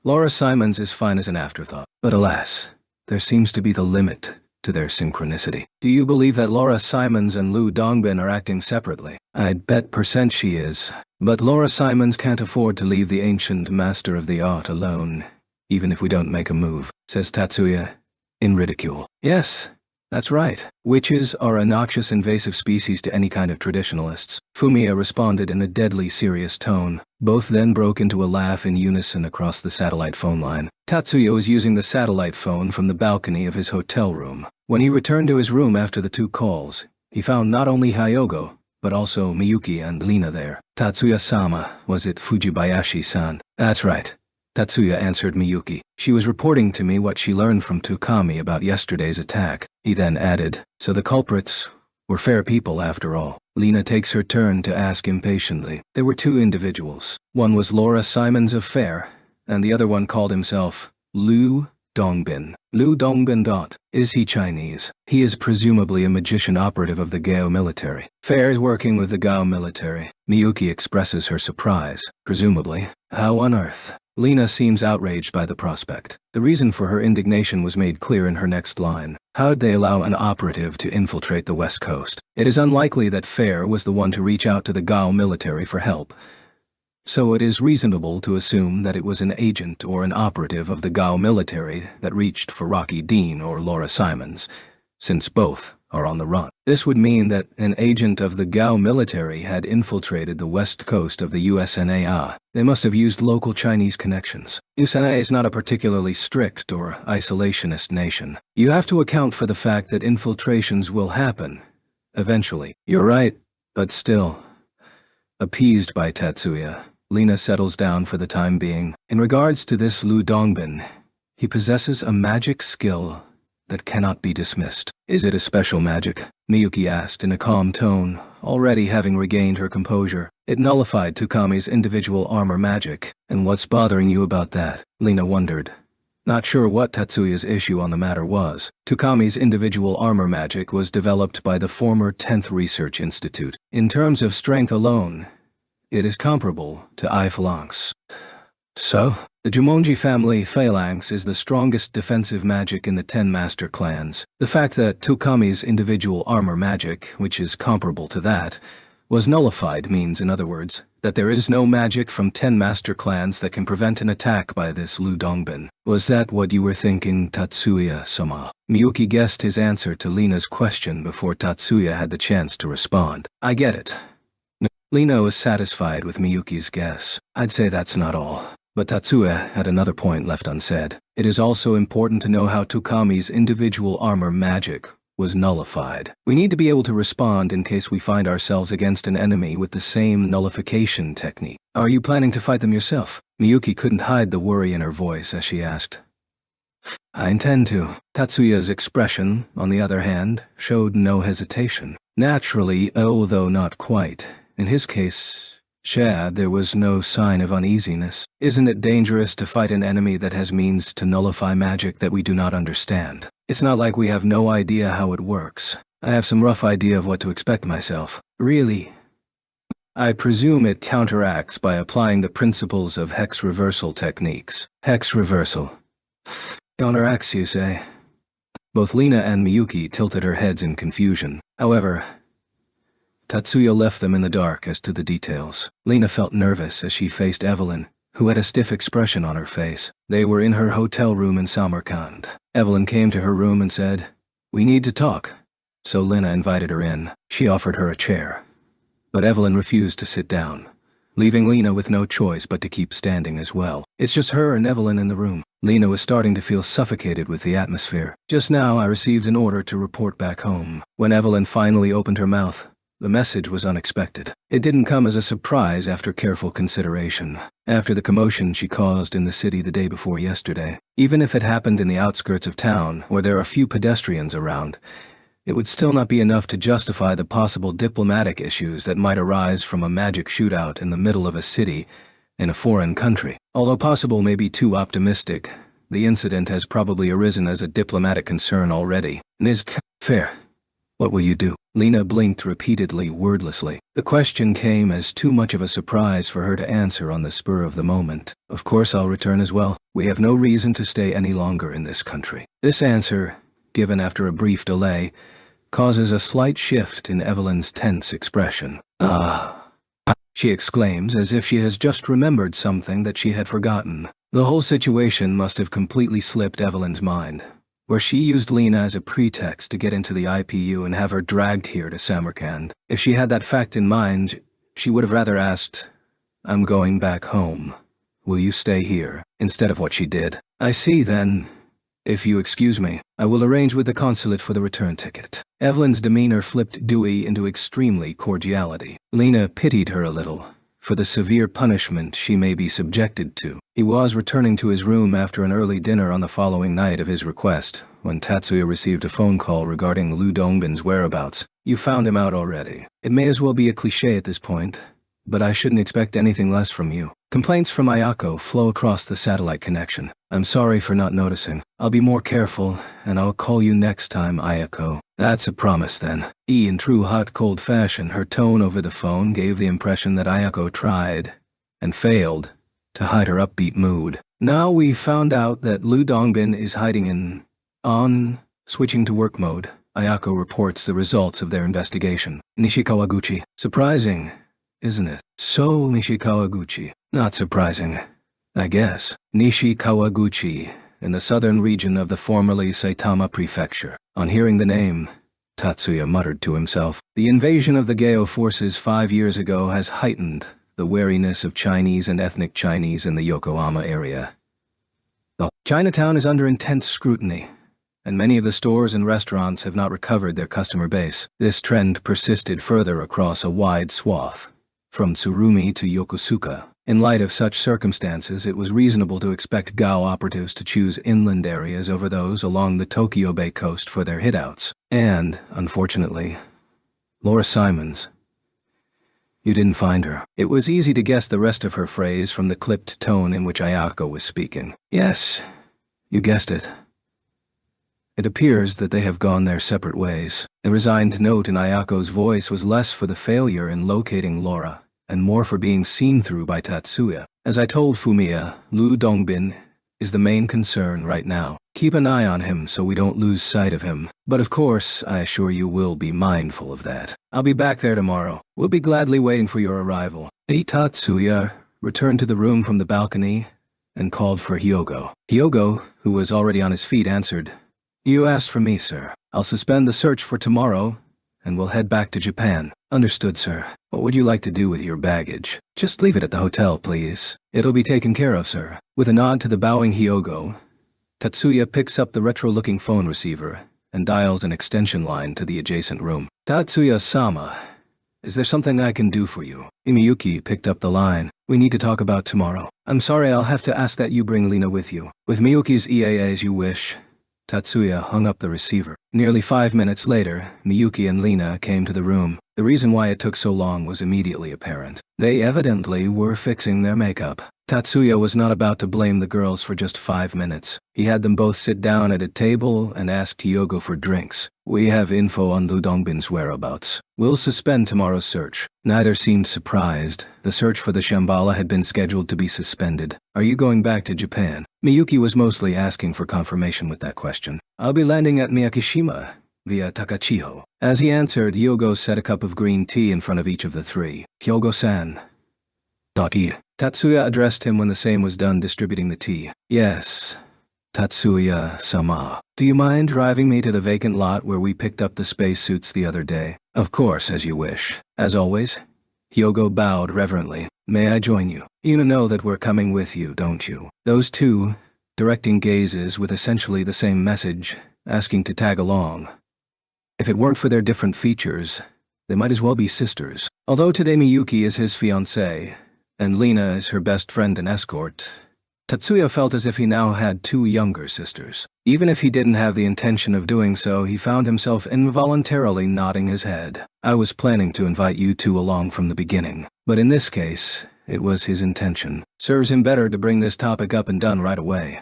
Laura Simons is fine as an afterthought, but alas, there seems to be the limit to their synchronicity. Do you believe that Laura Simons and Lu Dongbin are acting separately? I'd bet % she is. But Laura Simons can't afford to leave the ancient master of the art alone, even if we don't make a move, says Tatsuya, in ridicule. Yes, that's right. Witches are a noxious invasive species to any kind of traditionalists. Fumiya responded in a deadly serious tone. Both then broke into a laugh in unison across the satellite phone line. Tatsuya was using the satellite phone from the balcony of his hotel room. When he returned to his room after the 2 calls, he found not only Hyogo, but also Miyuki and Lina there. Tatsuya-sama, was it Fujibayashi-san? That's right. Tatsuya answered Miyuki. She was reporting to me what she learned from Tukami about yesterday's attack. He then added, so the culprits were fair people after all. Lina takes her turn to ask impatiently. There were 2 individuals. One was Laura Simons of Fair, and the other one called himself Lu Dongbin. Lu Dongbin. Is he Chinese? He is presumably a magician operative of the Gao military. Fair is working with the Gao military. Miyuki expresses her surprise. Presumably. How on earth? Lina seems outraged by the prospect. The reason for her indignation was made clear in her next line. How'd they allow an operative to infiltrate the West Coast? It is unlikely that Fair was the one to reach out to the Gao military for help, so it is reasonable to assume that it was an agent or an operative of the Gao military that reached for Rocky Dean or Laura Simons, since both are on the run. This would mean that an agent of the Gao military had infiltrated the west coast of the USNA. They must have used local Chinese connections. USNA is not a particularly strict or isolationist nation. You have to account for the fact that infiltrations will happen, eventually. You're right, but still. Appeased by Tatsuya, Lina settles down for the time being. In regards to this Lu Dongbin, he possesses a magic skill that cannot be dismissed. Is it a special magic? Miyuki asked in a calm tone, already having regained her composure. It nullified Tukami's individual armor magic. And what's bothering you about that? Lina wondered, not sure what Tatsuya's issue on the matter was. Tukami's individual armor magic was developed by the former 10th Research Institute. In terms of strength alone, it is comparable to Phalanx. So, the Jumonji family Phalanx is the strongest defensive magic in the 10 master clans. The fact that Tukami's individual armor magic, which is comparable to that, was nullified means, in other words, that there is no magic from 10 master clans that can prevent an attack by this Lu Dongbin. Was that what you were thinking, Tatsuya-sama? Miyuki guessed his answer to Lina's question before Tatsuya had the chance to respond. I get it. Lina was satisfied with Miyuki's guess. I'd say that's not all. But Tatsuya had another point left unsaid. It is also important to know how Tukami's individual armor magic was nullified. We need to be able to respond in case we find ourselves against an enemy with the same nullification technique. Are you planning to fight them yourself? Miyuki couldn't hide the worry in her voice as she asked. I intend to. Tatsuya's expression, on the other hand, showed no hesitation. Naturally, although not quite. In his case, Shad, there was no sign of uneasiness. Isn't it dangerous to fight an enemy that has means to nullify magic that we do not understand? It's not like we have no idea how it works. I have some rough idea of what to expect myself. Really? I presume it counteracts by applying the principles of hex reversal techniques. Hex reversal. Counteracts, you say? Both Lena and Miyuki tilted her heads in confusion. However, Tatsuya left them in the dark as to the details. Lena felt nervous as she faced Evelyn, who had a stiff expression on her face. They were in her hotel room in Samarkand. Evelyn came to her room and said, "We need to talk." So Lena invited her in. She offered her a chair. But Evelyn refused to sit down, leaving Lena with no choice but to keep standing as well. It's just her and Evelyn in the room. Lena was starting to feel suffocated with the atmosphere. Just now I received an order to report back home. When Evelyn finally opened her mouth, the message was unexpected. It didn't come as a surprise after careful consideration. After the commotion she caused in the city the day before yesterday, even if it happened in the outskirts of town where there are few pedestrians around, it would still not be enough to justify the possible diplomatic issues that might arise from a magic shootout in the middle of a city in a foreign country. Although possible may be too optimistic, the incident has probably arisen as a diplomatic concern already. Fair. What will you do? Lena blinked repeatedly, wordlessly. The question came as too much of a surprise for her to answer on the spur of the moment. Of course I'll return as well. We have no reason to stay any longer in this country. This answer, given after a brief delay, causes a slight shift in Evelyn's tense expression. She exclaims as if she has just remembered something that she had forgotten. The whole situation must have completely slipped Evelyn's mind, where she used Lena as a pretext to get into the IPU and have her dragged here to Samarkand. If she had that fact in mind, she would have rather asked, "I'm going back home. Will you stay here?" instead of what she did. I see then. If you excuse me, I will arrange with the consulate for the return ticket. Evelyn's demeanor flipped Dewey into extremely cordiality. Lena pitied her a little for the severe punishment she may be subjected to. He was returning to his room after an early dinner on the following night of his request, when Tatsuya received a phone call regarding Lu Dongbin's whereabouts. "You found him out already." It may as well be a cliché at this point, but I shouldn't expect anything less from you. Complaints from Ayako flow across the satellite connection. "I'm sorry for not noticing. I'll be more careful, and I'll call you next time, Ayako." That's a promise then. In true hot-cold fashion, her tone over the phone gave the impression that Ayako tried, and failed, to hide her upbeat mood. Now we found out that Lu Dongbin is hiding in... Switching to work mode, Ayako reports the results of their investigation. Nishikawaguchi. Surprising, isn't it? So Nishikawaguchi. Not surprising, I guess. Nishikawaguchi, in the southern region of the formerly Saitama Prefecture. On hearing the name, Tatsuya muttered to himself. The invasion of the Geo forces 5 years ago has heightened the wariness of Chinese and ethnic Chinese in the Yokohama area. Chinatown is under intense scrutiny, and many of the stores and restaurants have not recovered their customer base. This trend persisted further across a wide swath, from Tsurumi to Yokosuka. In light of such circumstances, it was reasonable to expect Gao operatives to choose inland areas over those along the Tokyo Bay coast for their hitouts. And, unfortunately, Laura Simons. You didn't find her. It was easy to guess the rest of her phrase from the clipped tone in which Ayako was speaking. Yes, you guessed it. It appears that they have gone their separate ways. The resigned note in Ayako's voice was less for the failure in locating Laura, and more for being seen through by Tatsuya. As I told Fumiya, Lu Dongbin is the main concern right now. Keep an eye on him so we don't lose sight of him. But of course, I assure you we'll be mindful of that. I'll be back there tomorrow. We'll be gladly waiting for your arrival. Tatsuya returned to the room from the balcony and called for Hyogo. Hyogo, who was already on his feet, answered, "You asked for me, sir. I'll suspend the search for tomorrow, and we'll head back to Japan." Understood, sir. What would you like to do with your baggage? Just leave it at the hotel, please. It'll be taken care of, sir. With a nod to the bowing Hyogo, Tatsuya picks up the retro-looking phone receiver and dials an extension line to the adjacent room. Tatsuya-sama, is there something I can do for you? Miyuki picked up the line. We need to talk about tomorrow. I'm sorry, I'll have to ask that you bring Lena with you. With Miyuki's EAA as you wish. Tatsuya hung up the receiver. Nearly 5 minutes later, Miyuki and Lena came to the room. The reason why it took so long was immediately apparent. They evidently were fixing their makeup. Tatsuya was not about to blame the girls for just 5 minutes. He had them both sit down at a table and asked Hyogo for drinks. "We have info on Lu Dongbin's whereabouts. We'll suspend tomorrow's search." Neither seemed surprised. The search for the Shambhala had been scheduled to be suspended. "Are you going back to Japan?" Miyuki was mostly asking for confirmation with that question. "I'll be landing at Miyakishima via Takachiho." As he answered, Hyogo set a cup of green tea in front of each of the three. "Hyogo-san." Tatsuya addressed him when the same was done distributing the tea. "Yes, Tatsuya-sama. Do you mind driving me to the vacant lot where we picked up the spacesuits the other day?" "Of course, as you wish." As always. Hyogo bowed reverently. "May I join you? You know that we're coming with you, don't you?" Those two, directing gazes with essentially the same message, asking to tag along. If it weren't for their different features, they might as well be sisters. Although today Miyuki is his fiancée, and Lena is her best friend and escort, Tatsuya felt as if he now had two younger sisters. Even if he didn't have the intention of doing so, he found himself involuntarily nodding his head. "I was planning to invite you two along from the beginning, but in this case, it was his intention. Serves him better to bring this topic up and done right away."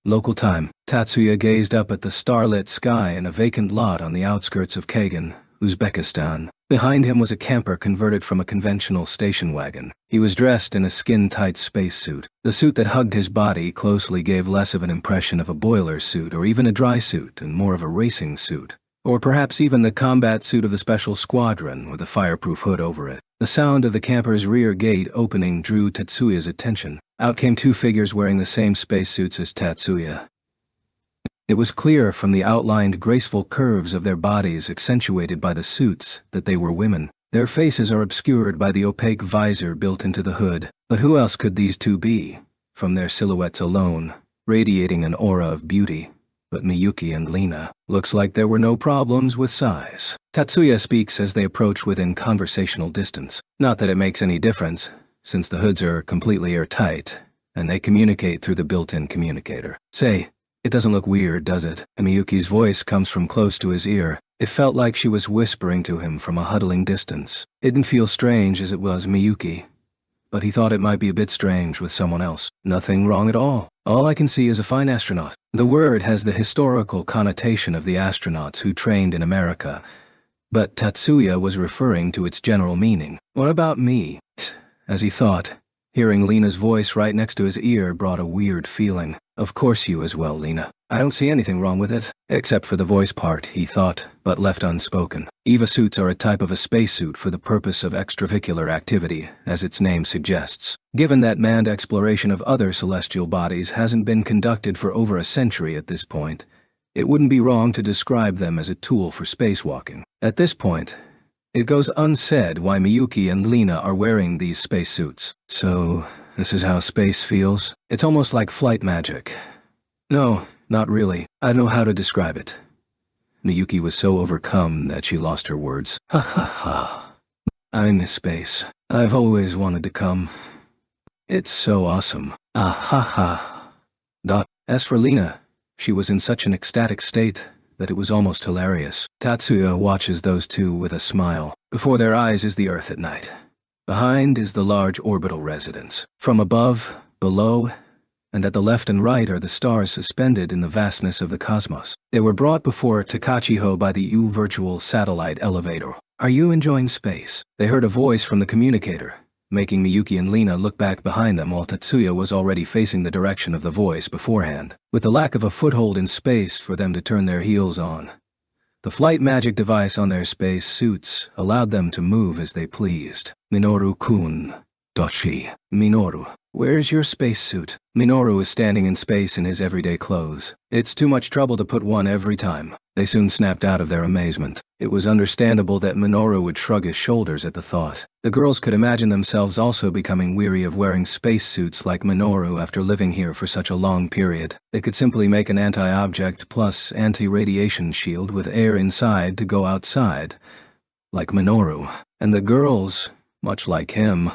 Local time. Tatsuya gazed up at the starlit sky in a vacant lot on the outskirts of Kagan, Uzbekistan. Behind him was a camper converted from a conventional station wagon. He was dressed in a skin-tight spacesuit. The suit that hugged his body closely gave less of an impression of a boiler suit or even a dry suit and more of a racing suit. Or perhaps even the combat suit of the special squadron with a fireproof hood over it. The sound of the camper's rear gate opening drew Tatsuya's attention. Out came two figures wearing the same spacesuits as Tatsuya. It was clear from the outlined graceful curves of their bodies accentuated by the suits that they were women. Their faces are obscured by the opaque visor built into the hood. But who else could these two be? From their silhouettes alone, radiating an aura of beauty. But Miyuki and Lena. Looks like there were no problems with size. Tatsuya speaks as they approach within conversational distance. Not that it makes any difference, since the hoods are completely airtight, and they communicate through the built-in communicator. "Say, it doesn't look weird, does it?" And Miyuki's voice comes from close to his ear. It felt like she was whispering to him from a huddling distance. It didn't feel strange as it was Miyuki, but he thought it might be a bit strange with someone else. "Nothing wrong at all. All I can see is a fine astronaut." The word has the historical connotation of the astronauts who trained in America, but Tatsuya was referring to its general meaning. "What about me?" As he thought, hearing Lena's voice right next to his ear brought a weird feeling. "Of course you as well, Lena. I don't see anything wrong with it, except for the voice part," he thought, but left unspoken. EVA suits are a type of a spacesuit for the purpose of extravehicular activity, as its name suggests. Given that manned exploration of other celestial bodies hasn't been conducted for over a century at this point, it wouldn't be wrong to describe them as a tool for spacewalking. At this point, it goes unsaid why Miyuki and Lena are wearing these spacesuits. "So, this is how space feels? It's almost like flight magic." "No, not really. I don't know how to describe it." Miyuki was so overcome that she lost her words. "Ha ha ha. I miss space. I've always wanted to come. It's so awesome. Ah ha ha." As for Lena, she was in such an ecstatic state that it was almost hilarious. Tatsuya watches those two with a smile. Before their eyes is the Earth at night. Behind is the large orbital residence. From above, below, and at the left and right are the stars suspended in the vastness of the cosmos. They were brought before Takachiho by the virtual satellite elevator. "Are you enjoying space?" They heard a voice from the communicator, making Miyuki and Lena look back behind them while Tatsuya was already facing the direction of the voice beforehand. With the lack of a foothold in space for them to turn their heels on, the flight magic device on their space suits allowed them to move as they pleased. "Minoru-kun. Doshi." "Minoru, where's your spacesuit?" Minoru is standing in space in his everyday clothes. It's too much trouble to put one every time. They soon snapped out of their amazement. It was understandable that Minoru would shrug his shoulders at the thought. The girls could imagine themselves also becoming weary of wearing spacesuits like Minoru after living here for such a long period. They could simply make an anti-object plus anti-radiation shield with air inside to go outside, like Minoru. And the girls, much like him,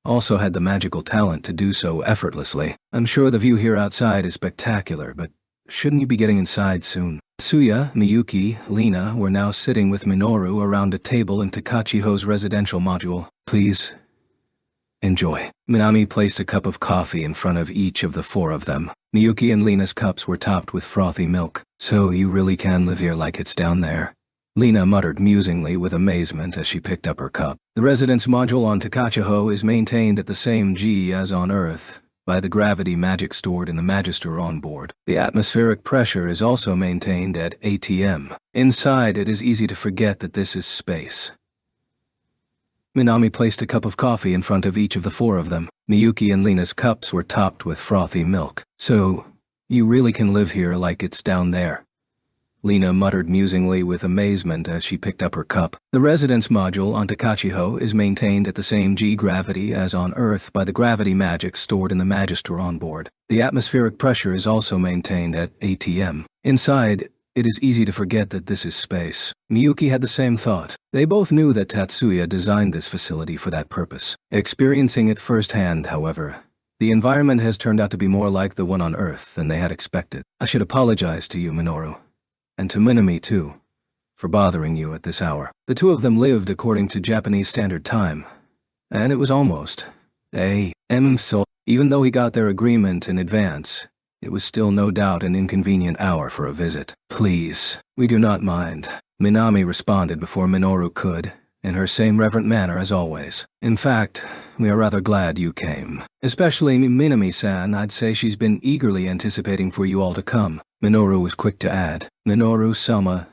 also had the magical talent to do so effortlessly. I'm sure the view here outside is spectacular, but shouldn't you be getting inside soon? Tatsuya, Miyuki, Lina were now sitting with Minoru around a table in Takachiho's residential module. Please enjoy. Minami placed a cup of coffee in front of each of the four of them. Miyuki and Lina's cups were topped with frothy milk. So you really can live here like it's down there? Lina muttered musingly with amazement as she picked up her cup. The residence module on Takachiho is maintained at the same G as on Earth, by the gravity magic stored in the Magister on board. The atmospheric pressure is also maintained at ATM. Inside, it is easy to forget that this is space. Minami placed a cup of coffee in front of each of the four of them. Miyuki and Lina's cups were topped with frothy milk. So, you really can live here like it's down there? Lina muttered musingly with amazement as she picked up her cup. The residence module on Takachiho is maintained at the same G-gravity as on Earth by the gravity magic stored in the Magister on board. The atmospheric pressure is also maintained at ATM. Inside, it is easy to forget that this is space. Miyuki had the same thought. They both knew that Tatsuya designed this facility for that purpose. Experiencing it firsthand, however, the environment has turned out to be more like the one on Earth than they had expected. I should apologize to you, Minoru. And to Minami, too, for bothering you at this hour. The two of them lived according to Japanese Standard Time, and it was almost a.m. So, even though he got their agreement in advance, it was still no doubt an inconvenient hour for a visit. Please, we do not mind, Minami responded before Minoru could, in her same reverent manner as always. In fact, we are rather glad you came. Especially Minami-san, I'd say she's been eagerly anticipating for you all to come. Minoru was quick to add, Minoru-sama, ...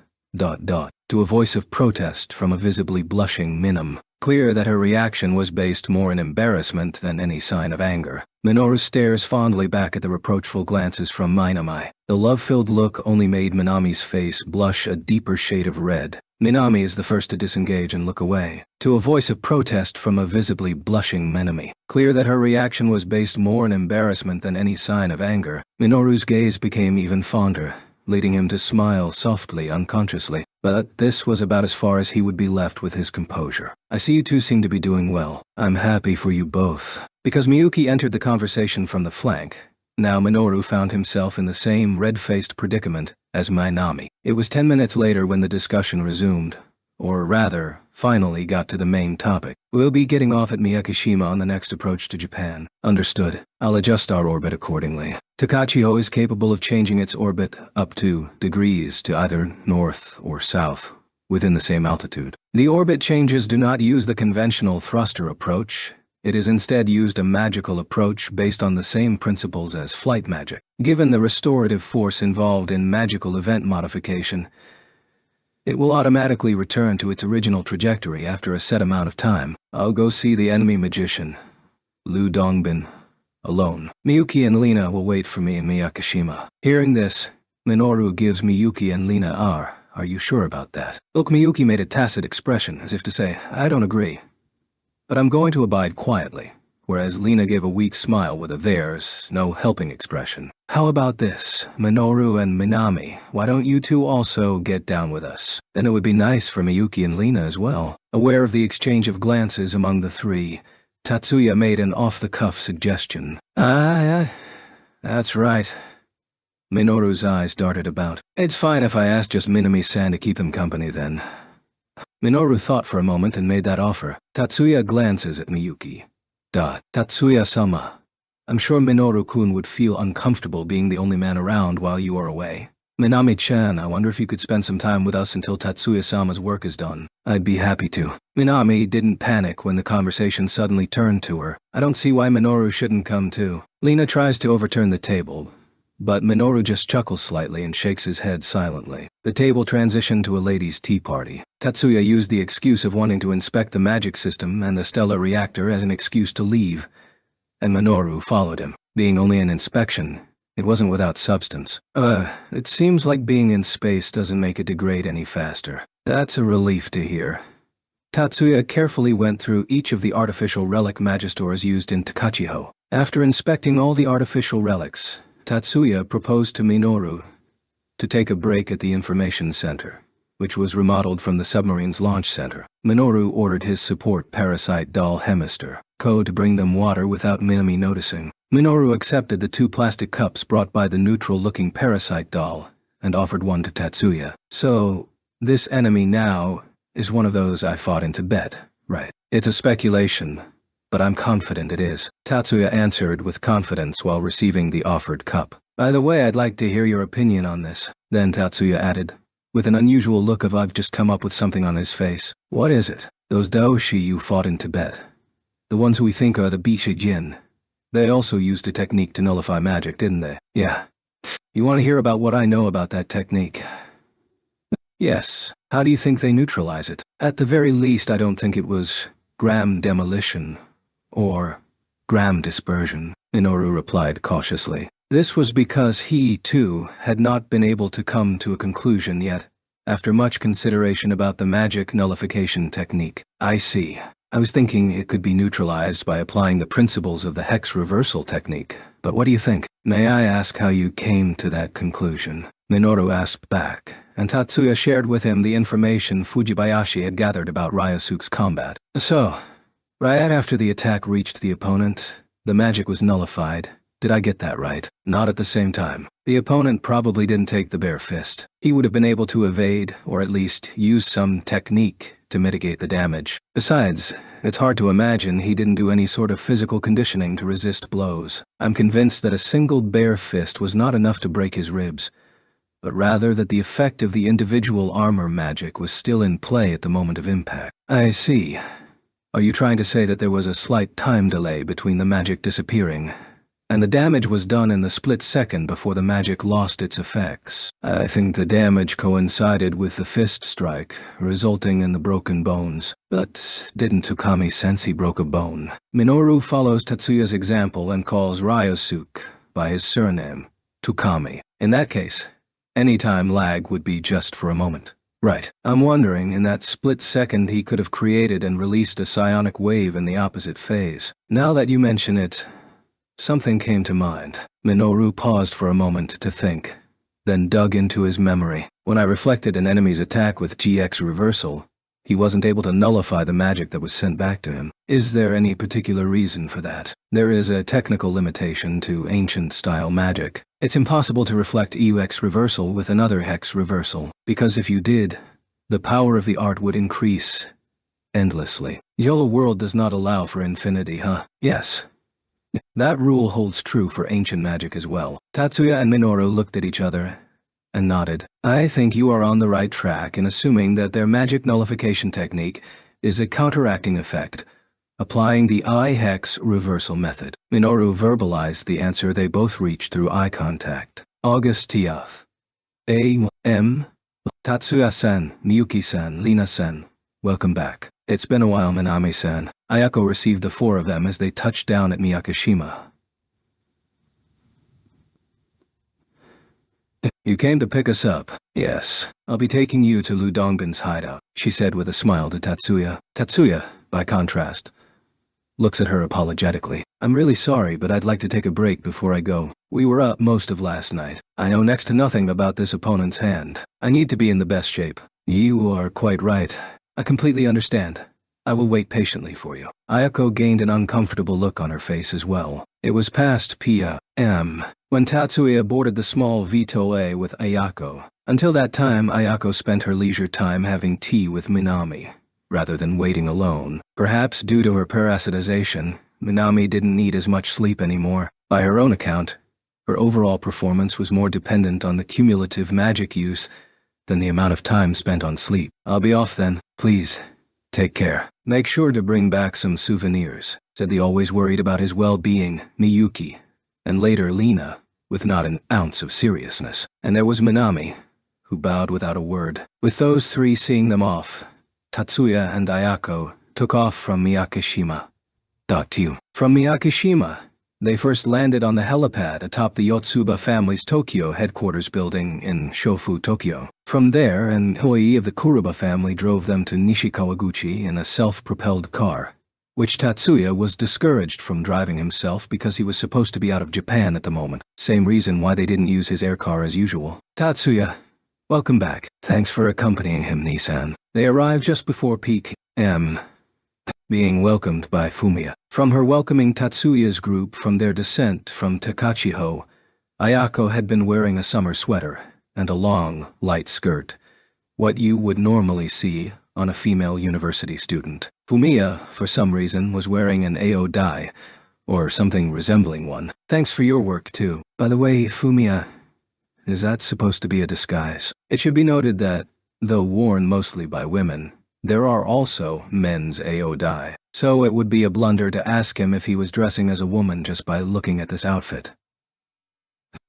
to a voice of protest from a visibly blushing Minam. Clear that her reaction was based more in embarrassment than any sign of anger. Minoru stares fondly back at the reproachful glances from Minami. The love-filled look only made Minami's face blush a deeper shade of red. Minami is the first to disengage and look away. To a voice of protest from a visibly blushing Minami. Clear that her reaction was based more in embarrassment than any sign of anger. Minoru's gaze became even fonder, leading him to smile softly, unconsciously. But this was about as far as he would be left with his composure. I see you two seem to be doing well. I'm happy for you both. Because Miyuki entered the conversation from the flank, now Minoru found himself in the same red-faced predicament as Minami. It was 10 minutes later when the discussion resumed, or rather, finally got to the main topic. We'll be getting off at Miyakishima on the next approach to Japan. Understood. I'll adjust our orbit accordingly. Takachiho is capable of changing its orbit up to degrees to either north or south, within the same altitude. The orbit changes do not use the conventional thruster approach. It is instead used a magical approach based on the same principles as flight magic. Given the restorative force involved in magical event modification, it will automatically return to its original trajectory after a set amount of time. I'll go see the enemy magician, Lu Dongbin, alone. Miyuki and Lina will wait for me in Miyakishima. Hearing this, Minoru gives Miyuki and Lina are you sure about that? Look, Miyuki made a tacit expression as if to say, I don't agree. But I'm going to abide quietly, whereas Lina gave a weak smile with a there's no helping expression. How about this, Minoru and Minami, why don't you two also get down with us? Then it would be nice for Miyuki and Lina as well. Aware of the exchange of glances among the three, Tatsuya made an off-the-cuff suggestion. That's right. Minoru's eyes darted about. It's fine if I ask just Minami-san to keep them company then. Minoru thought for a moment and made that offer. Tatsuya glances at Miyuki. Tatsuya-sama. I'm sure Minoru-kun would feel uncomfortable being the only man around while you are away. Minami-chan, I wonder if you could spend some time with us until Tatsuya-sama's work is done. I'd be happy to. Minami didn't panic when the conversation suddenly turned to her. I don't see why Minoru shouldn't come too. Lina tries to overturn the table, but Minoru just chuckles slightly and shakes his head silently. The table transitioned to a ladies' tea party. Tatsuya used the excuse of wanting to inspect the magic system and the stellar reactor as an excuse to leave, and Minoru followed him. Being only an inspection, it wasn't without substance. It seems like being in space doesn't make it degrade any faster. That's a relief to hear. Tatsuya carefully went through each of the artificial relic magistors used in Takachiho. After inspecting all the artificial relics, Tatsuya proposed to Minoru to take a break at the information center, which was remodeled from the submarine's launch center. Minoru ordered his support parasite doll Hemister. Ayako to bring them water without Minami noticing. Minoru accepted the 2 plastic cups brought by the neutral-looking parasite doll, and offered one to Tatsuya. So, this enemy now is one of those I fought in Tibet, right? It's a speculation, but I'm confident it is. Tatsuya answered with confidence while receiving the offered cup. By the way, I'd like to hear your opinion on this. Then Tatsuya added, with an unusual look of I've just come up with something on his face. What is it? Those Daoshi you fought in Tibet. The ones who we think are the Bishi Jin. They also used a technique to nullify magic, didn't they? Yeah. You want to hear about what I know about that technique? Yes. How do you think they neutralize it? At the very least, I don't think it was gram demolition or gram dispersion, Minoru replied cautiously. This was because he, too, had not been able to come to a conclusion yet, after much consideration about the magic nullification technique. I see. I was thinking it could be neutralized by applying the principles of the hex reversal technique, but what do you think? May I ask how you came to that conclusion? Minoru asked back, and Tatsuya shared with him the information Fujibayashi had gathered about Ryusuke's combat. So, right after the attack reached the opponent, the magic was nullified. Did I get that right? Not at the same time. The opponent probably didn't take the bare fist. He would have been able to evade, or at least use some technique to mitigate the damage. Besides, it's hard to imagine he didn't do any sort of physical conditioning to resist blows. I'm convinced that a single bare fist was not enough to break his ribs, but rather that the effect of the individual armor magic was still in play at the moment of impact. I see. Are you trying to say that there was a slight time delay between the magic disappearing and the damage was done in the split second before the magic lost its effects? I think the damage coincided with the fist strike, resulting in the broken bones. But didn't Tukami sense he broke a bone? Minoru follows Tatsuya's example and calls Ryusuke by his surname, Tukami. In that case, any time lag would be just for a moment. Right. I'm wondering, in that split second he could have created and released a psionic wave in the opposite phase. Now that you mention it, something came to mind. Minoru paused for a moment to think, then dug into his memory. When I reflected an enemy's attack with GX reversal, he wasn't able to nullify the magic that was sent back to him. Is there any particular reason for that? There is a technical limitation to ancient-style magic. It's impossible to reflect EUX reversal with another hex reversal, because if you did, the power of the art would increase endlessly. YOLO world does not allow for infinity, huh? Yes. That rule holds true for ancient magic as well. Tatsuya and Minoru looked at each other and nodded. I think you are on the right track in assuming that their magic nullification technique is a counteracting effect, applying the I-hex reversal method. Minoru verbalized the answer they both reached through eye contact. August 10th. A.M. Tatsuya-san, Miyuki-san, Lina-san. Welcome back. It's been a while, Minami-san. Ayako received the 4 of them as they touched down at Miyakishima. You came to pick us up. Yes. I'll be taking you to Lu Dongbin's hideout, she said with a smile to Tatsuya. Tatsuya, by contrast, looks at her apologetically. I'm really sorry, but I'd like to take a break before I go. We were up most of last night. I know next to nothing about this opponent's hand. I need to be in the best shape. You are quite right. I completely understand. I will wait patiently for you. Ayako gained an uncomfortable look on her face as well. It was past p.m. when Tatsuya boarded the small Vito-A with Ayako. Until that time, Ayako spent her leisure time having tea with Minami, rather than waiting alone. Perhaps due to her parasitization, Minami didn't need as much sleep anymore. By her own account, her overall performance was more dependent on the cumulative magic use than the amount of time spent on sleep. I'll be off then. Please, take care. Make sure to bring back some souvenirs, said the always worried about his well-being, Miyuki, and later Lina, with not an ounce of seriousness. And there was Minami, who bowed without a word. With those 3 seeing them off, Tatsuya and Ayako took off from Miyakishima. From Miyakishima, they first landed on the helipad atop the Yotsuba family's Tokyo headquarters building in Shofu, Tokyo. From there, an employee of the Kuruba family drove them to Nishikawaguchi in a self-propelled car, which Tatsuya was discouraged from driving himself because he was supposed to be out of Japan at the moment. Same reason why they didn't use his air car as usual. Tatsuya, welcome back. Thanks for accompanying him, Nisan. They arrived just before peak M. being welcomed by Fumiya. From her welcoming Tatsuya's group from their descent from Takachiho, Ayako had been wearing a summer sweater and a long, light skirt, what you would normally see on a female university student. Fumiya, for some reason, was wearing an AO dye, or something resembling one. Thanks for your work, too. By the way, Fumiya, is that supposed to be a disguise? It should be noted that, though worn mostly by women, there are also men's AO dye, so it would be a blunder to ask him if he was dressing as a woman just by looking at this outfit.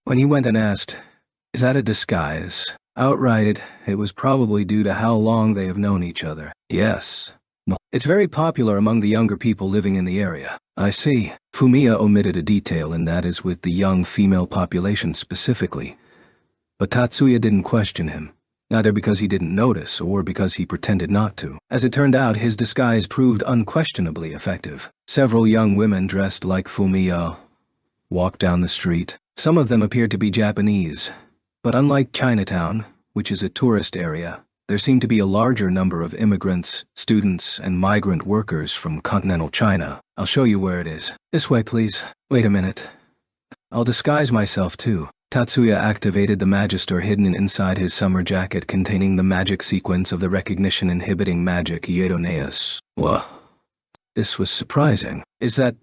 When he went and asked, "Is that a disguise?" outright, it was probably due to how long they have known each other. Yes. No. It's very popular among the younger people living in the area. I see. Fumiya omitted a detail, and that is with the young female population specifically. But Tatsuya didn't question him, neither because he didn't notice or because he pretended not to. As it turned out, his disguise proved unquestionably effective. Several young women dressed like Fumiya walked down the street. Some of them appeared to be Japanese, but unlike Chinatown, which is a tourist area, there seemed to be a larger number of immigrants, students, and migrant workers from continental China. I'll show you where it is. This way, please. Wait a minute. I'll disguise myself too. Tatsuya activated the Magister hidden inside his summer jacket containing the magic sequence of the recognition-inhibiting magic Idoneus. Whoa. This was surprising. Is that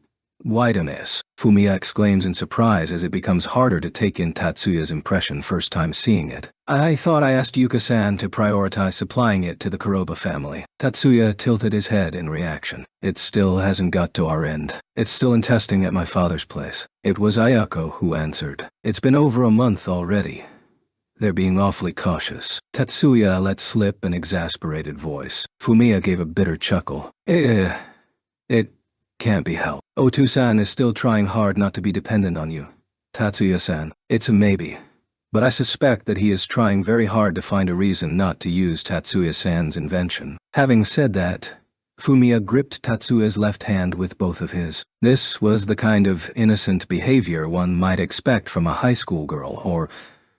Idoneus? Fumiya exclaims in surprise as it becomes harder to take in Tatsuya's impression first time seeing it. I thought I asked Yuka-san to prioritize supplying it to the Kuroba family. Tatsuya tilted his head in reaction. It still hasn't got to our end. It's still in testing at my father's place. It was Ayako who answered. It's been over a month already. They're being awfully cautious. Tatsuya let slip an exasperated voice. Fumiya gave a bitter chuckle. It can't be helped. Otu-san is still trying hard not to be dependent on you. Tatsuya-san, it's a maybe. But I suspect that he is trying very hard to find a reason not to use Tatsuya-san's invention. Having said that, Fumiya gripped Tatsuya's left hand with both of his. This was the kind of innocent behavior one might expect from a high school girl, or,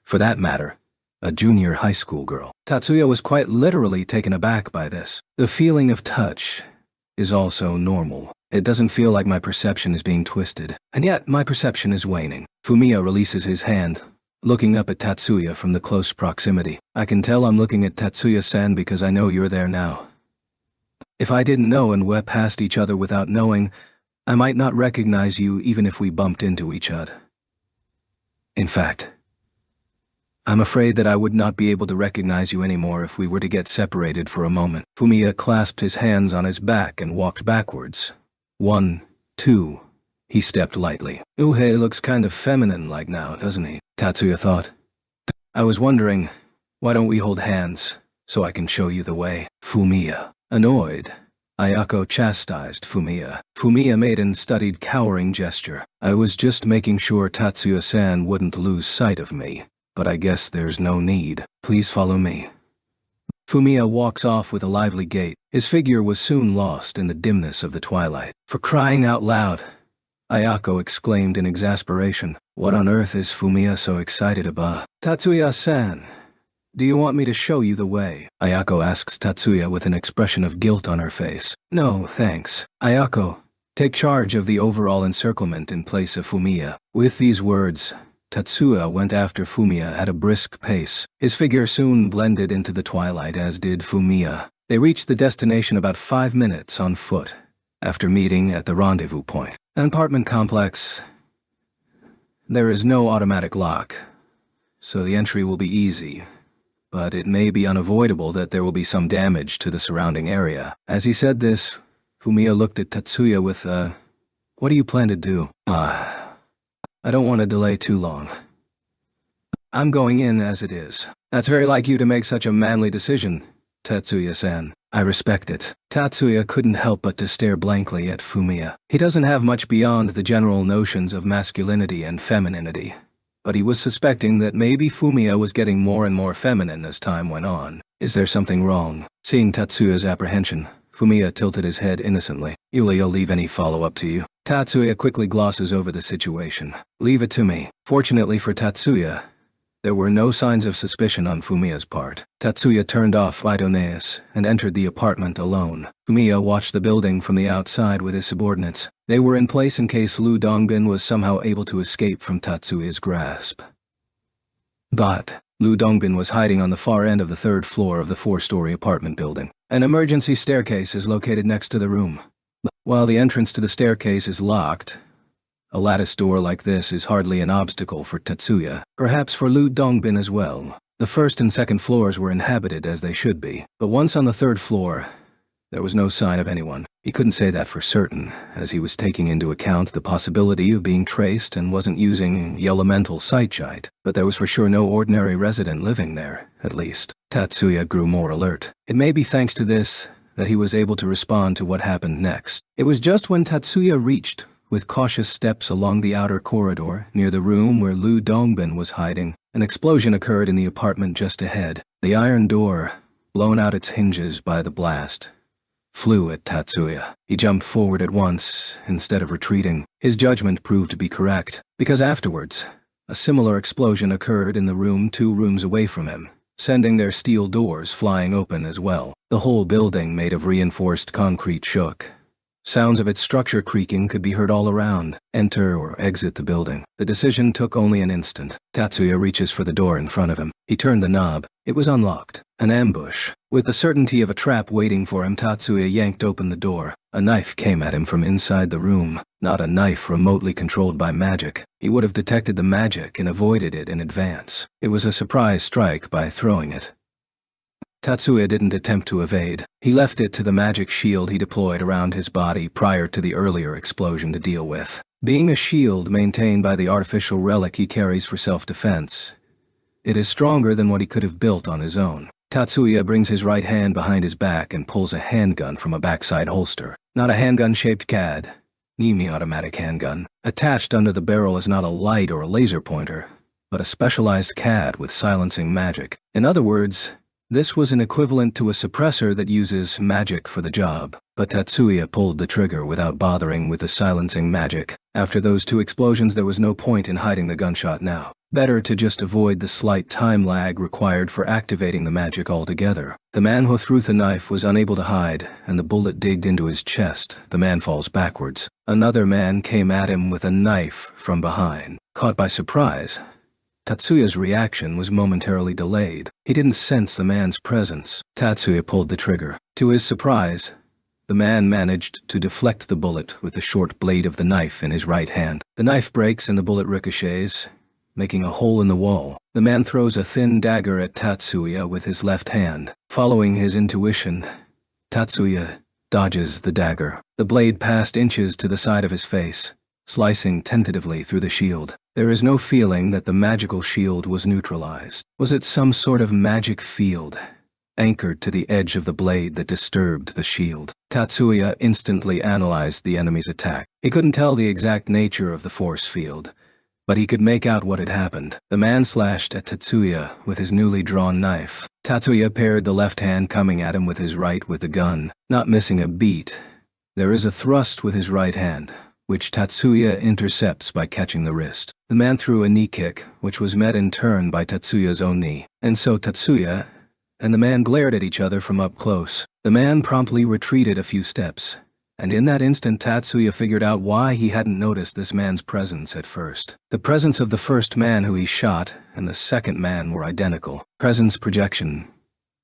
for that matter, a junior high school girl. Tatsuya was quite literally taken aback by this. The feeling of touch is also normal. It doesn't feel like my perception is being twisted, and yet my perception is waning. Fumiya releases his hand, looking up at Tatsuya from the close proximity. I can tell I'm looking at Tatsuya-san because I know you're there now. If I didn't know and wept past each other without knowing, I might not recognize you even if we bumped into each other. In fact, I'm afraid that I would not be able to recognize you anymore if we were to get separated for a moment. Fumiya clasped his hands on his back and walked backwards. 1, 2. He stepped lightly. Uhei looks kind of feminine-like now, doesn't he? Tatsuya thought. I was wondering, why don't we hold hands, so I can show you the way? Fumiya. Annoyed, Ayako chastised Fumiya. Fumiya made an studied cowering gesture. I was just making sure Tatsuya-san wouldn't lose sight of me, but I guess there's no need. Please follow me. Fumiya walks off with a lively gait. His figure was soon lost in the dimness of the twilight. For crying out loud, Ayako exclaimed in exasperation. What on earth is Fumiya so excited about? Tatsuya-san, do you want me to show you the way? Ayako asks Tatsuya with an expression of guilt on her face. No, thanks. Ayako, take charge of the overall encirclement in place of Fumiya. With these words, Tatsuya went after Fumiya at a brisk pace. His figure soon blended into the twilight, as did Fumiya. They reached the destination about 5 minutes on foot, after meeting at the rendezvous point. An apartment complex. There is no automatic lock, so the entry will be easy, but it may be unavoidable that there will be some damage to the surrounding area. As he said this, Fumiya looked at Tatsuya with what do you plan to do? I don't want to delay too long. I'm going in as it is. That's very like you to make such a manly decision, Tatsuya-san. I respect it. Tatsuya couldn't help but to stare blankly at Fumiya. He doesn't have much beyond the general notions of masculinity and femininity, but he was suspecting that maybe Fumiya was getting more and more feminine as time went on. Is there something wrong? Seeing Tatsuya's apprehension, Fumiya tilted his head innocently. I'll leave any follow-up to you. Tatsuya quickly glosses over the situation. Leave it to me. Fortunately for Tatsuya, There were no signs of suspicion on Fumiya's part. Tatsuya turned off Idoneus and entered the apartment alone. Fumiya watched the building from the outside with his subordinates. They were in place in case Lu Dongbin was somehow able to escape from Tatsuya's grasp. But Lu Dongbin was hiding on the far end of the third floor of the four-story apartment building. An emergency staircase is located next to the room. While the entrance to the staircase is locked, a lattice door like this is hardly an obstacle for Tatsuya, perhaps for Lu Dongbin as well. The first and second floors were inhabited as they should be, but once on the third floor, there was no sign of anyone. He couldn't say that for certain, as he was taking into account the possibility of being traced and wasn't using elemental sight, but there was for sure no ordinary resident living there, at least. Tatsuya grew more alert. It may be thanks to this that he was able to respond to what happened next. It was just when Tatsuya reached with cautious steps along the outer corridor near the room where Lu Dongbin was hiding, an explosion occurred in the apartment just ahead. The iron door, blown out its hinges by the blast, flew at Tatsuya. He jumped forward at once, instead of retreating. His judgment proved to be correct, because afterwards, a similar explosion occurred in the room 2 rooms away from him, sending their steel doors flying open as well. The whole building made of reinforced concrete shook. Sounds of its structure creaking could be heard all around. Enter or exit the building. The decision took only an instant. Tatsuya reaches for the door in front of him. He turned the knob. It was unlocked. An ambush. With the certainty of a trap waiting for him, Tatsuya yanked open the door. A knife came at him from inside the room. Not a knife remotely controlled by magic. He would have detected the magic and avoided it in advance. It was a surprise strike by throwing it. Tatsuya didn't attempt to evade. He left it to the magic shield he deployed around his body prior to the earlier explosion to deal with. Being a shield maintained by the artificial relic he carries for self-defense, it is stronger than what he could have built on his own. Tatsuya brings his right hand behind his back and pulls a handgun from a backside holster. Not a handgun-shaped CAD, semi-automatic handgun. Attached under the barrel is not a light or a laser pointer, but a specialized CAD with silencing magic. In other words, this was an equivalent to a suppressor that uses magic for the job, but Tatsuya pulled the trigger without bothering with the silencing magic. After those 2 explosions, there was no point in hiding the gunshot now. Better to just avoid the slight time lag required for activating the magic altogether. The man who threw the knife was unable to hide, and the bullet digged into his chest. The man falls backwards. Another man came at him with a knife from behind. Caught by surprise, Tatsuya's reaction was momentarily delayed. He didn't sense the man's presence. Tatsuya pulled the trigger. To his surprise, the man managed to deflect the bullet with the short blade of the knife in his right hand. The knife breaks and the bullet ricochets, making a hole in the wall. The man throws a thin dagger at Tatsuya with his left hand. Following his intuition, Tatsuya dodges the dagger. The blade passed inches to the side of his face, slicing tentatively through the shield. There is no feeling that the magical shield was neutralized. Was it some sort of magic field, anchored to the edge of the blade that disturbed the shield? Tatsuya instantly analyzed the enemy's attack. He couldn't tell the exact nature of the force field, but he could make out what had happened. The man slashed at Tatsuya with his newly drawn knife. Tatsuya paired the left hand coming at him with his right with the gun, not missing a beat. There is a thrust with his right hand, which Tatsuya intercepts by catching the wrist. The man threw a knee kick, which was met in turn by Tatsuya's own knee. And so Tatsuya and the man glared at each other from up close. The man promptly retreated a few steps, and in that instant Tatsuya figured out why he hadn't noticed this man's presence at first. The presence of the first man who he shot and the second man were identical. Presence projection.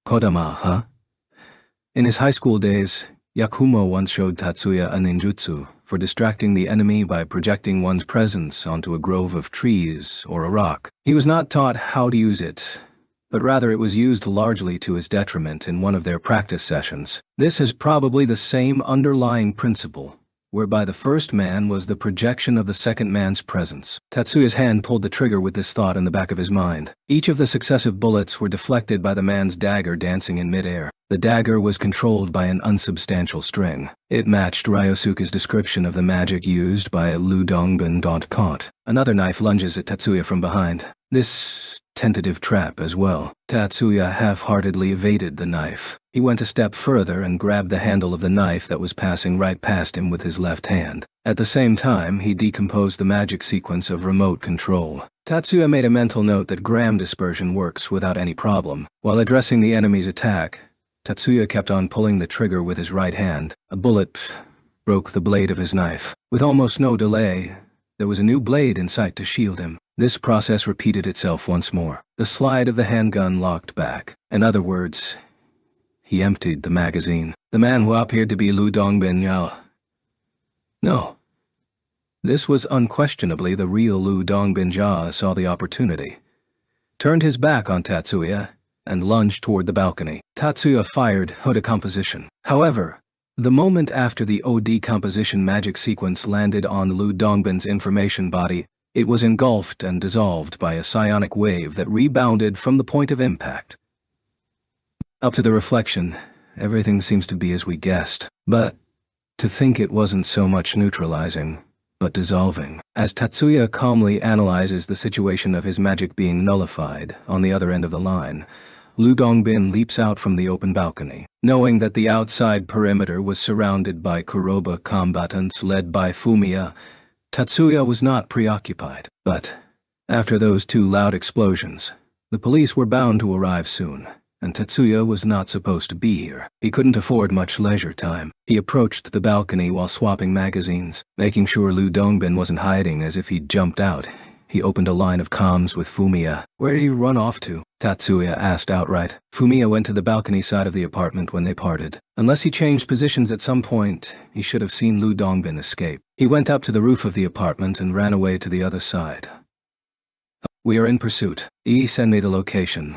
Kodama, huh? In his high school days, Yakumo once showed Tatsuya a ninjutsu for distracting the enemy by projecting one's presence onto a grove of trees or a rock. He was not taught how to use it, but rather it was used largely to his detriment in one of their practice sessions. This is probably the same underlying principle, whereby the first man was the projection of the second man's presence. Tatsuya's hand pulled the trigger with this thought in the back of his mind. Each of the successive bullets were deflected by the man's dagger dancing in midair. The dagger was controlled by an unsubstantial string. It matched Ryosuke's description of the magic used by Lu Dongbin. Caught. Another knife lunges at Tatsuya from behind. This tentative trap as well. Tatsuya half-heartedly evaded the knife. He went a step further and grabbed the handle of the knife that was passing right past him with his left hand. At the same time, he decomposed the magic sequence of remote control. Tatsuya made a mental note that gram dispersion works without any problem. While addressing the enemy's attack, Tatsuya kept on pulling the trigger with his right hand. A bullet broke the blade of his knife. With almost no delay, there was a new blade in sight to shield him. This process repeated itself once more. The slide of the handgun locked back. In other words, he emptied the magazine. The man who appeared to be Lu Dongbin Yao. No. This was unquestionably the real Lu Dongbin Yao. Saw the opportunity, turned his back on Tatsuya, and lunged toward the balcony. Tatsuya fired a decomposition. However, the moment after the decomposition magic sequence landed on Lu Dongbin's information body, it was engulfed and dissolved by a psionic wave that rebounded from the point of impact. Up to the reflection, everything seems to be as we guessed, but to think it wasn't so much neutralizing, but dissolving. As Tatsuya calmly analyzes the situation of his magic being nullified on the other end of the line, Lu Dongbin leaps out from the open balcony. Knowing that the outside perimeter was surrounded by Kuroba combatants led by Fumiya, Tatsuya was not preoccupied. But, after those two loud explosions, the police were bound to arrive soon, and Tatsuya was not supposed to be here. He couldn't afford much leisure time. He approached the balcony while swapping magazines, making sure Lu Dongbin wasn't hiding as if he'd jumped out. He opened a line of comms with Fumiya. "Where did you run off to?" Tatsuya asked outright. Fumiya went to the balcony side of the apartment when they parted. Unless he changed positions at some point, he should have seen Lu Dongbin escape. He went up to the roof of the apartment and ran away to the other side. "We are in pursuit. Send me the location.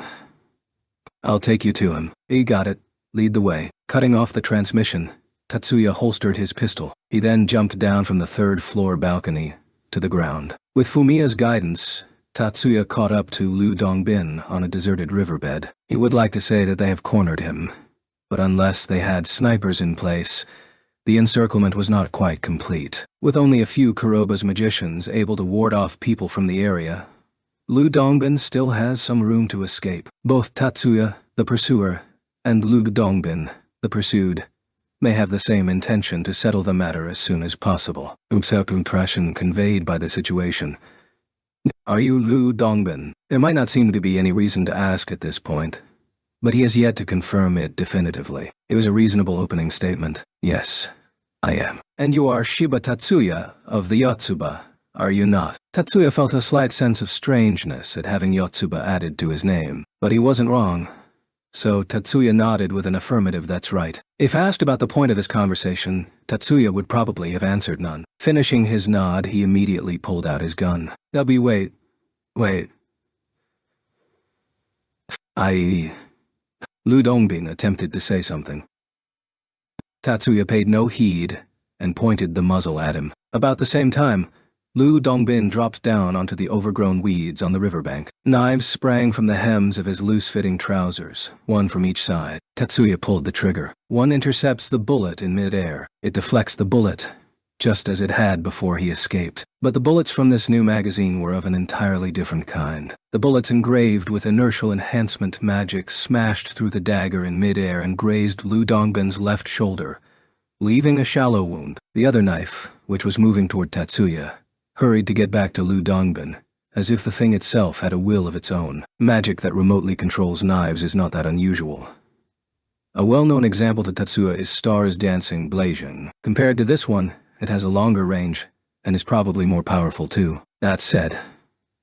I'll take you to him." Got it. Lead the way." Cutting off the transmission, Tatsuya holstered his pistol. He then jumped down from the third-floor balcony to the ground. With Fumiya's guidance, Tatsuya caught up to Lu Dongbin on a deserted riverbed. He would like to say that they have cornered him, but unless they had snipers in place, the encirclement was not quite complete. With only a few Kuroba's magicians able to ward off people from the area, Lu Dongbin still has some room to escape. Both Tatsuya, the pursuer, and Lu Dongbin, the pursued, may have the same intention to settle the matter as soon as possible. Impression conveyed by the situation. "Are you Lu Dongbin?" There might not seem to be any reason to ask at this point, but he has yet to confirm it definitively. It was a reasonable opening statement. "Yes, I am." "And you are Shiba Tatsuya of the Yotsuba, are you not?" Tatsuya felt a slight sense of strangeness at having Yotsuba added to his name, but he wasn't wrong. So Tatsuya nodded with an affirmative "that's right." If asked about the point of this conversation, Tatsuya would probably have answered none. Finishing his nod, he immediately pulled out his gun. Wait. Lu Dongbin attempted to say something. Tatsuya paid no heed and pointed the muzzle at him. About the same time, Lu Dongbin dropped down onto the overgrown weeds on the riverbank. Knives sprang from the hems of his loose-fitting trousers, one from each side. Tatsuya pulled the trigger. One intercepts the bullet in mid-air. It deflects the bullet, just as it had before he escaped. But the bullets from this new magazine were of an entirely different kind. The bullets engraved with inertial enhancement magic smashed through the dagger in mid-air and grazed Lu Dongbin's left shoulder, leaving a shallow wound. The other knife, which was moving toward Tatsuya, hurried to get back to Lu Dongbin, as if the thing itself had a will of its own. Magic that remotely controls knives is not that unusual. A well-known example to Tatsuya is Star's Dancing Blazing. Compared to this one, it has a longer range, and is probably more powerful too. That said,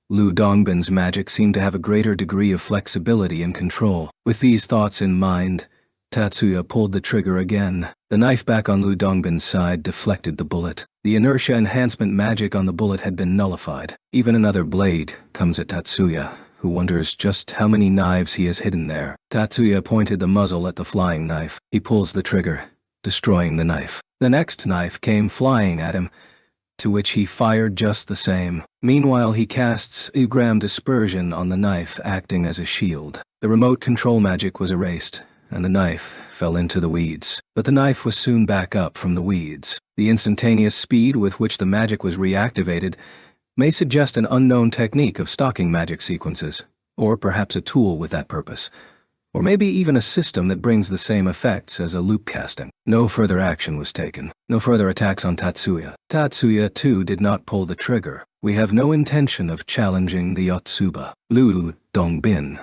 Lu Dongbin's magic seemed to have a greater degree of flexibility and control. With these thoughts in mind, Tatsuya pulled the trigger again. The knife back on Lu Dongbin's side deflected the bullet. The inertia enhancement magic on the bullet had been nullified. Even another blade comes at Tatsuya, who wonders just how many knives he has hidden there. Tatsuya pointed the muzzle at the flying knife. He pulls the trigger, destroying the knife. The next knife came flying at him, to which he fired just the same. Meanwhile, he casts gram dispersion on the knife, acting as a shield. The remote control magic was erased, and the knife fell into the weeds. But the knife was soon back up from the weeds. The instantaneous speed with which the magic was reactivated may suggest an unknown technique of stalking magic sequences, or perhaps a tool with that purpose. Or maybe even a system that brings the same effects as a loop casting. No further action was taken. No further attacks on Tatsuya. Tatsuya, too, did not pull the trigger. We have no intention of challenging the Yotsuba. Lu Dongbin,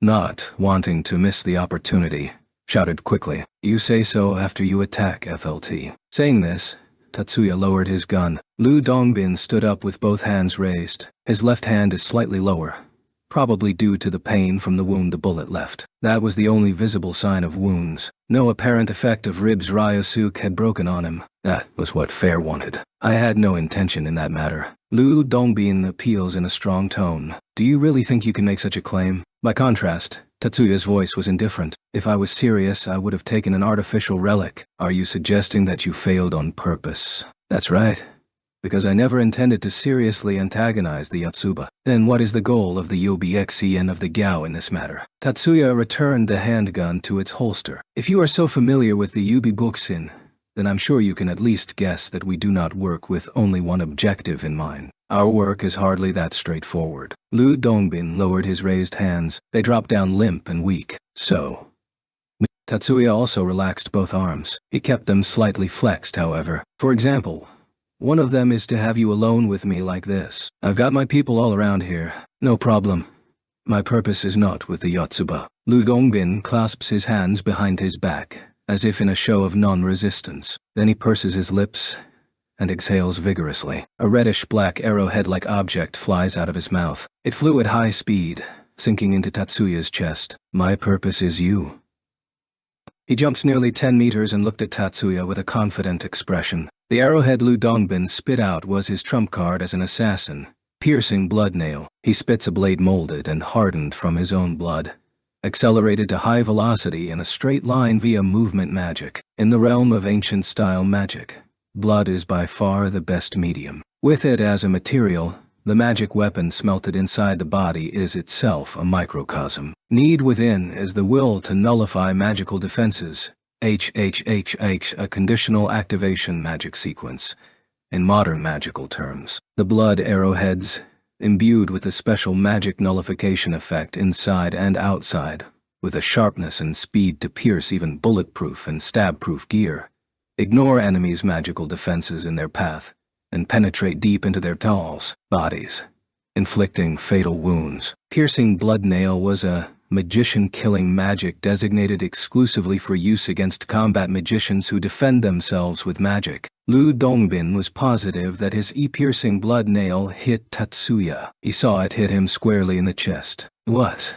not wanting to miss the opportunity, shouted quickly. You say so after you attack, FLT. Saying this, Tatsuya lowered his gun. Lu Dongbin stood up with both hands raised. His left hand is slightly lower, probably due to the pain from the wound the bullet left. That was the only visible sign of wounds. No apparent effect of ribs Ryosuke had broken on him. That was what Fair wanted. I had no intention in that matter. Lu Dongbin appeals in a strong tone. Do you really think you can make such a claim? By contrast, Tatsuya's voice was indifferent. If I was serious, I would have taken an artificial relic. Are you suggesting that you failed on purpose? That's right. Because I never intended to seriously antagonize the Yotsuba. Then what is the goal of the Yobixen and of the Gao in this matter? Tatsuya returned the handgun to its holster. If you are so familiar with the Yobixen, then I'm sure you can at least guess that we do not work with only one objective in mind. Our work is hardly that straightforward. Lu Dongbin lowered his raised hands. They dropped down limp and weak. So. Tatsuya also relaxed both arms. He kept them slightly flexed, however. For example, one of them is to have you alone with me like this. I've got my people all around here. No problem. My purpose is not with the Yotsuba. Lu Dongbin clasps his hands behind his back, as if in a show of non-resistance. Then he purses his lips and exhales vigorously. A reddish-black arrowhead-like object flies out of his mouth. It flew at high speed, sinking into Tatsuya's chest. My purpose is you. He jumped nearly 10 meters and looked at Tatsuya with a confident expression. The arrowhead Lu Dongbin spit out was his trump card as an assassin. Piercing blood nail. He spits a blade molded and hardened from his own blood, accelerated to high velocity in a straight line via movement magic. In the realm of ancient-style magic, blood is by far the best medium. With it as a material, the magic weapon smelted inside the body is itself a microcosm. Need within is the will to nullify magical defenses. HHHH, a conditional activation magic sequence. In modern magical terms, the blood arrowheads, imbued with a special magic nullification effect inside and outside, with a sharpness and speed to pierce even bulletproof and stab-proof gear, ignore enemies' magical defenses in their path, and penetrate deep into their talls, bodies, inflicting fatal wounds. Piercing blood nail was a magician-killing magic designated exclusively for use against combat magicians who defend themselves with magic. Lu Dongbin was positive that his piercing blood nail hit Tatsuya. He saw it hit him squarely in the chest. What?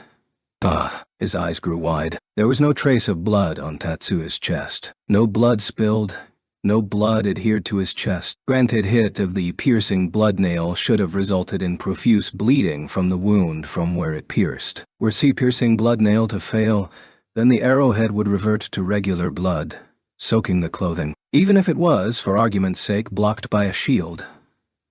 His eyes grew wide. There was no trace of blood on Tatsuya's chest. No blood spilled. No blood adhered to his chest. Granted, hit of the piercing blood nail should have resulted in profuse bleeding from the wound from where it pierced. Were piercing blood nail to fail, then the arrowhead would revert to regular blood, soaking the clothing. Even if it was, for argument's sake, blocked by a shield,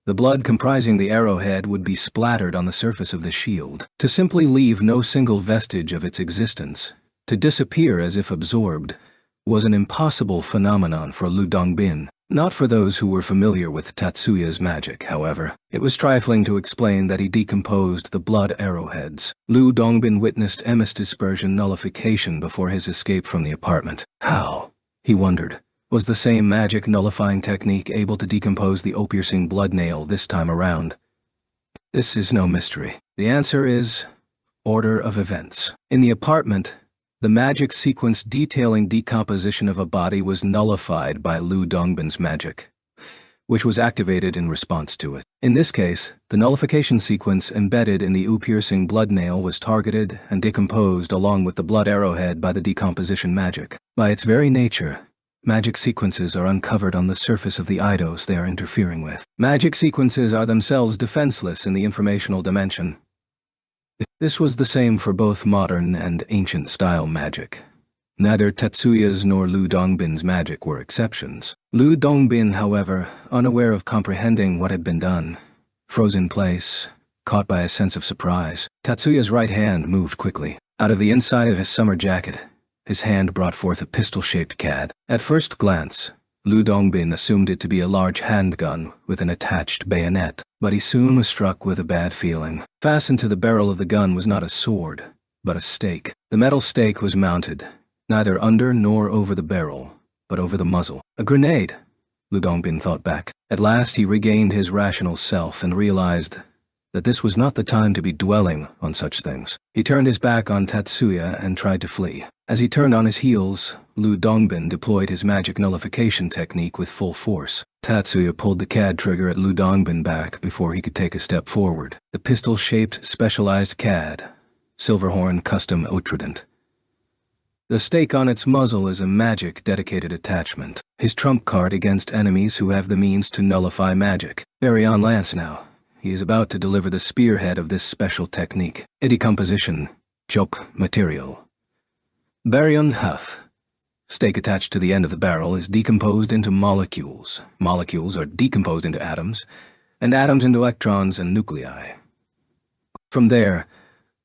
the blood comprising the arrowhead would be splattered on the surface of the shield, to simply leave no single vestige of its existence, to disappear as if absorbed, was an impossible phenomenon for Lu Dongbin. Not for those who were familiar with Tatsuya's magic, however. It was trifling to explain that he decomposed the blood arrowheads. Lu Dongbin witnessed emis dispersion nullification before his escape from the apartment. How, he wondered, was the same magic nullifying technique able to decompose the piercing blood nail this time around? This is no mystery. The answer is order of events. In the apartment, the magic sequence detailing decomposition of a body was nullified by Lu Dongbin's magic, which was activated in response to it. In this case, the nullification sequence embedded in the piercing blood nail was targeted and decomposed along with the blood arrowhead by the decomposition magic. By its very nature, magic sequences are uncovered on the surface of the eidos they are interfering with. Magic sequences are themselves defenseless in the informational dimension. This was the same for both modern and ancient-style magic. Neither Tatsuya's nor Lu Dongbin's magic were exceptions. Lu Dongbin, however, unaware of comprehending what had been done, froze in place, caught by a sense of surprise. Tatsuya's right hand moved quickly. Out of the inside of his summer jacket, his hand brought forth a pistol-shaped CAD. At first glance, Lu Dongbin assumed it to be a large handgun with an attached bayonet, but he soon was struck with a bad feeling. Fastened to the barrel of the gun was not a sword, but a stake. The metal stake was mounted, neither under nor over the barrel, but over the muzzle. A grenade, Lu Dongbin thought back. At last he regained his rational self and realized that this was not the time to be dwelling on such things. He turned his back on Tatsuya and tried to flee. As he turned on his heels, Lu Dongbin deployed his magic nullification technique with full force. Tatsuya pulled the CAD trigger at Lu Dongbin back before he could take a step forward. The pistol-shaped specialized CAD, Silverhorn Custom Outrident. The stake on its muzzle is a magic-dedicated attachment, his trump card against enemies who have the means to nullify magic. Baryon Lance now. He is about to deliver the spearhead of this special technique. A decomposition. Joke material. Baryon Huff. Stake attached to the end of the barrel is decomposed into molecules. Molecules are decomposed into atoms, and atoms into electrons and nuclei. From there,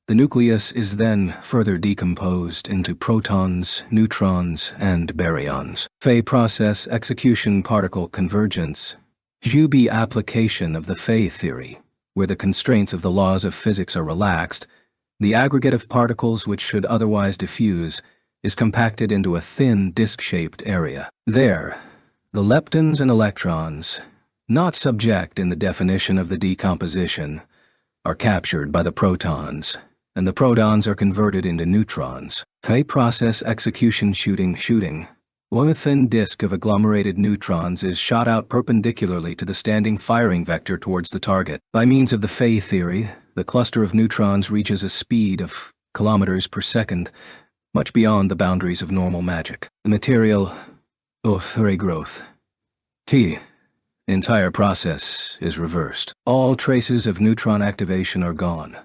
the nucleus is then further decomposed into protons, neutrons, and baryons. Fey process execution particle convergence. Jubi application of the Fey theory, where the constraints of the laws of physics are relaxed, the aggregate of particles which should otherwise diffuse is compacted into a thin disc-shaped area. There, the leptons and electrons, not subject in the definition of the decomposition, are captured by the protons, and the protons are converted into neutrons. Fey process execution shooting. One thin disk of agglomerated neutrons is shot out perpendicularly to the standing firing vector towards the target. By means of the Fey theory, the cluster of neutrons reaches a speed of kilometers per second, much beyond the boundaries of normal magic. The material, regrowth. The entire process is reversed. All traces of neutron activation are gone.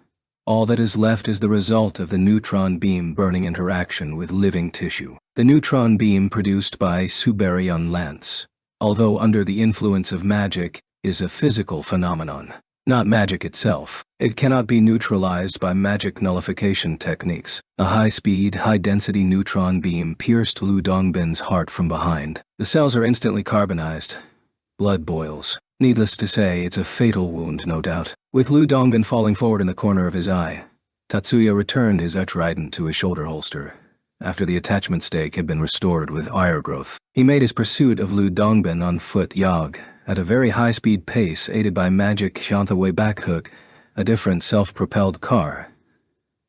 All that is left is the result of the neutron beam burning interaction with living tissue. The neutron beam produced by Baryon Lance, although under the influence of magic, is a physical phenomenon, not magic itself. It cannot be neutralized by magic nullification techniques. A high-speed, high-density neutron beam pierced Lu Dongbin's heart from behind. The cells are instantly carbonized. Blood boils. Needless to say, it's a fatal wound, no doubt. With Lu Dongbin falling forward in the corner of his eye, Tatsuya returned his trident to his shoulder holster, after the attachment stake had been restored with ire growth. He made his pursuit of Lu Dongbin on foot at a very high-speed pace aided by magic Shanthaway backhook, a different self-propelled car,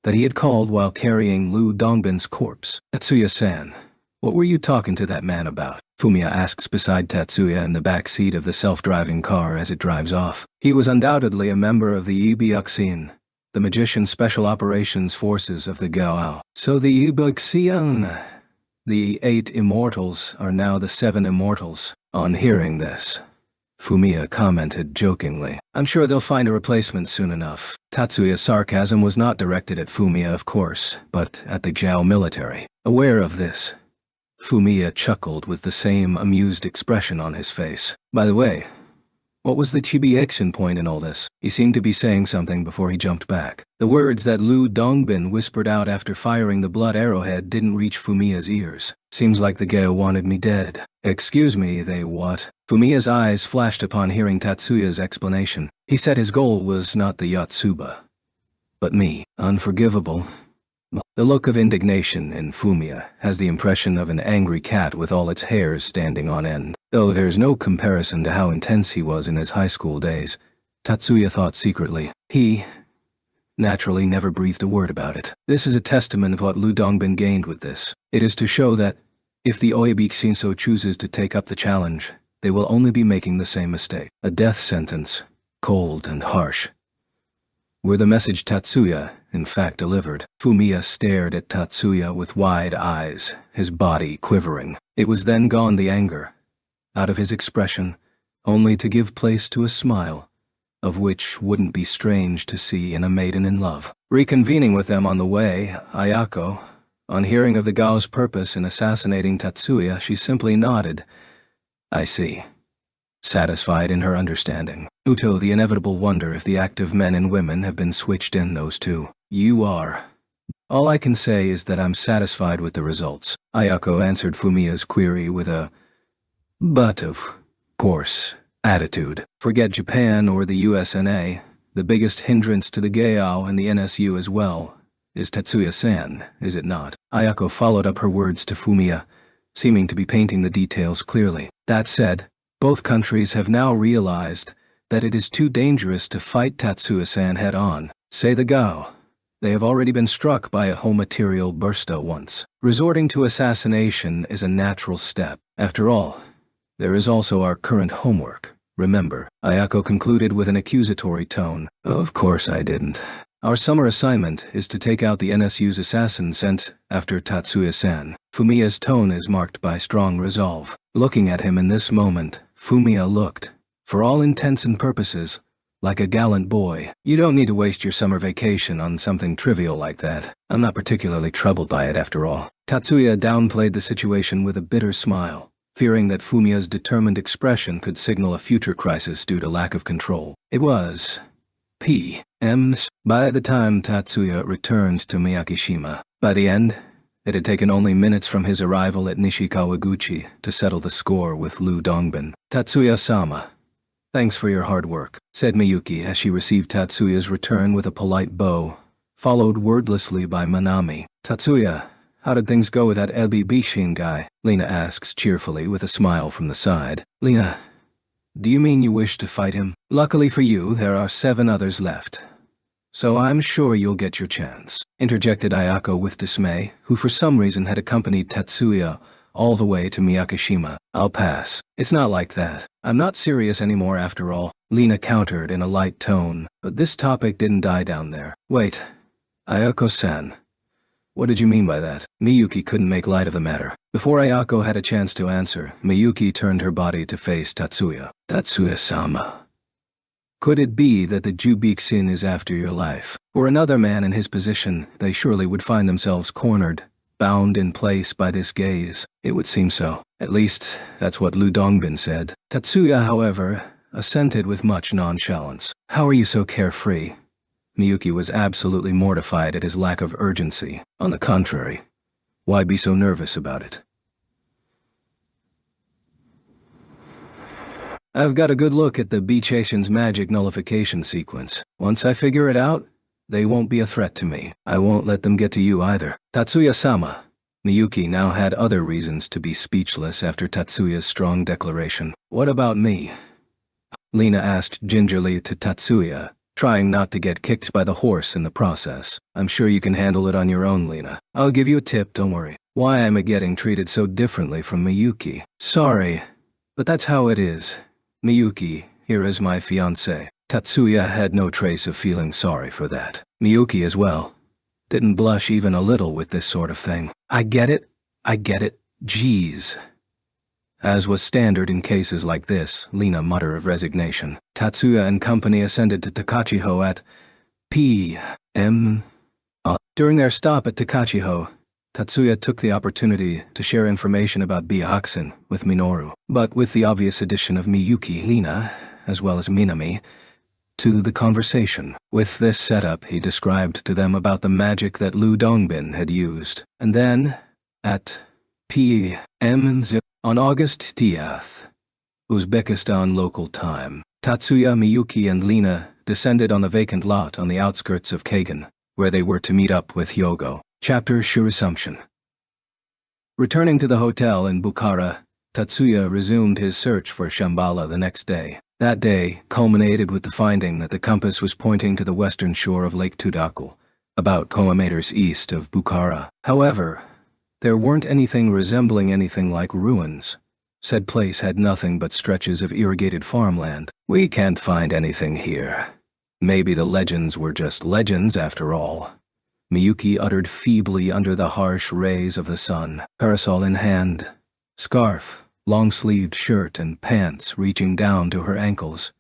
that he had called while carrying Lu Dongbin's corpse. Tatsuya-san, what were you talking to that man about? Fumiya asks beside Tatsuya in the back seat of the self-driving car as it drives off. He was undoubtedly a member of the Ibyuxian, the magician special operations forces of the Gaoao. So the Ibyuxian, the 8 immortals, are now the 7 immortals. On hearing this, Fumiya commented jokingly, I'm sure they'll find a replacement soon enough. Tatsuya's sarcasm was not directed at Fumiya, of course, but at the Jiao military. Aware of this, Fumiya chuckled with the same amused expression on his face. By the way, what was the chibi action point in all this? He seemed to be saying something before he jumped back. The words that Lu Dongbin whispered out after firing the blood arrowhead didn't reach Fumiya's ears. Seems like the Geo wanted me dead. Excuse me, they what? Fumiya's eyes flashed upon hearing Tatsuya's explanation. He said his goal was not the Yotsuba, but me. Unforgivable. The look of indignation in Fumiya has the impression of an angry cat with all its hairs standing on end. Though there's no comparison to how intense he was in his high school days, Tatsuya thought secretly. He, naturally, never breathed a word about it. This is a testament of what Lu Dongbin gained with this. It is to show that, if the Oibiki so chooses to take up the challenge, they will only be making the same mistake. A death sentence, cold and harsh, were the message Tatsuya, in fact, delivered. Fumiya stared at Tatsuya with wide eyes, his body quivering. It was then gone, the anger out of his expression, only to give place to a smile, of which wouldn't be strange to see in a maiden in love. Reconvening with them on the way, Ayako, on hearing of the Gao's purpose in assassinating Tatsuya, she simply nodded. I see. Satisfied in her understanding. Uto, the inevitable wonder if the active men and women have been switched in, those two. You are. All I can say is that I'm satisfied with the results. Ayako answered Fumiya's query with a but of course attitude. Forget Japan or the USNA, the biggest hindrance to the Gaoao and the NSU as well, is Tetsuya-san, is it not? Ayako followed up her words to Fumiya, seeming to be painting the details clearly. That said, both countries have now realized that it is too dangerous to fight Tetsuya-san head-on. Say the Gao. They have already been struck by a whole material bursta once. Resorting to assassination is a natural step. After all, there is also our current homework. Remember, Ayako concluded with an accusatory tone. Of course I didn't. Our summer assignment is to take out the NSU's assassin sent after Tatsuya-san. Fumiya's tone is marked by strong resolve. Looking at him in this moment, Fumiya looked, for all intents and purposes, like a gallant boy. You don't need to waste your summer vacation on something trivial like that. I'm not particularly troubled by it after all. Tatsuya downplayed the situation with a bitter smile, fearing that Fumiya's determined expression could signal a future crisis due to lack of control. It was P.M.s. By the time Tatsuya returned to Miyakishima, by the end, it had taken only minutes from his arrival at Nishikawaguchi to settle the score with Lu Dongbin. Tatsuya-sama, thanks for your hard work, said Miyuki as she received Tatsuya's return with a polite bow, followed wordlessly by Manami. Tatsuya, how did things go with that Ebi Bishin guy? Lena asks cheerfully with a smile from the side. Lena, do you mean you wish to fight him? Luckily for you, there are 7 others left. So I'm sure you'll get your chance, interjected Ayako with dismay, who for some reason had accompanied Tatsuya all the way to Miyakishima. I'll pass. It's not like that. I'm not serious anymore after all, Lena countered in a light tone, but this topic didn't die down there. Wait, Ayako-san, what did you mean by that? Miyuki couldn't make light of the matter. Before Ayako had a chance to answer, Miyuki turned her body to face Tatsuya. Tatsuya-sama. Could it be that the Jubiksin is after your life? For another man in his position, they surely would find themselves cornered, bound in place by this gaze. It would seem so. At least, that's what Lu Dongbin said. Tatsuya, however, assented with much nonchalance. How are you so carefree? Miyuki was absolutely mortified at his lack of urgency. On the contrary, why be so nervous about it? I've got a good look at the Bechation's magic nullification sequence. Once I figure it out, they won't be a threat to me. I won't let them get to you either. Tatsuya-sama. Miyuki now had other reasons to be speechless after Tatsuya's strong declaration. What about me? Lena asked gingerly to Tatsuya, trying not to get kicked by the horse in the process. I'm sure you can handle it on your own, Lena. I'll give you a tip, don't worry. Why am I getting treated so differently from Miyuki? Sorry, but that's how it is. Miyuki, here is my fiancé. Tatsuya had no trace of feeling sorry for that. Miyuki as well. Didn't blush even a little with this sort of thing. I get it. Geez. As was standard in cases like this, Lena muttered of resignation. Tatsuya and company ascended to Takachiho at P.M. During their stop at Takachiho, Tatsuya took the opportunity to share information about Byakusen with Minoru, but with the obvious addition of Miyuki, Lena, as well as Minami, to the conversation. With this setup, he described to them about the magic that Lu Dongbin had used. And then, at P.M. on August 10th, Uzbekistan local time, Tatsuya, Miyuki, and Lena descended on the vacant lot on the outskirts of Kagan, where they were to meet up with Hyogo. Chapter Resumption. Returning to the hotel in Bukhara, Tatsuya resumed his search for Shambhala the next day. That day culminated with the finding that the compass was pointing to the western shore of Lake Tudakul, about kilometers east of Bukhara. However, there weren't anything resembling anything like ruins. Said place had nothing but stretches of irrigated farmland. We can't find anything here. Maybe the legends were just legends after all. Miyuki uttered feebly under the harsh rays of the sun, parasol in hand, scarf, long-sleeved shirt and pants reaching down to her ankles.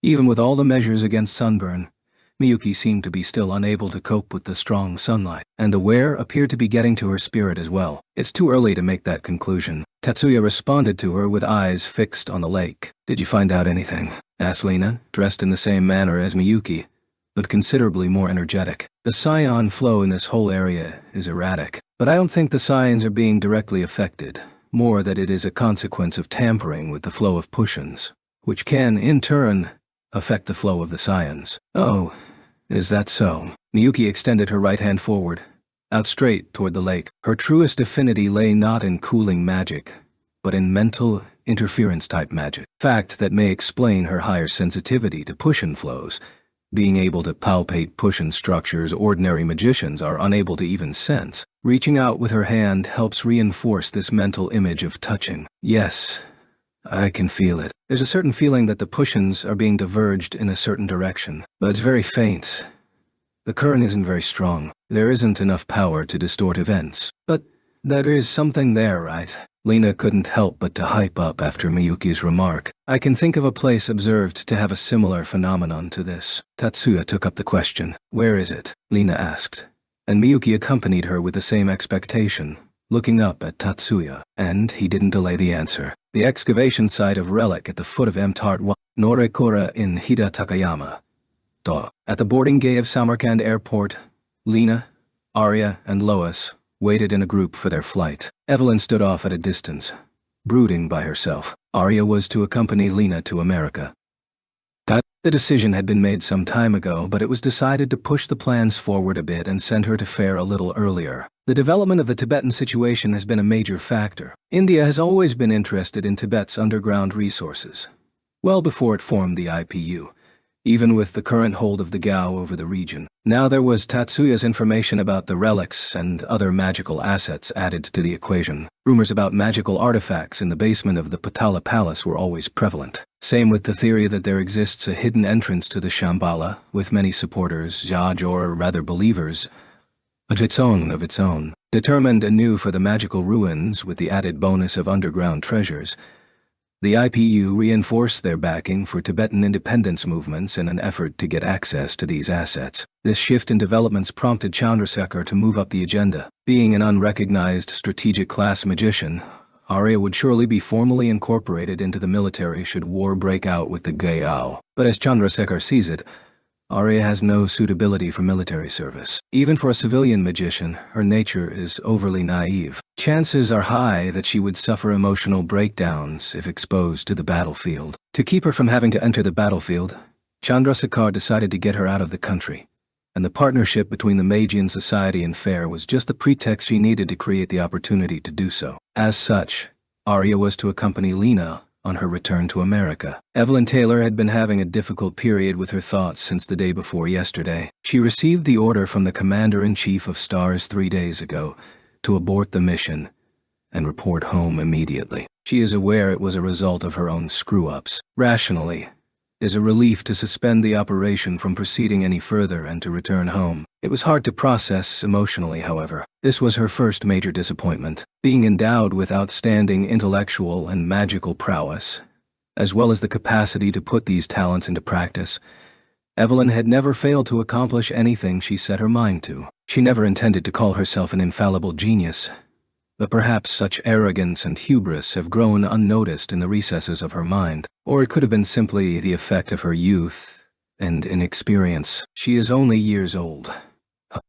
Even with all the measures against sunburn, Miyuki seemed to be still unable to cope with the strong sunlight, and the wear appeared to be getting to her spirit as well. It's too early to make that conclusion. Tatsuya responded to her with eyes fixed on the lake. Did you find out anything? Asked Lena, dressed in the same manner as Miyuki, but considerably more energetic. The scion flow in this whole area is erratic, but I don't think the scions are being directly affected, more that it is a consequence of tampering with the flow of pushins, which can, in turn, affect the flow of the scions. Oh, Is that so? Miyuki extended her right hand forward, out straight toward the lake. Her truest affinity lay not in cooling magic, but in mental interference-type magic. Fact that may explain her higher sensitivity to Pushin flows, being able to palpate Pushin structures ordinary magicians are unable to even sense. Reaching out with her hand helps reinforce this mental image of touching. Yes, I can feel it. There's a certain feeling that the Pushins are being diverged in a certain direction, but it's very faint. The current isn't very strong. There isn't enough power to distort events. But there is something there, right? Lena couldn't help but to hype up after Miyuki's remark. I can think of a place observed to have a similar phenomenon to this. Tatsuya took up the question. Where is it? Lena asked. And Miyuki accompanied her with the same expectation, looking up at Tatsuya. And he didn't delay the answer. The excavation site of Relic at the foot of Mtart Norekura in Hida Takayama. At the boarding gate of Samarkand Airport, Lena, Arya, and Lois waited in a group for their flight. Evelyn stood off at a distance, brooding by herself. Arya was to accompany Lena to America. The decision had been made some time ago, but it was decided to push the plans forward a bit and send her to fare a little earlier. The development of the Tibetan situation has been a major factor. India has always been interested in Tibet's underground resources, well before it formed the IPU, even with the current hold of the Gao over the region. Now there was Tatsuya's information about the relics and other magical assets added to the equation. Rumors about magical artifacts in the basement of the Patala Palace were always prevalent. Same with the theory that there exists a hidden entrance to the Shambhala, with many supporters, judge or rather believers, of its own. Determined anew for the magical ruins with the added bonus of underground treasures, the IPU reinforced their backing for Tibetan independence movements in an effort to get access to these assets. This shift in developments prompted Chandrasekhar to move up the agenda. Being an unrecognized strategic class magician, Arya would surely be formally incorporated into the military should war break out with the Gao. But as Chandrasekhar sees it, Arya has no suitability for military service. Even for a civilian magician, her nature is overly naive. Chances are high that she would suffer emotional breakdowns if exposed to the battlefield. To keep her from having to enter the battlefield, Chandrasekhar decided to get her out of the country, and the partnership between the Magian Society and Fair was just the pretext she needed to create the opportunity to do so. As such, Arya was to accompany Lena on her return to America. Evelyn Taylor had been having a difficult period with her thoughts since the day before yesterday. She received the order from the Commander-in-Chief of STARS 3 days ago to abort the mission and report home immediately. She is aware it was a result of her own screw-ups. Rationally, is a relief to suspend the operation from proceeding any further and to return home. It was hard to process emotionally, however. This was her first major disappointment. Being endowed with outstanding intellectual and magical prowess, as well as the capacity to put these talents into practice, Evelyn had never failed to accomplish anything she set her mind to. She never intended to call herself an infallible genius, but perhaps such arrogance and hubris have grown unnoticed in the recesses of her mind, or it could have been simply the effect of her youth and inexperience. She is only years old.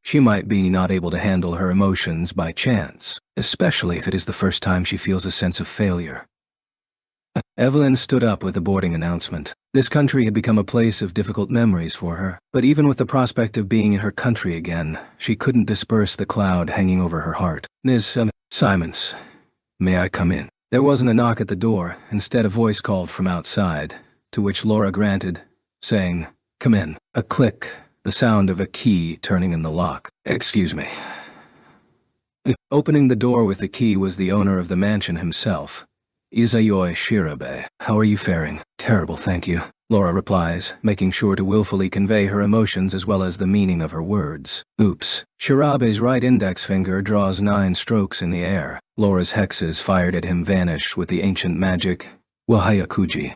She might be not able to handle her emotions by chance, especially if it is the first time she feels a sense of failure. Evelyn stood up with the boarding announcement. This country had become a place of difficult memories for her, but even with the prospect of being in her country again, she couldn't disperse the cloud hanging over her heart. Ms. Simons, may I come in? There wasn't a knock at the door. Instead, a voice called from outside, to which Laura granted, saying, "Come in." A click, the sound of a key turning in the lock. "Excuse me." Opening the door with the key was the owner of the mansion himself, Izayoi Shirabe. "How are you faring?" "Terrible, thank you," Laura replies, making sure to willfully convey her emotions as well as the meaning of her words. Oops. Shirabe's right index finger draws 9 strokes in the air. Laura's hexes fired at him vanish with the ancient magic Wahayakuji.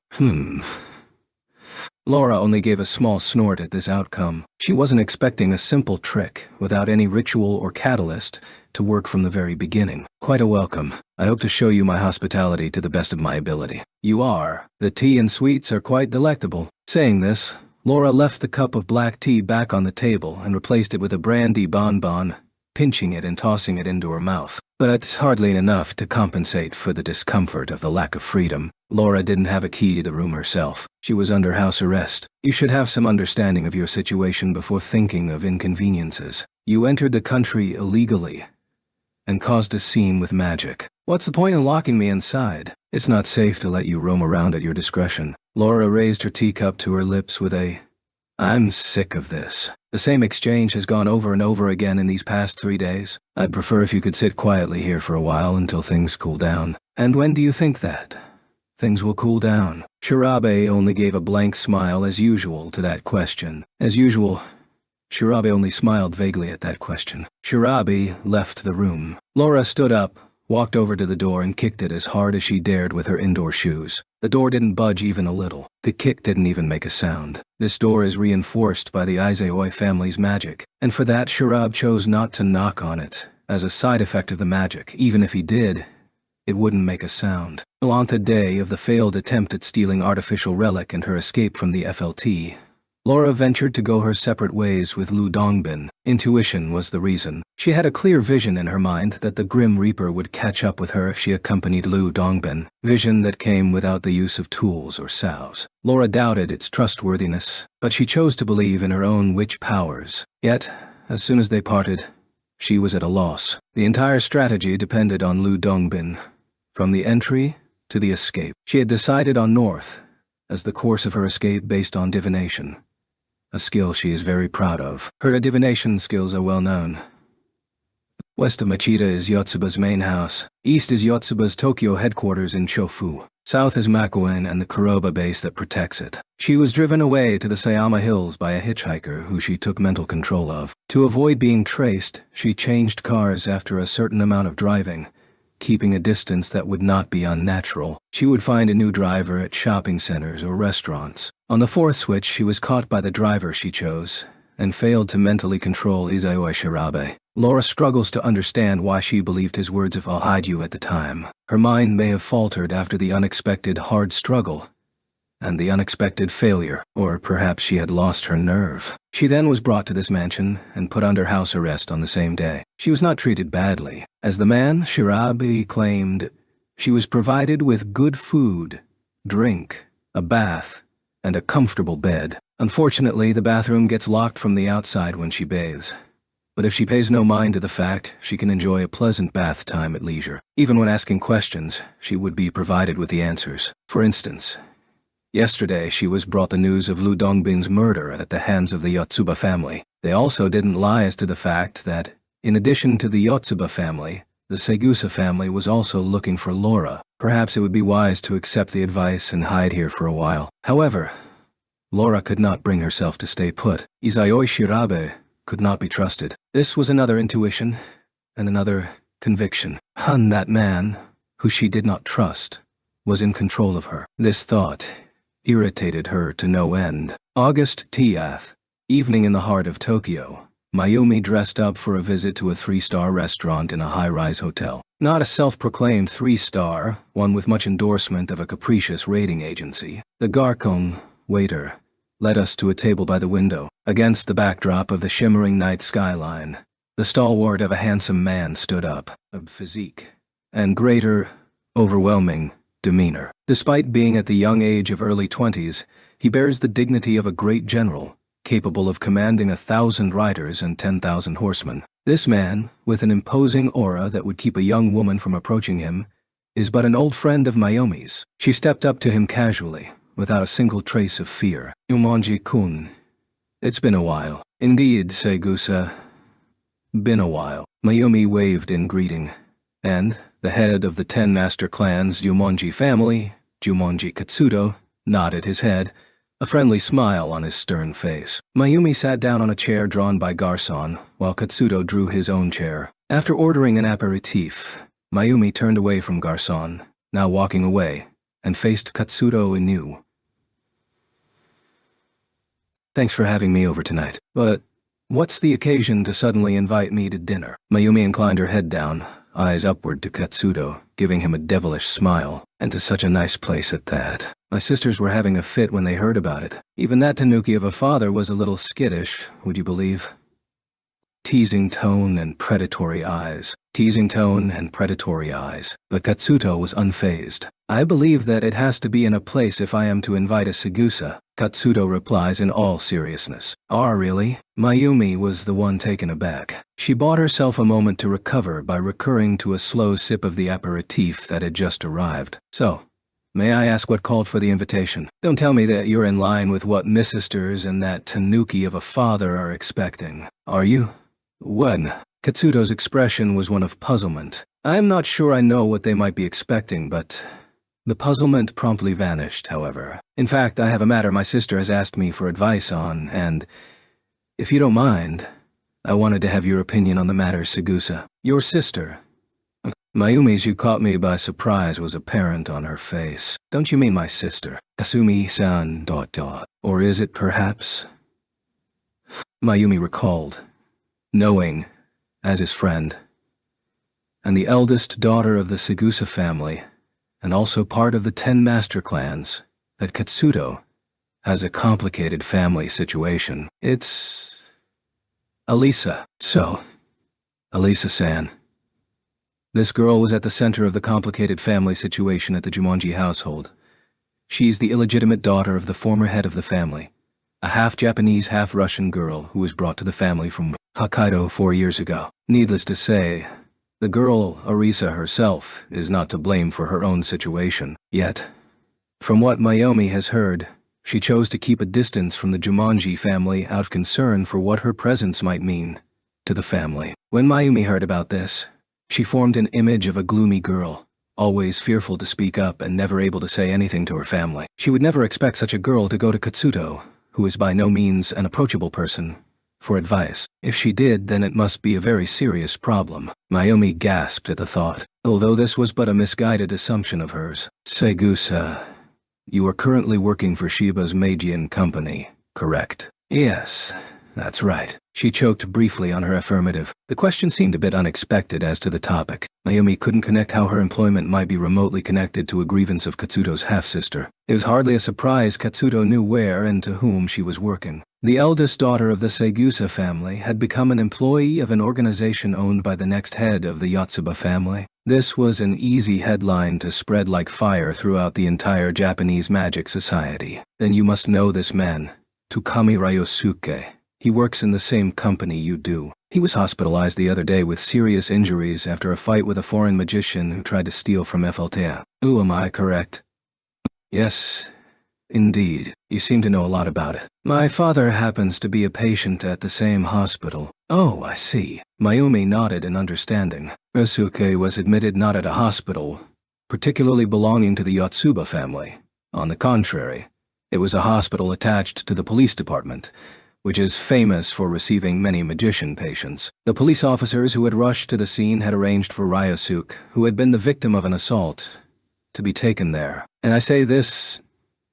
Laura only gave a small snort at this outcome. She wasn't expecting a simple trick, without any ritual or catalyst, to work from the very beginning. "Quite a welcome. I hope to show you my hospitality to the best of my ability." "You are. The tea and sweets are quite delectable." Saying this, Laura left the cup of black tea back on the table and replaced it with a brandy bonbon, pinching it and tossing it into her mouth. but it's hardly enough to compensate for the discomfort of the lack of freedom. Laura didn't have a key to the room herself. She was under house arrest. You should have some understanding of your situation before thinking of inconveniences. You entered the country illegally and caused a scene with magic. What's the point in locking me inside? It's not safe to let you roam around at your discretion. Laura raised her teacup to her lips with a, "I'm sick of this. The same exchange has gone over and over again in these past 3 days. I'd prefer if you could sit quietly here for a while until things cool down." "And when do you think that things will cool down?" Shirabe only gave a blank smile as usual to that question. As usual, Shirabe only smiled vaguely at that question. Shirabe left the room. Laura stood up, walked over to the door and kicked it as hard as she dared with her indoor shoes. The door didn't budge even a little. The kick didn't even make a sound. This door is reinforced by the Izayoi family's magic, and for that Shirabe chose not to knock on it. As a side effect of the magic, even if he did, it wouldn't make a sound. On the day of the failed attempt at stealing artificial relic and her escape from the FLT, Laura ventured to go her separate ways with Lu Dongbin. Intuition was the reason. She had a clear vision in her mind that the Grim Reaper would catch up with her if she accompanied Lu Dongbin. Vision that came without the use of tools or salves. Laura doubted its trustworthiness, but she chose to believe in her own witch powers. Yet, as soon as they parted, she was at a loss. The entire strategy depended on Lu Dongbin. From the entry to the escape, she had decided on north as the course of her escape based on divination. A skill she is very proud of. Her divination skills are well known. West of Machida is Yotsuba's main house. East is Yotsuba's Tokyo headquarters in Chofu. South is Makoen and the Kuroba base that protects it. She was driven away to the Sayama Hills by a hitchhiker who she took mental control of. To avoid being traced, she changed cars after a certain amount of driving, keeping a distance that would not be unnatural. She would find a new driver at shopping centers or restaurants. On the fourth switch, she was caught by the driver she chose, and failed to mentally control Izayoi Shirabe. Laura struggles to understand why she believed his words of "I'll hide you" at the time. Her mind may have faltered after the unexpected hard struggle, and the unexpected failure, or perhaps she had lost her nerve. She then was brought to this mansion and put under house arrest on the same day. She was not treated badly. As the man Shirabe claimed, she was provided with good food, drink, a bath, and a comfortable bed. Unfortunately, the bathroom gets locked from the outside when she bathes. But if she pays no mind to the fact, she can enjoy a pleasant bath time at leisure. Even when asking questions, she would be provided with the answers. For instance, yesterday she was brought the news of Lu Dongbin's murder at the hands of the Yotsuba family. They also didn't lie as to the fact that, in addition to the Yotsuba family, the Segusa family was also looking for Laura. Perhaps it would be wise to accept the advice and hide here for a while. However, Laura could not bring herself to stay put. Izayoi Shirabe could not be trusted. This was another intuition, and another conviction. That man, who she did not trust, was in control of her. This thought irritated her to no end. August 10th, evening in the heart of Tokyo. Mayumi dressed up for a visit to a 3-star restaurant in a high-rise hotel. Not a self-proclaimed 3-star, one with much endorsement of a capricious rating agency. The Garkon, waiter, led us to a table by the window, against the backdrop of the shimmering night skyline. The stalwart of a handsome man stood up, of physique, and greater, overwhelming, demeanor. Despite being at the young age of early 20s, he bears the dignity of a great general, capable of commanding 1,000 riders and 10,000 horsemen. This man, with an imposing aura that would keep a young woman from approaching him, is but an old friend of Mayumi's. She stepped up to him casually, without a single trace of fear. "Umonji-kun, it's been a while." "Indeed, Segusa. Been a while." Mayumi waved in greeting, and the head of the 10 master clans Jumonji family, Jumonji Katsudo, nodded his head, a friendly smile on his stern face. Mayumi sat down on a chair drawn by Garçon, while Katsudo drew his own chair. After ordering an aperitif, Mayumi turned away from Garçon, now walking away, and faced Katsudo anew. "Thanks for having me over tonight. But what's the occasion to suddenly invite me to dinner?" Mayumi inclined her head down, eyes upward to Katsudo, giving him a devilish smile. "And to such a nice place at that. My sisters were having a fit when they heard about it. Even that tanuki of a father was a little skittish, would you believe?" teasing tone and predatory eyes. Teasing tone and predatory eyes. But Katsuto was unfazed. I believe that it has to be in a place if I am to invite a Segusa. Katsuto replies in all seriousness. Ah, really? Mayumi was the one taken aback. She bought herself a moment to recover by recurring to a slow sip of the aperitif that had just arrived. So, may I ask what called for the invitation? Don't tell me that you're in line with what Miss Sisters and that tanuki of a father are expecting. Are you? When? Katsuto's expression was one of puzzlement. I am not sure I know what they might be expecting, but... The puzzlement promptly vanished, however. In fact, I have a matter my sister has asked me for advice on, and... if you don't mind, I wanted to have your opinion on the matter, Segusa. Your sister... Mayumi's "you caught me by surprise" was apparent on her face. Don't you mean my sister? Kasumi-san ... Or is it perhaps... Mayumi recalled, knowing, as his friend, and the eldest daughter of the Segusa family, and also part of the 10 master clans, that Katsuto has a complicated family situation. It's... Alisa. So, Alisa-san. This girl was at the center of the complicated family situation at the Jumonji household. She's the illegitimate daughter of the former head of the family, a half-Japanese, half-Russian girl who was brought to the family from Hokkaido 4 years ago. Needless to say, the girl, Arisa herself, is not to blame for her own situation. Yet, from what Mayumi has heard, she chose to keep a distance from the Jumonji family out of concern for what her presence might mean to the family. When Mayumi heard about this, she formed an image of a gloomy girl, always fearful to speak up and never able to say anything to her family. She would never expect such a girl to go to Katsuto, who is by no means an approachable person, for advice. If she did, then it must be a very serious problem. Mayumi gasped at the thought, although this was but a misguided assumption of hers. Segusa, you are currently working for Shiba's Magian company, correct? Yes, that's right. She choked briefly on her affirmative. The question seemed a bit unexpected as to the topic. Mayumi couldn't connect how her employment might be remotely connected to a grievance of Katsuto's half-sister. It was hardly a surprise Katsuto knew where and to whom she was working. The eldest daughter of the Segusa family had become an employee of an organization owned by the next head of the Yotsuba family. This was an easy headline to spread like fire throughout the entire Japanese magic society. Then you must know this man, Tukami Ryosuke. He works in the same company you do. He was hospitalized the other day with serious injuries after a fight with a foreign magician who tried to steal from Efaltea. Ooh, am I correct? Yes, indeed. You seem to know a lot about it. My father happens to be a patient at the same hospital. Oh, I see. Mayumi nodded in understanding. Ryosuke was admitted not at a hospital, particularly belonging to the Yotsuba family. On the contrary, it was a hospital attached to the police department, which is famous for receiving many magician patients. The police officers who had rushed to the scene had arranged for Ryosuke, who had been the victim of an assault, to be taken there. And I say this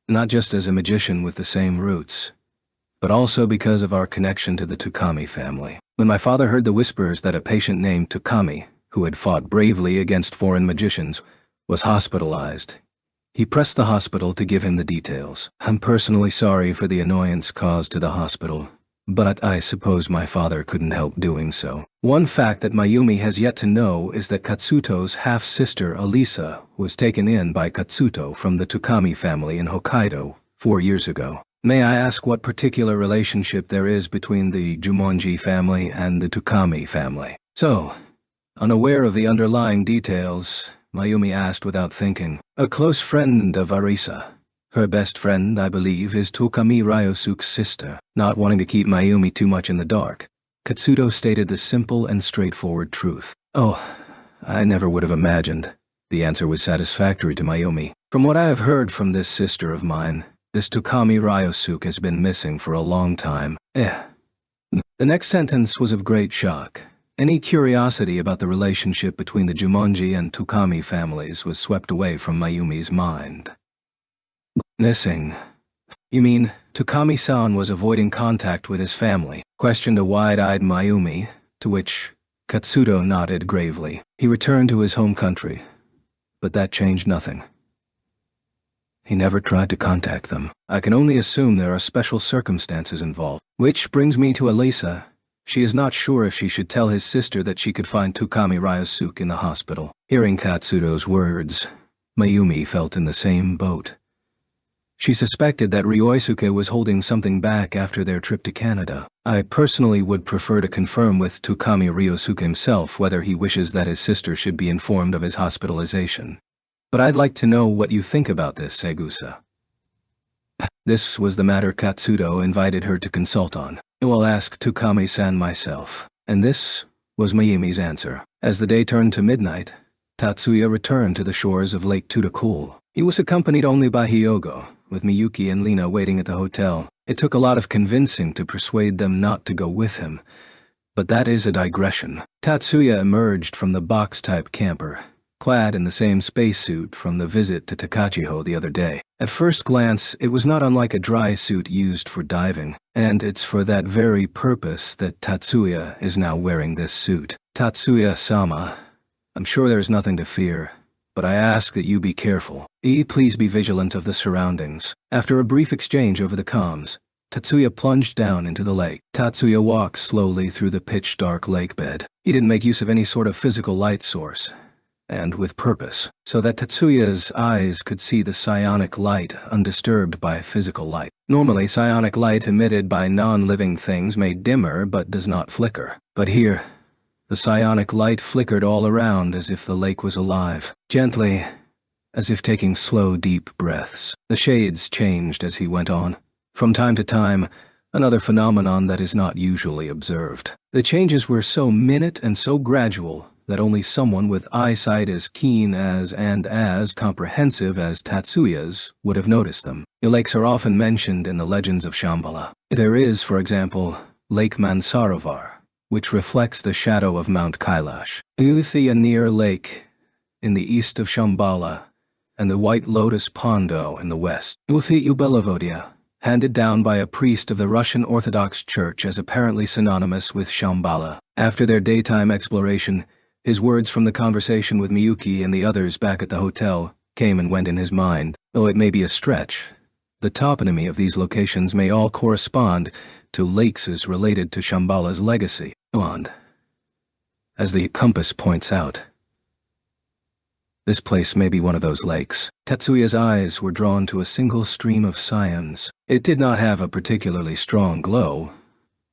not just as a magician with the same roots, but also because of our connection to the Tukami family. When my father heard the whispers that a patient named Tukami, who had fought bravely against foreign magicians, was hospitalized, he pressed the hospital to give him the details. I'm personally sorry for the annoyance caused to the hospital, but I suppose my father couldn't help doing so. One fact that Mayumi has yet to know is that Katsuto's half-sister Alisa was taken in by Katsuto from the Tukami family in Hokkaido 4 years ago. May I ask what particular relationship there is between the Jumonji family and the Tukami family? So, unaware of the underlying details, Mayumi asked without thinking. A close friend of Arisa. Her best friend, I believe, is Tukami Ryosuke's sister. Not wanting to keep Mayumi too much in the dark, Katsuto stated the simple and straightforward truth. Oh, I never would have imagined. The answer was satisfactory to Mayumi. From what I have heard from this sister of mine, this Tukami Ryosuke has been missing for a long time. The next sentence was of great shock. Any curiosity about the relationship between the Jumonji and Tukami families was swept away from Mayumi's mind. Missing? You mean, Tukami-san was avoiding contact with his family? Questioned a wide-eyed Mayumi, to which Katsuto nodded gravely. He returned to his home country, but that changed nothing. He never tried to contact them. I can only assume there are special circumstances involved. Which brings me to Alisa. She is not sure if she should tell his sister that she could find Tukami Ryosuke in the hospital. Hearing Katsudo's words, Mayumi felt in the same boat. She suspected that Ryosuke was holding something back after their trip to Canada. I personally would prefer to confirm with Tukami Ryosuke himself whether he wishes that his sister should be informed of his hospitalization. But I'd like to know what you think about this, Egusa. This was the matter Katsudo invited her to consult on. I will ask Tukami-san myself. And this was Mayumi's answer. As the day turned to midnight, Tatsuya returned to the shores of Lake Tudakul. He was accompanied only by Hyogo, with Miyuki and Lina waiting at the hotel. It took a lot of convincing to persuade them not to go with him. But that is a digression. Tatsuya emerged from the box-type camper, clad in the same spacesuit from the visit to Takachiho the other day. At first glance, it was not unlike a dry suit used for diving, and it's for that very purpose that Tatsuya is now wearing this suit. Tatsuya-sama, I'm sure there's nothing to fear, but I ask that you be careful. Please be vigilant of the surroundings. After a brief exchange over the comms, Tatsuya plunged down into the lake. Tatsuya walked slowly through the pitch-dark lake bed. He didn't make use of any sort of physical light source, and with purpose, so that Tatsuya's eyes could see the psionic light undisturbed by physical light. Normally, psionic light emitted by non-living things may dimmer but does not flicker. But here, the psionic light flickered all around as if the lake was alive. Gently, as if taking slow, deep breaths. The shades changed as he went on. From time to time, another phenomenon that is not usually observed. The changes were so minute and so gradual that only someone with eyesight as keen as and as comprehensive as Tatsuya's would have noticed them. The lakes are often mentioned in the legends of Shambhala. There is, for example, Lake Mansarovar, which reflects the shadow of Mount Kailash. Uthia Lake, in the east of Shambhala, and the White Lotus Pondo in the west. Uthia handed down by a priest of the Russian Orthodox Church as apparently synonymous with Shambhala. After their daytime exploration, his words from the conversation with Miyuki and the others back at the hotel came and went in his mind. Though it may be a stretch, the toponymy of these locations may all correspond to lakes as related to Shambhala's legacy. And, as the compass points out, this place may be one of those lakes. Tatsuya's eyes were drawn to a single stream of cyans. It did not have a particularly strong glow,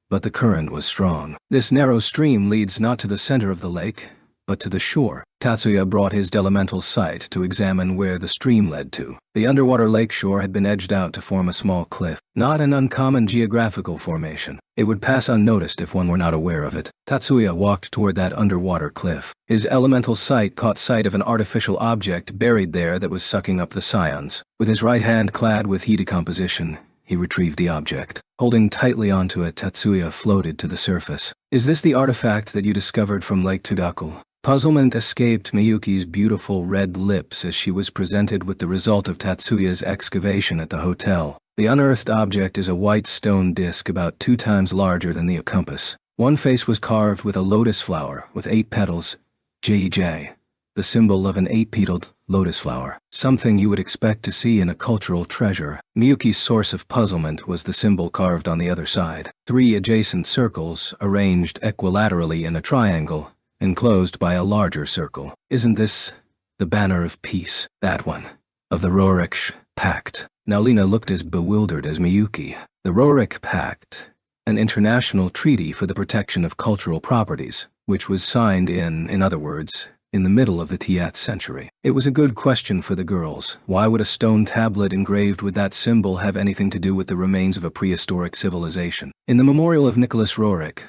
but the current was strong. This narrow stream leads not to the center of the lake, but to the shore. Tatsuya brought his elemental sight to examine where the stream led to. The underwater lake shore had been edged out to form a small cliff, not an uncommon geographical formation. It would pass unnoticed if one were not aware of it. Tatsuya walked toward that underwater cliff. His elemental sight caught sight of an artificial object buried there that was sucking up the cyans. With his right hand clad with heat decomposition, he retrieved the object. Holding tightly onto it, Tatsuya floated to the surface. Is this the artifact that you discovered from Lake Tudakul? Puzzlement escaped Miyuki's beautiful red lips as she was presented with the result of Tatsuya's excavation at the hotel. The unearthed object is a white stone disc about 2 times larger than the compass. One face was carved with a lotus flower with 8 petals, JJ, the symbol of an 8-petaled lotus flower, something you would expect to see in a cultural treasure. Miyuki's source of puzzlement was the symbol carved on the other side. 3 adjacent circles arranged equilaterally in a triangle, enclosed by a larger circle. Isn't this the banner of peace? That one, of the Roriksh Pact. Now Lina looked as bewildered as Miyuki. The Roriksh Pact, an international treaty for the protection of cultural properties, which was signed in other words, in the middle of the 10th century. It was a good question for the girls. Why would a stone tablet engraved with that symbol have anything to do with the remains of a prehistoric civilization? In the memorial of Nicholas Roerich,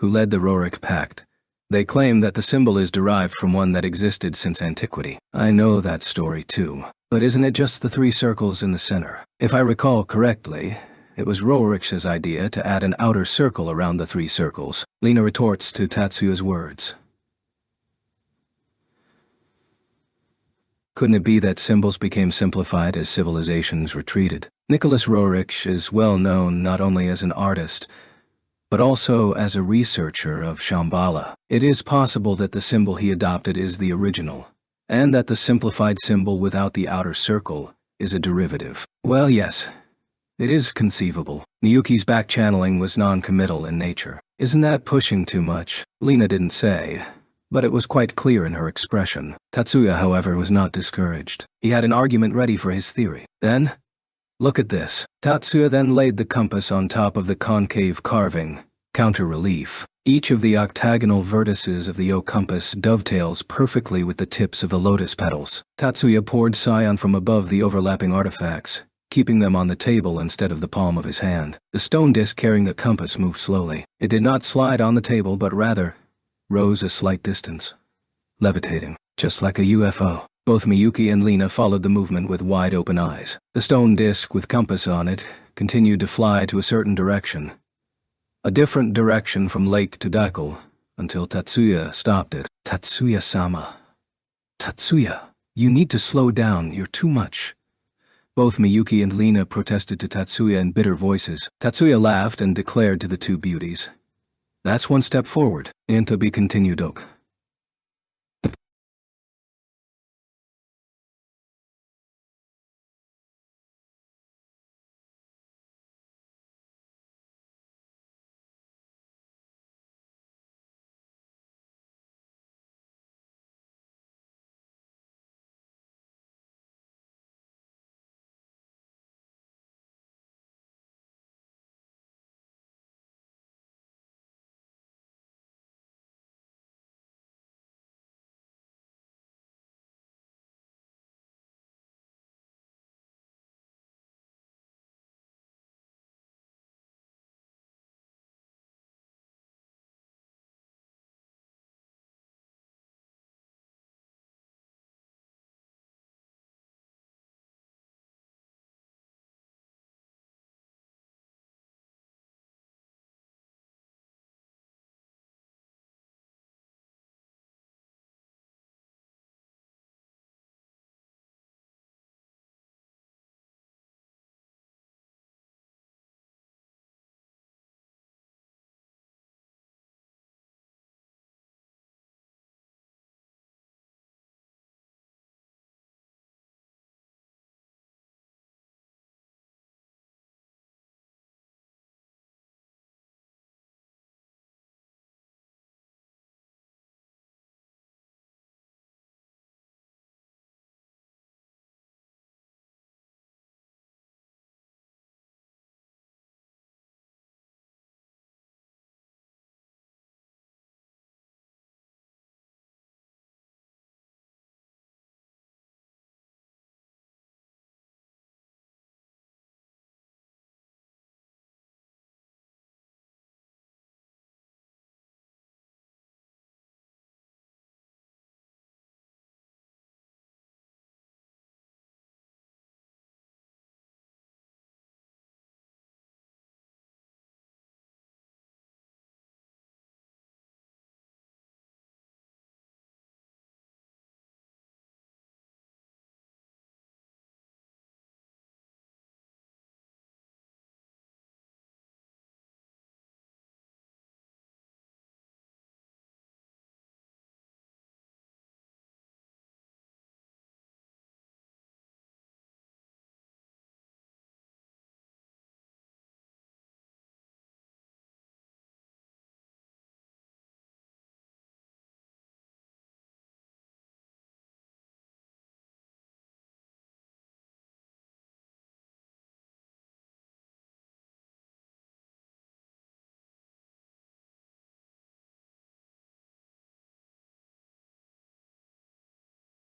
who led the Roriksh Pact, they claim that the symbol is derived from one that existed since antiquity. I know that story too. But isn't it just the 3 circles in the center? If I recall correctly, it was Rorich's idea to add an outer circle around the 3 circles. Lina retorts to Tatsuya's words. Couldn't it be that symbols became simplified as civilizations retreated? Nicholas Roerich is well known not only as an artist, but also as a researcher of Shambhala. It is possible that the symbol he adopted is the original, and that the simplified symbol without the outer circle is a derivative. Well, yes, It is conceivable. Miyuki's back-channeling was non-committal in nature. Isn't that pushing too much? Lena didn't say, but it was quite clear in her expression. Tatsuya, however, was not discouraged. He had an argument ready for his theory. Then, look at this. Tatsuya then laid the compass on top of the concave carving, counter-relief. Each of the octagonal vertices of the O compass dovetails perfectly with the tips of the lotus petals. Tatsuya poured Scion from above the overlapping artifacts, keeping them on the table instead of the palm of his hand. The stone disc carrying the compass moved slowly. It did not slide on the table but rather rose a slight distance, levitating, just like a UFO. Both Miyuki and Lena followed the movement with wide-open eyes. The stone disc with compass on it continued to fly to a certain direction, a different direction from lake to Daikul, until Tatsuya stopped it. Tatsuya-sama. Tatsuya, you need to slow down, you're too much. Both Miyuki and Lena protested to Tatsuya in bitter voices. Tatsuya laughed and declared to the two beauties, "That's one step forward, and to be continued, ok."